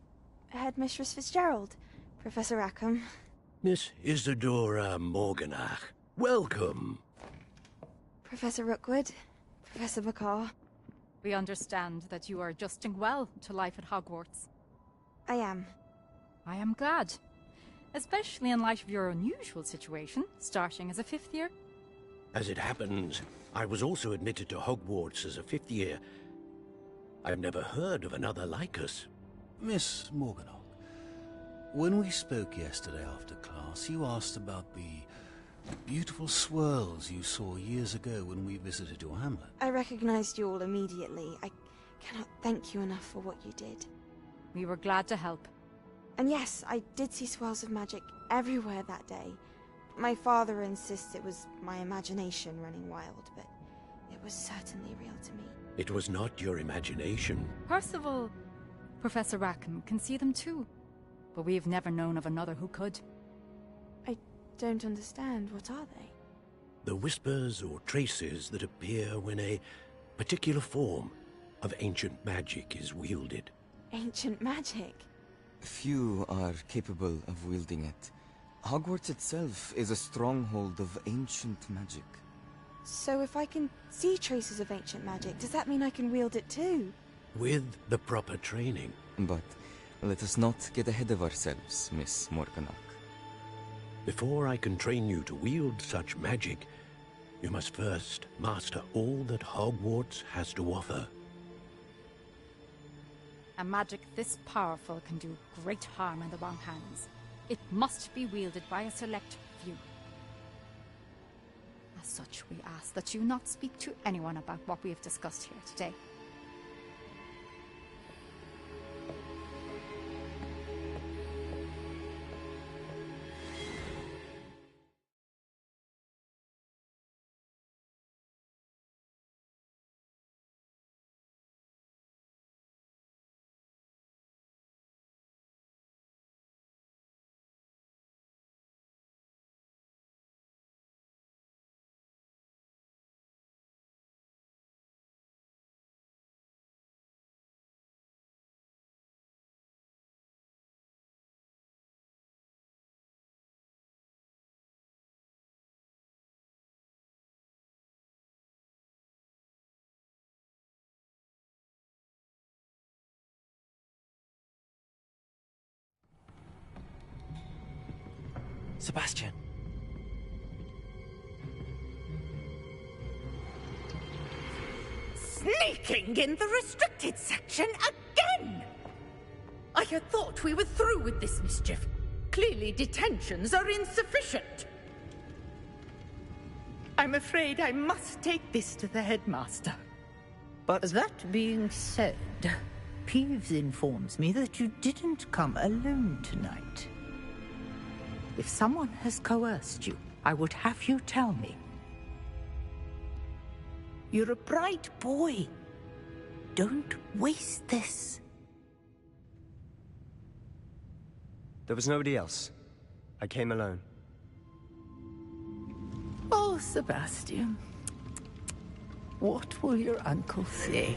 Headmistress Fitzgerald, Professor Rackham. Miss Isadora Morganach, welcome. Professor Rookwood, Professor McCaw. We understand that you are adjusting well to life at Hogwarts. I am. I am glad. Especially in light of your unusual situation, starting as a 5th year. As it happens, I was also admitted to Hogwarts as a 5th year. I've never heard of another like us. Miss Morganach, when we spoke yesterday after class, you asked about the beautiful swirls you saw years ago when we visited your hamlet. I recognized you all immediately. I cannot thank you enough for what you did. We were glad to help. And yes, I did see swirls of magic everywhere that day. My father insists it was my imagination running wild, but it was certainly real to me. It was not your imagination. Percival, Professor Rackham can see them too. But we've never known of another who could. I don't understand. What are they? The whispers or traces that appear when a particular form of ancient magic is wielded. Ancient magic? Few are capable of wielding it. Hogwarts itself is a stronghold of ancient magic. So if I can see traces of ancient magic, does that mean I can wield it too? With the proper training. But let us not get ahead of ourselves, Miss Morganach. Before I can train you to wield such magic, you must first master all that Hogwarts has to offer. A magic this powerful can do great harm in the wrong hands. It must be wielded by a select few. As such, we ask that you not speak to anyone about what we have discussed here today. Sebastian. Sneaking in the restricted section again! I had thought we were through with this mischief. Clearly detentions are insufficient. I'm afraid I must take this to the headmaster. But that being said, Peeves informs me that you didn't come alone tonight. If someone has coerced you, I would have you tell me. You're a bright boy. Don't waste this. there was nobody else. I came alone. Oh, Sebastian. What will your uncle say?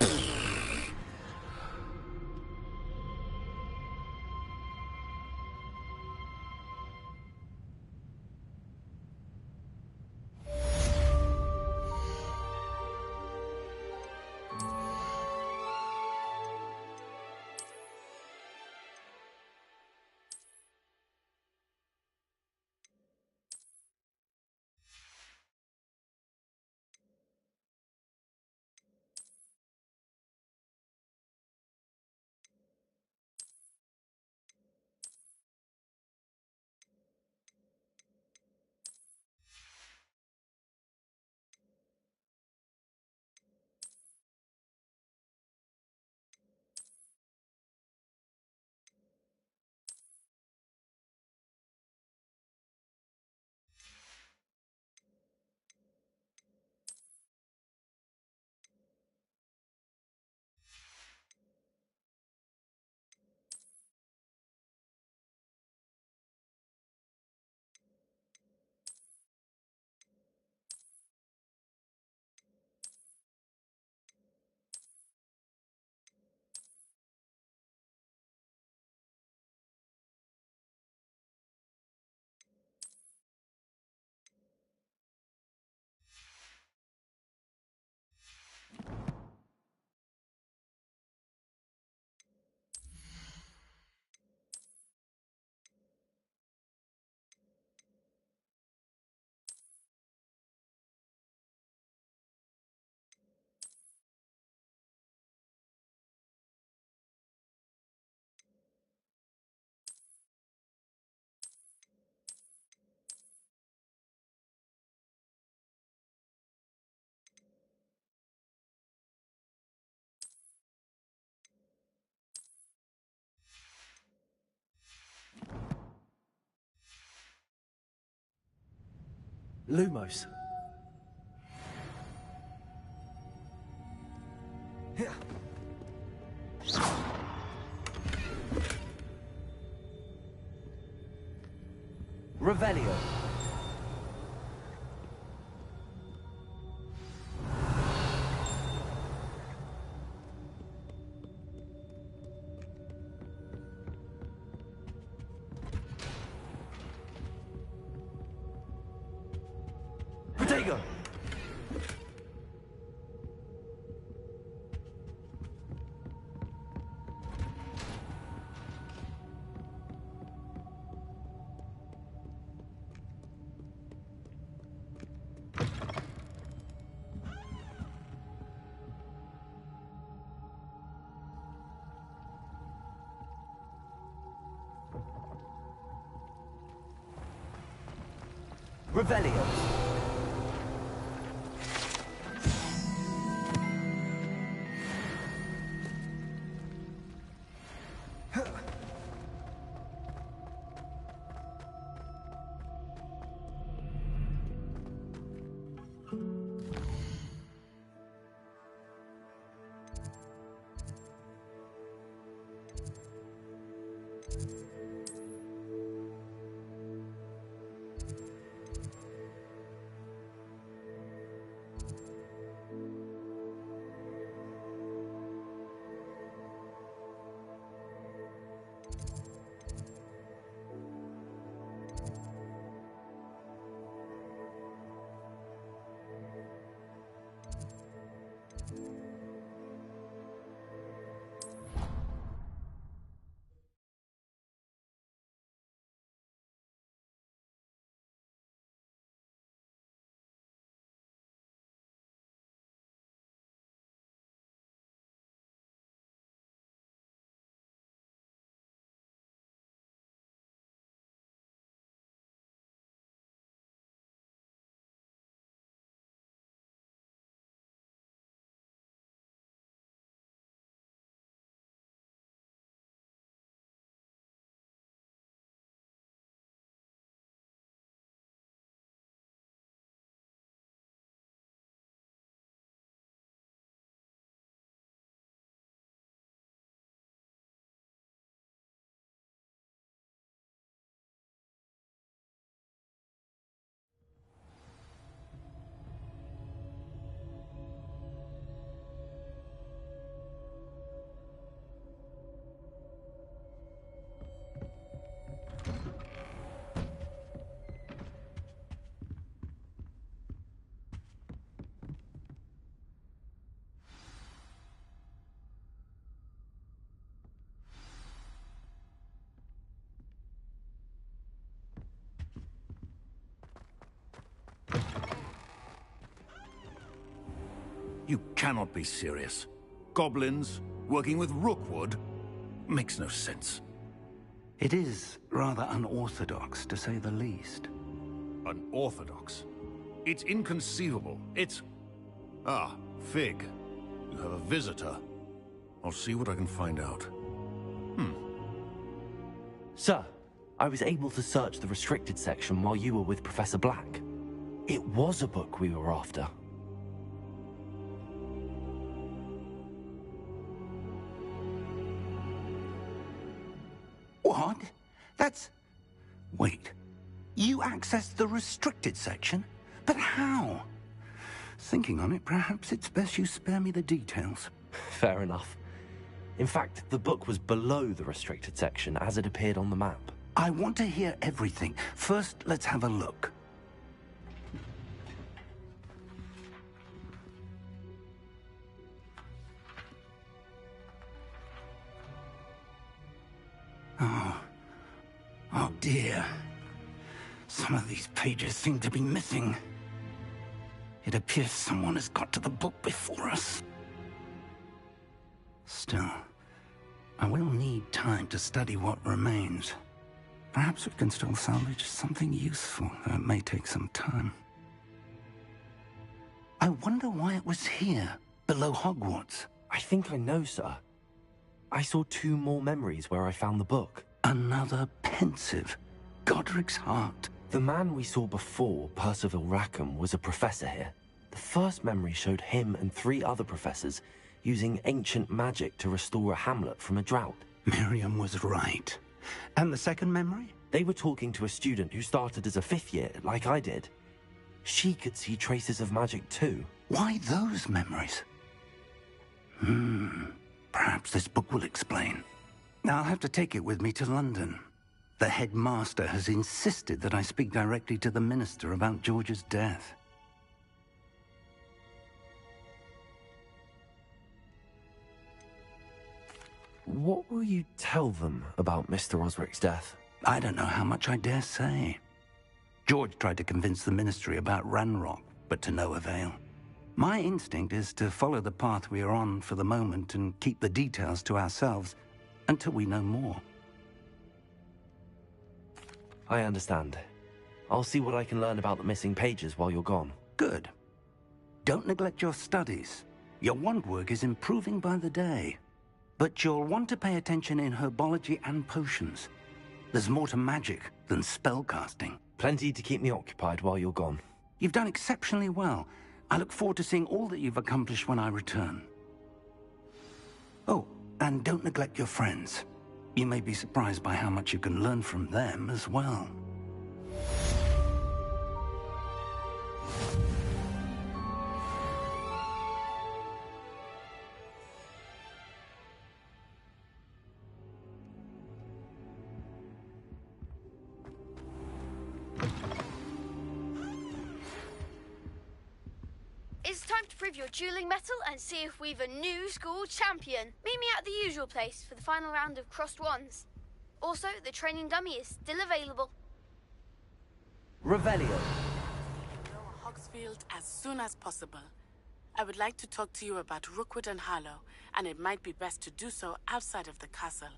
Lumos. Revelio. Protego. Revelio. You cannot be serious. Goblins working with Rookwood makes no sense. It is rather unorthodox, to say the least. Unorthodox? It's inconceivable. It's... Ah, Fig. You have a visitor. I'll see what I can find out. Sir, I was able to search the restricted section while you were with Professor Black. It was a book we were after. What? That's... Wait. You accessed the restricted section? But how? Thinking on it, perhaps it's best you spare me the details. Fair enough. In fact, the book was below the restricted section as it appeared on the map. I want to hear everything. First, let's have a look. Oh dear. Some of these pages seem to be missing. It appears someone has got to the book before us. Still, I will need time to study what remains. Perhaps we can still salvage something useful, though it may take some time. I wonder why it was here, below Hogwarts. I think I know, sir. I saw 2 more memories where I found the book. Another pensive. Godric's heart. The man we saw before, Percival Rackham, was a professor here. The first memory showed him and 3 other professors using ancient magic to restore a hamlet from a drought. Miriam was right. And the second memory? They were talking to a student who started as a 5th year, like I did. She could see traces of magic too. Why those memories? Perhaps this book will explain. I'll have to take it with me to London. The headmaster has insisted that I speak directly to the minister about George's death. What will you tell them about Mr. Osric's death? I don't know how much I dare say. George tried to convince the ministry about Ranrock, but to no avail. My instinct is to follow the path we are on for the moment and keep the details to ourselves until we know more. I understand. I'll see what I can learn about the missing pages while you're gone. Good. Don't neglect your studies. Your wand work is improving by the day. But you'll want to pay attention in herbology and potions. There's more to magic than spellcasting. Plenty to keep me occupied while you're gone. You've done exceptionally well. I look forward to seeing all that you've accomplished when I return. Oh, and don't neglect your friends. You may be surprised by how much you can learn from them as well. It's time to prove your dueling mettle and see if we've a new school champion. Meet me at the usual place for the final round of crossed wands. Also, the training dummy is still available. Revelio. Hogsfield as soon as possible. I would like to talk to you about Rookwood and Harlow, and it might be best to do so outside of the castle.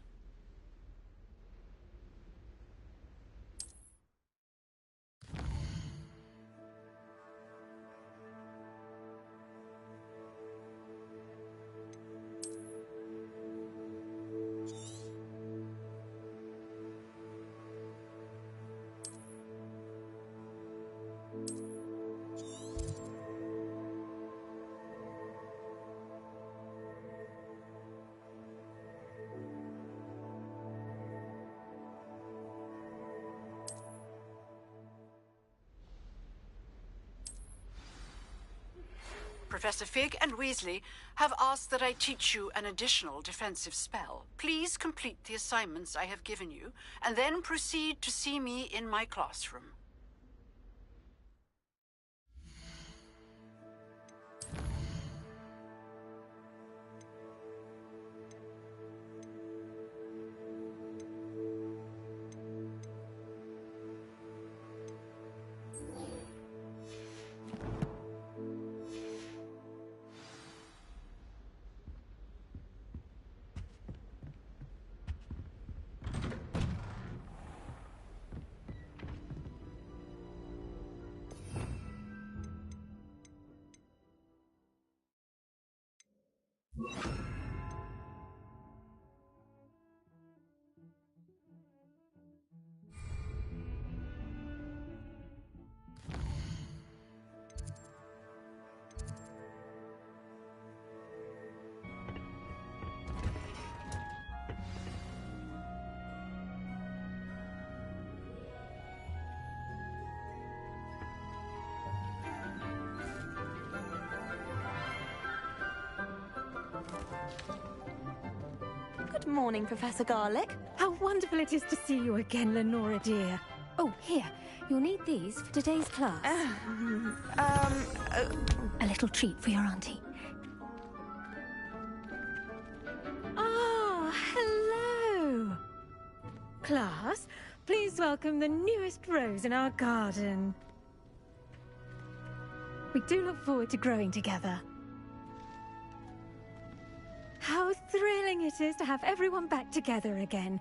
Professor Fig and Weasley have asked that I teach you an additional defensive spell. Please complete the assignments I have given you, and then proceed to see me in my classroom. Good morning, Professor Garlick. How wonderful it is to see you again, Lenora dear. Oh, here. You'll need these for today's class. A little treat for your auntie. Ah, hello. Class, please welcome the newest rose in our garden. We do look forward to growing together. How thrilling it is to have everyone back together again.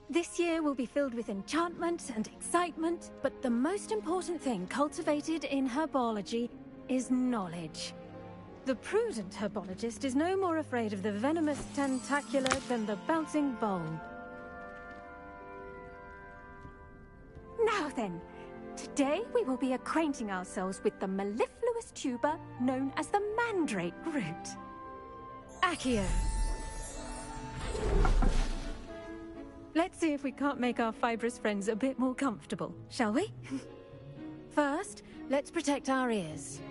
This year will be filled with enchantment and excitement, but the most important thing cultivated in herbology is knowledge. The prudent herbologist is no more afraid of the venomous tentacula than the bouncing bulb. Now then, today we will be acquainting ourselves with the mellifluous tuber known as the mandrake root. Accio. Let's see if we can't make our fibrous friends a bit more comfortable, shall we? First, let's protect our ears.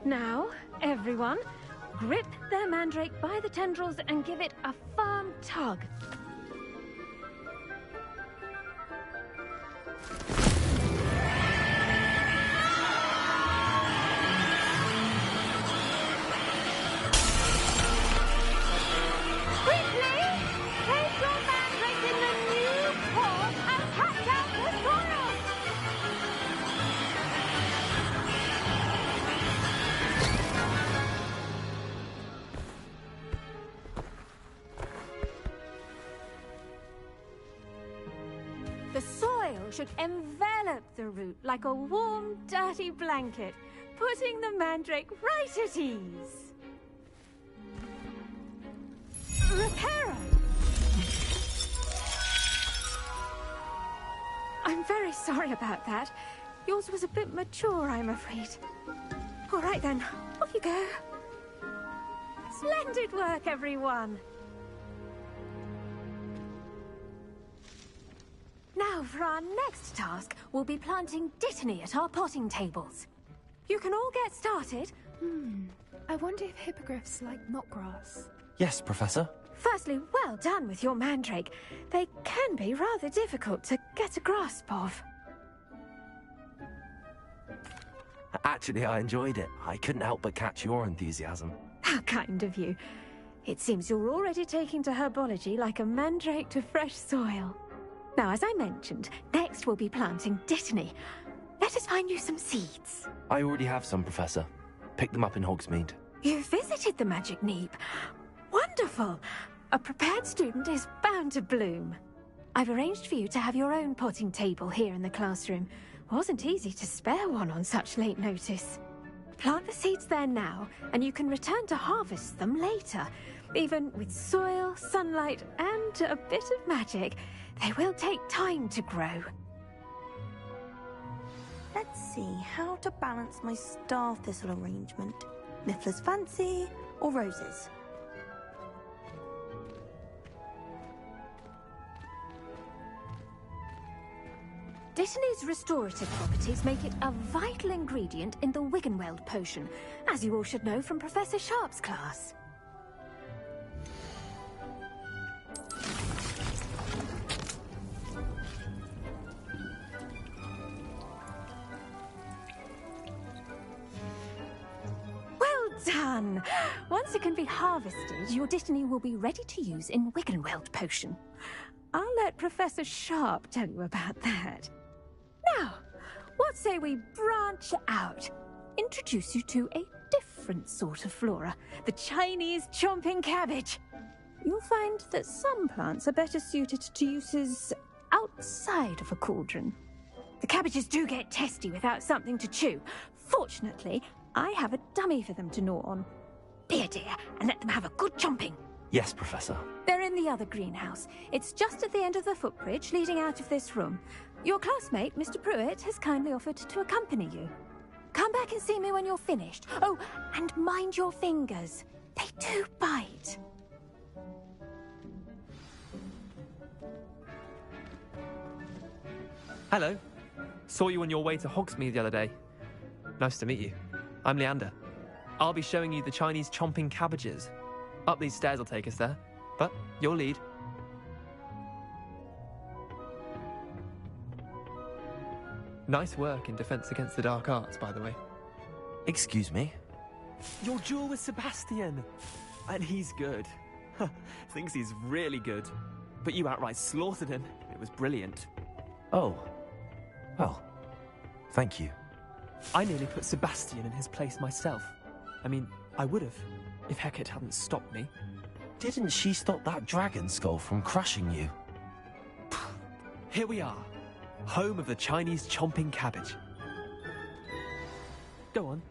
Now, everyone, grip their mandrake by the tendrils and give it a firm tug. The soil should envelop the root like a warm, dirty blanket, putting the mandrake right at ease. Reparo! I'm very sorry about that. Yours was a bit mature, I'm afraid. All right then, off you go. Splendid work, everyone! Now, for our next task, we'll be planting dittany at our potting tables. You can all get started. I wonder if hippogriffs like knotgrass. Yes, Professor. Firstly, well done with your mandrake. They can be rather difficult to get a grasp of. Actually, I enjoyed it. I couldn't help but catch your enthusiasm. How kind of you. It seems you're already taking to herbology like a mandrake to fresh soil. Now, as I mentioned, next we'll be planting dittany. Let us find you some seeds. I already have some, Professor. Picked them up in Hogsmeade. You visited the Magic Neep. Wonderful! A prepared student is bound to bloom. I've arranged for you to have your own potting table here in the classroom. Wasn't easy to spare one on such late notice. Plant the seeds there now, and you can return to harvest them later. Even with soil, sunlight, and a bit of magic, they will take time to grow. Let's see how to balance my star thistle arrangement. Miffler's Fancy or roses? Dittany's restorative properties make it a vital ingredient in the Wiggenweld potion, as you all should know from Professor Sharp's class. Well done! Once it can be harvested, your dittany will be ready to use in Wiggenweld potion. I'll let Professor Sharp tell you about that. Now, what say we branch out? Introduce you to a different sort of flora, the Chinese chomping cabbage. You'll find that some plants are better suited to uses outside of a cauldron. The cabbages do get testy without something to chew. Fortunately, I have a dummy for them to gnaw on. Be a dear and let them have a good chomping. Yes, Professor. They're in the other greenhouse. It's just at the end of the footbridge leading out of this room. Your classmate, Mr. Pruitt, has kindly offered to accompany you. Come back and see me when you're finished. Oh, and mind your fingers. They do bite. Hello. Saw you on your way to Hogsmeade the other day. Nice to meet you. I'm Leander. I'll be showing you the Chinese chomping cabbages. Up these stairs will take us there, but you'll lead. Nice work in Defense Against the Dark Arts, by the way. Excuse me? Your duel with Sebastian! And he's good. Thinks he's really good. But you outright slaughtered him. It was brilliant. Oh. Well, thank you. I nearly put Sebastian in his place myself. I mean, I would have, if Hecate hadn't stopped me. Didn't she stop that dragon skull from crushing you? Here we are. Home of the Chinese chomping cabbage. Go on.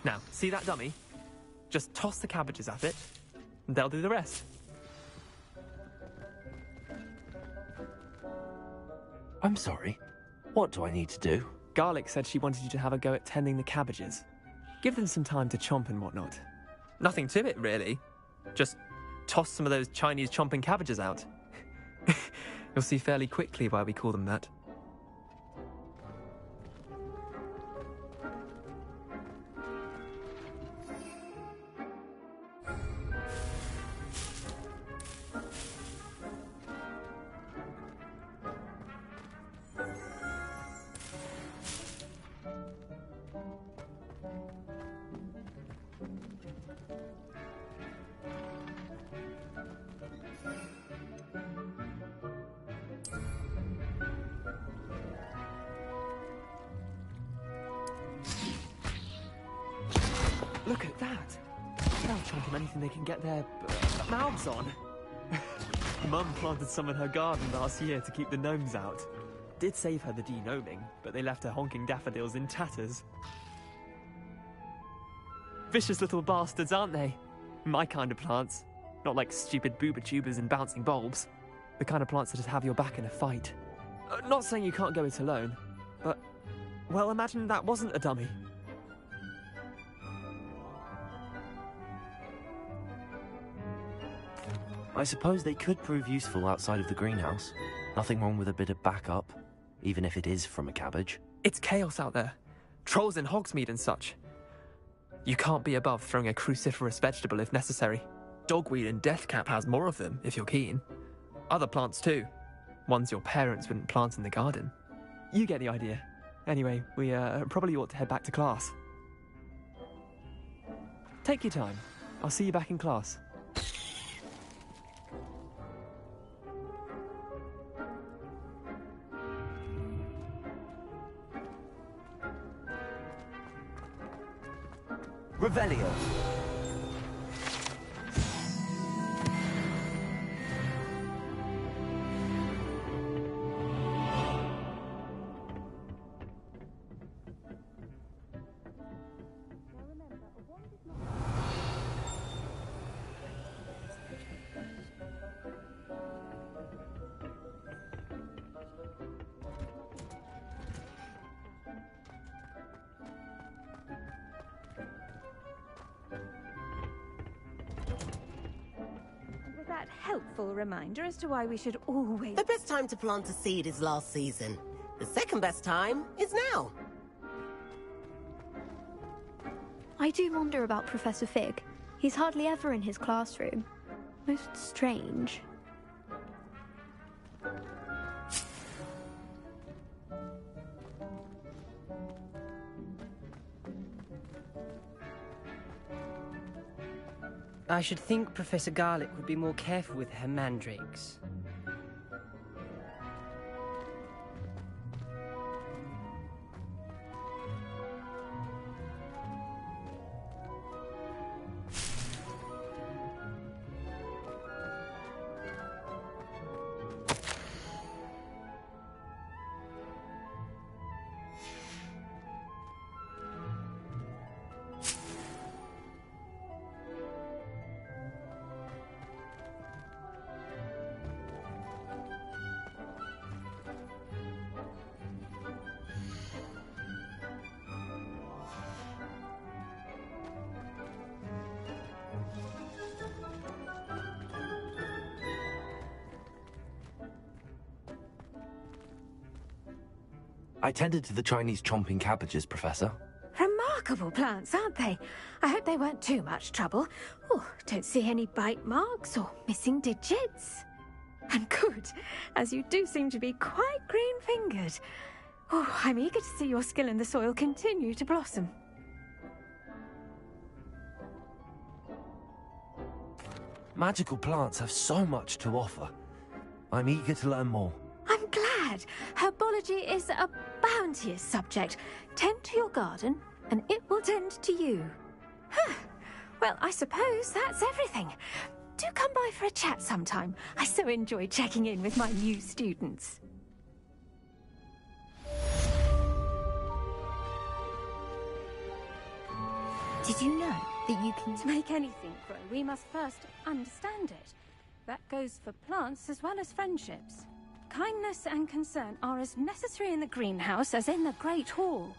Now, see that dummy? Just toss the cabbages at it, and they'll do the rest. I'm sorry. What do I need to do? Garlic said she wanted you to have a go at tending the cabbages. Give them some time to chomp and whatnot. Nothing to it, really. Just toss some of those Chinese chomping cabbages out. You'll see fairly quickly why we call them that. Look at that! They'll chomp on anything they can get their mouths on. Mum planted some in her garden last year to keep the gnomes out. Did save her the de-gnoming, but they left her honking daffodils in tatters. Vicious little bastards, aren't they? My kind of plants. Not like stupid booba tubers and bouncing bulbs. The kind of plants that just have your back in a fight. Not saying you can't go it alone, but, well, imagine that wasn't a dummy. I suppose they could prove useful outside of the greenhouse. Nothing wrong with a bit of backup, even if it is from a cabbage. It's chaos out there. Trolls in Hogsmeade and such. You can't be above throwing a cruciferous vegetable if necessary. Dogweed and deathcap has more of them, if you're keen. Other plants too. Ones your parents wouldn't plant in the garden. You get the idea. Anyway, we probably ought to head back to class. Take your time. I'll see you back in class. Revelio. That helpful reminder as to why we should always... The best time to plant a seed is last season. The second best time is now. I do wonder about Professor Fig. He's hardly ever in his classroom. Most strange. I should think Professor Garlick would be more careful with her mandrakes. I tended to the Chinese chomping cabbages, Professor. Remarkable plants, aren't they? I hope they weren't too much trouble. Oh, don't see any bite marks or missing digits. And good, as you do seem to be quite green-fingered. Oh, I'm eager to see your skill in the soil continue to blossom. Magical plants have so much to offer. I'm eager to learn more. I'm glad. Herbology is a bounteous subject. Tend to your garden, and it will tend to you. Huh. Well, I suppose that's everything. Do come by for a chat sometime. I so enjoy checking in with my new students. Did you know that you can... To make anything grow, we must first understand it. That goes for plants as well as friendships. Kindness and concern are as necessary in the greenhouse as in the Great Hall.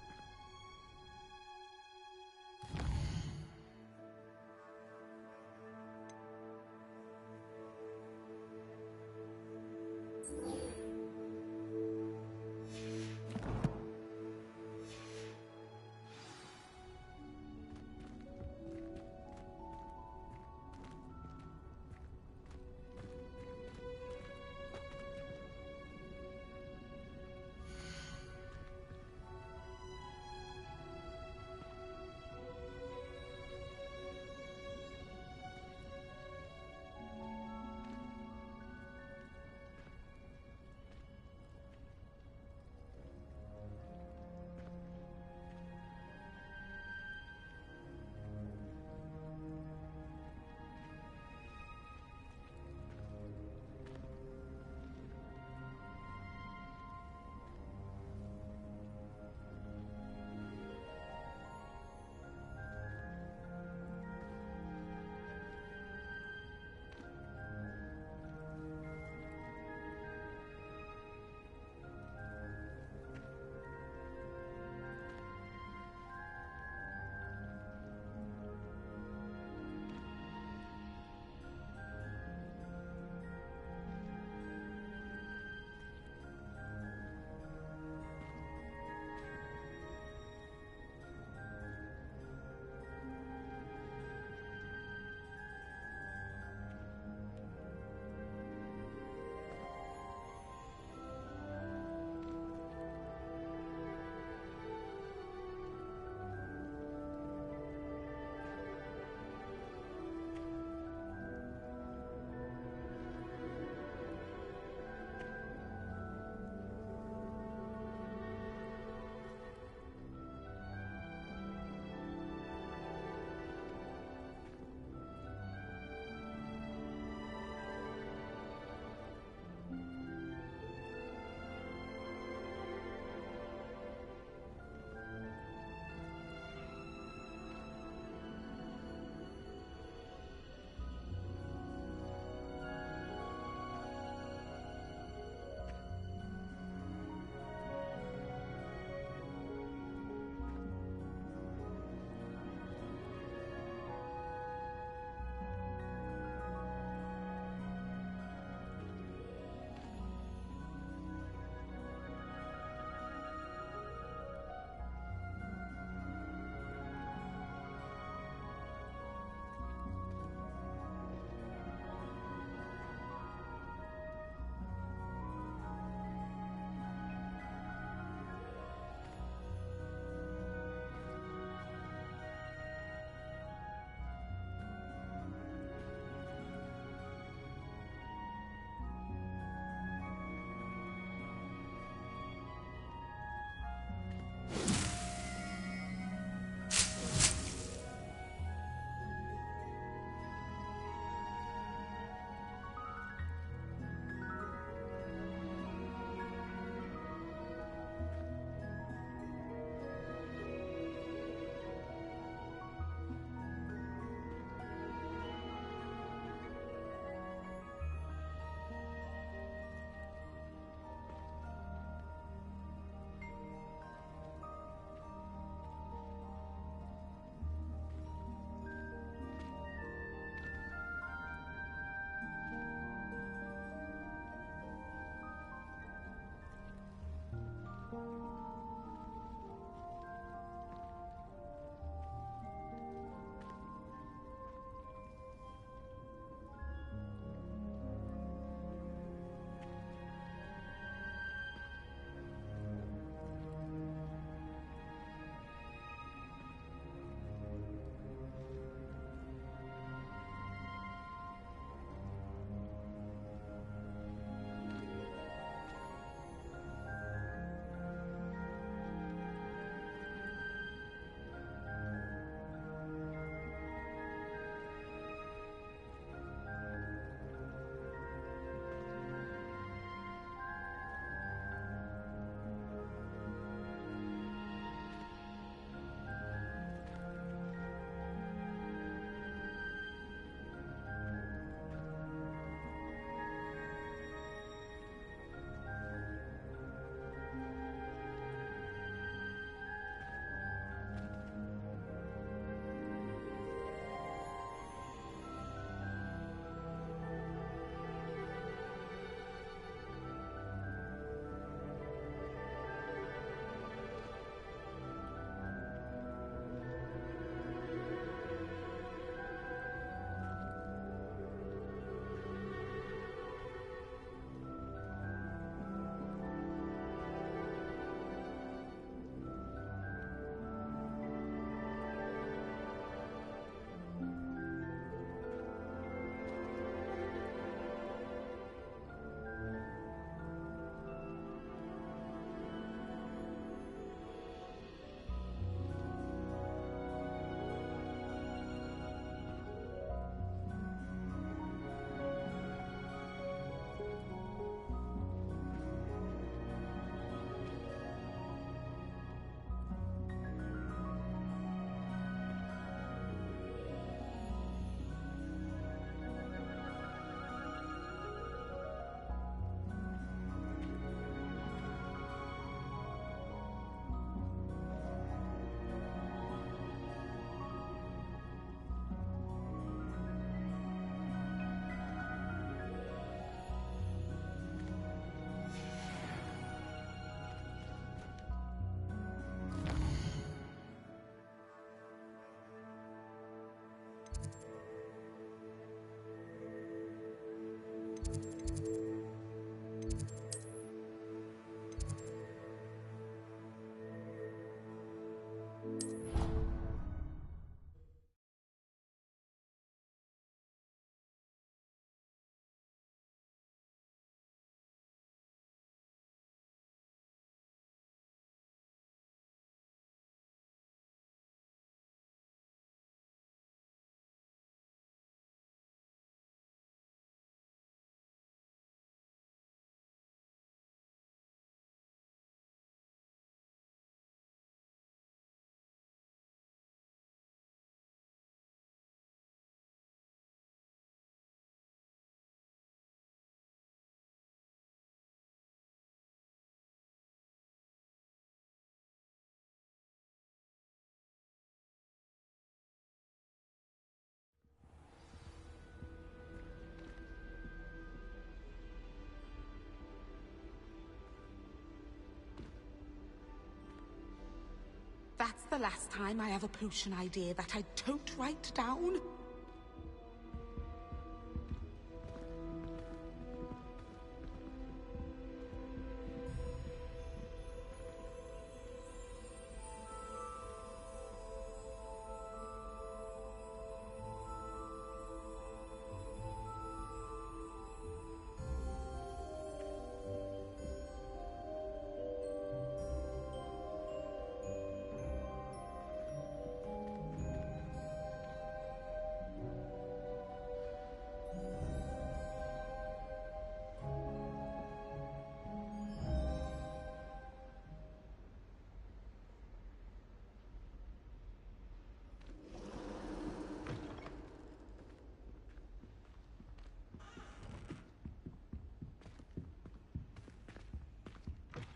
the last time I have a potion idea that I don't write down?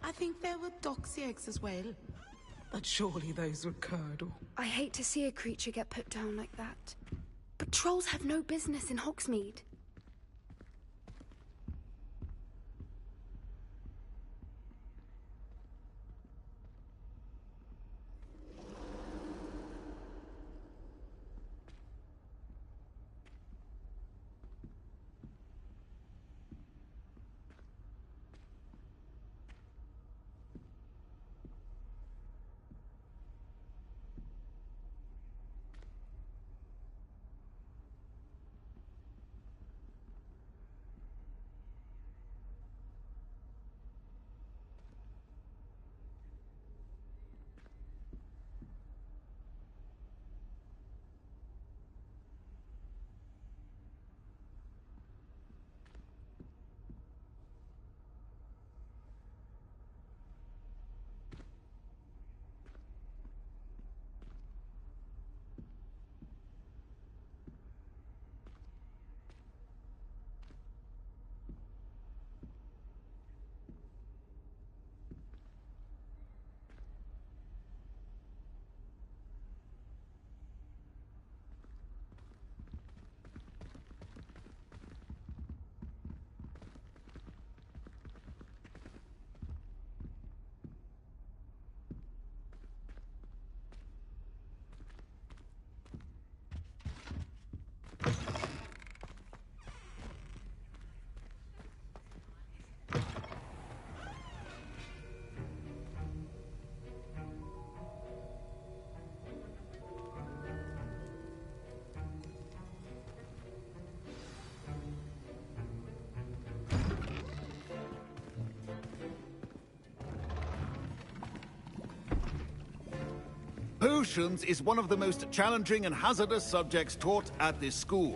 I think there were doxy eggs as well. But surely those were curdle. I hate to see a creature get put down like that. But trolls have no business in Hogsmeade. Potions is one of the most challenging and hazardous subjects taught at this school.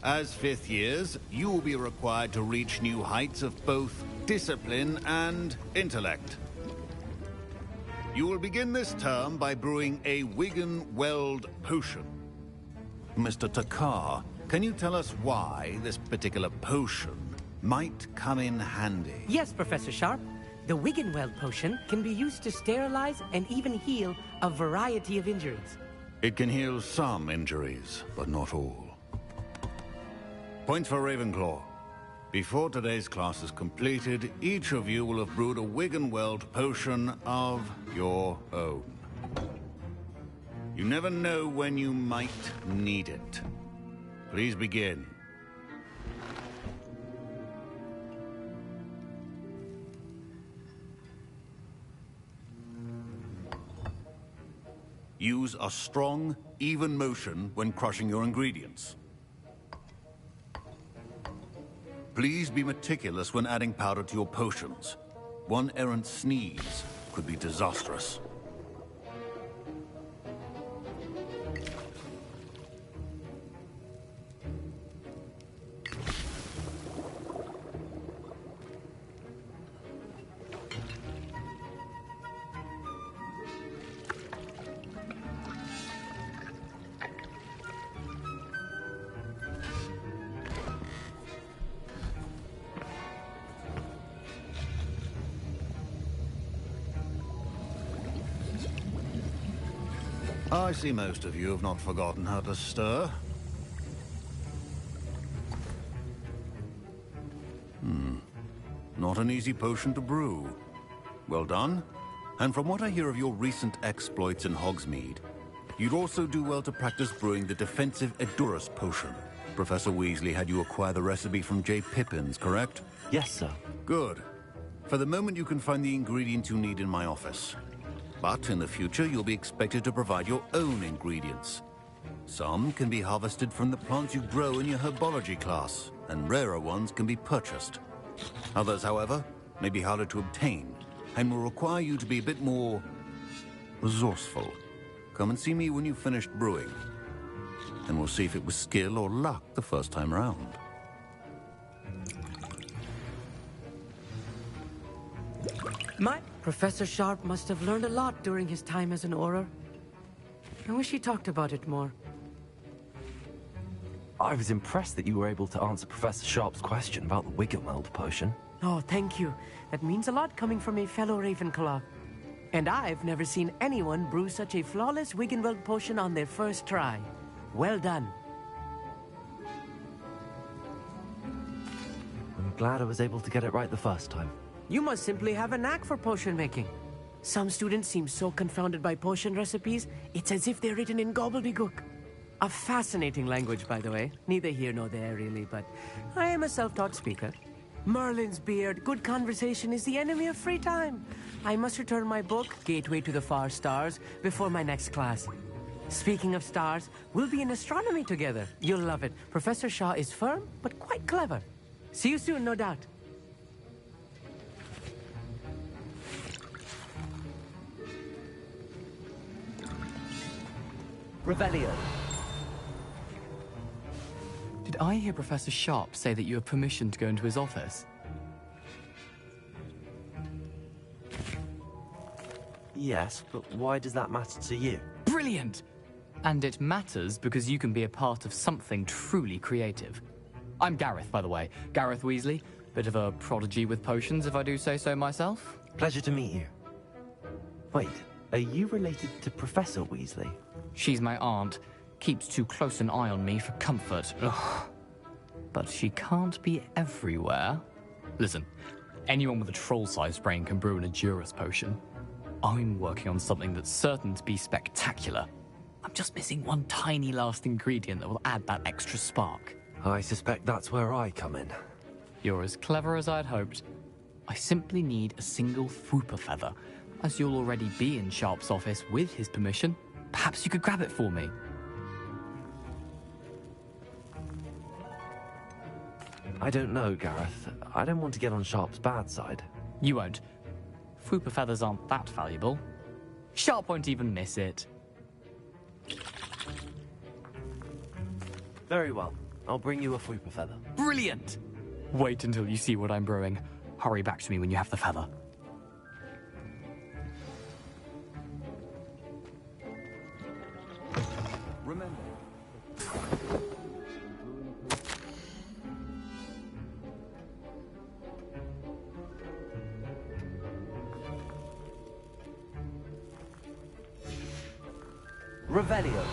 As fifth years, you will be required to reach new heights of both discipline and intellect. You will begin this term by brewing a Wiggenweld potion. Mr. Takar, can you tell us why this particular potion might come in handy? Yes, Professor Sharp. The Wiggenweld potion can be used to sterilize and even heal a variety of injuries. It can heal some injuries, but not all. Point for Ravenclaw. Before today's class is completed, each of you will have brewed a Wiggenweld potion of your own. You never know when you might need it. Please begin. Use a strong, even motion when crushing your ingredients. Please be meticulous when adding powder to your potions. One errant sneeze could be disastrous. I see most of you have not forgotten how to stir. Not an easy potion to brew. Well done. And from what I hear of your recent exploits in Hogsmeade, you'd also do well to practice brewing the defensive Edurus potion. Professor Weasley had you acquire the recipe from J. Pippin's, correct? Yes, sir. Good. For the moment, you can find the ingredients you need in my office. But in the future, you'll be expected to provide your own ingredients. Some can be harvested from the plants you grow in your herbology class, and rarer ones can be purchased. Others, however, may be harder to obtain, and will require you to be a bit more resourceful. Come and see me when you've finished brewing, and we'll see if it was skill or luck the first time round. My Professor Sharp must have learned a lot during his time as an Auror. I wish he talked about it more. I was impressed that you were able to answer Professor Sharp's question about the Wiggenweld potion. Oh, thank you. That means a lot coming from a fellow Ravenclaw. And I've never seen anyone brew such a flawless Wiggenweld potion on their first try. Well done. I'm glad I was able to get it right the first time. You must simply have a knack for potion making. Some students seem so confounded by potion recipes, it's as if they're written in gobbledygook. A fascinating language, by the way. Neither here nor there, really, but I am a self-taught speaker. Merlin's beard, good conversation is the enemy of free time. I must return my book, Gateway to the Far Stars, before my next class. Speaking of stars, we'll be in astronomy together. You'll love it. Professor Shaw is firm, but quite clever. See you soon, no doubt. Revelio. Did I hear Professor Sharp say that you have permission to go into his office? Yes, but why does that matter to you? Brilliant! And it matters because you can be a part of something truly creative. I'm Gareth, by the way. Gareth Weasley. Bit of a prodigy with potions, if I do say so myself. Pleasure to meet you. Wait, are you related to Professor Weasley? She's my aunt. Keeps too close an eye on me for comfort. Ugh. But she can't be everywhere. Listen, anyone with a troll-sized brain can brew an Edurus potion. I'm working on something that's certain to be spectacular. I'm just missing one tiny last ingredient that will add that extra spark. I suspect that's where I come in. You're as clever as I'd hoped. I simply need a single Fwooper feather. As you'll already be in Sharp's office with his permission, perhaps you could grab it for me. I don't know, Gareth. I don't want to get on Sharp's bad side. You won't. Fwooper feathers aren't that valuable. Sharp won't even miss it. Very well. I'll bring you a Fwooper feather. Brilliant! Wait until you see what I'm brewing. Hurry back to me when you have the feather. Remember. Revelio.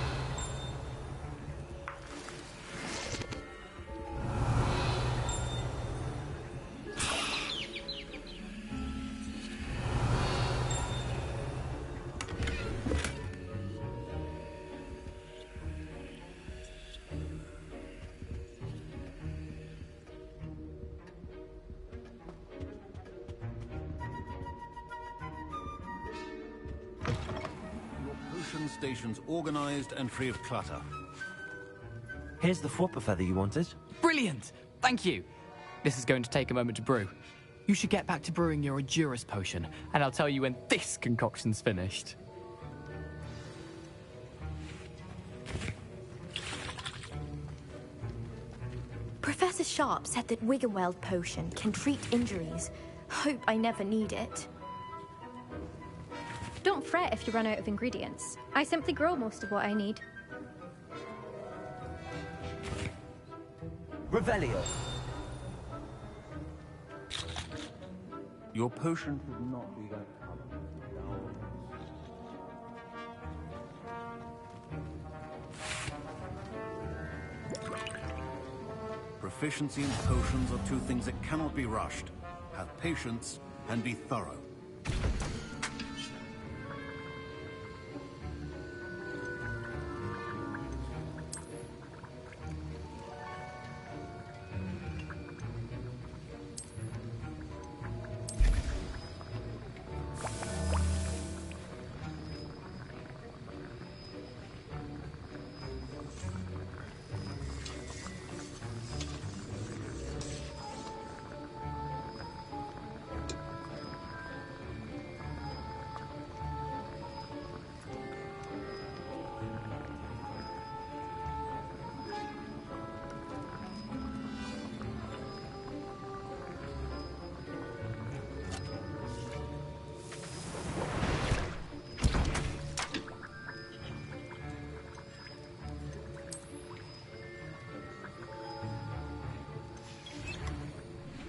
Stations organized and free of clutter. Here's the Fwooper feather you wanted. Brilliant! Thank you. This is going to take a moment to brew. You should get back to brewing your Edurus potion, and I'll tell you when this concoction's finished. Professor Sharp said that Wiggenweld potion can treat injuries. Hope I never need it. Don't fret if you run out of ingredients. I simply grow most of what I need. Revelio. Your potion should not be that color. Proficiency and potions are two things that cannot be rushed. Have patience and be thorough.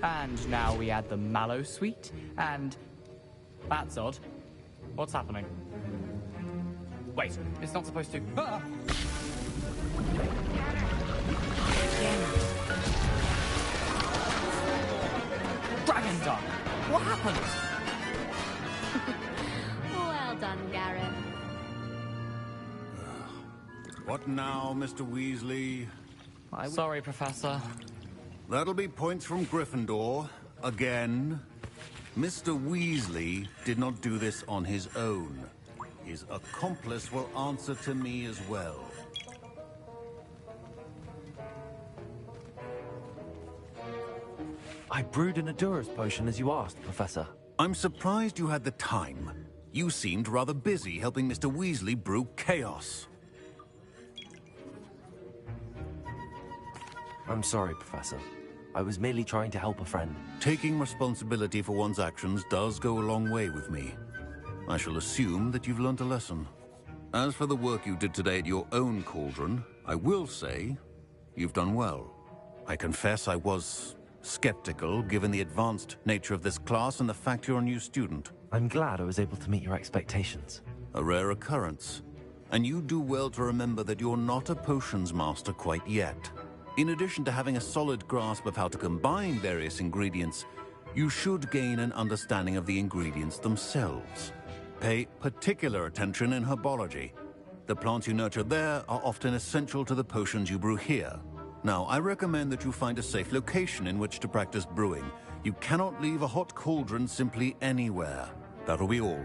And now we add the mallow sweet, and... That's odd. What's happening? Wait, it's not supposed to... Ah! Dragon Duck! What happened? Well done, Garrett. What now, Mr. Weasley? Sorry, Professor. That'll be points from Gryffindor. Again. Mr. Weasley did not do this on his own. His accomplice will answer to me as well. I brewed an Adura's potion as you asked, Professor. I'm surprised you had the time. You seemed rather busy helping Mr. Weasley brew chaos. I'm sorry, Professor. I was merely trying to help a friend. Taking responsibility for one's actions does go a long way with me. I shall assume that you've learnt a lesson. As for the work you did today at your own cauldron, I will say you've done well. I confess I was skeptical, given the advanced nature of this class and the fact you're a new student. I'm glad I was able to meet your expectations. A rare occurrence. And you do well to remember that you're not a potions master quite yet. In addition to having a solid grasp of how to combine various ingredients, you should gain an understanding of the ingredients themselves. Pay particular attention in herbology. The plants you nurture there are often essential to the potions you brew here. Now, I recommend that you find a safe location in which to practice brewing. You cannot leave a hot cauldron simply anywhere. That'll be all.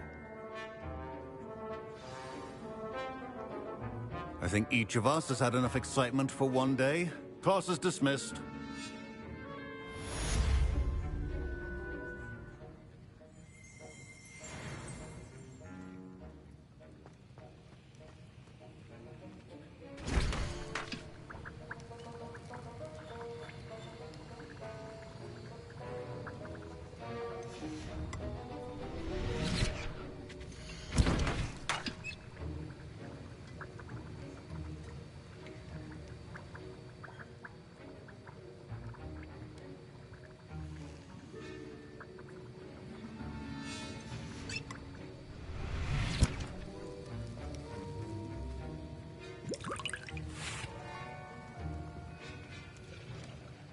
I think each of us has had enough excitement for one day. Class is dismissed.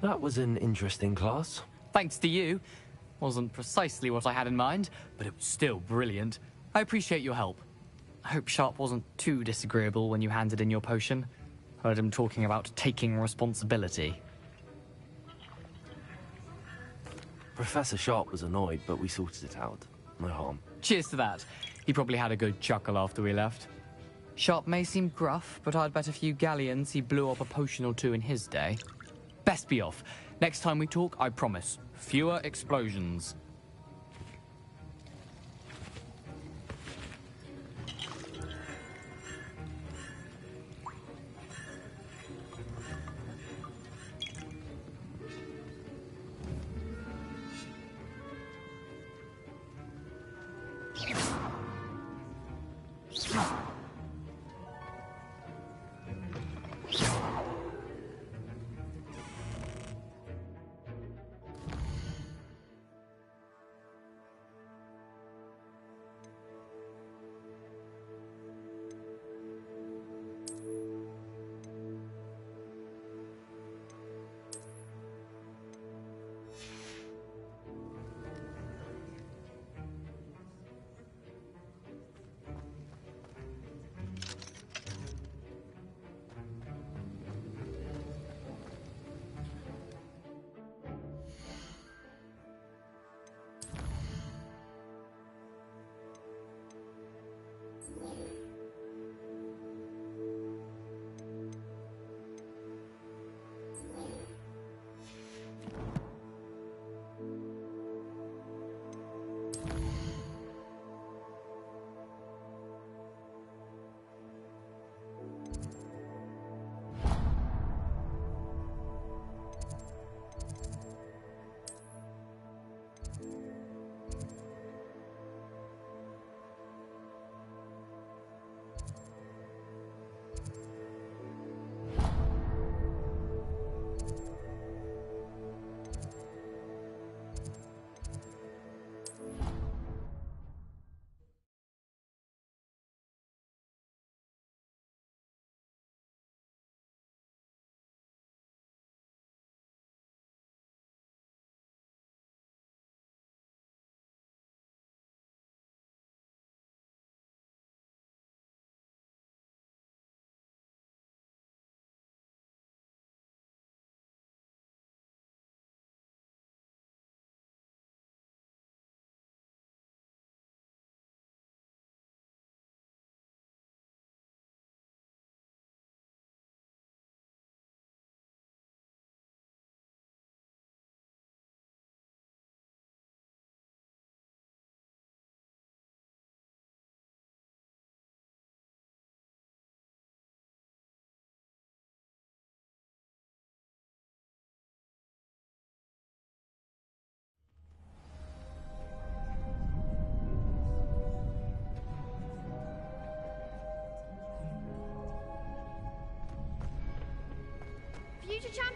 That was an interesting class. Thanks to you. Wasn't precisely what I had in mind, but it was still brilliant. I appreciate your help. I hope Sharp wasn't too disagreeable when you handed in your potion. Heard him talking about taking responsibility. Professor Sharp was annoyed, but we sorted it out. No harm. Cheers to that. He probably had a good chuckle after we left. Sharp may seem gruff, but I'd bet a few galleons he blew up a potion or two in his day. Best be off. Next time we talk, I promise, fewer explosions.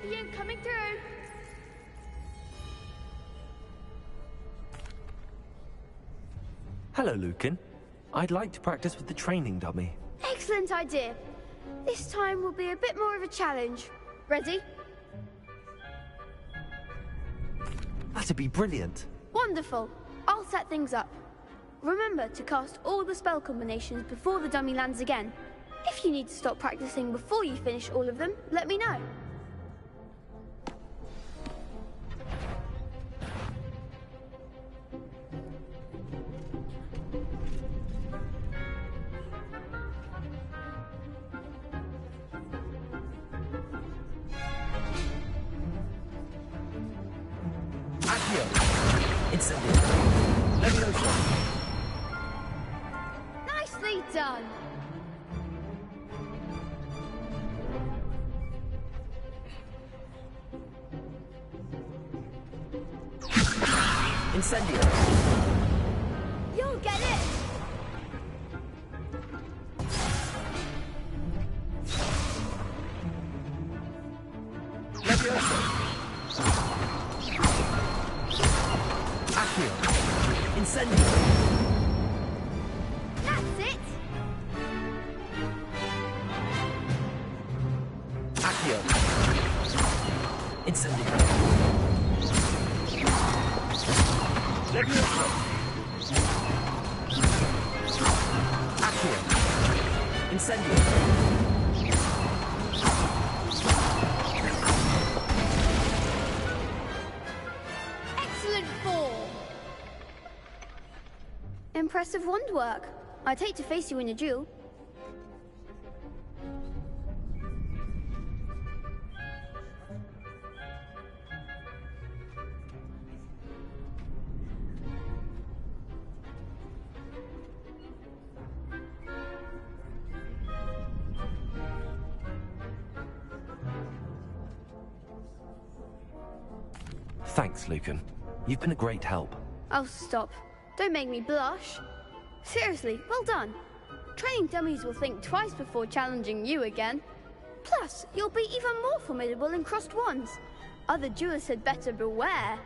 champion coming through. Hello, Lucan. I'd like to practice with the training dummy. Excellent idea. This time will be a bit more of a challenge. Ready? That'd be brilliant. Wonderful. I'll set things up. Remember to cast all the spell combinations before the dummy lands again. If you need to stop practicing before you finish all of them, let me know. Nicely done. Incendio. You'll get it. Incendio. That's it. Accio. Incendio. Levioso. Accio. Incendio. Excellent form. Impressive wand work. I'd hate to face you in a duel. Thanks, Lucan. You've been a great help. Oh, stop. Don't make me blush. Seriously, well done. Training dummies will think twice before challenging you again. Plus, you'll be even more formidable in crossed wands. Other duelists had better beware.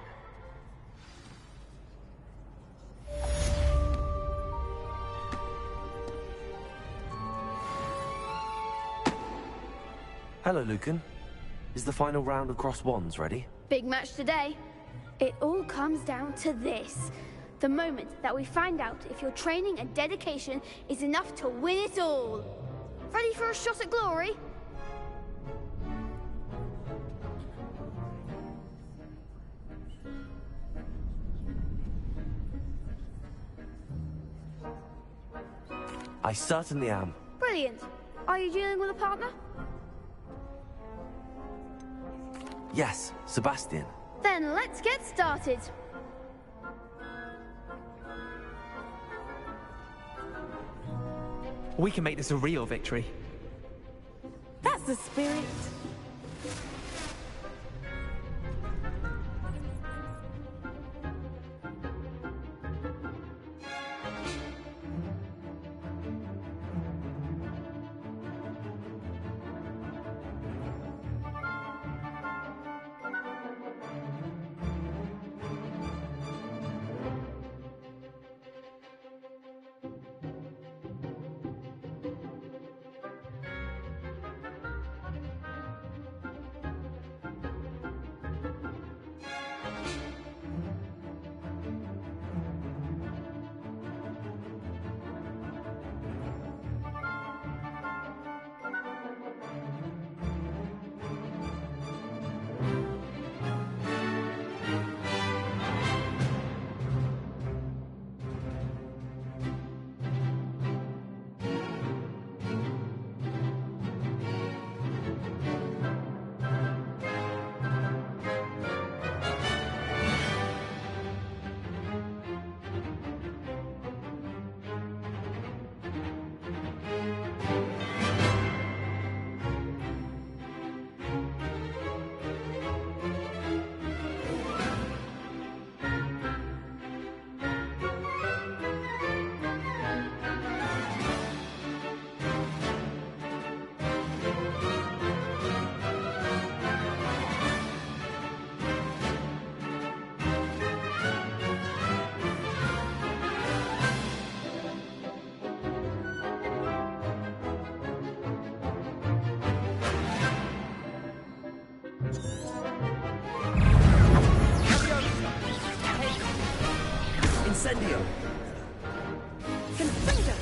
Hello, Lucan. Is the final round of cross wands ready? Big match today. It all comes down to this. The moment that we find out if your training and dedication is enough to win it all. Ready for a shot at glory? I certainly am. Brilliant. Are you dealing with a partner? Yes, Sebastian. Then let's get started. We can make this a real victory. That's the spirit. Incendio! Confringo!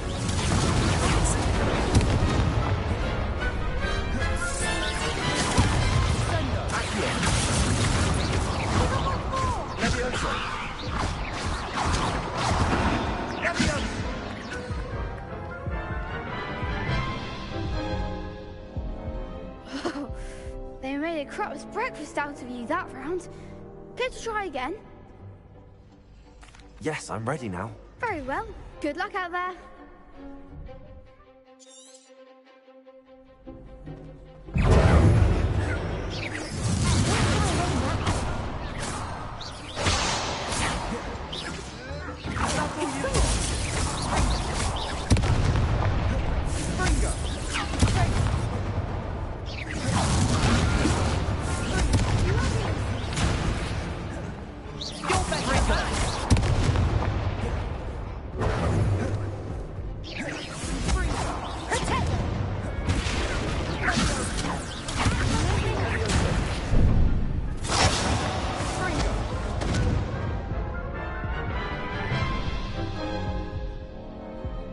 They made a crap's breakfast out of you that round. Care to try again? Yes, I'm ready now. Very well. Good luck out there.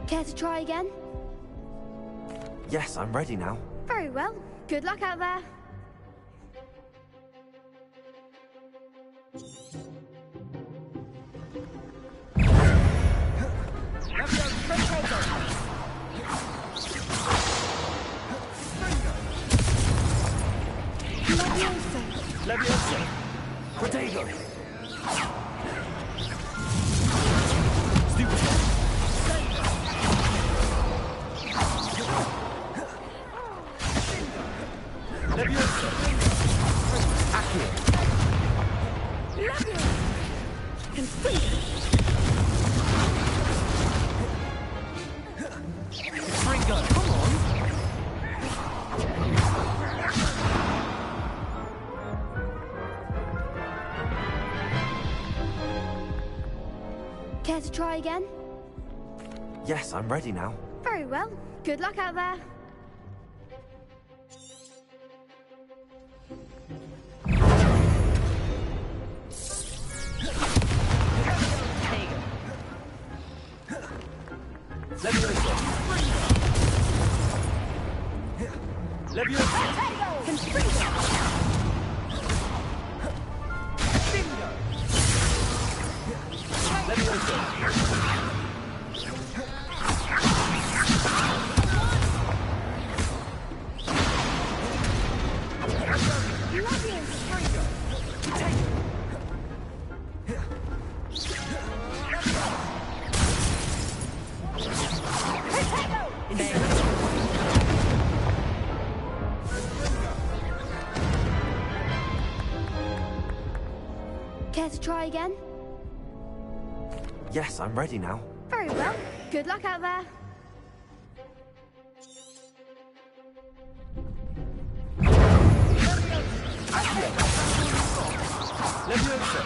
Care to try again? Yes, I'm ready now. Very well. Good luck out there. Levioso! Protego! Levioso! Accio! Fringo, come on! Care to try again? Yes, I'm ready now. Very well. Good luck out there. Levioso! Levioso! Care to try again? Yes, I'm ready now. Very well. Good luck out there. Levioso!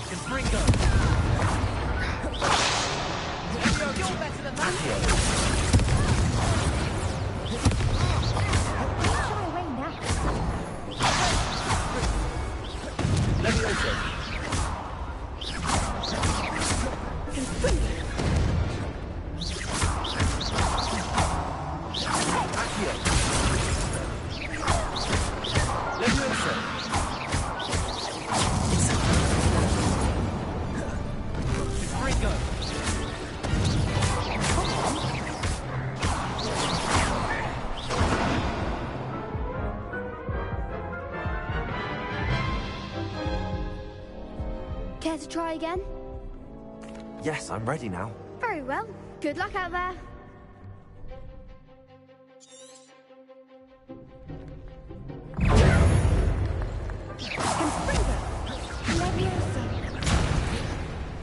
Confringo! You're better than that! Levioso! Accio! Levioso! Confringo! Care to try again? Yes, I'm ready now. Very well. Good luck out there.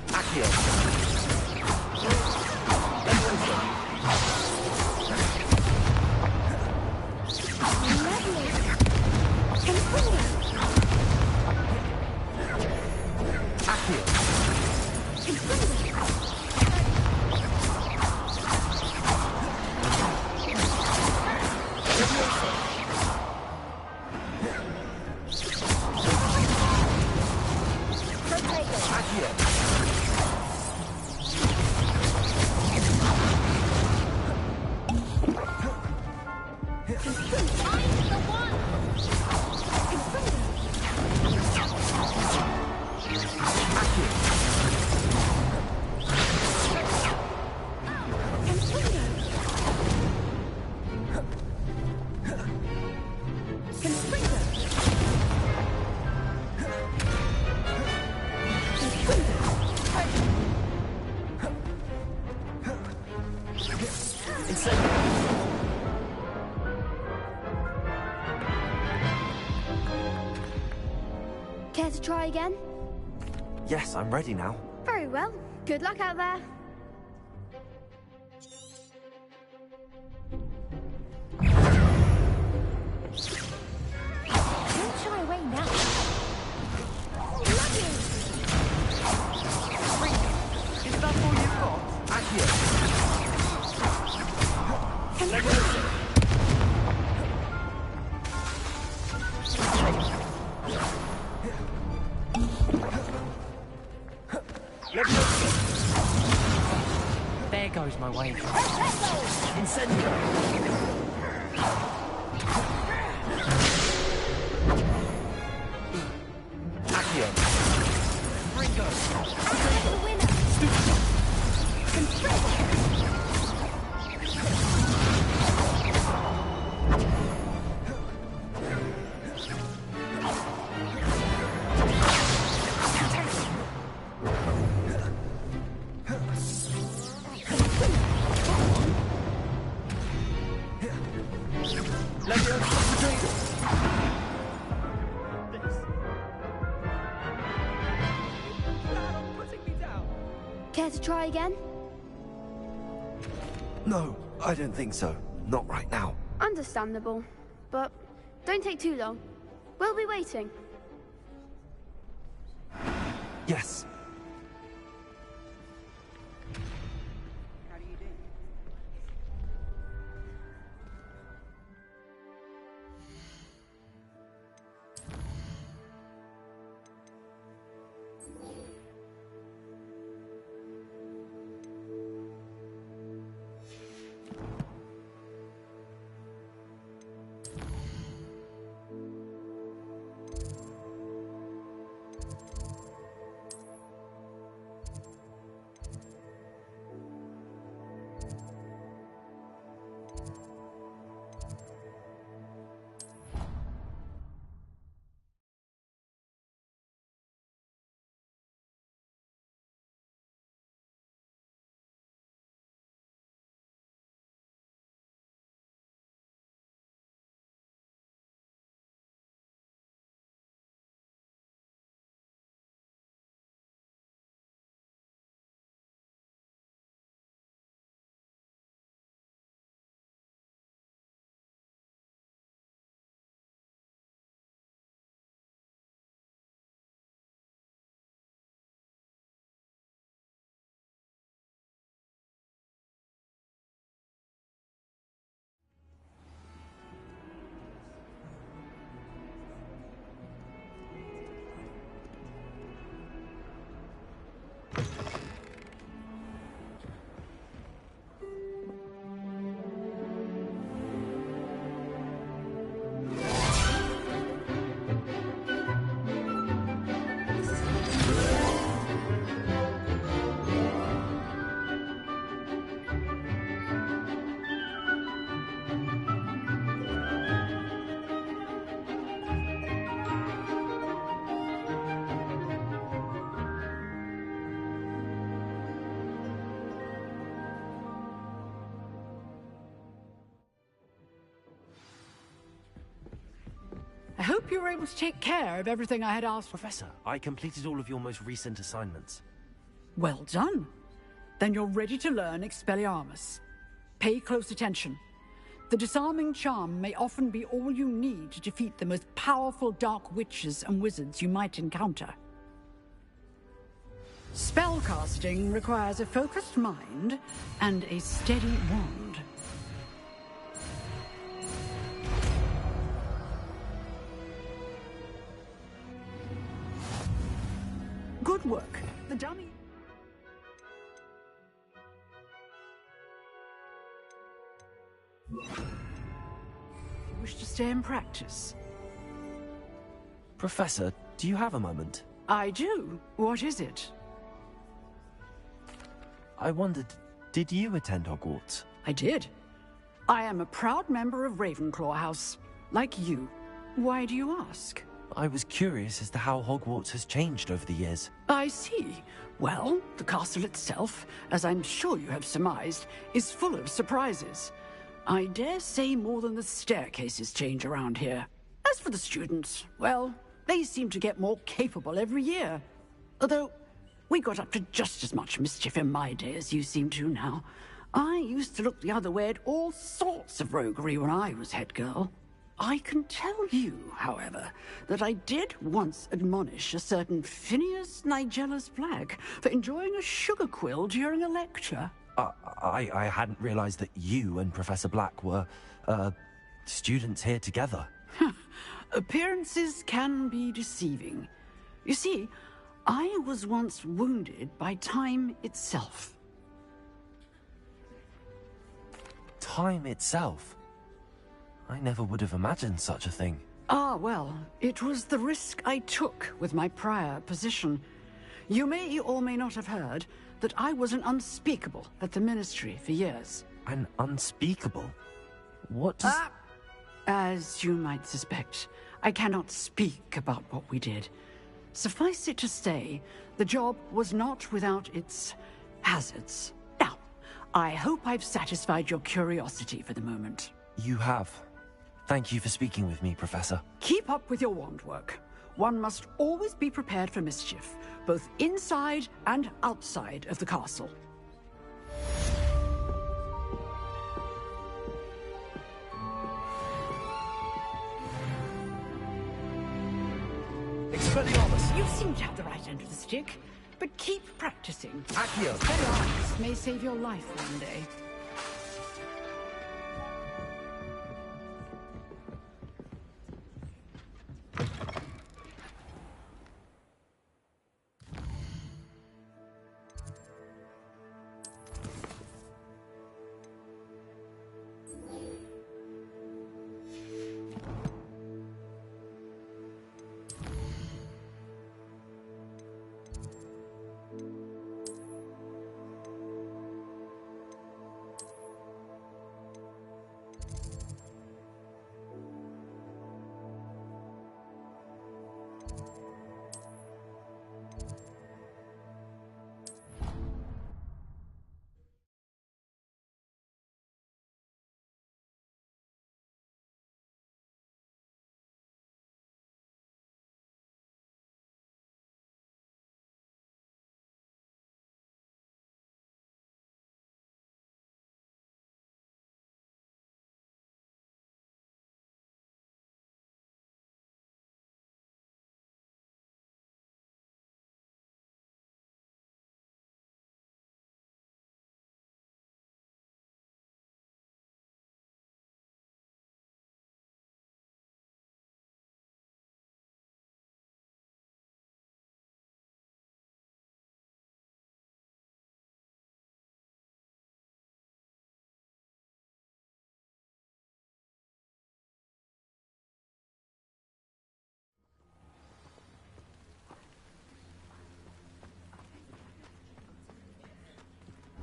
Accio! Care to try again? Yes, I'm ready now. Very well. Good luck out there. Don't shy away now. Is that all you've got? Accio. There goes my wage. Incendio. Accio. Ringo. The winner. Care to try again? No, I don't think so. Not right now. Understandable. But don't take too long. We'll be waiting. Yes. I hope you were able to take care of everything I had asked for. Professor, I completed all of your most recent assignments. Well done. Then you're ready to learn Expelliarmus. Pay close attention. The disarming charm may often be all you need to defeat the most powerful dark witches and wizards you might encounter. Spellcasting requires a focused mind and a steady wand. Good work. The dummy... Wish to stay and practice? Professor, do you have a moment? I do. What is it? I wondered, did you attend Hogwarts? I did. I am a proud member of Ravenclaw House, like you. Why do you ask? I was curious as to how Hogwarts has changed over the years. I see. Well, the castle itself, as I'm sure you have surmised, is full of surprises. I dare say more than the staircases change around here. As for the students, well, they seem to get more capable every year. Although, we got up to just as much mischief in my day as you seem to now. I used to look the other way at all sorts of roguery when I was head girl. I can tell you, however, that I did once admonish a certain Phineas Nigellus Black for enjoying a sugar quill during a lecture. I hadn't realized that you and Professor Black were, students here together. Appearances can be deceiving. You see, I was once wounded by time itself. Time itself? I never would have imagined such a thing. Ah, well, it was the risk I took with my prior position. You may or may not have heard that I was an unspeakable at the Ministry for years. An unspeakable? What does... As you might suspect, I cannot speak about what we did. Suffice it to say, the job was not without its hazards. Now, I hope I've satisfied your curiosity for the moment. You have. Thank you for speaking with me, Professor. Keep up with your wand work. One must always be prepared for mischief, both inside and outside of the castle. Expelliarmus! You seem to have the right end of the stick, but keep practicing. Accio! Expelliarmus may save your life one day.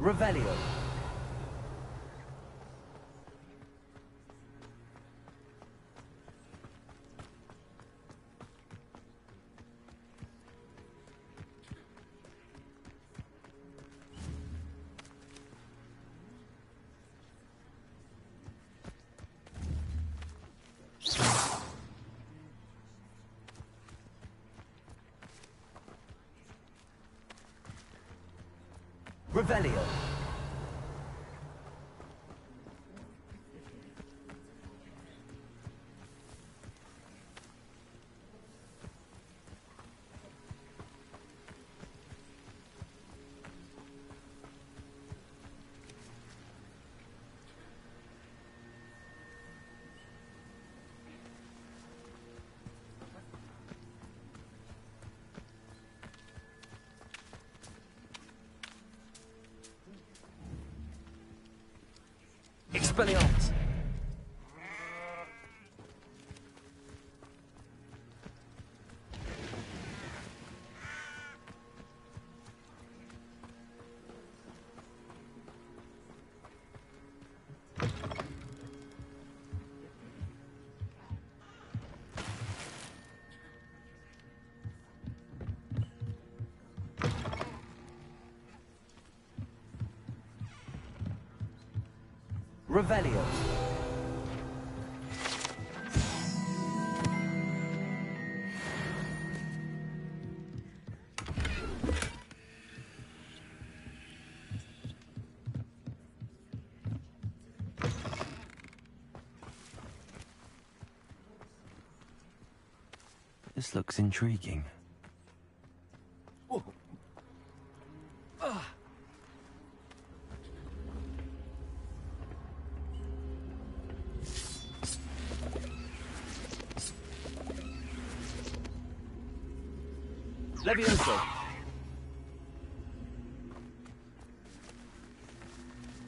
Revelio. Revelio. Expelliarmus! Revelio. This looks intriguing. Levioso.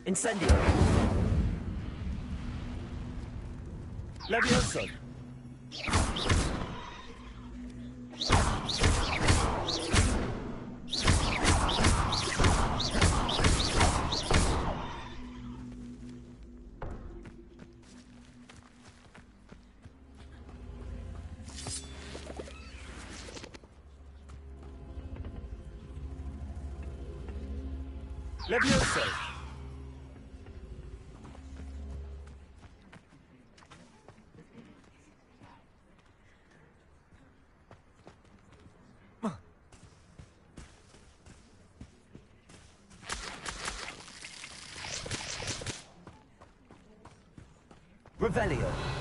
Incendio. Levioso. Levioso. Revelio.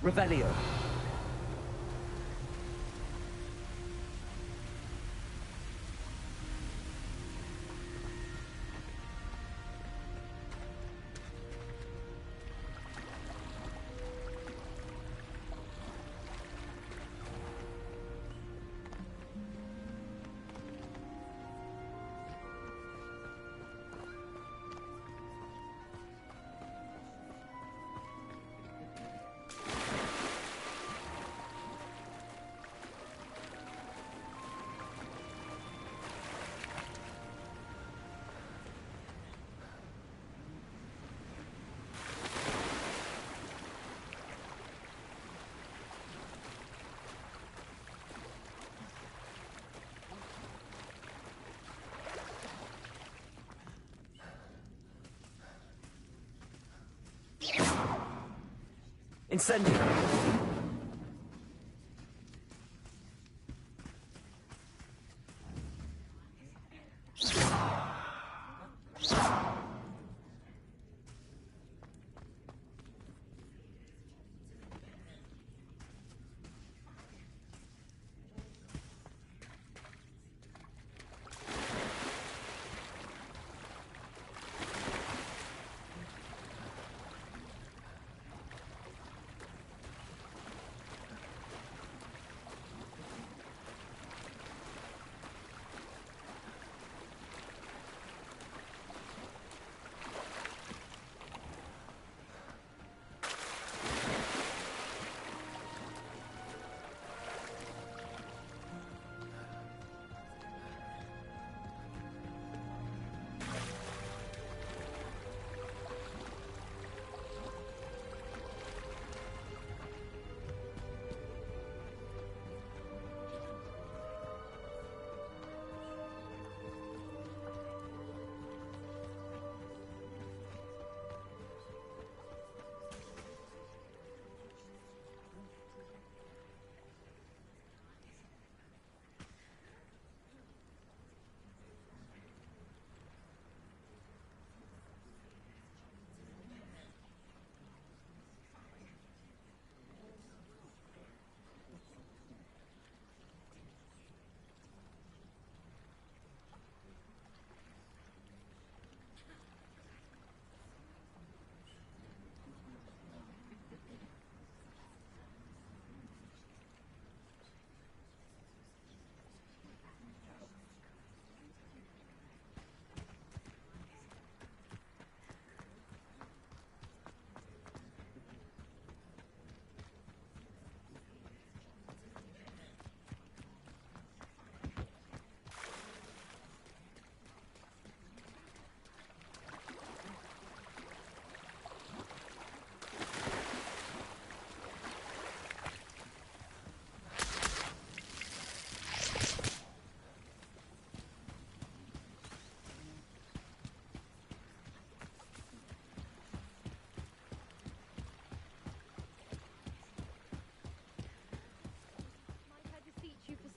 Revelio. Incendio.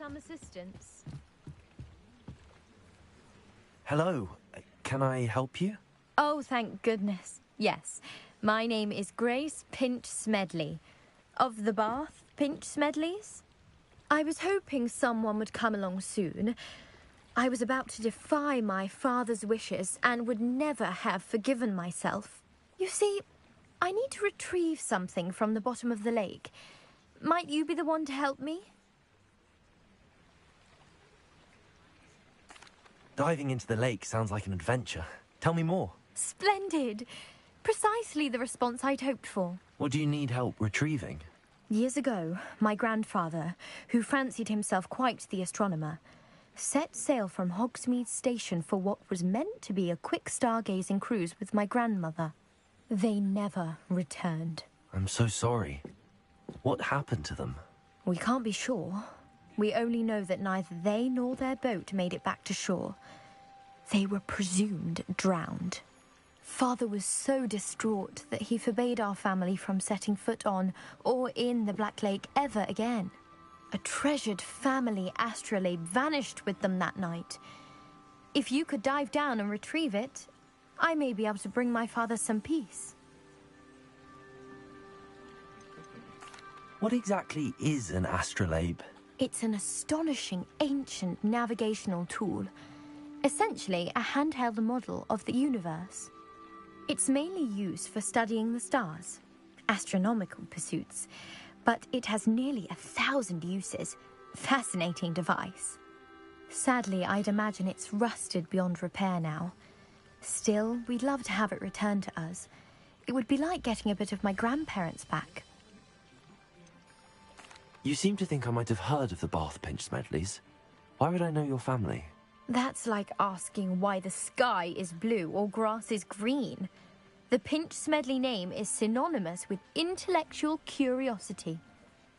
some assistance. Hello. Can I help you? Oh, thank goodness. Yes. My name is Grace Pinch Smedley. Of the Bath Pinch Smedleys? I was hoping someone would come along soon. I was about to defy my father's wishes and would never have forgiven myself. You see, I need to retrieve something from the bottom of the lake. Might you be the one to help me? Diving into the lake sounds like an adventure. Tell me more. Splendid. Precisely the response I'd hoped for. What do you need help retrieving? Years ago, my grandfather, who fancied himself quite the astronomer, set sail from Hogsmeade Station for what was meant to be a quick stargazing cruise with my grandmother. They never returned. I'm so sorry. What happened to them? We can't be sure. We only know that neither they nor their boat made it back to shore. They were presumed drowned. Father was so distraught that he forbade our family from setting foot on or in the Black Lake ever again. A treasured family astrolabe vanished with them that night. If you could dive down and retrieve it, I may be able to bring my father some peace. What exactly is an astrolabe? It's an astonishing ancient navigational tool. Essentially, a handheld model of the universe. It's mainly used for studying the stars, astronomical pursuits, but it has nearly 1,000 uses. Fascinating device. Sadly, I'd imagine it's rusted beyond repair now. Still, we'd love to have it returned to us. It would be like getting a bit of my grandparents back. You seem to think I might have heard of the Bath Pinch Smedleys. Why would I know your family? That's like asking why the sky is blue or grass is green. The Pinch Smedley name is synonymous with intellectual curiosity.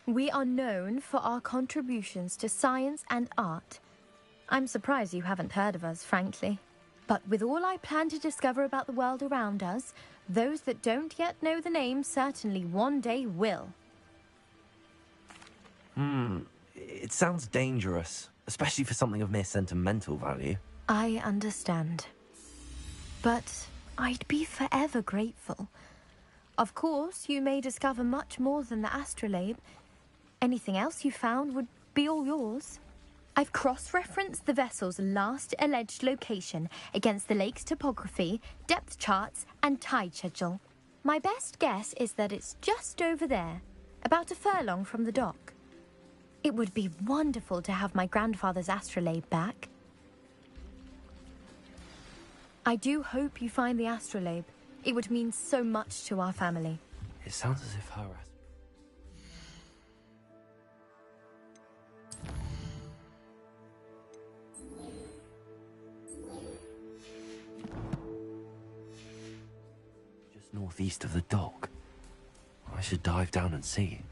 We are known for our contributions to science and art. I'm surprised you haven't heard of us, frankly. But with all I plan to discover about the world around us, those that don't yet know the name certainly one day will. It sounds dangerous, especially for something of mere sentimental value. I understand. But I'd be forever grateful. Of course, you may discover much more than the astrolabe. Anything else you found would be all yours. I've cross-referenced the vessel's last alleged location against the lake's topography, depth charts, and tide schedule. My best guess is that it's just over there, about a furlong from the dock. It would be wonderful to have my grandfather's astrolabe back. I do hope you find the astrolabe. It would mean so much to our family. It sounds as if her... Just northeast of the dock. I should dive down and see.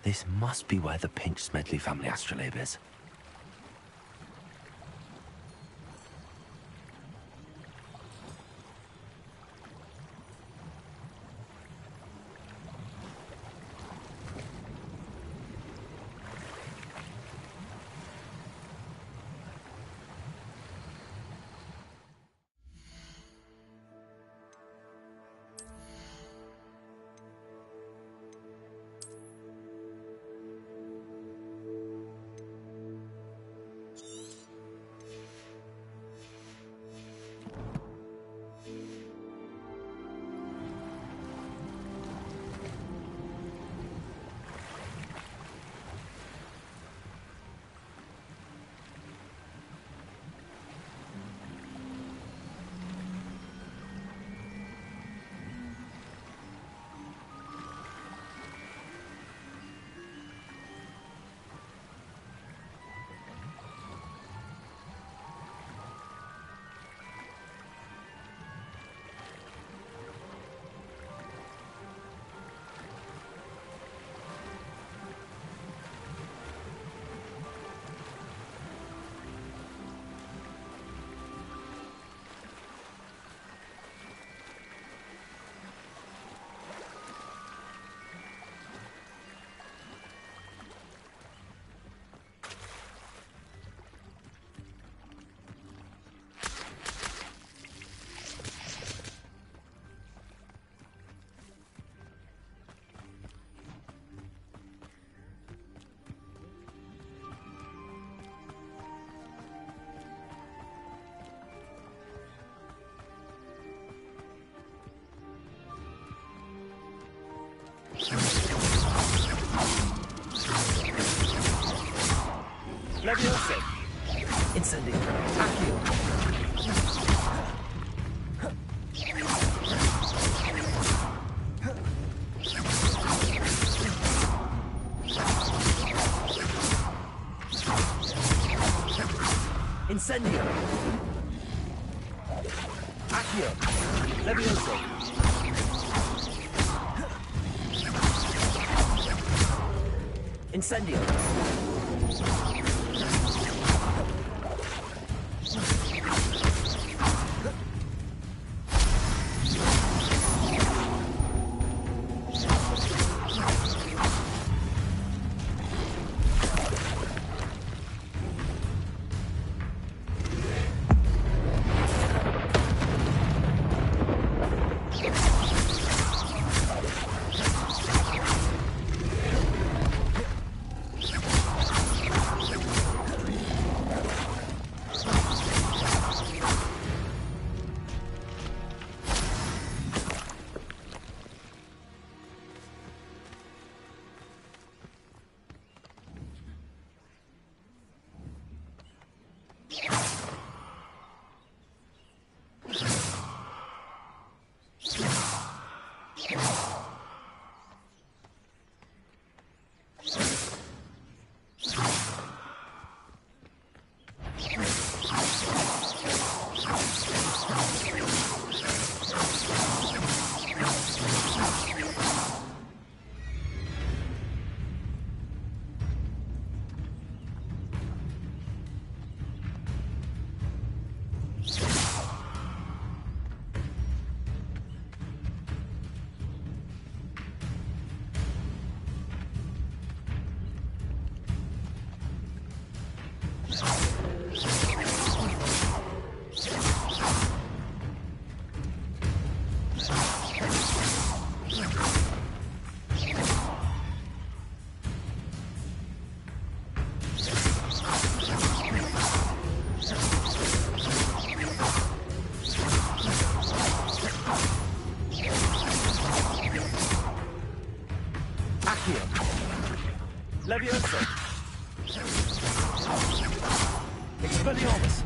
This must be where the Pinch Smedley family astrolabe is. Incendio. Accio. Incendio. Accio. Levioso. Incendio. Levioso. Expelliarmus.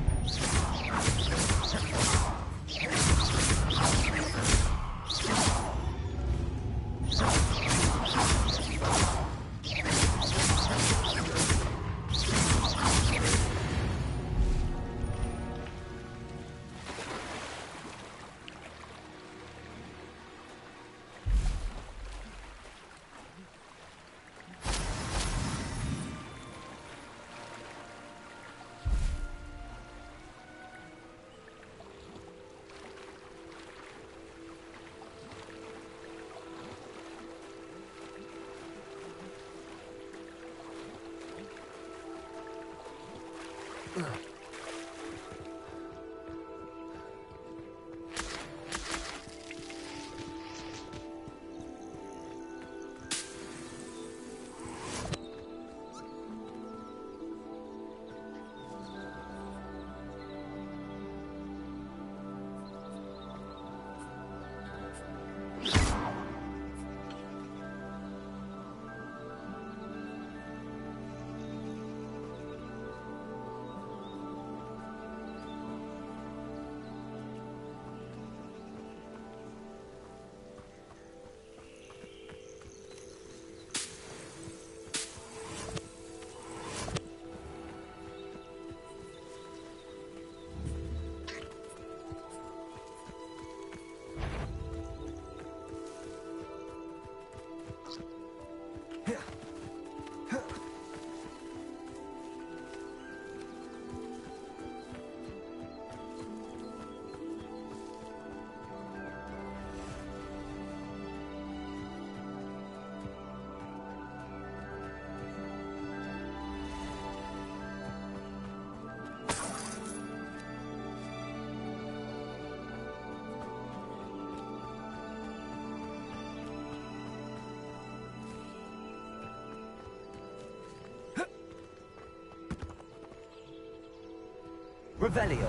Revelio.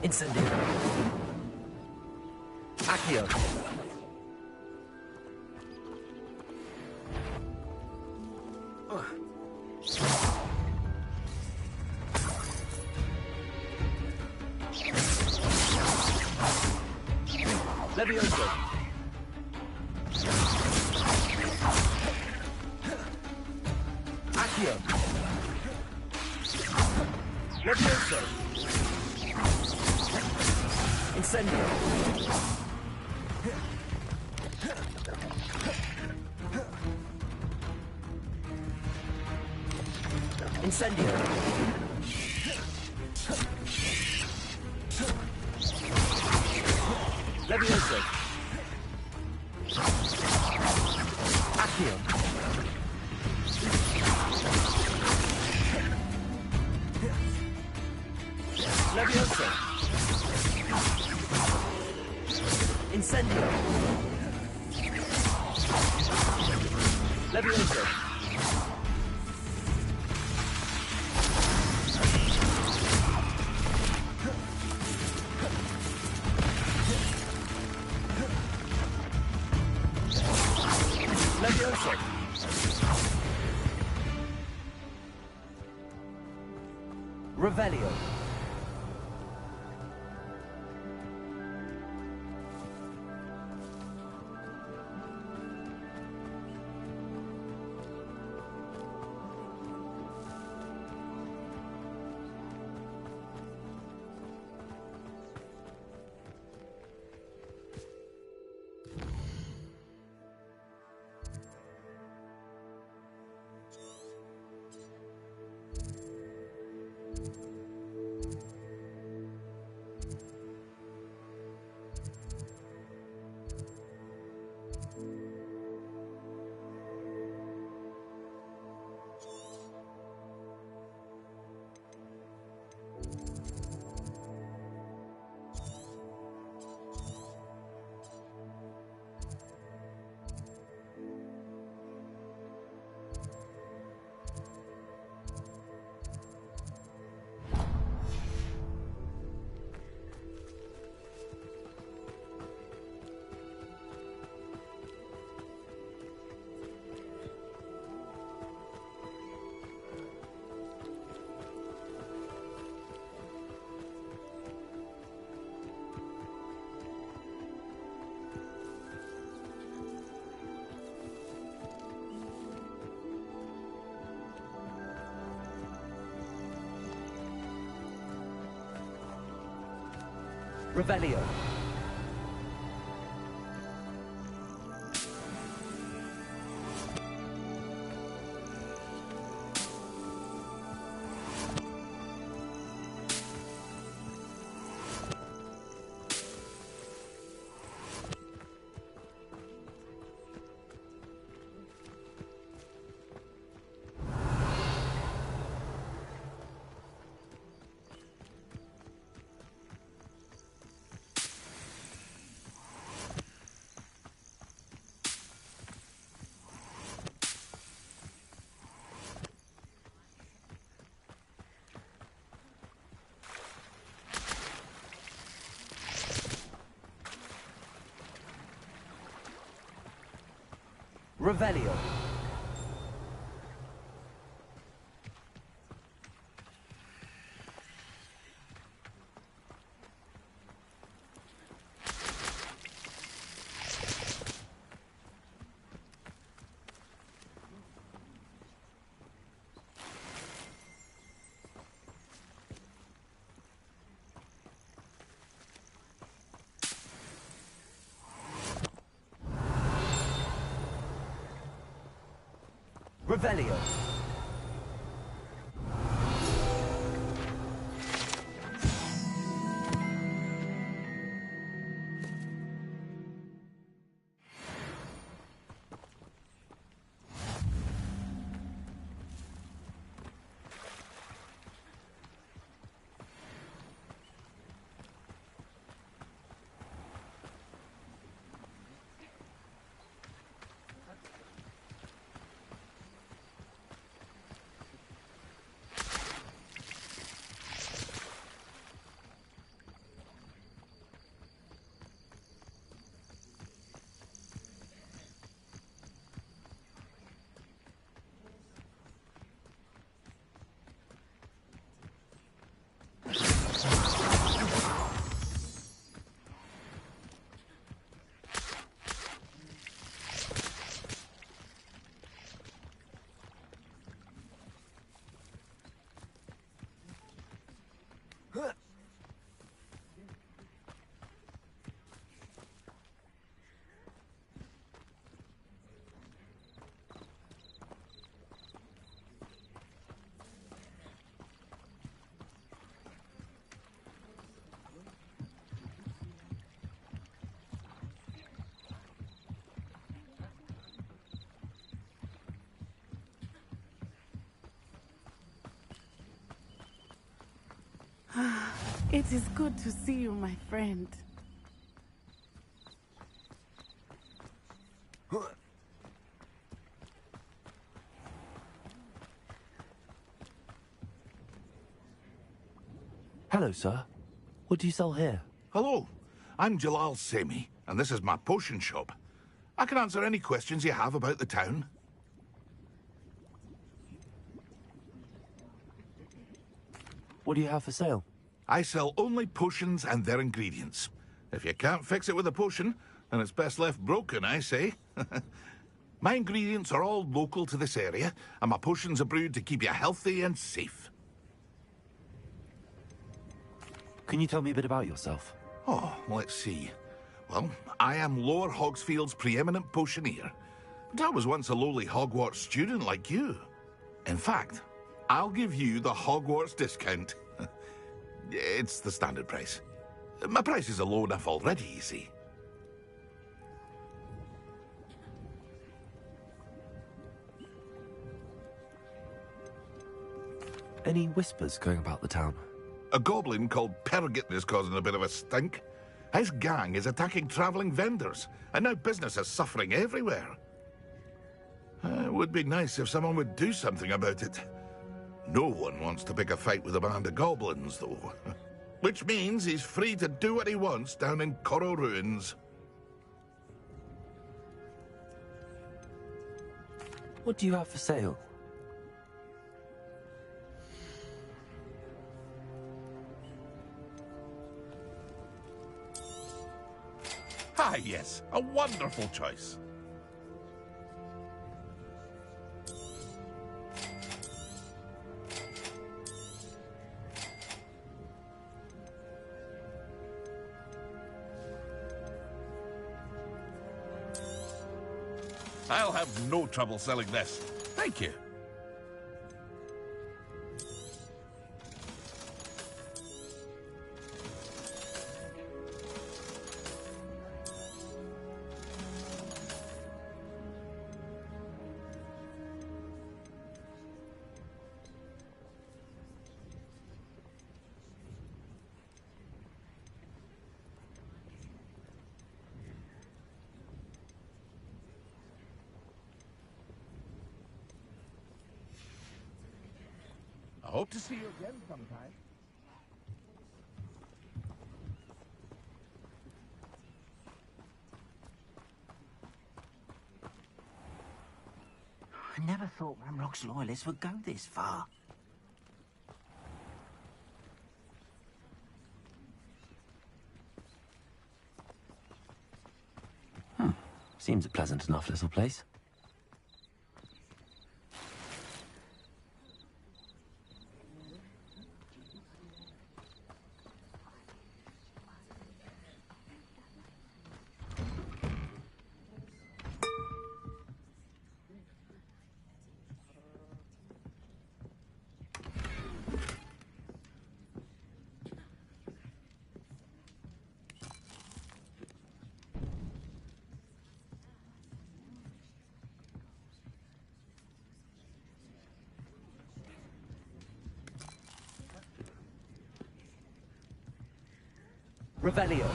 Incendio. Accio. Levioso. Accio. Levioso. Incendio. Incendio. Levioso. Accio. Levioso. Incendio. Levioso. Levioso. Revelio. Revelio. Revelio. Revelio. It is good to see you, my friend. Hello, sir. What do you sell here? Hello, I'm Jalal Semi, and this is my potion shop. I can answer any questions you have about the town. What do you have for sale? I sell only potions and their ingredients. If you can't fix it with a potion, then it's best left broken, I say. My ingredients are all local to this area, and my potions are brewed to keep you healthy and safe. Can you tell me a bit about yourself? Oh, let's see. Well, I am Lower Hogsfield's preeminent potioneer. But I was once a lowly Hogwarts student like you. In fact, I'll give you the Hogwarts discount. It's the standard price. My prices are low enough already, you see. Any whispers going about the town? A goblin called Pergit is causing a bit of a stink. His gang is attacking travelling vendors, and now business is suffering everywhere. It would be nice if someone would do something about it. No one wants to pick a fight with a band of goblins, though. Which means he's free to do what he wants down in Coral Ruins. What do you have for sale? Ah, yes, a wonderful choice. I'll have no trouble selling this. Thank you. I hope to see you again sometime. I never thought Ramrock's loyalists would go this far. Seems a pleasant enough little place. Revelio.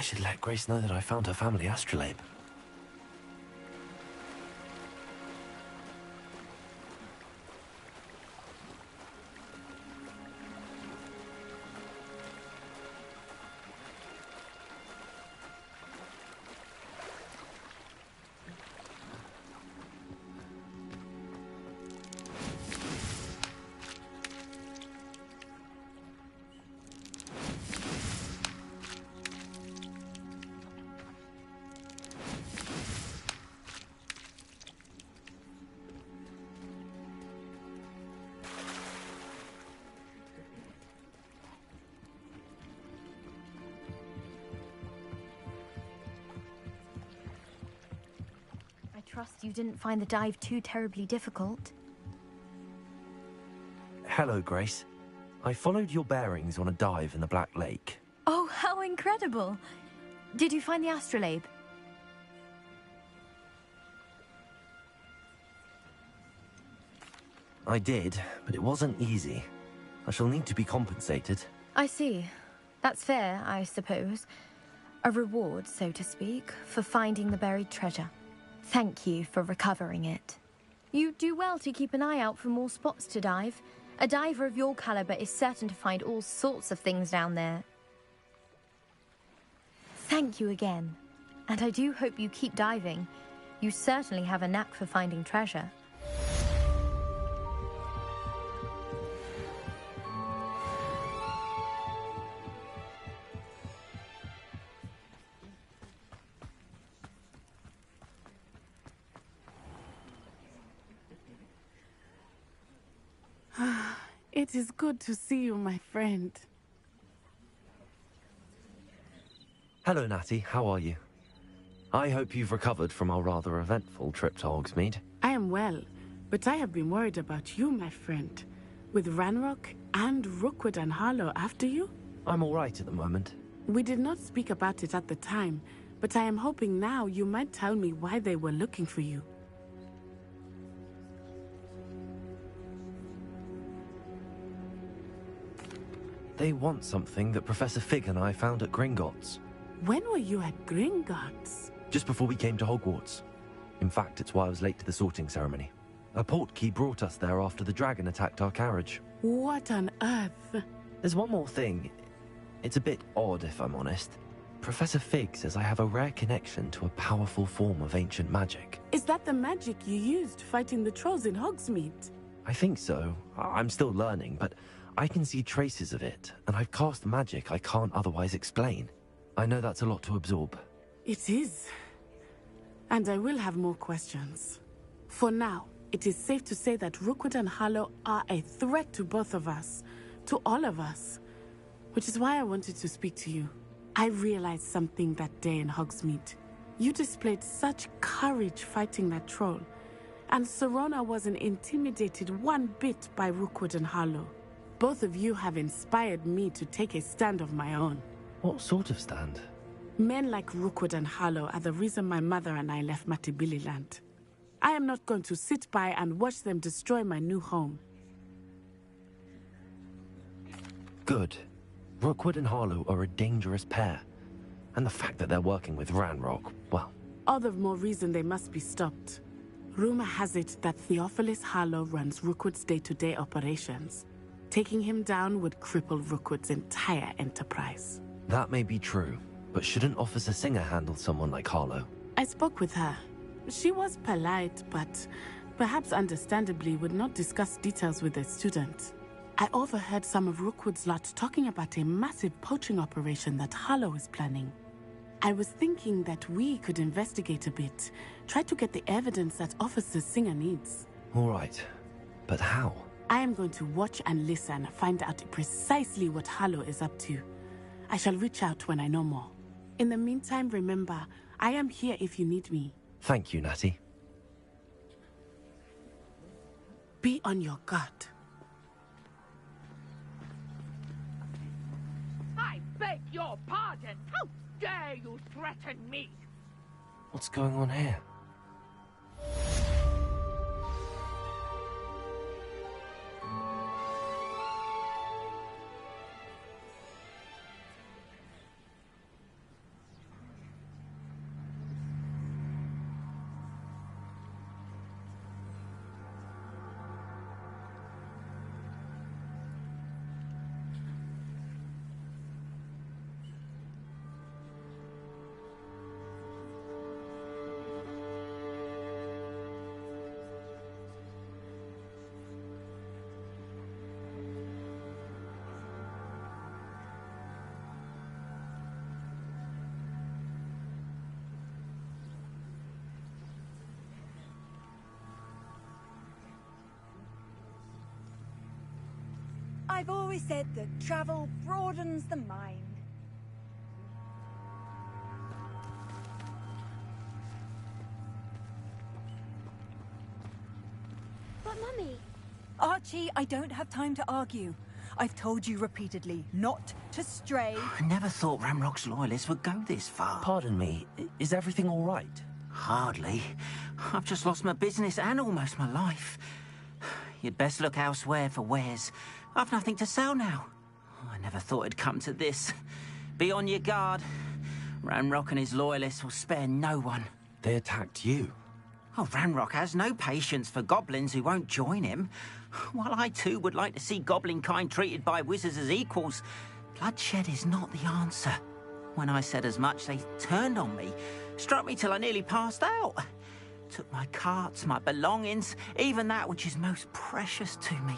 should let Grace know that I found her family astrolabe. I trust you didn't find the dive too terribly difficult. Hello, Grace. I followed your bearings on a dive in the Black Lake. Oh, how incredible! Did you find the astrolabe? I did, but it wasn't easy. I shall need to be compensated. I see. That's fair, I suppose. A reward, so to speak, for finding the buried treasure. Thank you for recovering it. You do well to keep an eye out for more spots to dive. A diver of your caliber is certain to find all sorts of things down there. Thank you again. And I do hope you keep diving. You certainly have a knack for finding treasure. It is good to see you, my friend. Hello, Natty. How are you? I hope you've recovered from our rather eventful trip to Hogsmeade. I am well, but I have been worried about you, my friend. With Ranrock and Rookwood and Harlow after you? I'm all right at the moment. We did not speak about it at the time, but I am hoping now you might tell me why they were looking for you. They want something that Professor Fig and I found at Gringotts. When were you at Gringotts? Just before we came to Hogwarts. In fact, it's why I was late to the sorting ceremony. A portkey brought us there after the dragon attacked our carriage. What on earth? There's one more thing. It's a bit odd, if I'm honest. Professor Fig says I have a rare connection to a powerful form of ancient magic. Is that the magic you used fighting the trolls in Hogsmeade? I think so. I'm still learning, but I can see traces of it, and I've cast magic I can't otherwise explain. I know that's a lot to absorb. It is. And I will have more questions. For now, it is safe to say that Rookwood and Harlow are a threat to both of us, to all of us. Which is why I wanted to speak to you. I realized something that day in Hogsmeade. You displayed such courage fighting that troll, and Serona wasn't intimidated one bit by Rookwood and Harlow. Both of you have inspired me to take a stand of my own. What sort of stand? Men like Rookwood and Harlow are the reason my mother and I left Matibili Land. I am not going to sit by and watch them destroy my new home. Good. Rookwood and Harlow are a dangerous pair. And the fact that they're working with Ranrock, well... All the more reason they must be stopped. Rumor has it that Theophilus Harlow runs Rookwood's day-to-day operations. Taking him down would cripple Rookwood's entire enterprise. That may be true, but shouldn't Officer Singer handle someone like Harlow? I spoke with her. She was polite, but perhaps understandably would not discuss details with a student. I overheard some of Rookwood's lot talking about a massive poaching operation that Harlow is planning. I was thinking that we could investigate a bit, try to get the evidence that Officer Singer needs. All right, but how? I am going to watch and listen, find out precisely what Harlow is up to. I shall reach out when I know more. In the meantime, remember, I am here if you need me. Thank you, Natty. Be on your guard. I beg your pardon. How dare you threaten me? What's going on here? I've always said that travel broadens the mind. But Mummy... Archie, I don't have time to argue. I've told you repeatedly not to stray. I never thought Ramrock's loyalists would go this far. Pardon me, is everything all right? Hardly. I've just lost my business and almost my life. You'd best look elsewhere for wares. I've nothing to sell now. I never thought it'd come to this. Be on your guard. Ramrock and his loyalists will spare no one. They attacked you? Oh, Ramrock has no patience for goblins who won't join him. While I too would like to see goblin kind treated by wizards as equals, bloodshed is not the answer. When I said as much, they turned on me, struck me till I nearly passed out. Took my carts, my belongings, even that which is most precious to me,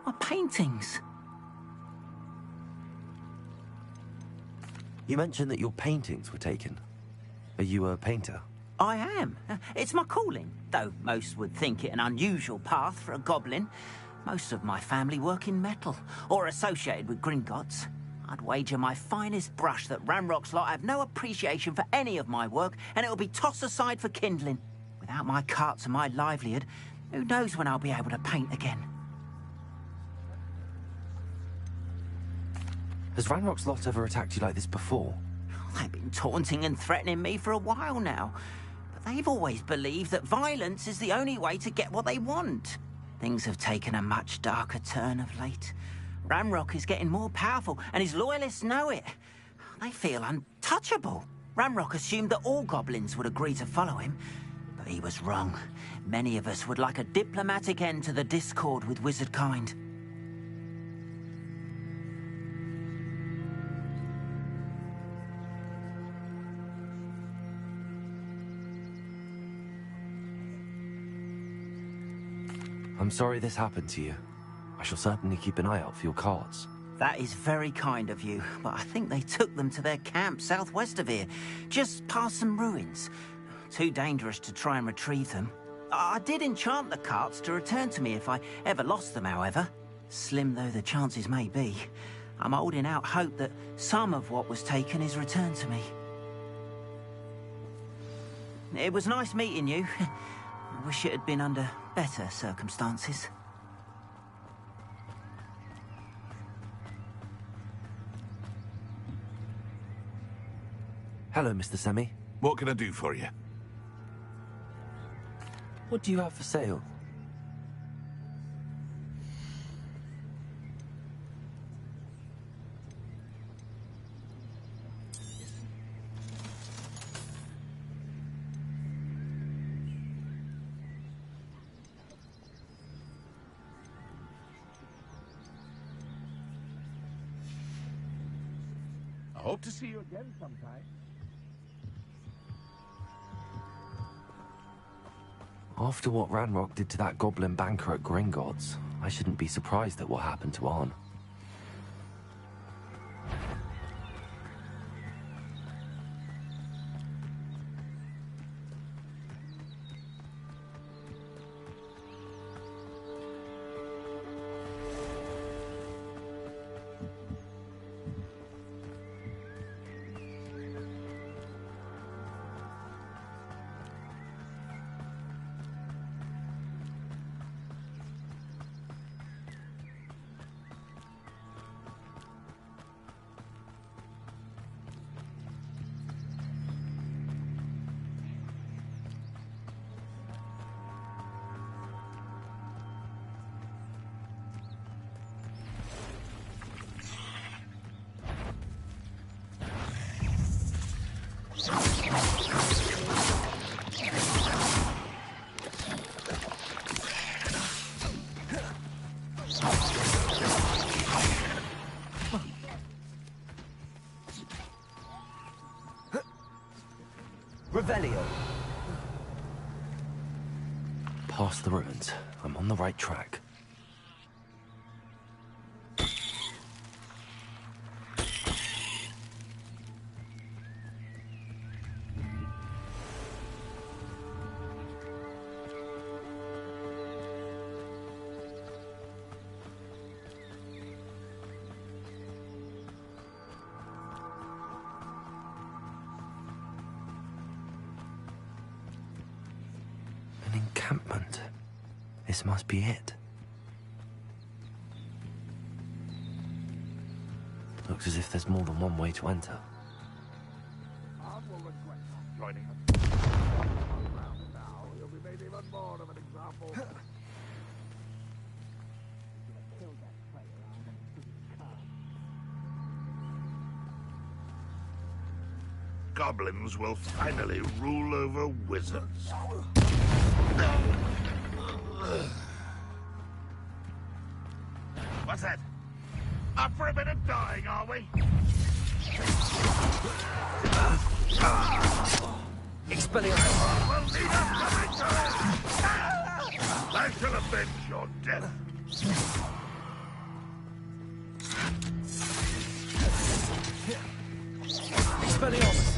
my paintings. You mentioned that your paintings were taken. Are you a painter? I am. It's my calling, though most would think it an unusual path for a goblin. Most of my family work in metal, or associated with Gringotts. I'd wager my finest brush that Ramrock's lot have no appreciation for any of my work, and it'll be tossed aside for kindling. Without my carts and my livelihood, who knows when I'll be able to paint again? Has Ranrock's lot ever attacked you like this before? They've been taunting and threatening me for a while now. But they've always believed that violence is the only way to get what they want. Things have taken a much darker turn of late. Ramrock is getting more powerful, and his loyalists know it. They feel untouchable. Ramrock assumed that all goblins would agree to follow him, but he was wrong. Many of us would like a diplomatic end to the discord with wizard kind. I'm sorry this happened to you. I shall certainly keep an eye out for your carts. That is very kind of you, but I think they took them to their camp southwest of here, just past some ruins. Too dangerous to try and retrieve them. I did enchant the carts to return to me if I ever lost them, however. Slim though the chances may be, I'm holding out hope that some of what was taken is returned to me. It was nice meeting you. I wish it had been under better circumstances. Hello, Mr. Semi. What can I do for you? What do you have for sale? I hope to see you again sometime. After what Ranrock did to that goblin banker at Gringotts, I shouldn't be surprised at what happened to Arn. Revelio. Past the ruins. I'm on the right track. encampment. This must be it. Looks as if there's more than one way to enter. Goblins will finally rule over wizards. What's that? Up for a bit of dying, are we? Expelliarmus! We'll need a coming to it! I shall avenge your death. Expelliarmus!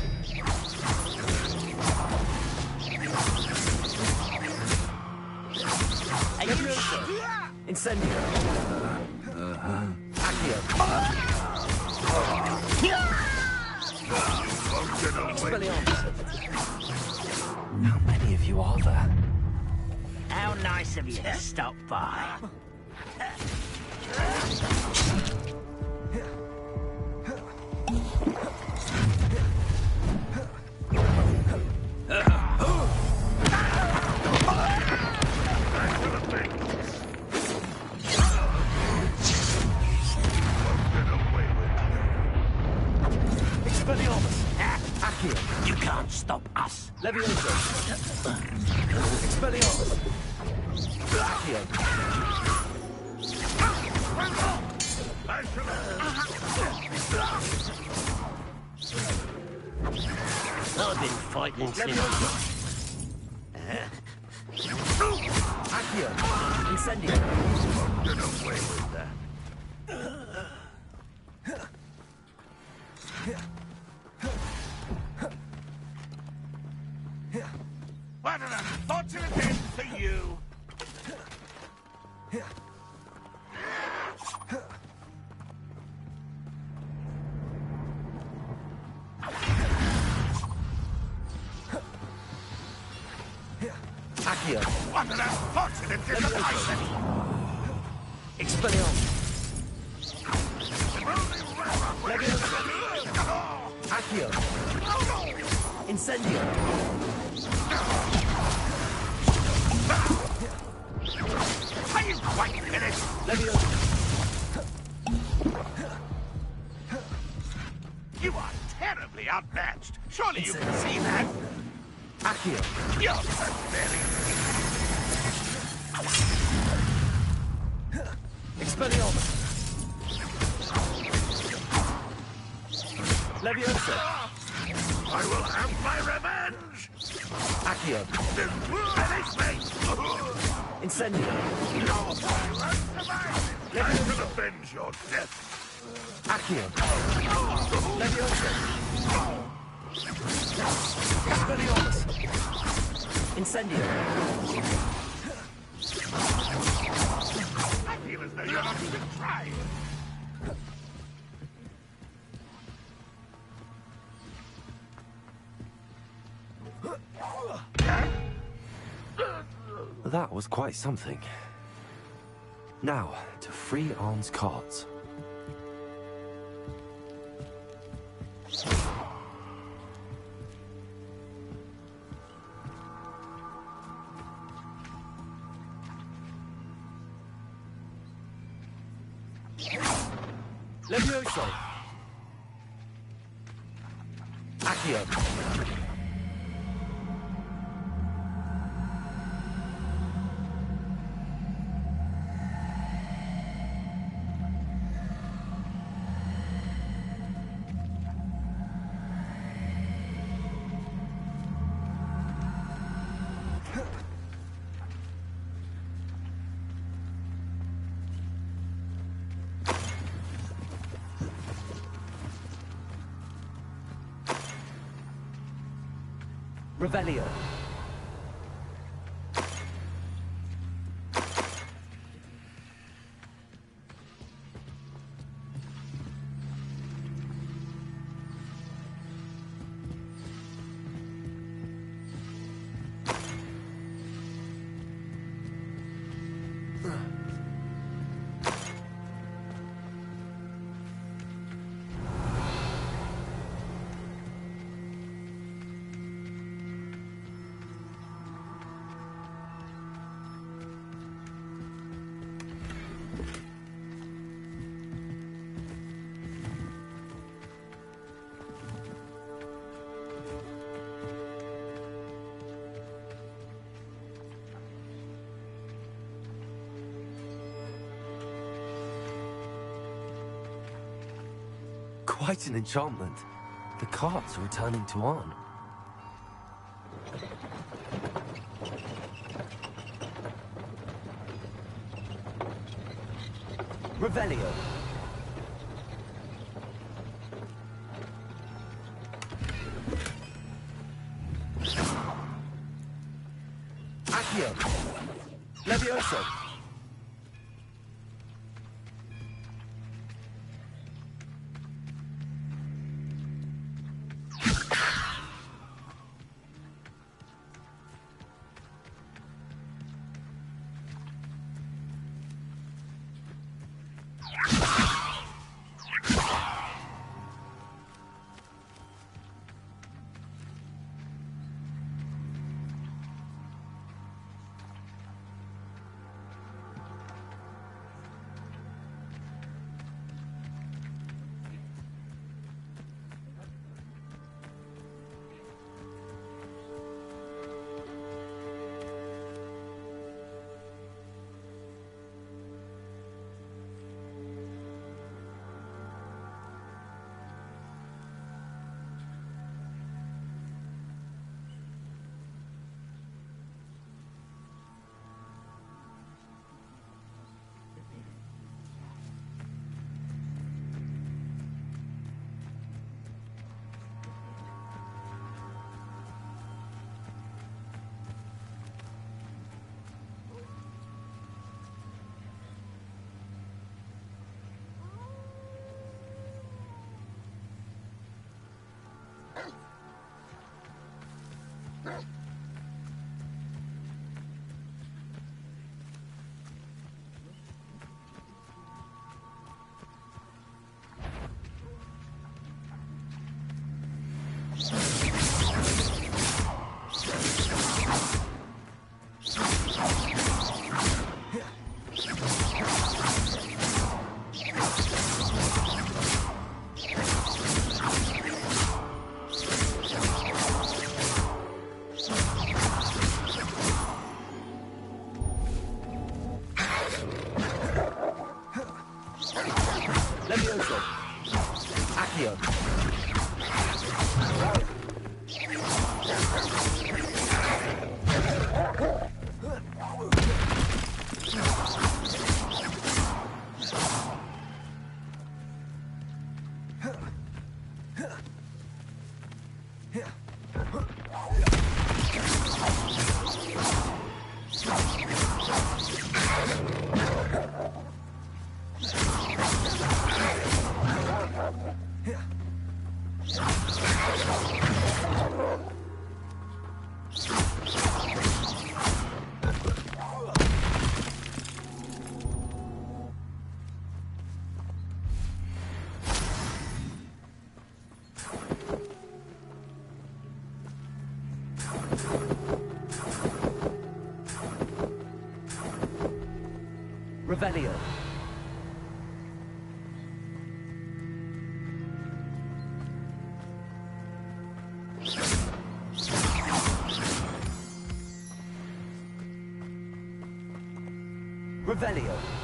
Incendio! Accio! Expelliarmus! How many of you are there? How nice of you to stop by. You can't stop us. Levioso. Expelliarmus. Accio. I've been fighting since. Accio. Incendio. Get away with that. What an unfortunate end for you! Accio. What an unfortunate disappointment! Expelliarmus. Accio. Incendio. Are you quite finished? Levioso. You are terribly outmatched. Surely you can see that. Accio. You're pathetic. Expelliarmus. Levioso. I will have my revenge! Accio. Finish me! Incendio. No, you won't survive! I shall avenge your death! Accio. Levioso. Expelliarmus. Incendio. I feel as though you're not even trying! That was quite something. Now, to free Arn's cards. Levioso. Accio. Revelio. quite an enchantment. The carts are returning to Arn. Revelio. Accio. Levioso. Levioso. Accio. Revelio. Revelio.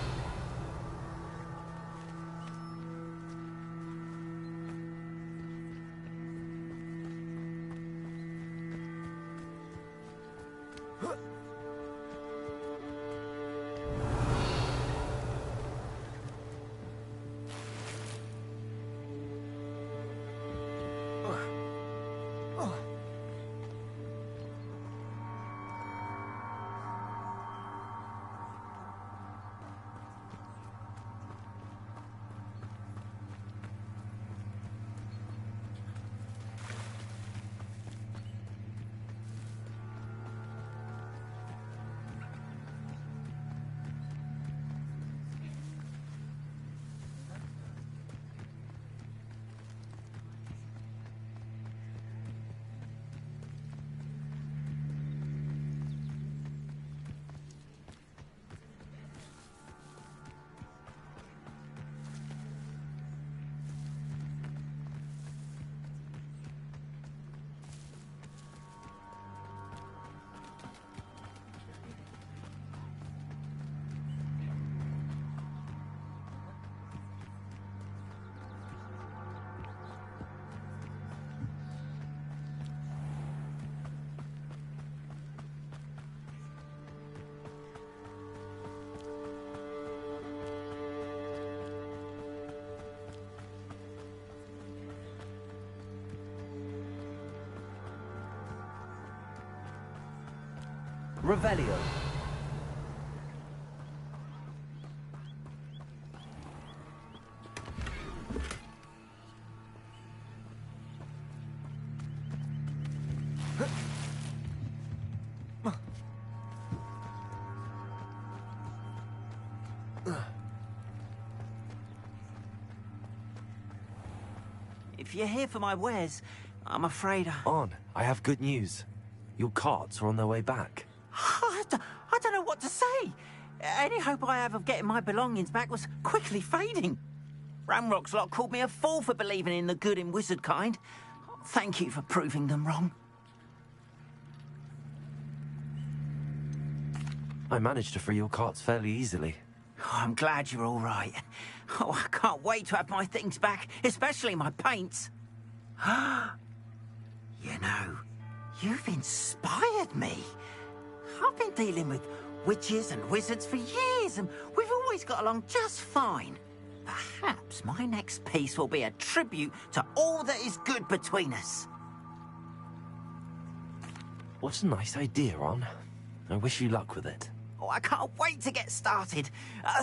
Revelio. If you're here for my wares, I'm afraid I have good news. Your carts are on their way back. I don't know what to say. Any hope I have of getting my belongings back was quickly fading. Ramrock's lot called me a fool for believing in the good in wizard kind. Thank you for proving them wrong. I managed to free your carts fairly easily. Oh, I'm glad you're all right. Oh, I can't wait to have my things back, especially my paints. You know, you've inspired me. I've been dealing with witches and wizards for years, and we've always got along just fine. Perhaps my next piece will be a tribute to all that is good between us. What a nice idea, Ron. I wish you luck with it. Oh, I can't wait to get started.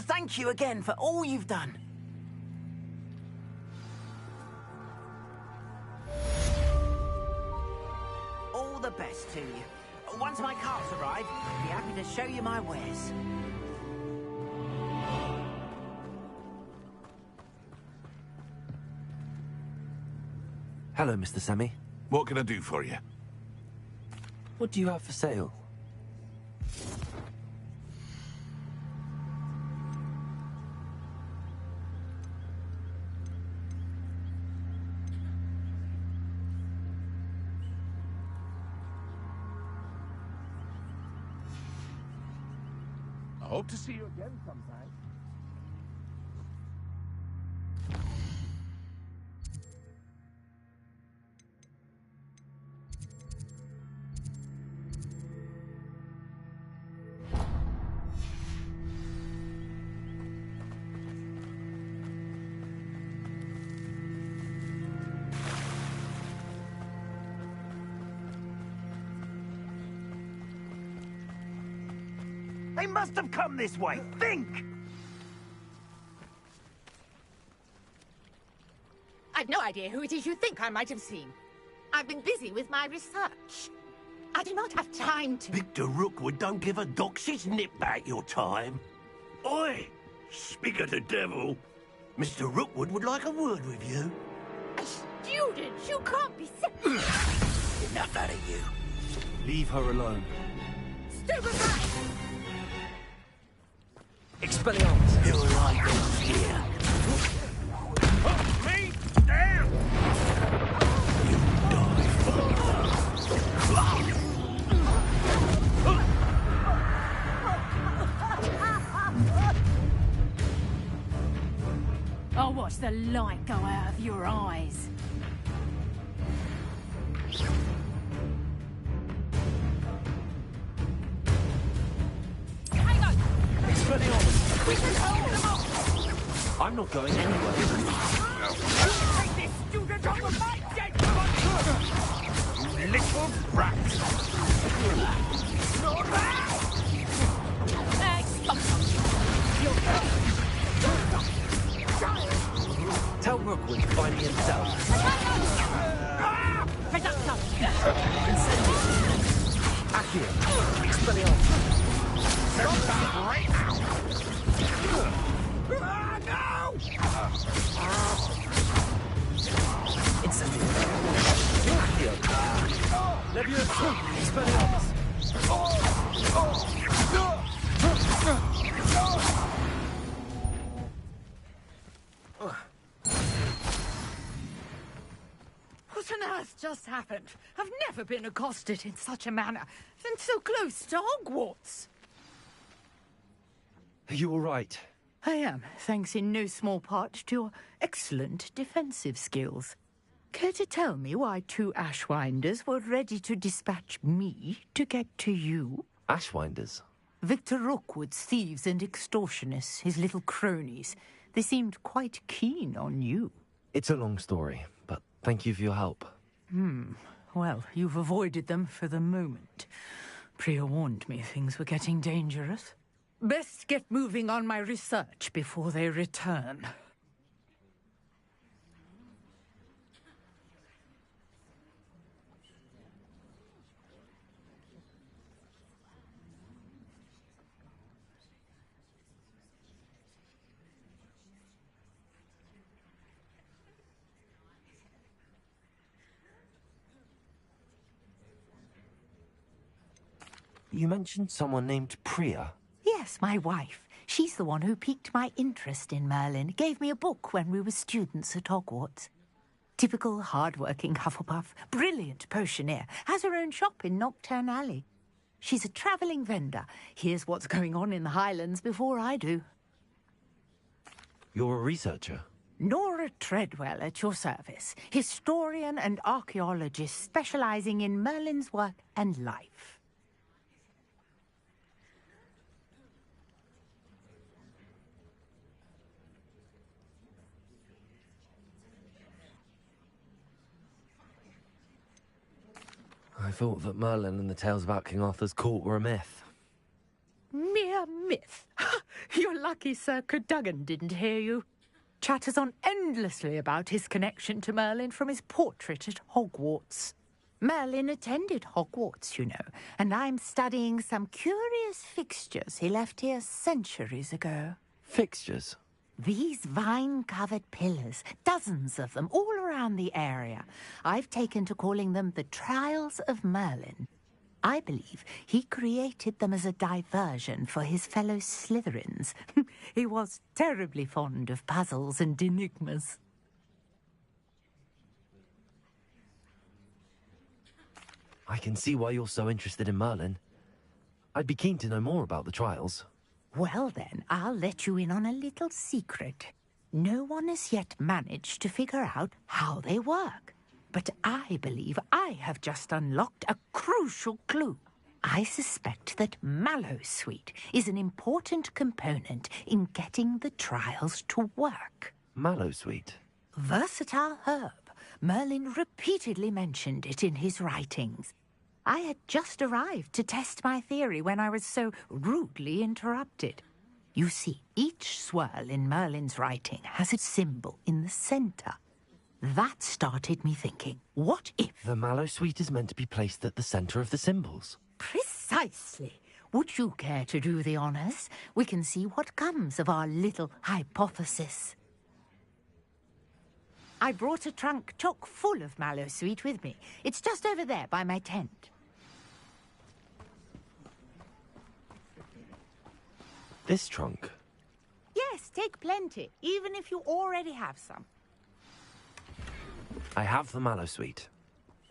Thank you again for all you've done. All the best to you. Once my carts arrive, I'll be happy to show you my wares. Hello, Mr. Semi. What can I do for you? What do you have for sale? I hope to see you again sometime. They must have come this way. Think! I've no idea who it is you think I might have seen. I've been busy with my research. I do not have time to... Victor Rookwood don't give a doxy's nip back your time. Oi! Speak of the devil. Mr. Rookwood would like a word with you. A student? You can't be Enough out of you. Leave her alone. Stupefy! Expelliarmus! You're like this here. Put me down! You die, I'll watch the light go out of your eyes. Expelliarmus! We can hold them off! I'm not going anywhere. Take this student off of my dead body! you little brat! Tell Rookwood to find me himself. Accio! Expelliarmus! Right now! Incendio! Accio! Leviosa! Expelliarmus! What on earth just happened? I've never been accosted in such a manner, and so close to Hogwarts. Are you all right? I am, thanks in no small part to your excellent defensive skills. Care to tell me why two Ashwinders were ready to dispatch me to get to you? Ashwinders? Victor Rookwood's thieves and extortionists, his little cronies. They seemed quite keen on you. It's a long story, but thank you for your help. Well, you've avoided them for the moment. Priya warned me things were getting dangerous. Best get moving on my research before they return. You mentioned someone named Priya. Yes, my wife. She's the one who piqued my interest in Merlin. Gave me a book when we were students at Hogwarts. Typical hard-working Hufflepuff, brilliant potioneer, has her own shop in Nocturne Alley. She's a travelling vendor. Hears what's going on in the Highlands before I do. You're a researcher? Nora Treadwell at your service. Historian and archaeologist specialising in Merlin's work and life. I thought that Merlin and the tales about King Arthur's court were a myth. Mere myth. You're lucky Sir Cadogan didn't hear you. Chatters on endlessly about his connection to Merlin from his portrait at Hogwarts. Merlin attended Hogwarts, you know, and I'm studying some curious fixtures he left here centuries ago. Fixtures? These vine-covered pillars, dozens of them, all around the area. I've taken to calling them the Trials of Merlin. I believe he created them as a diversion for his fellow Slytherins. He was terribly fond of puzzles and enigmas. I can see why you're so interested in Merlin. I'd be keen to know more about the trials. Well then, I'll let you in on a little secret. No one has yet managed to figure out how they work. But I believe I have just unlocked a crucial clue. I suspect that Mallowsweet is an important component in getting the trials to work. Mallowsweet? Versatile herb. Merlin repeatedly mentioned it in his writings. I had just arrived to test my theory when I was so rudely interrupted. You see, each swirl in Merlin's writing has a symbol in the centre. That started me thinking, what if... The Mallowsweet is meant to be placed at the centre of the symbols. Precisely. Would you care to do the honours? We can see what comes of our little hypothesis. I brought a trunk chock full of Mallowsweet with me. It's just over there by my tent. This trunk? Yes, take plenty, even if you already have some. I have the Mallowsweet.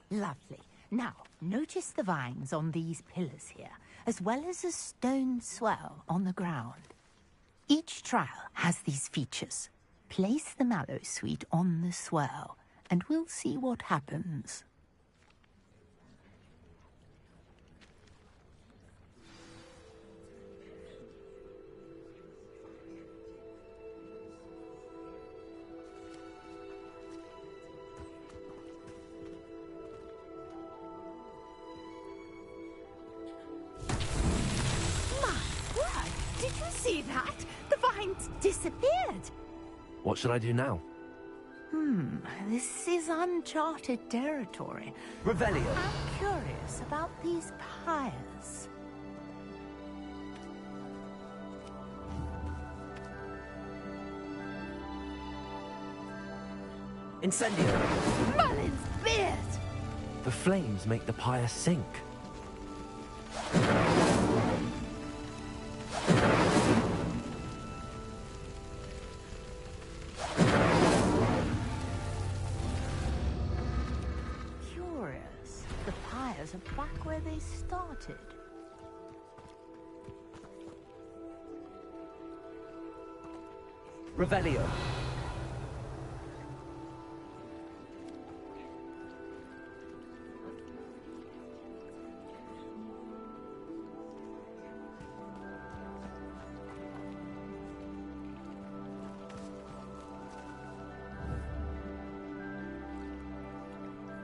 Lovely. Now, notice the vines on these pillars here, as well as a stone swell on the ground. Each trial has these features. Place the Mallowsweet on the swirl, and we'll see what happens. Did you see that? The vines disappeared. What should I do now? This is uncharted territory. Revelio. I'm curious about these pyres. Incendio. Merlin's beard! The flames make the pyre sink. The pyres are back where they started. Revelio.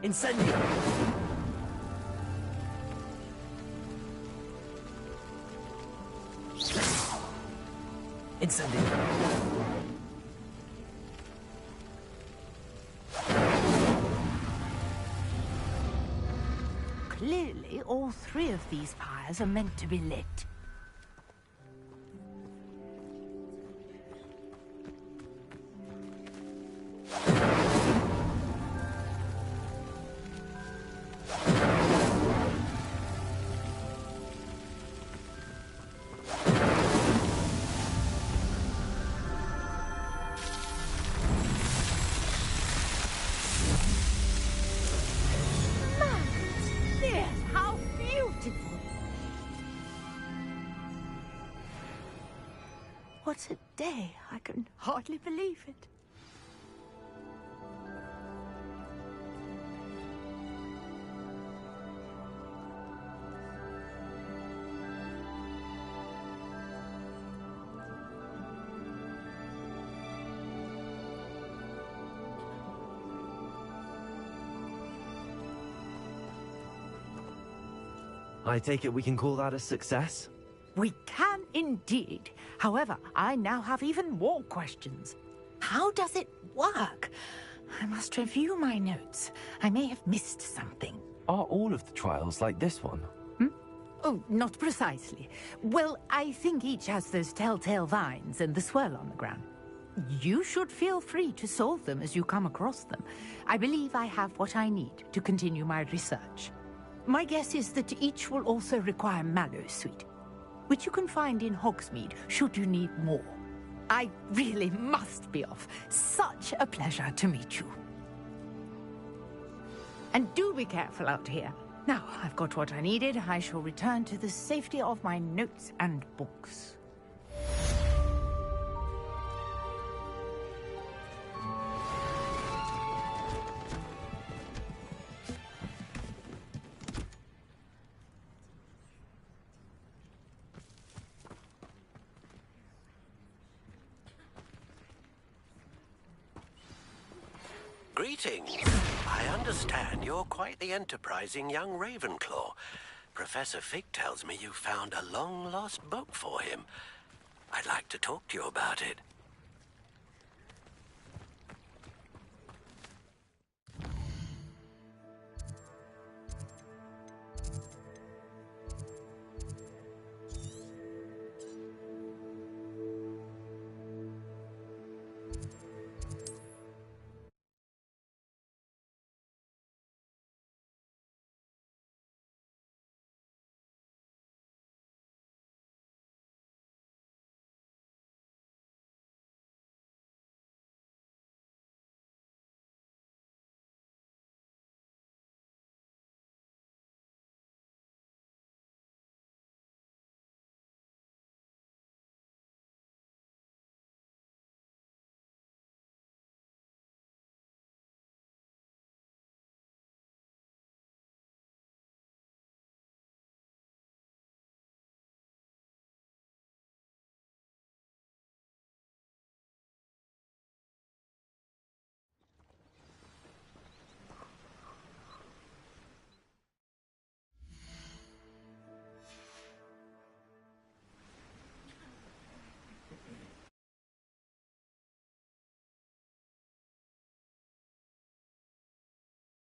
Incendio. Incendio. Clearly, all three of these fires are meant to be lit. How beautiful! What a day! I can hardly believe it. I take it we can call that a success? We can indeed. However, I now have even more questions. How does it work? I must review my notes. I may have missed something. Are all of the trials like this one? Oh, not precisely. Well, I think each has those telltale vines and the swirl on the ground. You should feel free to solve them as you come across them. I believe I have what I need to continue my research. My guess is that each will also require mallow sweet, which you can find in Hogsmeade should you need more. I really must be off. Such a pleasure to meet you. And do be careful out here. Now, I've got what I needed. I shall return to the safety of my notes and books. Greetings. I understand you're quite the enterprising young Ravenclaw. Professor Fig tells me you found a long-lost book for him. I'd like to talk to you about it.